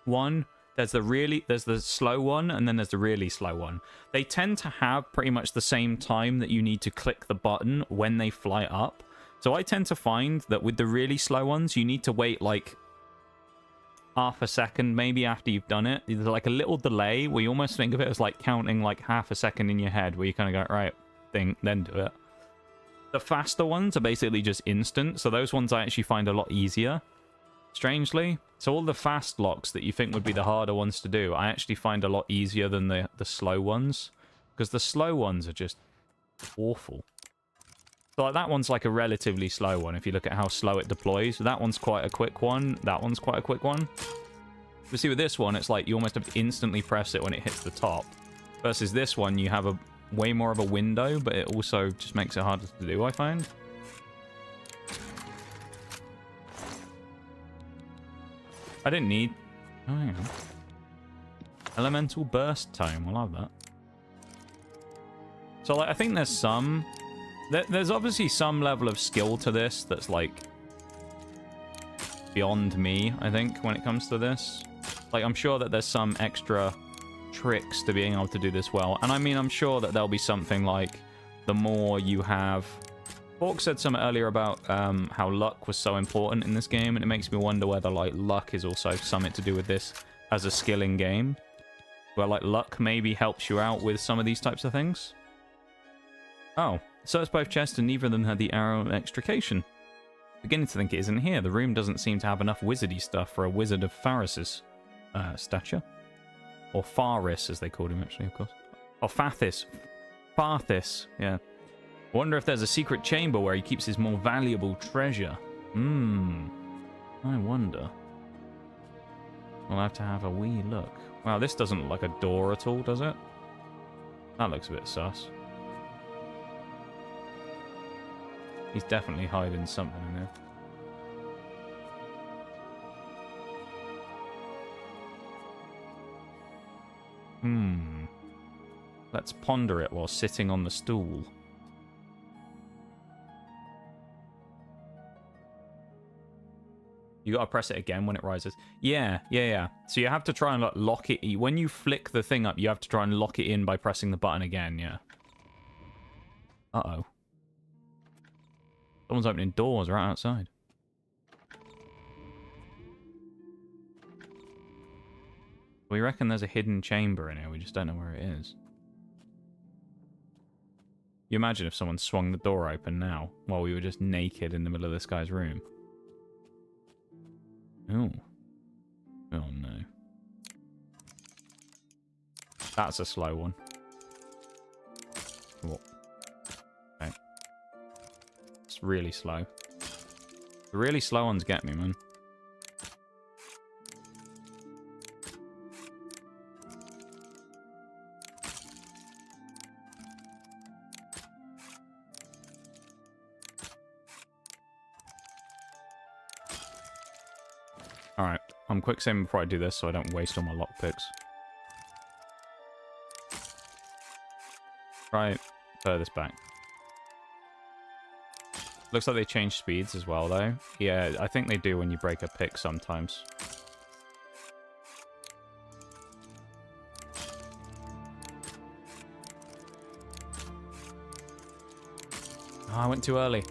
one. There's the slow one, and then there's the really slow one. They tend to have pretty much the same time that you need to click the button when they fly up. So I tend to find that with the really slow ones, you need to wait like half a second maybe after you've done it. There's like a little delay where you almost think of it as like counting like half a second in your head, where you kind of go, right, thing, then do it. The faster ones are basically just instant, so those ones I actually find a lot easier, strangely. So all the fast locks that you think would be the harder ones to do, I actually find a lot easier than the slow ones, because the slow ones are just awful. So like that one's like a relatively slow one if you look at how slow it deploys. That one's quite a quick one. That one's quite a quick one. But see, with this one, it's like you almost have to instantly press it when it hits the top. Versus this one, you have a way more of a window, but it also just makes it harder to do, I find. I didn't need... Oh, hang on. Elemental Burst Tome. I love that. So, like, I think there's some... There's obviously some level of skill to this that's, like, beyond me, I think, when it comes to this. Like, I'm sure that there's some extra tricks to being able to do this well. And I mean, I'm sure that there'll be something like the more you have... Hawk said something earlier about how luck was so important in this game, and it makes me wonder whether, like, luck is also something to do with this as a skill in game. Where, like, luck maybe helps you out with some of these types of things. Oh, searched both chests and neither of them had the arrow of extrication. Beginning to think it isn't here. The room doesn't seem to have enough wizardy stuff for a wizard of Faris's stature. Or Faris, as they called him, actually, of course. Or Fathis. Fathis, yeah. Wonder if there's a secret chamber where he keeps his more valuable treasure. I wonder. We'll have to have a wee look. Wow, this doesn't look like a door at all, does it? That looks a bit sus. He's definitely hiding something in there. Let's ponder it while sitting on the stool. You gotta press it again when it rises. Yeah. So you have to try and like, lock it. When you flick the thing up, you have to try and lock it in by pressing the button again, yeah. Uh-oh. Someone's opening doors right outside. We reckon there's a hidden chamber in here. We just don't know where it is. You imagine if someone swung the door open now while we were just naked in the middle of this guy's room. Oh. Oh no. That's a slow one. What? Okay. It's really slow. The really slow ones get me, man. Alright, I'm quick saving before I do this so I don't waste all my lockpicks. Right, furthest back. Looks like they change speeds as well, though. Yeah, I think they do when you break a pick sometimes. Oh, I went too early.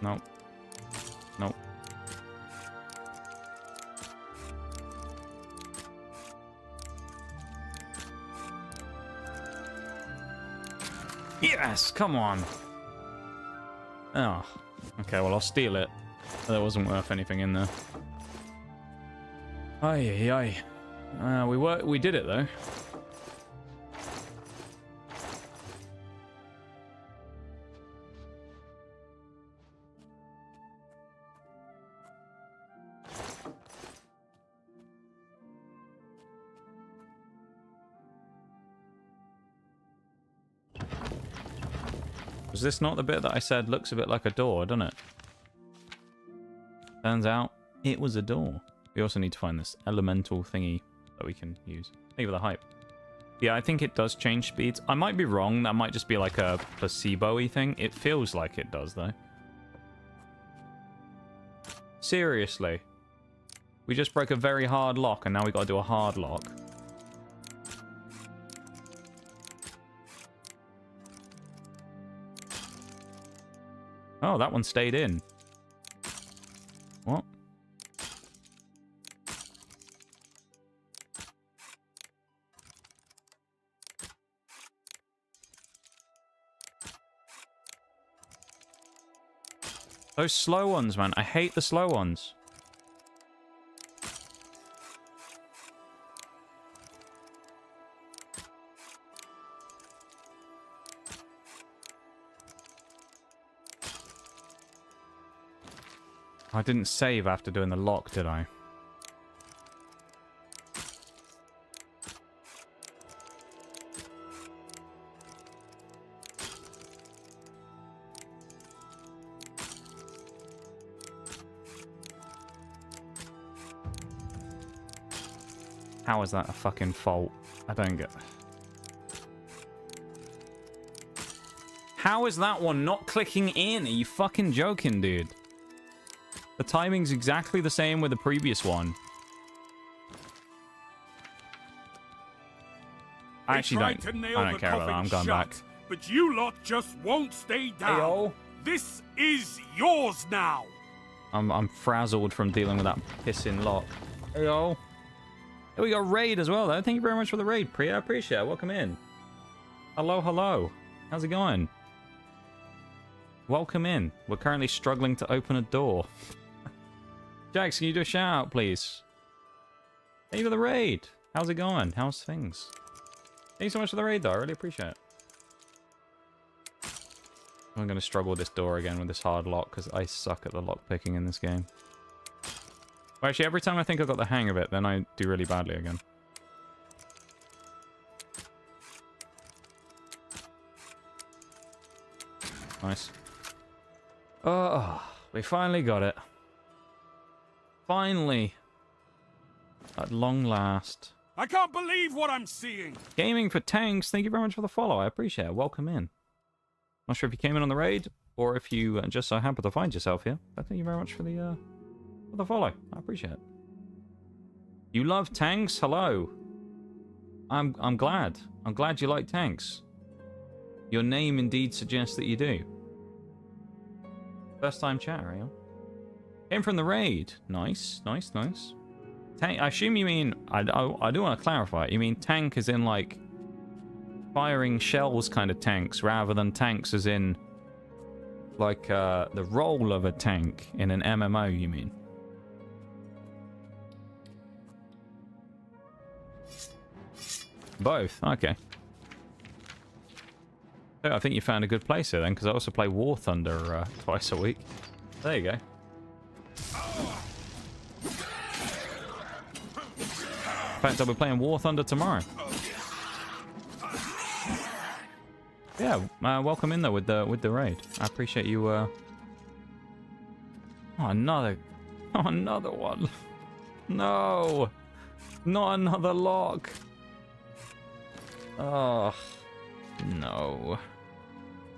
Nope. Nope. Yes, come on. Oh, okay. Well, I'll steal it. There wasn't worth anything in there. Ay. We did it though. Was this not the bit that I said looks a bit like a door, doesn't it? Turns out it was a door. We also need to find this elemental thingy that we can use. Thank you for the hype. Yeah, I think it does change speeds. I might be wrong. That might just be like a placebo-y thing. It feels like it does, though. Seriously. We just broke a very hard lock, and now we got to do a hard lock. Oh, that one stayed in. What? Those slow ones, man. I hate the slow ones. I didn't save after doing the lock, did I? How is that a fucking fault? I don't get... How is that one not clicking in? Are you fucking joking, dude? The timing's exactly the same with the previous one. I actually don't care about that. I'm going back. But you lot just won't stay down. Hey-o. This is yours now. I'm frazzled from dealing with that pissing lock. Hey-o. Hey, we got raid as well, though. Thank you very much for the raid, Priya. I appreciate it. Welcome in. Hello, hello. How's it going? Welcome in. We're currently struggling to open a door. Jax, can you do a shout out, please? Thank you for the raid. How's it going? How's things? Thank you so much for the raid, though. I really appreciate it. I'm going to struggle with this door again with this hard lock because I suck at the lock picking in this game. Well, actually, every time I think I've got the hang of it, then I do really badly again. Nice. Oh, we finally got it. Finally. At long last. I can't believe what I'm seeing. Gaming for Tanks, thank you very much for the follow. I appreciate it. Welcome in. Not sure if you came in on the raid or if you just so happen to find yourself here. But thank you very much for the follow. I appreciate it. You love tanks? Hello. I'm glad. I'm glad you like tanks. Your name indeed suggests that you do. First time chatter, eh? Came from the raid. Nice, nice, nice. Tank, I assume you mean, I do want to clarify it. You mean tank as in like firing shells kind of tanks rather than tanks as in like the role of a tank in an MMO, you mean? Both, okay. So I think you found a good place here then, because I also play War Thunder twice a week. There you go. In fact, I'll be playing War Thunder tomorrow. Yeah, welcome in though with the raid. I appreciate you. Oh, another one. No, not another lock. Oh, no.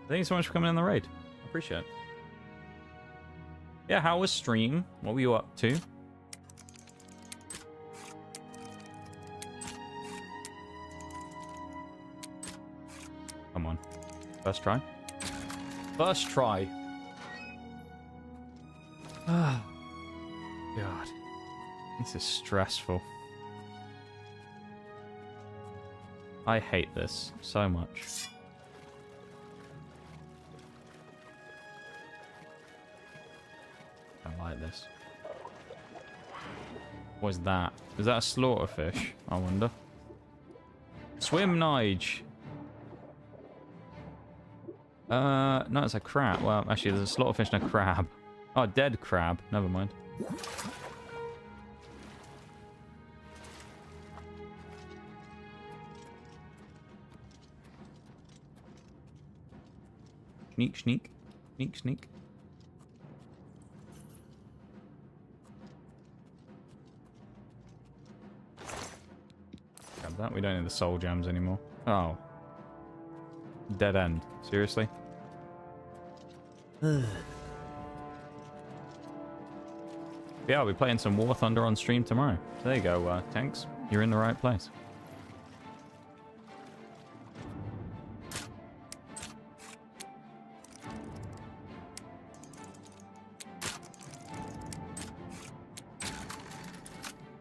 Thank you so much for coming in the raid. I appreciate it. Yeah, how was stream? What were you up to? Come on. First try. First try. Ah, God. This is stressful. I hate this so much. I like this. What is that? Is that a slaughterfish? I wonder. Swim, Nige. No, it's a crab. Well, actually, there's a slaughterfish and a crab. Oh, dead crab. Never mind. Sneak, sneak. Sneak, sneak. Grab that. We don't need the soul gems anymore. Oh. Dead end. Seriously? Yeah, I'll be playing some War Thunder on stream tomorrow. There you go, Tanks. You're in the right place.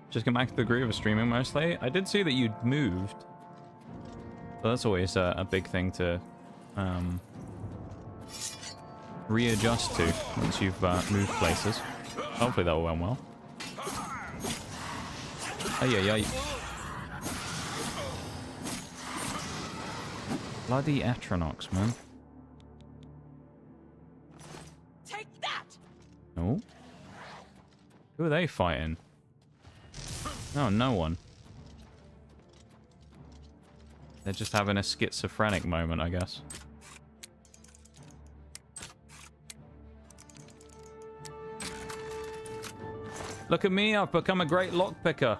Just get back to the groove of streaming mostly. I did see that you'd moved. So that's always a big thing to readjust to once you've moved places. Hopefully that all went well. Oh yeah. Bloody Atronox, man. Take that! Oh. Who are they fighting? No, no one. They're just having a schizophrenic moment, I guess. Look at me, I've become a great lockpicker.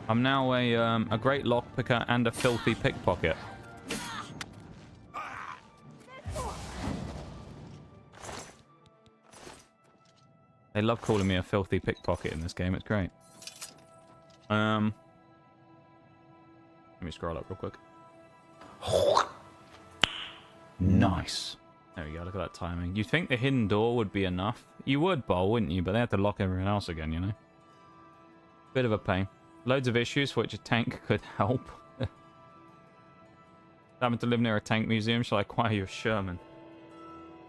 I'm now a great lockpicker and a filthy pickpocket. They love calling me a filthy pickpocket in this game. It's great. Let me scroll up real quick. Nice. There we go. Look at that timing. You'd think the hidden door would be enough. You would, Bowl, wouldn't you? But they have to lock everyone else again, you know? Bit of a pain. Loads of issues for which a tank could help. Having to live near a tank museum, shall I acquire you a Sherman?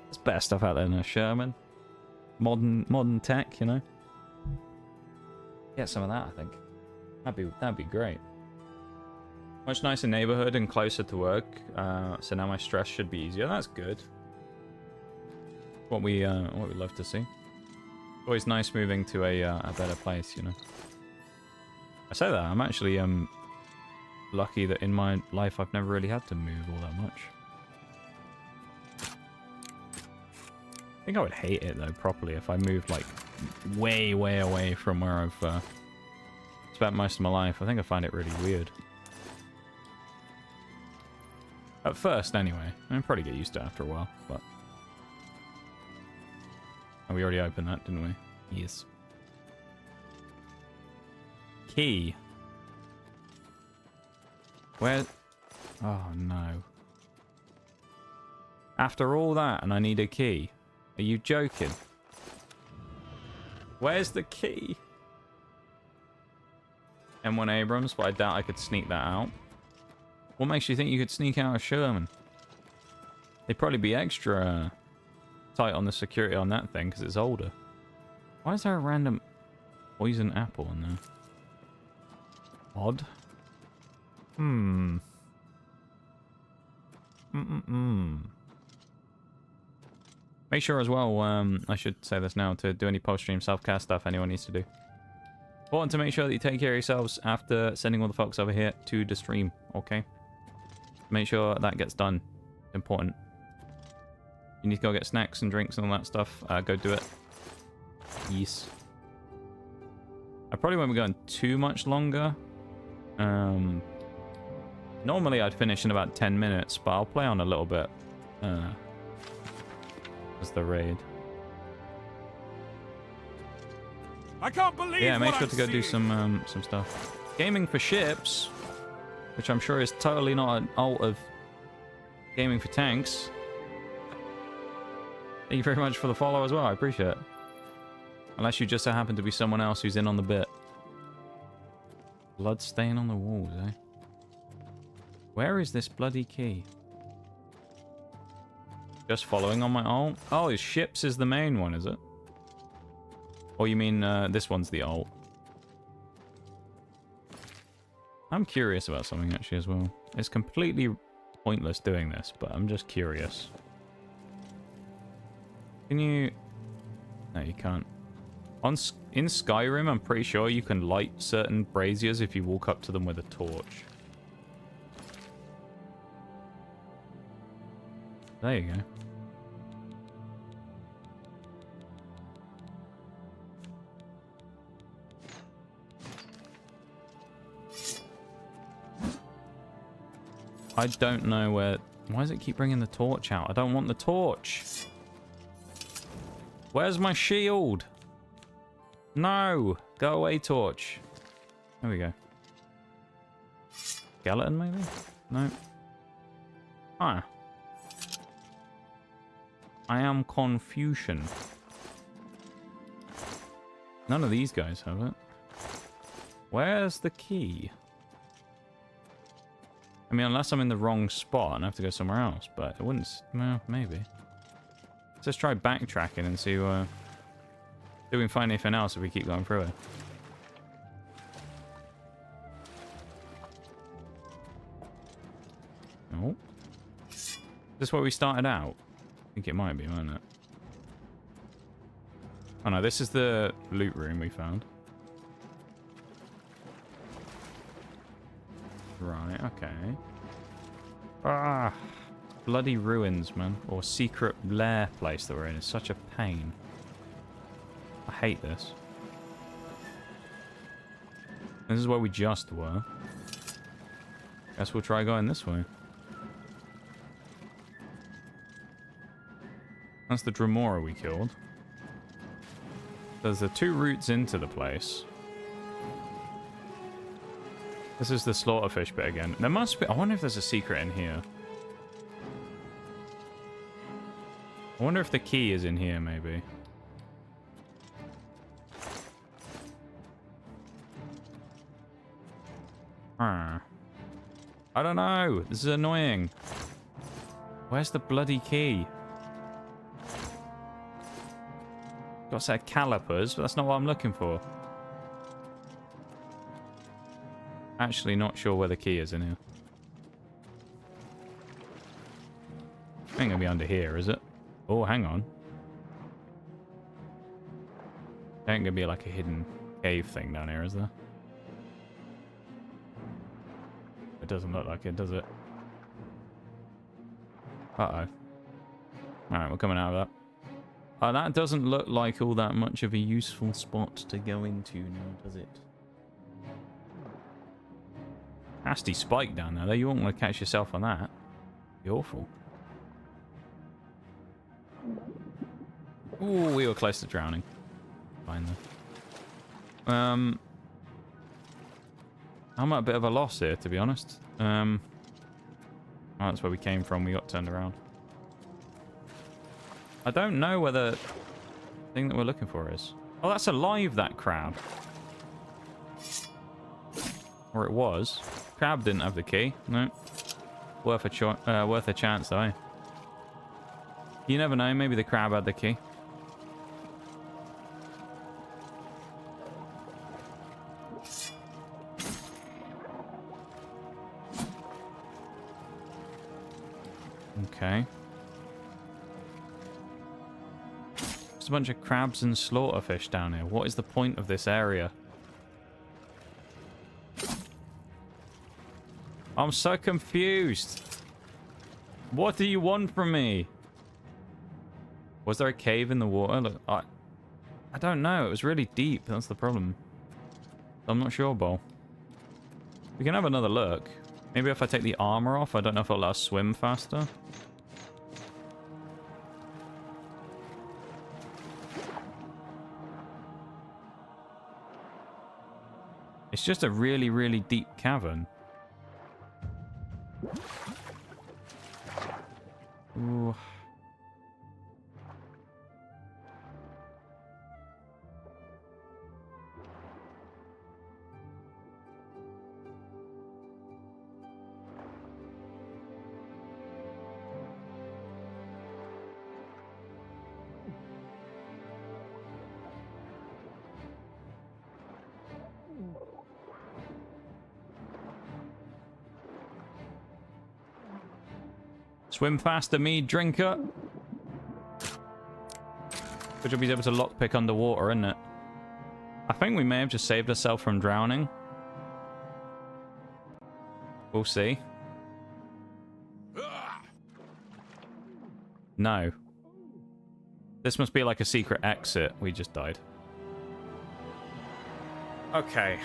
There's better stuff out there than a Sherman. Modern tech, you know. Get some of that, I think. That'd be great. Much nicer neighborhood and closer to work. So now my stress should be easier. That's good. What we love to see. Always nice moving to a better place, you know. I say that I'm actually lucky that in my life I've never really had to move all that much. think I would hate it though properly if I moved like way away from where I've spent most of my life. I think I find it really weird. At first, anyway. I'll probably get used to it after a while, but... Oh, we already opened that, didn't we? Yes. Key. Where... Oh, no. After all that, and I need a key? Are you joking? Where's the key? M1 Abrams, but I doubt I could sneak that out. What makes you think you could sneak out a Sherman? They'd probably be extra tight on the security on that thing because it's older. Why is there a random poison apple in there? Odd. Make sure as well, I should say this now, to do any post-stream self-cast stuff anyone needs to do. Important to make sure that you take care of yourselves after sending all the folks over here to the stream, okay? Make sure that gets done. It's important. You need to go get snacks and drinks and all that stuff. Go do it. Yes. I probably won't be going too much longer. Normally I'd finish in about 10 minutes, but I'll play on a little bit. As the raid. I can't believe yeah, make what sure to go I'm do seeing. some stuff. Gaming for ships, which I'm sure is totally not an alt of gaming for tanks. Thank you very much for the follow as well. I appreciate it. Unless you just so happen to be someone else who's in on the bit. Blood stain on the walls, eh? Where is this bloody key? Just following on my alt? Oh, ships is the main one, is it? Or you mean this one's the alt? I'm curious about something actually as well. It's completely pointless doing this, but I'm just curious. Can you... No, you can't. In Skyrim, I'm pretty sure you can light certain braziers if you walk up to them with a torch. There you go. I don't know where... Why does it keep bringing the torch out? I don't want the torch. Where's my shield? No! Go away, torch. There we go. Skeleton, maybe? No. Ah. I am Confucian. None of these guys have it. Where's the key? I mean, unless I'm in the wrong spot and I have to go somewhere else, but it wouldn't... Well, maybe. Let's just try backtracking and see do we can find anything else if we keep going through it. Oh. Is this where we started out? I think it might be, mightn't it? Oh no, this is the loot room we found. Right, okay. Ah, bloody ruins, man. Or secret lair place that we're in is such a pain. I hate this. This is where we just were. Guess we'll try going this way. That's the Dremora we killed. There's the 2 routes into the place. This is the slaughterfish bit again. There must be... I wonder if there's a secret in here. I wonder if the key is in here, maybe. I don't know. This is annoying. Where's the bloody key? Got a set of calipers, but that's not what I'm looking for. Actually not sure where the key is in here. Ain't gonna be under here, is it? Oh, hang on. Ain't gonna be like a hidden cave thing down here, is there? It doesn't look like it, does it? Uh-oh. Alright, we're coming out of that. That doesn't look like all that much of a useful spot to go into now, does it? Nasty spike down there, though. You won't want to catch yourself on that. Be awful. Ooh, we were close to drowning. Fine, though. I'm at a bit of a loss here, to be honest. Oh, that's where we came from. We got turned around. I don't know whether the thing that we're looking for is... Oh, that's alive, that crab. Or it was. Crab didn't have the key. No. Worth a chance, though. You never know. Maybe the crab had the key. Okay. There's a bunch of crabs and slaughterfish down here. What is the point of this area? I'm so confused. What do you want from me? Was there a cave in the water? Look, I don't know. It was really deep. That's the problem. I'm not sure, Bo. We can have another look. Maybe if I take the armor off, I don't know if it'll let us swim faster. It's just a really, really deep cavern. Ooh. Swim faster, Meaddrinker. Good job he's able to lockpick underwater, isn't it? I think we may have just saved ourselves from drowning. We'll see. No. This must be like a secret exit. We just died. Okay.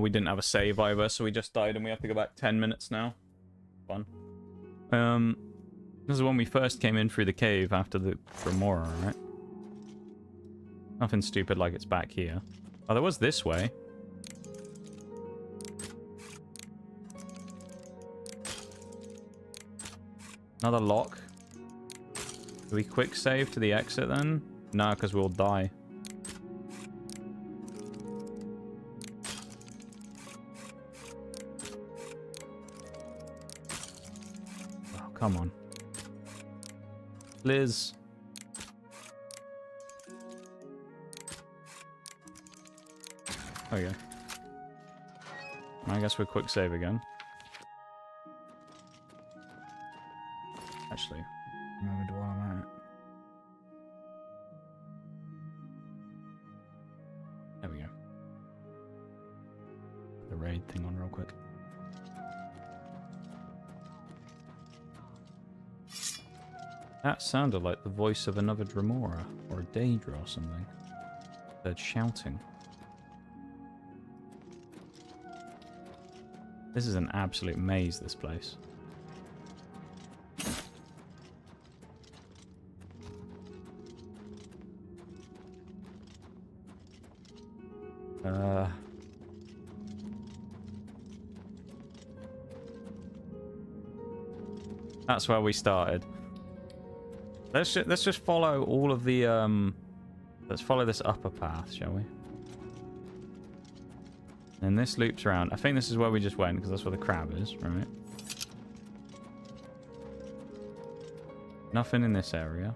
We didn't have a save either, so we just died and we have to go back 10 minutes now. Fun. This is when we first came in through the cave after the Remora, right? Nothing stupid like it's back here. Oh, there was this way. Another lock. Do we quick save to the exit then? No, because we'll die. Oh, come on. Liz. There we go. I guess we'll quick save again. Actually, remember while I'm at it. There we go. Put the raid thing on real quick. That sounded like the voice of another Dremora, or a Daedra or something. They're shouting. This is an absolute maze, this place. That's where we started. Let's just follow all of the let's follow this upper path, shall we? And this loops around. I think this is where we just went because that's where the crab is, right? Nothing in this area.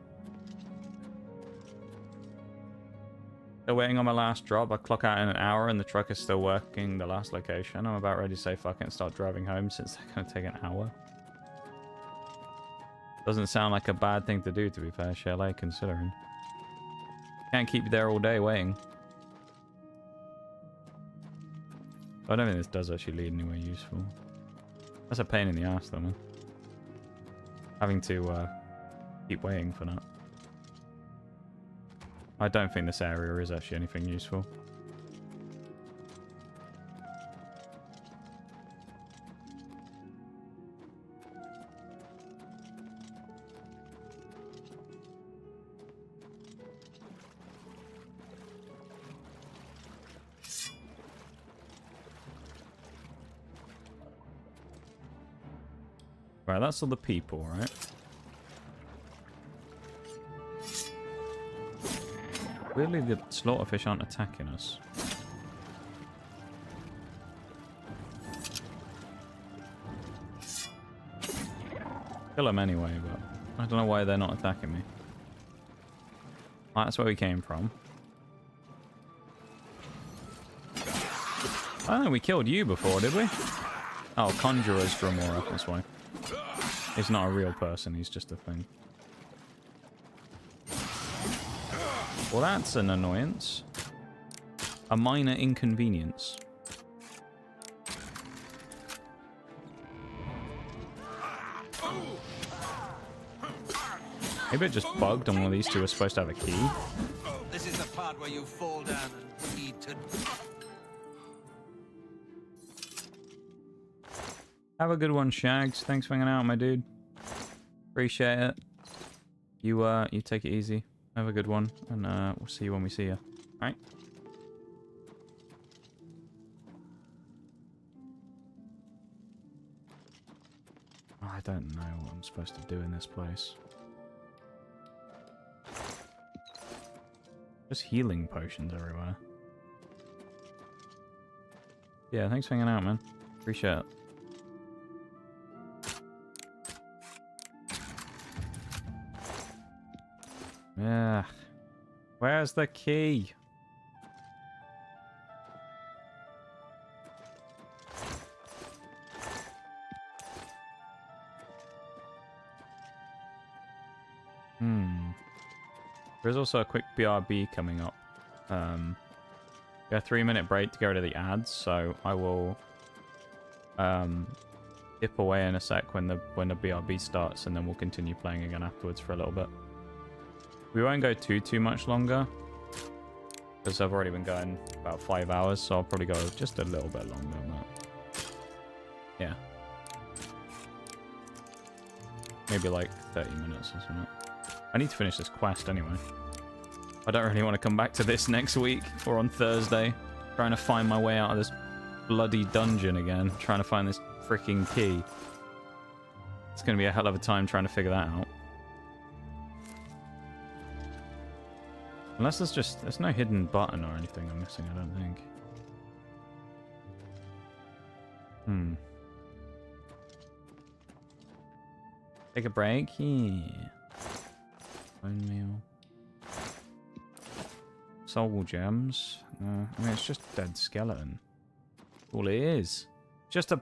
Still waiting on my last drop. I clock out in an hour and the truck is still working the last location. I'm about ready to say fuck it and start driving home since they're going to take an hour. Doesn't sound like a bad thing to do, to be fair, Chalet, considering. Can't keep you there all day waiting. I don't think this does actually lead anywhere useful. That's a pain in the ass, though, man. having to keep waiting for that. I don't think this area is actually anything useful. Right, that's all the people, right? Weirdly, the slaughterfish aren't attacking us. Kill them anyway, but I don't know why they're not attacking me. Right, that's where we came from. I don't think we killed you before, did we? Oh, Conjurer's Dremora, that's why. He's not a real person, he's just a thing. Well, that's an annoyance. A minor inconvenience. Maybe it just bugged and one of these two was supposed to have a key. This is the part where you fall down and need to... Have a good one, Shags. Thanks for hanging out, my dude. Appreciate it. You take it easy. Have a good one, and we'll see you when we see you. All right? I don't know what I'm supposed to do in this place. Just healing potions everywhere. Yeah, thanks for hanging out, man. Appreciate it. Yeah. Where's the key? There's also a quick BRB coming up. We have a 3-minute break to go to the ads, so I will dip away in a sec when the BRB starts, and then we'll continue playing again afterwards for a little bit. We won't go too much longer, because I've already been going about 5 hours, so I'll probably go just a little bit longer. But yeah, maybe like 30 minutes or something. I need to finish this quest anyway. I don't really want to come back to this next week or on Thursday, trying to find my way out of this bloody dungeon again, trying to find this freaking key. It's going to be a hell of a time trying to figure that out. Unless there's no hidden button or anything I'm missing, I don't think. Take a break? Yeah. Bone meal. Soul gems. No, I mean, it's just a dead skeleton. All it is. Just a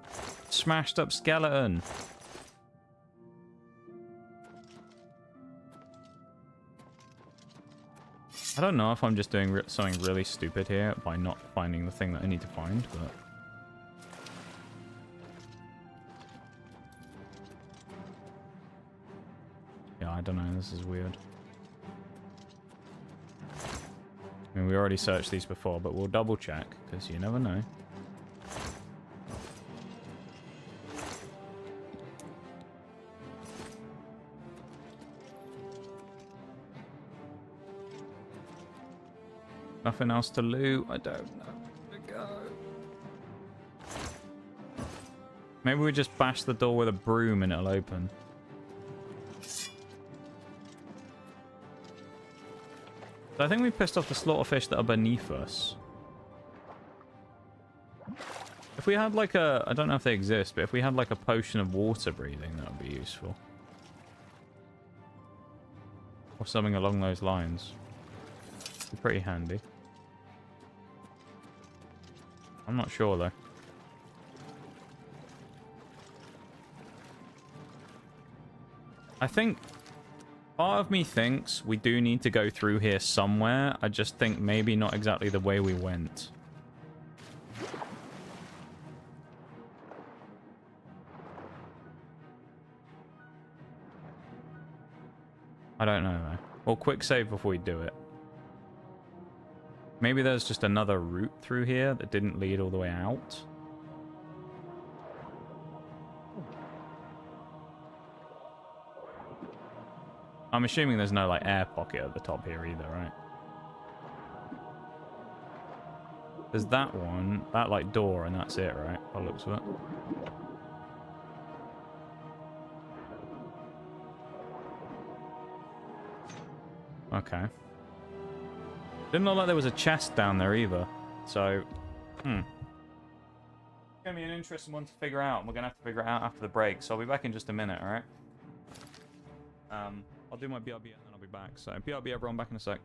smashed up skeleton. I don't know if I'm just doing something really stupid here by not finding the thing that I need to find, but... yeah, I don't know, this is weird. I mean, we already searched these before, but we'll double check, because you never know. Nothing else to loot? I don't know where to go. Maybe we just bash the door with a broom and it'll open. So I think we pissed off the slaughterfish that are beneath us. If we had like a... I don't know if they exist, but if we had like a potion of water breathing, that would be useful. Or something along those lines. Be pretty handy. I'm not sure though. I think part of me thinks we do need to go through here somewhere. I just think maybe not exactly the way we went. I don't know, though. Well, quick save before we do it. Maybe there's just another route through here that didn't lead all the way out. I'm assuming there's no, like, air pocket at the top here either, right? There's that one, that, like, door, and that's it, right? By the looks of it. Okay. Didn't look like there was a chest down there either. So, It's gonna be an interesting one to figure out. We're gonna have to figure it out after the break. So I'll be back in just a minute, alright? I'll do my BRB and then I'll be back. So BRB everyone, back in a sec.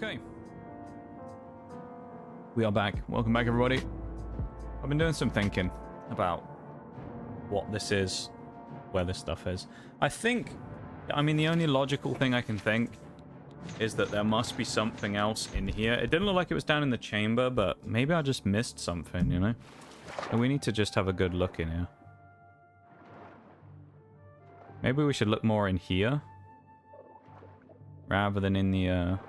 Okay. We are back. Welcome back, everybody. I've been doing some thinking about what this is, where this stuff is. I mean, the only logical thing I can think is that there must be something else in here. It didn't look like it was down in the chamber, but maybe I just missed something, you know? And we need to just have a good look in here. Maybe we should look more in here rather than in the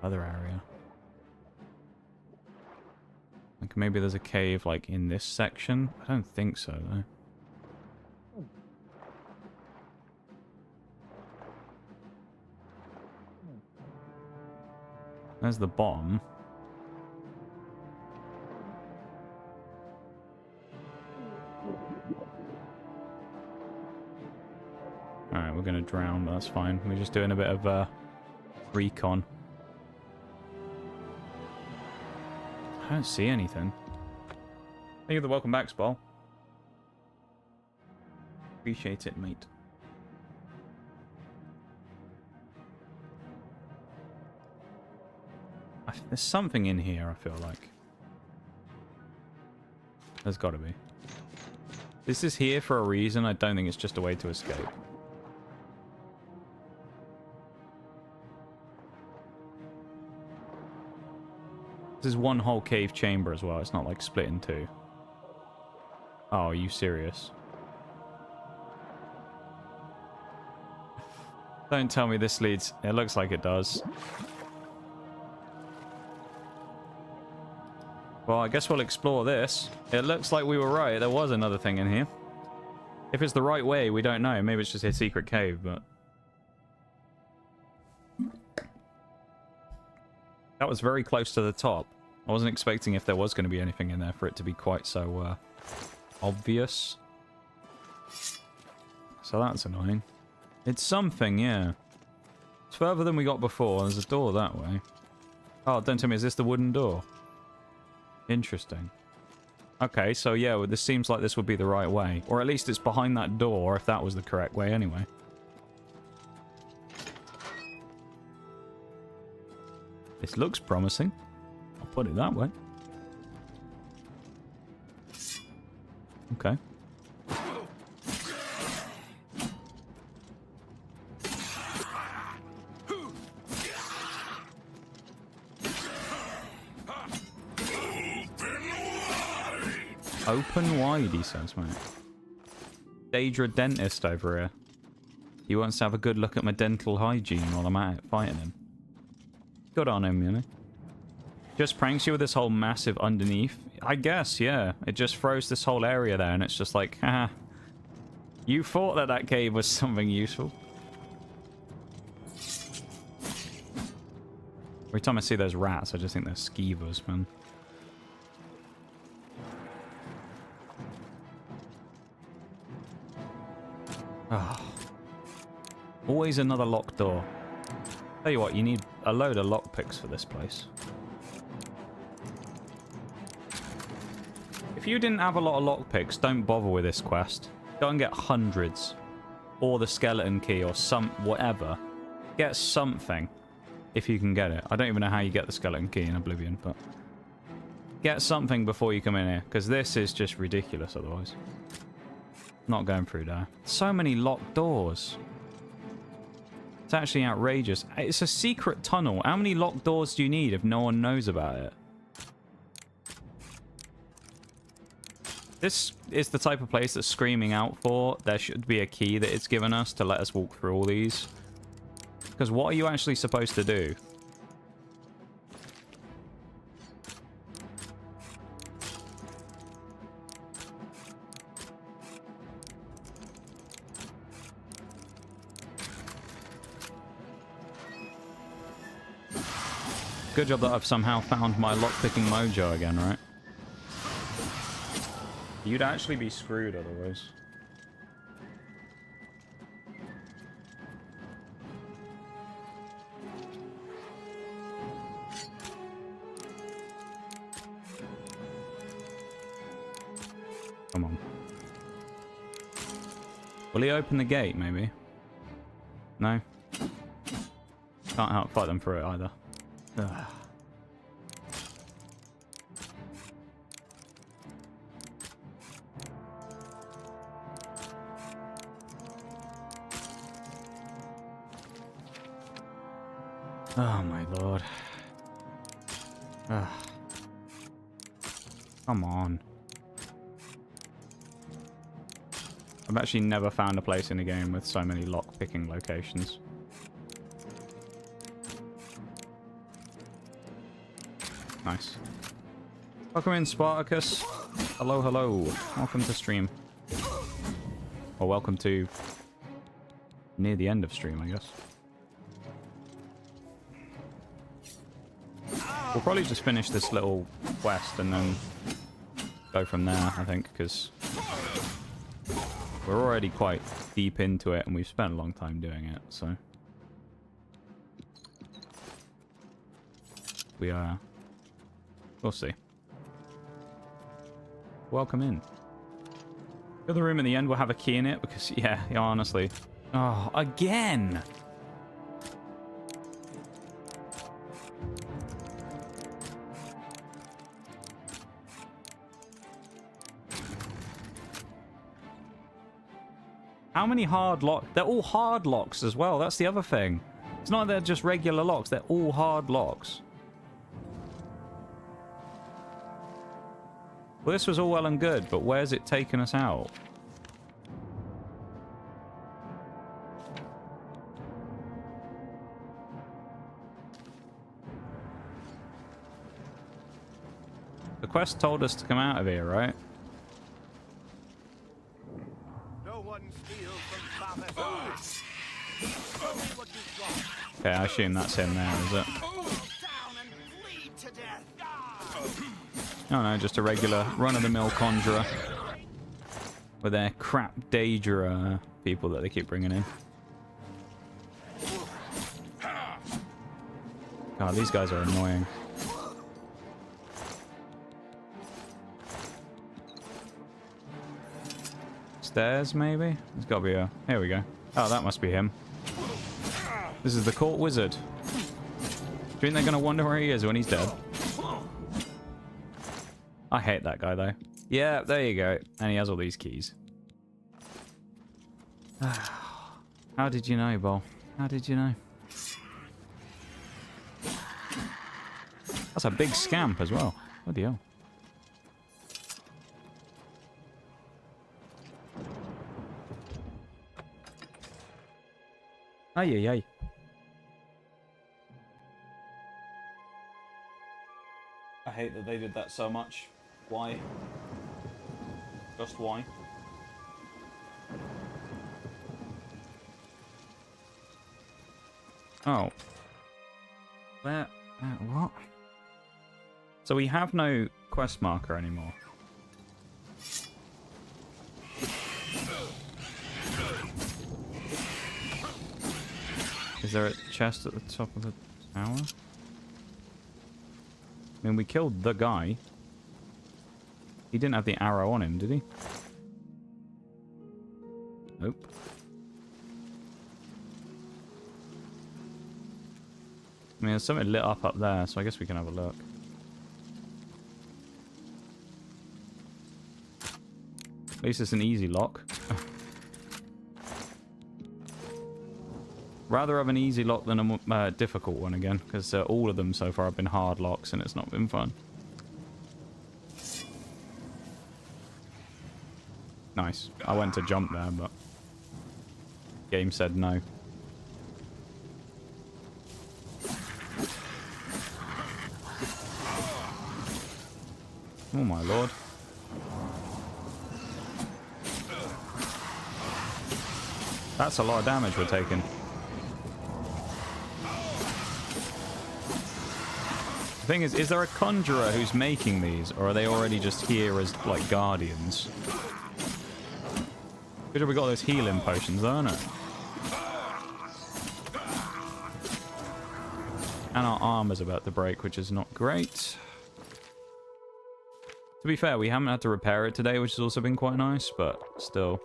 other area. Like maybe there's a cave like in this section. I don't think so though. There's the bottom. Alright, we're gonna drown, but that's fine. We're just doing a bit of recon. I don't see anything. Thank you for the welcome back, Spall. Appreciate it, mate. There's something in here, I feel like. There's gotta be. This is here for a reason. I don't think it's just a way to escape. This is one whole cave chamber as well. It's not like split in two. Oh, are you serious? Don't tell me this leads... It looks like it does. Well, I guess we'll explore this. It looks like we were right. There was another thing in here. If it's the right way, we don't know. Maybe it's just a secret cave, but... That was very close to the top. I wasn't expecting if there was going to be anything in there for it to be quite so obvious. So that's annoying. It's something, yeah. It's further than we got before. There's a door that way. Oh, don't tell me, is this the wooden door? Interesting. Okay, so yeah, well, this seems like this would be the right way. Or at least it's behind that door, if that was the correct way anyway. This looks promising. I'll put it that way. Okay. Open wide, he says, mate. Daedra dentist over here. He wants to have a good look at my dental hygiene while I'm at it fighting him. Good on him, you know. Just pranks you with this whole massive underneath. I guess, yeah. It just throws this whole area there, and it's just like, haha. You thought that that cave was something useful. Every time I see those rats, I just think they're skeevers, man. Oh. Always another locked door. Tell you what, you need a load of lockpicks for this place. If you didn't have a lot of lockpicks, don't bother with this quest. Go and get hundreds. Or the skeleton key or whatever. Get something. If you can get it. I don't even know how you get the skeleton key in Oblivion, but... Get something before you come in here, because this is just ridiculous otherwise. Not going through there. So many locked doors. It's actually outrageous. It's a secret tunnel. How many locked doors do you need if no one knows about it? This is the type of place that's screaming out for. There should be a key that it's given us to let us walk through all these. Because what are you actually supposed to do? Good job that I've somehow found my lockpicking mojo again, right? You'd actually be screwed otherwise. Come on. Will he open the gate, maybe? No? Can't help fight them through it either. Ugh. Oh my lord. Ugh. Come on. I've actually never found a place in a game with so many lock-picking locations. Nice. Welcome in, Spartacus. Hello, hello. Welcome to stream. Or welcome to near the end of stream, I guess. We'll probably just finish this little quest and then go from there, I think, because we're already quite deep into it and we've spent a long time doing it, so we'll see. Welcome in. The other room in the end will have a key in it because, yeah, honestly. Oh, again! How many hard locks? They're all hard locks as well. That's the other thing. It's not they're just regular locks. They're all hard locks. Well, this was all well and good, but where's it taken us out? The quest told us to come out of here, right? Okay, I assume that's him there, is it? Oh no, just a regular run-of-the-mill conjurer. With their crap Daedra people that they keep bringing in. God, these guys are annoying. Stairs, maybe? There's got to be a... Here we go. Oh, that must be him. This is the court wizard. Do you think they're going to wonder where he is when he's dead? I hate that guy, though. Yeah, there you go. And he has all these keys. How did you know, Bol? How did you know? That's a big scamp as well. Bloody hell. Ay, ay, ay. I hate that they did that so much. Why? Just why? Oh. Where? What? So we have no quest marker anymore. Is there a chest at the top of the tower? I mean, we killed the guy. He didn't have the arrow on him, did he? Nope. I mean, there's something lit up there, so I guess we can have a look. At least it's an easy lock. Rather have an easy lock than a difficult one again, because all of them so far have been hard locks and it's not been fun. Nice. I went to jump there, but game said no. Oh my lord. That's a lot of damage we're taking. The thing is there a conjurer who's making these, or are they already just here as, like, guardians? Good job we got those healing potions, though, isn't it? And our armor's about to break, which is not great. To be fair, we haven't had to repair it today, which has also been quite nice, but still.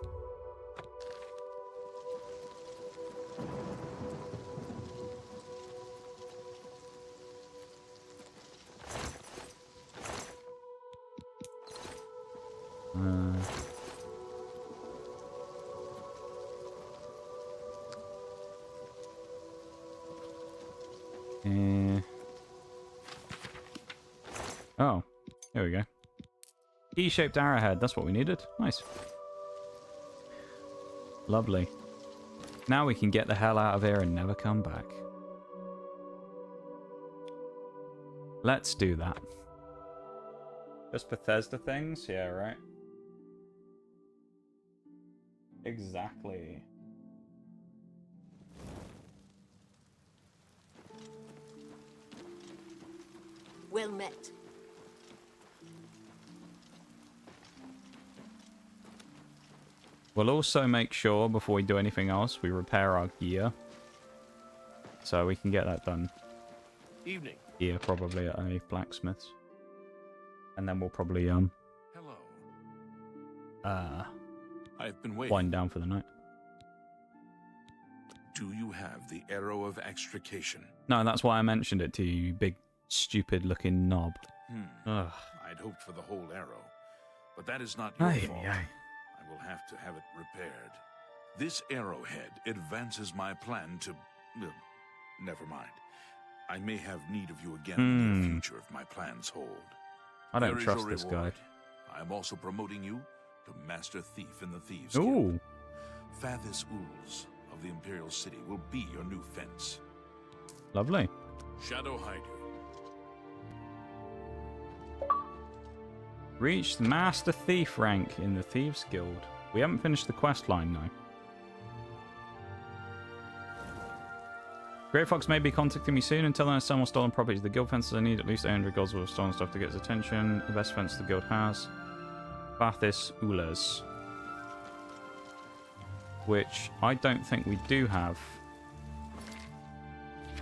Oh, here we go. E-shaped arrowhead, that's what we needed. Nice. Lovely. Now we can get the hell out of here and never come back. Let's do that. Just Bethesda things? Yeah, right. Exactly. Well met. We'll also make sure, before we do anything else, we repair our gear. So we can get that done. Evening. Here, probably at a blacksmith's. And then we'll probably, Hello. I've been waiting. wind down for the night. Do you have the arrow of extrication? No, that's why I mentioned it to you, you big, stupid-looking knob. Ugh. I'd hoped for the whole arrow, but that is not your fault. Aye. I will have to have it repaired. This arrowhead advances my plan to... well, never mind. I may have need of you again in the near future if my plans hold. I don't There is trust your this guy. reward. I am also promoting you to Master Thief in the Thieves Ooh. Guild. Fathis Ools of the Imperial City will be your new fence. Lovely. Shadow hide you. Reached Master Thief rank in the Thieves Guild. We haven't finished the quest line, though. Grey Fox may be contacting me soon. Until then, I sell more stolen properties. The guild fences I need at least 800 golds worth of stolen stuff to get his attention. The best fence the guild has. Fathis Ulas. Which I don't think we do have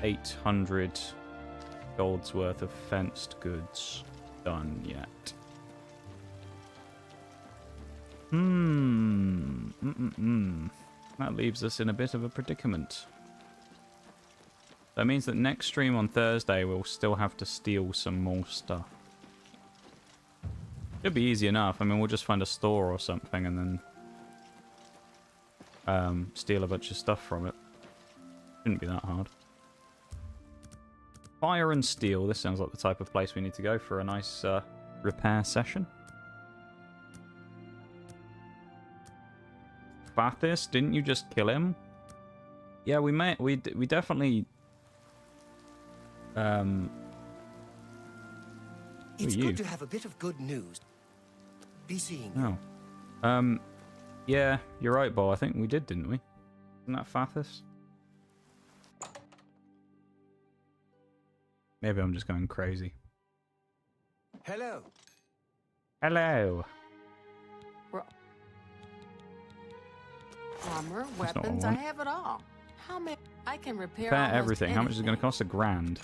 800 golds worth of fenced goods done yet. That leaves us in a bit of a predicament. That means that next stream on Thursday we'll still have to steal some more stuff. It'll be easy enough. I mean, we'll just find a store or something and then steal a bunch of stuff from it. Shouldn't be that hard. Fire and steel. This sounds like the type of place we need to go for a nice repair session. Fathis, didn't you just kill him? Yeah, we definitely. It's good to have a bit of good news. Be seeing you. Oh. Yeah, you're right, Bo. I think we did, didn't we? Isn't that Fathis? Maybe I'm just going crazy. Hello. Hello. Armor, That's not what I weapons, I want. have it all. How many? I can repair Repair almost everything. How much is it going to anything. cost? $1,000.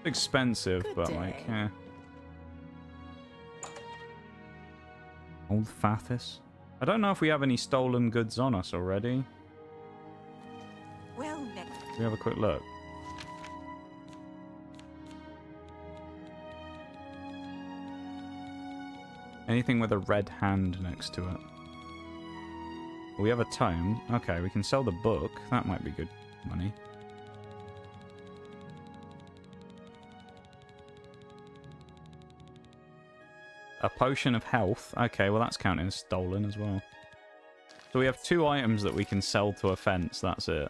Expensive, Good but day. like, yeah. Old Fathis. I don't know if we have any stolen goods on us already. Well, We have a quick look. Anything with a red hand next to it. We have a tome. Okay, we can sell the book. That might be good money. A potion of health. Okay, well that's counting as stolen as well. So we have 2 items that we can sell to a fence. That's it.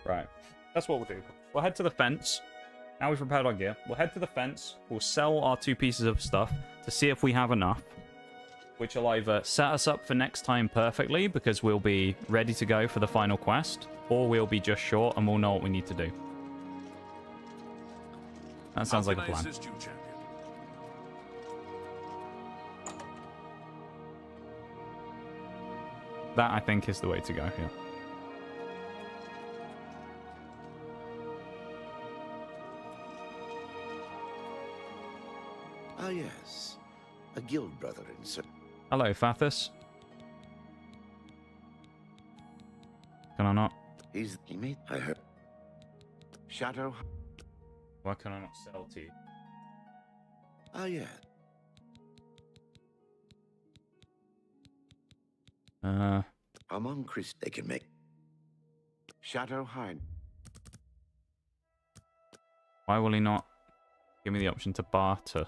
Right. That's what we'll do. We'll head to the fence. Now we've repaired our gear. We'll head to the fence. We'll sell our 2 pieces of stuff to see if we have enough. Which will either set us up for next time perfectly because we'll be ready to go for the final quest. Or we'll be just short and we'll know what we need to do. That sounds like a plan. Assist you, champion? That, I think, is the way to go here. Ah, yes. A guild brother in Sir. Hello, Fathis. Can I not? He made. I heard. Shadow. Why can I not sell to you? Ah, yeah. Among Chris, they can make. Shadow hide. Why will he not give me the option to barter?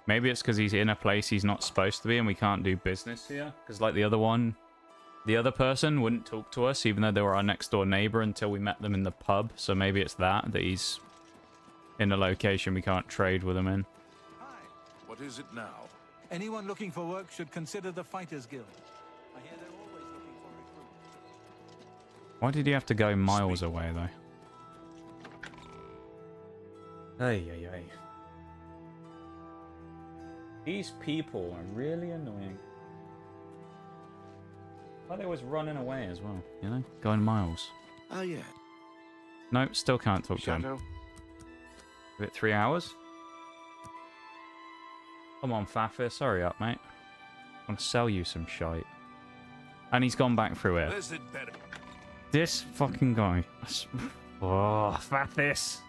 Maybe it's because he's in a place he's not supposed to be and we can't do business here. Because like the other person wouldn't talk to us even though they were our next door neighbor until we met them in the pub. So maybe it's that he's in a location we can't trade with him in. What is it now? Anyone looking for work should consider the Fighters Guild. I hear they're always looking for recruits. Why did he have to go miles away though? Ay. These people are really annoying. Why are they always running away as well, you know? Going miles. Oh, yeah. No, still can't talk to him. Shadow. Give it 3 hours? Come on, Fafis, hurry up, mate. I want to sell you some shite. And he's gone back through it. This fucking guy. Oh, Fafis!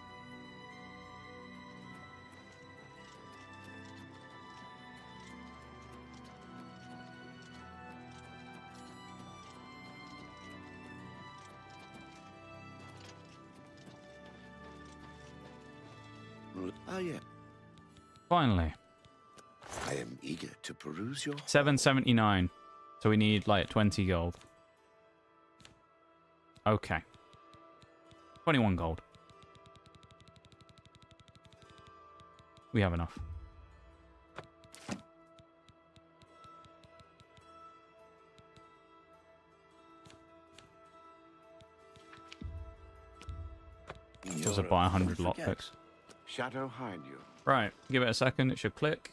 Oh, yeah. Finally. I am eager to peruse your... 779. So we need, like, 20 gold. Okay. 21 gold. We have enough. Does it buy 100 lockpicks? Shadow hide you. Right, give it a second, it should click.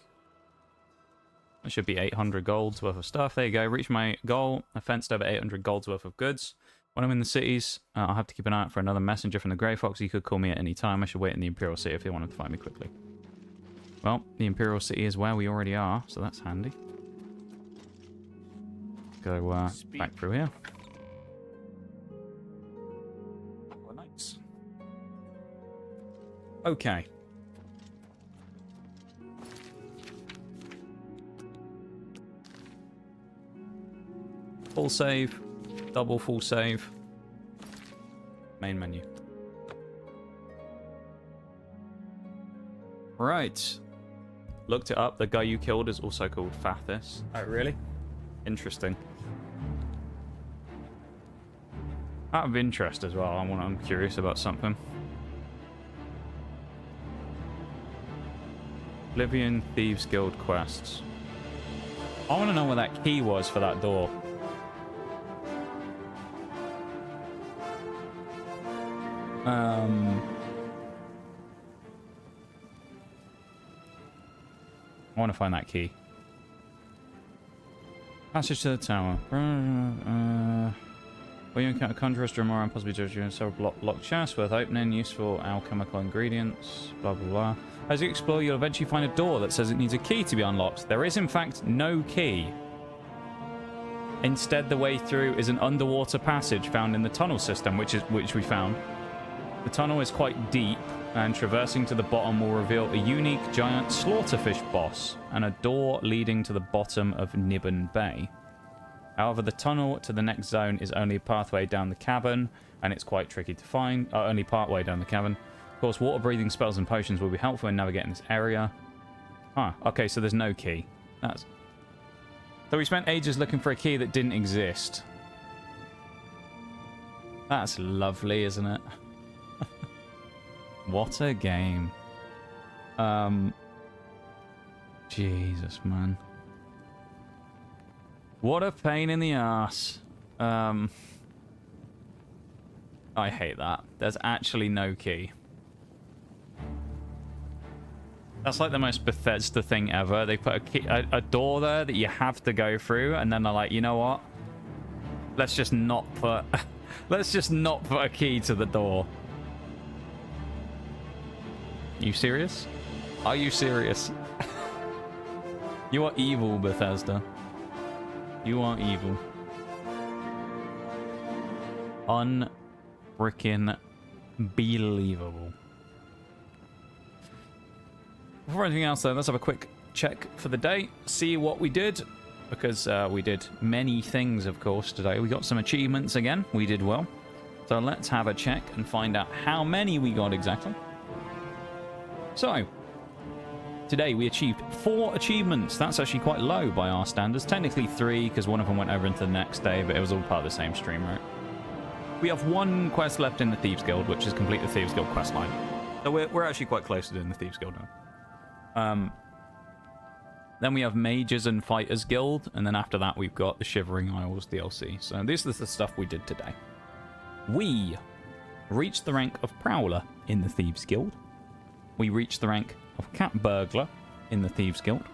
It should be 800 golds worth of stuff. There you go, reach my goal. I fenced over 800 golds worth of goods. When I'm in the cities, I'll have to keep an eye out for another messenger from the Grey Fox. He could call me at any time. I should wait in the Imperial City if they wanted to find me quickly. Well, the Imperial City is where we already are, so that's handy. Go back through here. Oh, nice. Okay. Full save, double full save. Main menu. Right. Looked it up. The guy you killed is also called Fathis. Oh, really? Interesting. Out of interest as well, I'm curious about something. Oblivion Thieves Guild quests. I want to know what that key was for that door. I want to find that key. Passage to the tower. Well, you encounter conjurers, Dremora, and possibly judge you in several locked chests worth opening, useful alchemical ingredients, blah blah blah. As you explore, you'll eventually find a door that says it needs a key to be unlocked. There is, in fact, no key. Instead, the way through is an underwater passage found in the tunnel system, which we found. The tunnel is quite deep, and traversing to the bottom will reveal a unique giant slaughterfish boss and a door leading to the bottom of Nibbon Bay. However, the tunnel to the next zone is only a pathway down the cavern, and it's quite tricky to find. Only part way down the cavern. Of course, water-breathing spells and potions will be helpful in navigating this area. Ah, okay, so there's no key. So we spent ages looking for a key that didn't exist. That's lovely, isn't it? What a game. Jesus, man. What a pain in the ass. I hate that. There's actually no key. That's like the most Bethesda thing ever. They put a door there that you have to go through, and then they're like, you know what? Let's just not put a key to the door. You serious? Are you serious? You are evil, Bethesda. You are evil. Unfrickin' believable. Before anything else, though, let's have a quick check for the day. See what we did. Because we did many things, of course, today. We got some achievements again. We did well. So let's have a check and find out how many we got exactly. So, Today we achieved 4 achievements. That's actually quite low by our standards. Technically 3, because one of them went over into the next day, but it was all part of the same stream, right? We have 1 quest left in the Thieves Guild, which is complete the Thieves Guild quest line. So we're actually quite close to doing the Thieves Guild now. Then we have Mages and Fighters Guild, and then after that we've got the Shivering Isles DLC. So this is the stuff we did today. We reached the rank of Prowler in the Thieves Guild. We reached the rank of Cat Burglar in the Thieves Guild.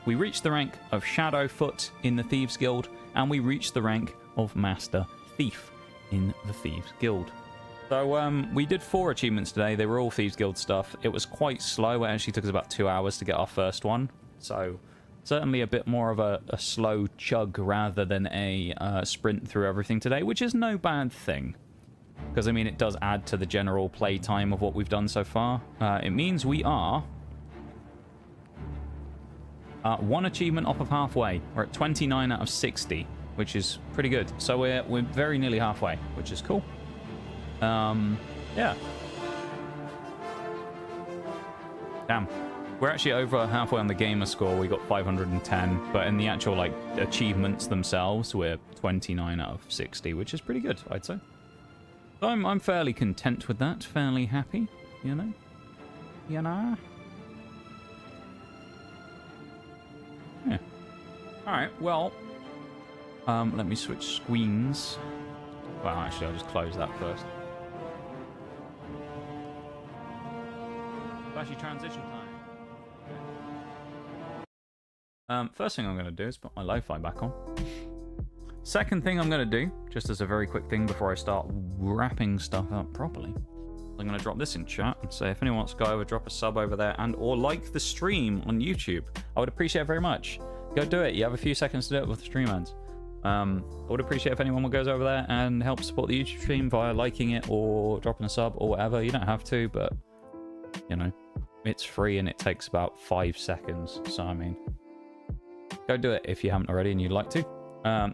We reached the rank of Shadowfoot in the Thieves Guild, and we reached the rank of Master Thief in the Thieves Guild. So we did 4 achievements today. They were all Thieves Guild stuff. It was quite slow. It actually took us about 2 hours to get our first one. So certainly a bit more of a slow chug rather than a sprint through everything today, which is no bad thing. Because, I mean, it does add to the general play time of what we've done so far. It means we are 1 achievement off of halfway. We're at 29 out of 60, which is pretty good. So we're very nearly halfway, which is cool. Yeah. Damn. We're actually over halfway on the gamer score. We got 510, but in the actual, like, achievements themselves, we're 29 out of 60, which is pretty good, I'd say. So I'm fairly content with that, fairly happy, you know? You know? Yeah. Alright, well, let me switch screens. Well, actually, I'll just close that first. It's actually transition time. First thing I'm going to do is put my lo-fi back on. Second thing I'm going to do, just as a very quick thing before I start wrapping stuff up properly, I'm going to drop this in chat and say if anyone wants to go over, drop a sub over there and or like the stream on YouTube. I would appreciate it very much. Go do it. You have a few seconds to do it with the stream ends. I would appreciate if anyone goes over there and helps support the YouTube stream via liking it or dropping a sub or whatever. You don't have to, but, you know, it's free and it takes about 5 seconds. So, I mean, go do it if you haven't already and you'd like to.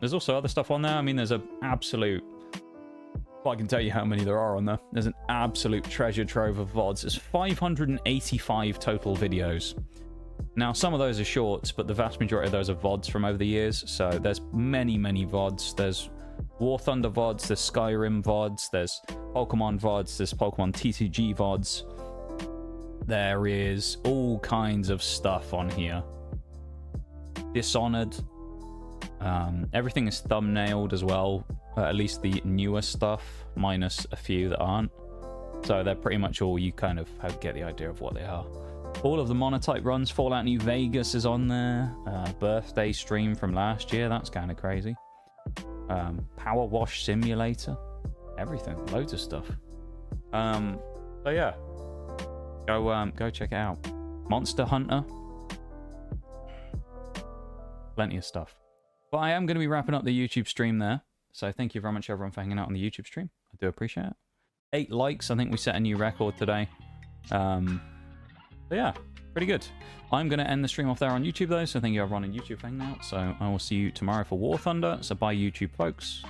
There's also other stuff on there. I mean, there's an absolute... Well, I can tell you how many there are on there. There's an absolute treasure trove of VODs. There's 585 total videos. Now, some of those are shorts, but the vast majority of those are VODs from over the years. So there's many, many VODs. There's War Thunder VODs, there's Skyrim VODs, there's Pokemon VODs, there's Pokemon TCG VODs. There is all kinds of stuff on here. Dishonored. Everything is thumbnailed as well, at least the newer stuff, minus a few that aren't. So they're pretty much all, you kind of get the idea of what they are. All of the Monotype runs, Fallout New Vegas is on there. Birthday stream from last year, that's kind of crazy. Power Wash Simulator. Everything, loads of stuff. So yeah, go check it out. Monster Hunter. Plenty of stuff. But I am going to be wrapping up the YouTube stream there. So thank you very much, everyone, for hanging out on the YouTube stream. I do appreciate it. 8 likes. I think we set a new record today. So yeah, pretty good. I'm going to end the stream off there on YouTube, though. So thank you, everyone on YouTube, for hanging out. So I will see you tomorrow for War Thunder. So bye, YouTube, folks.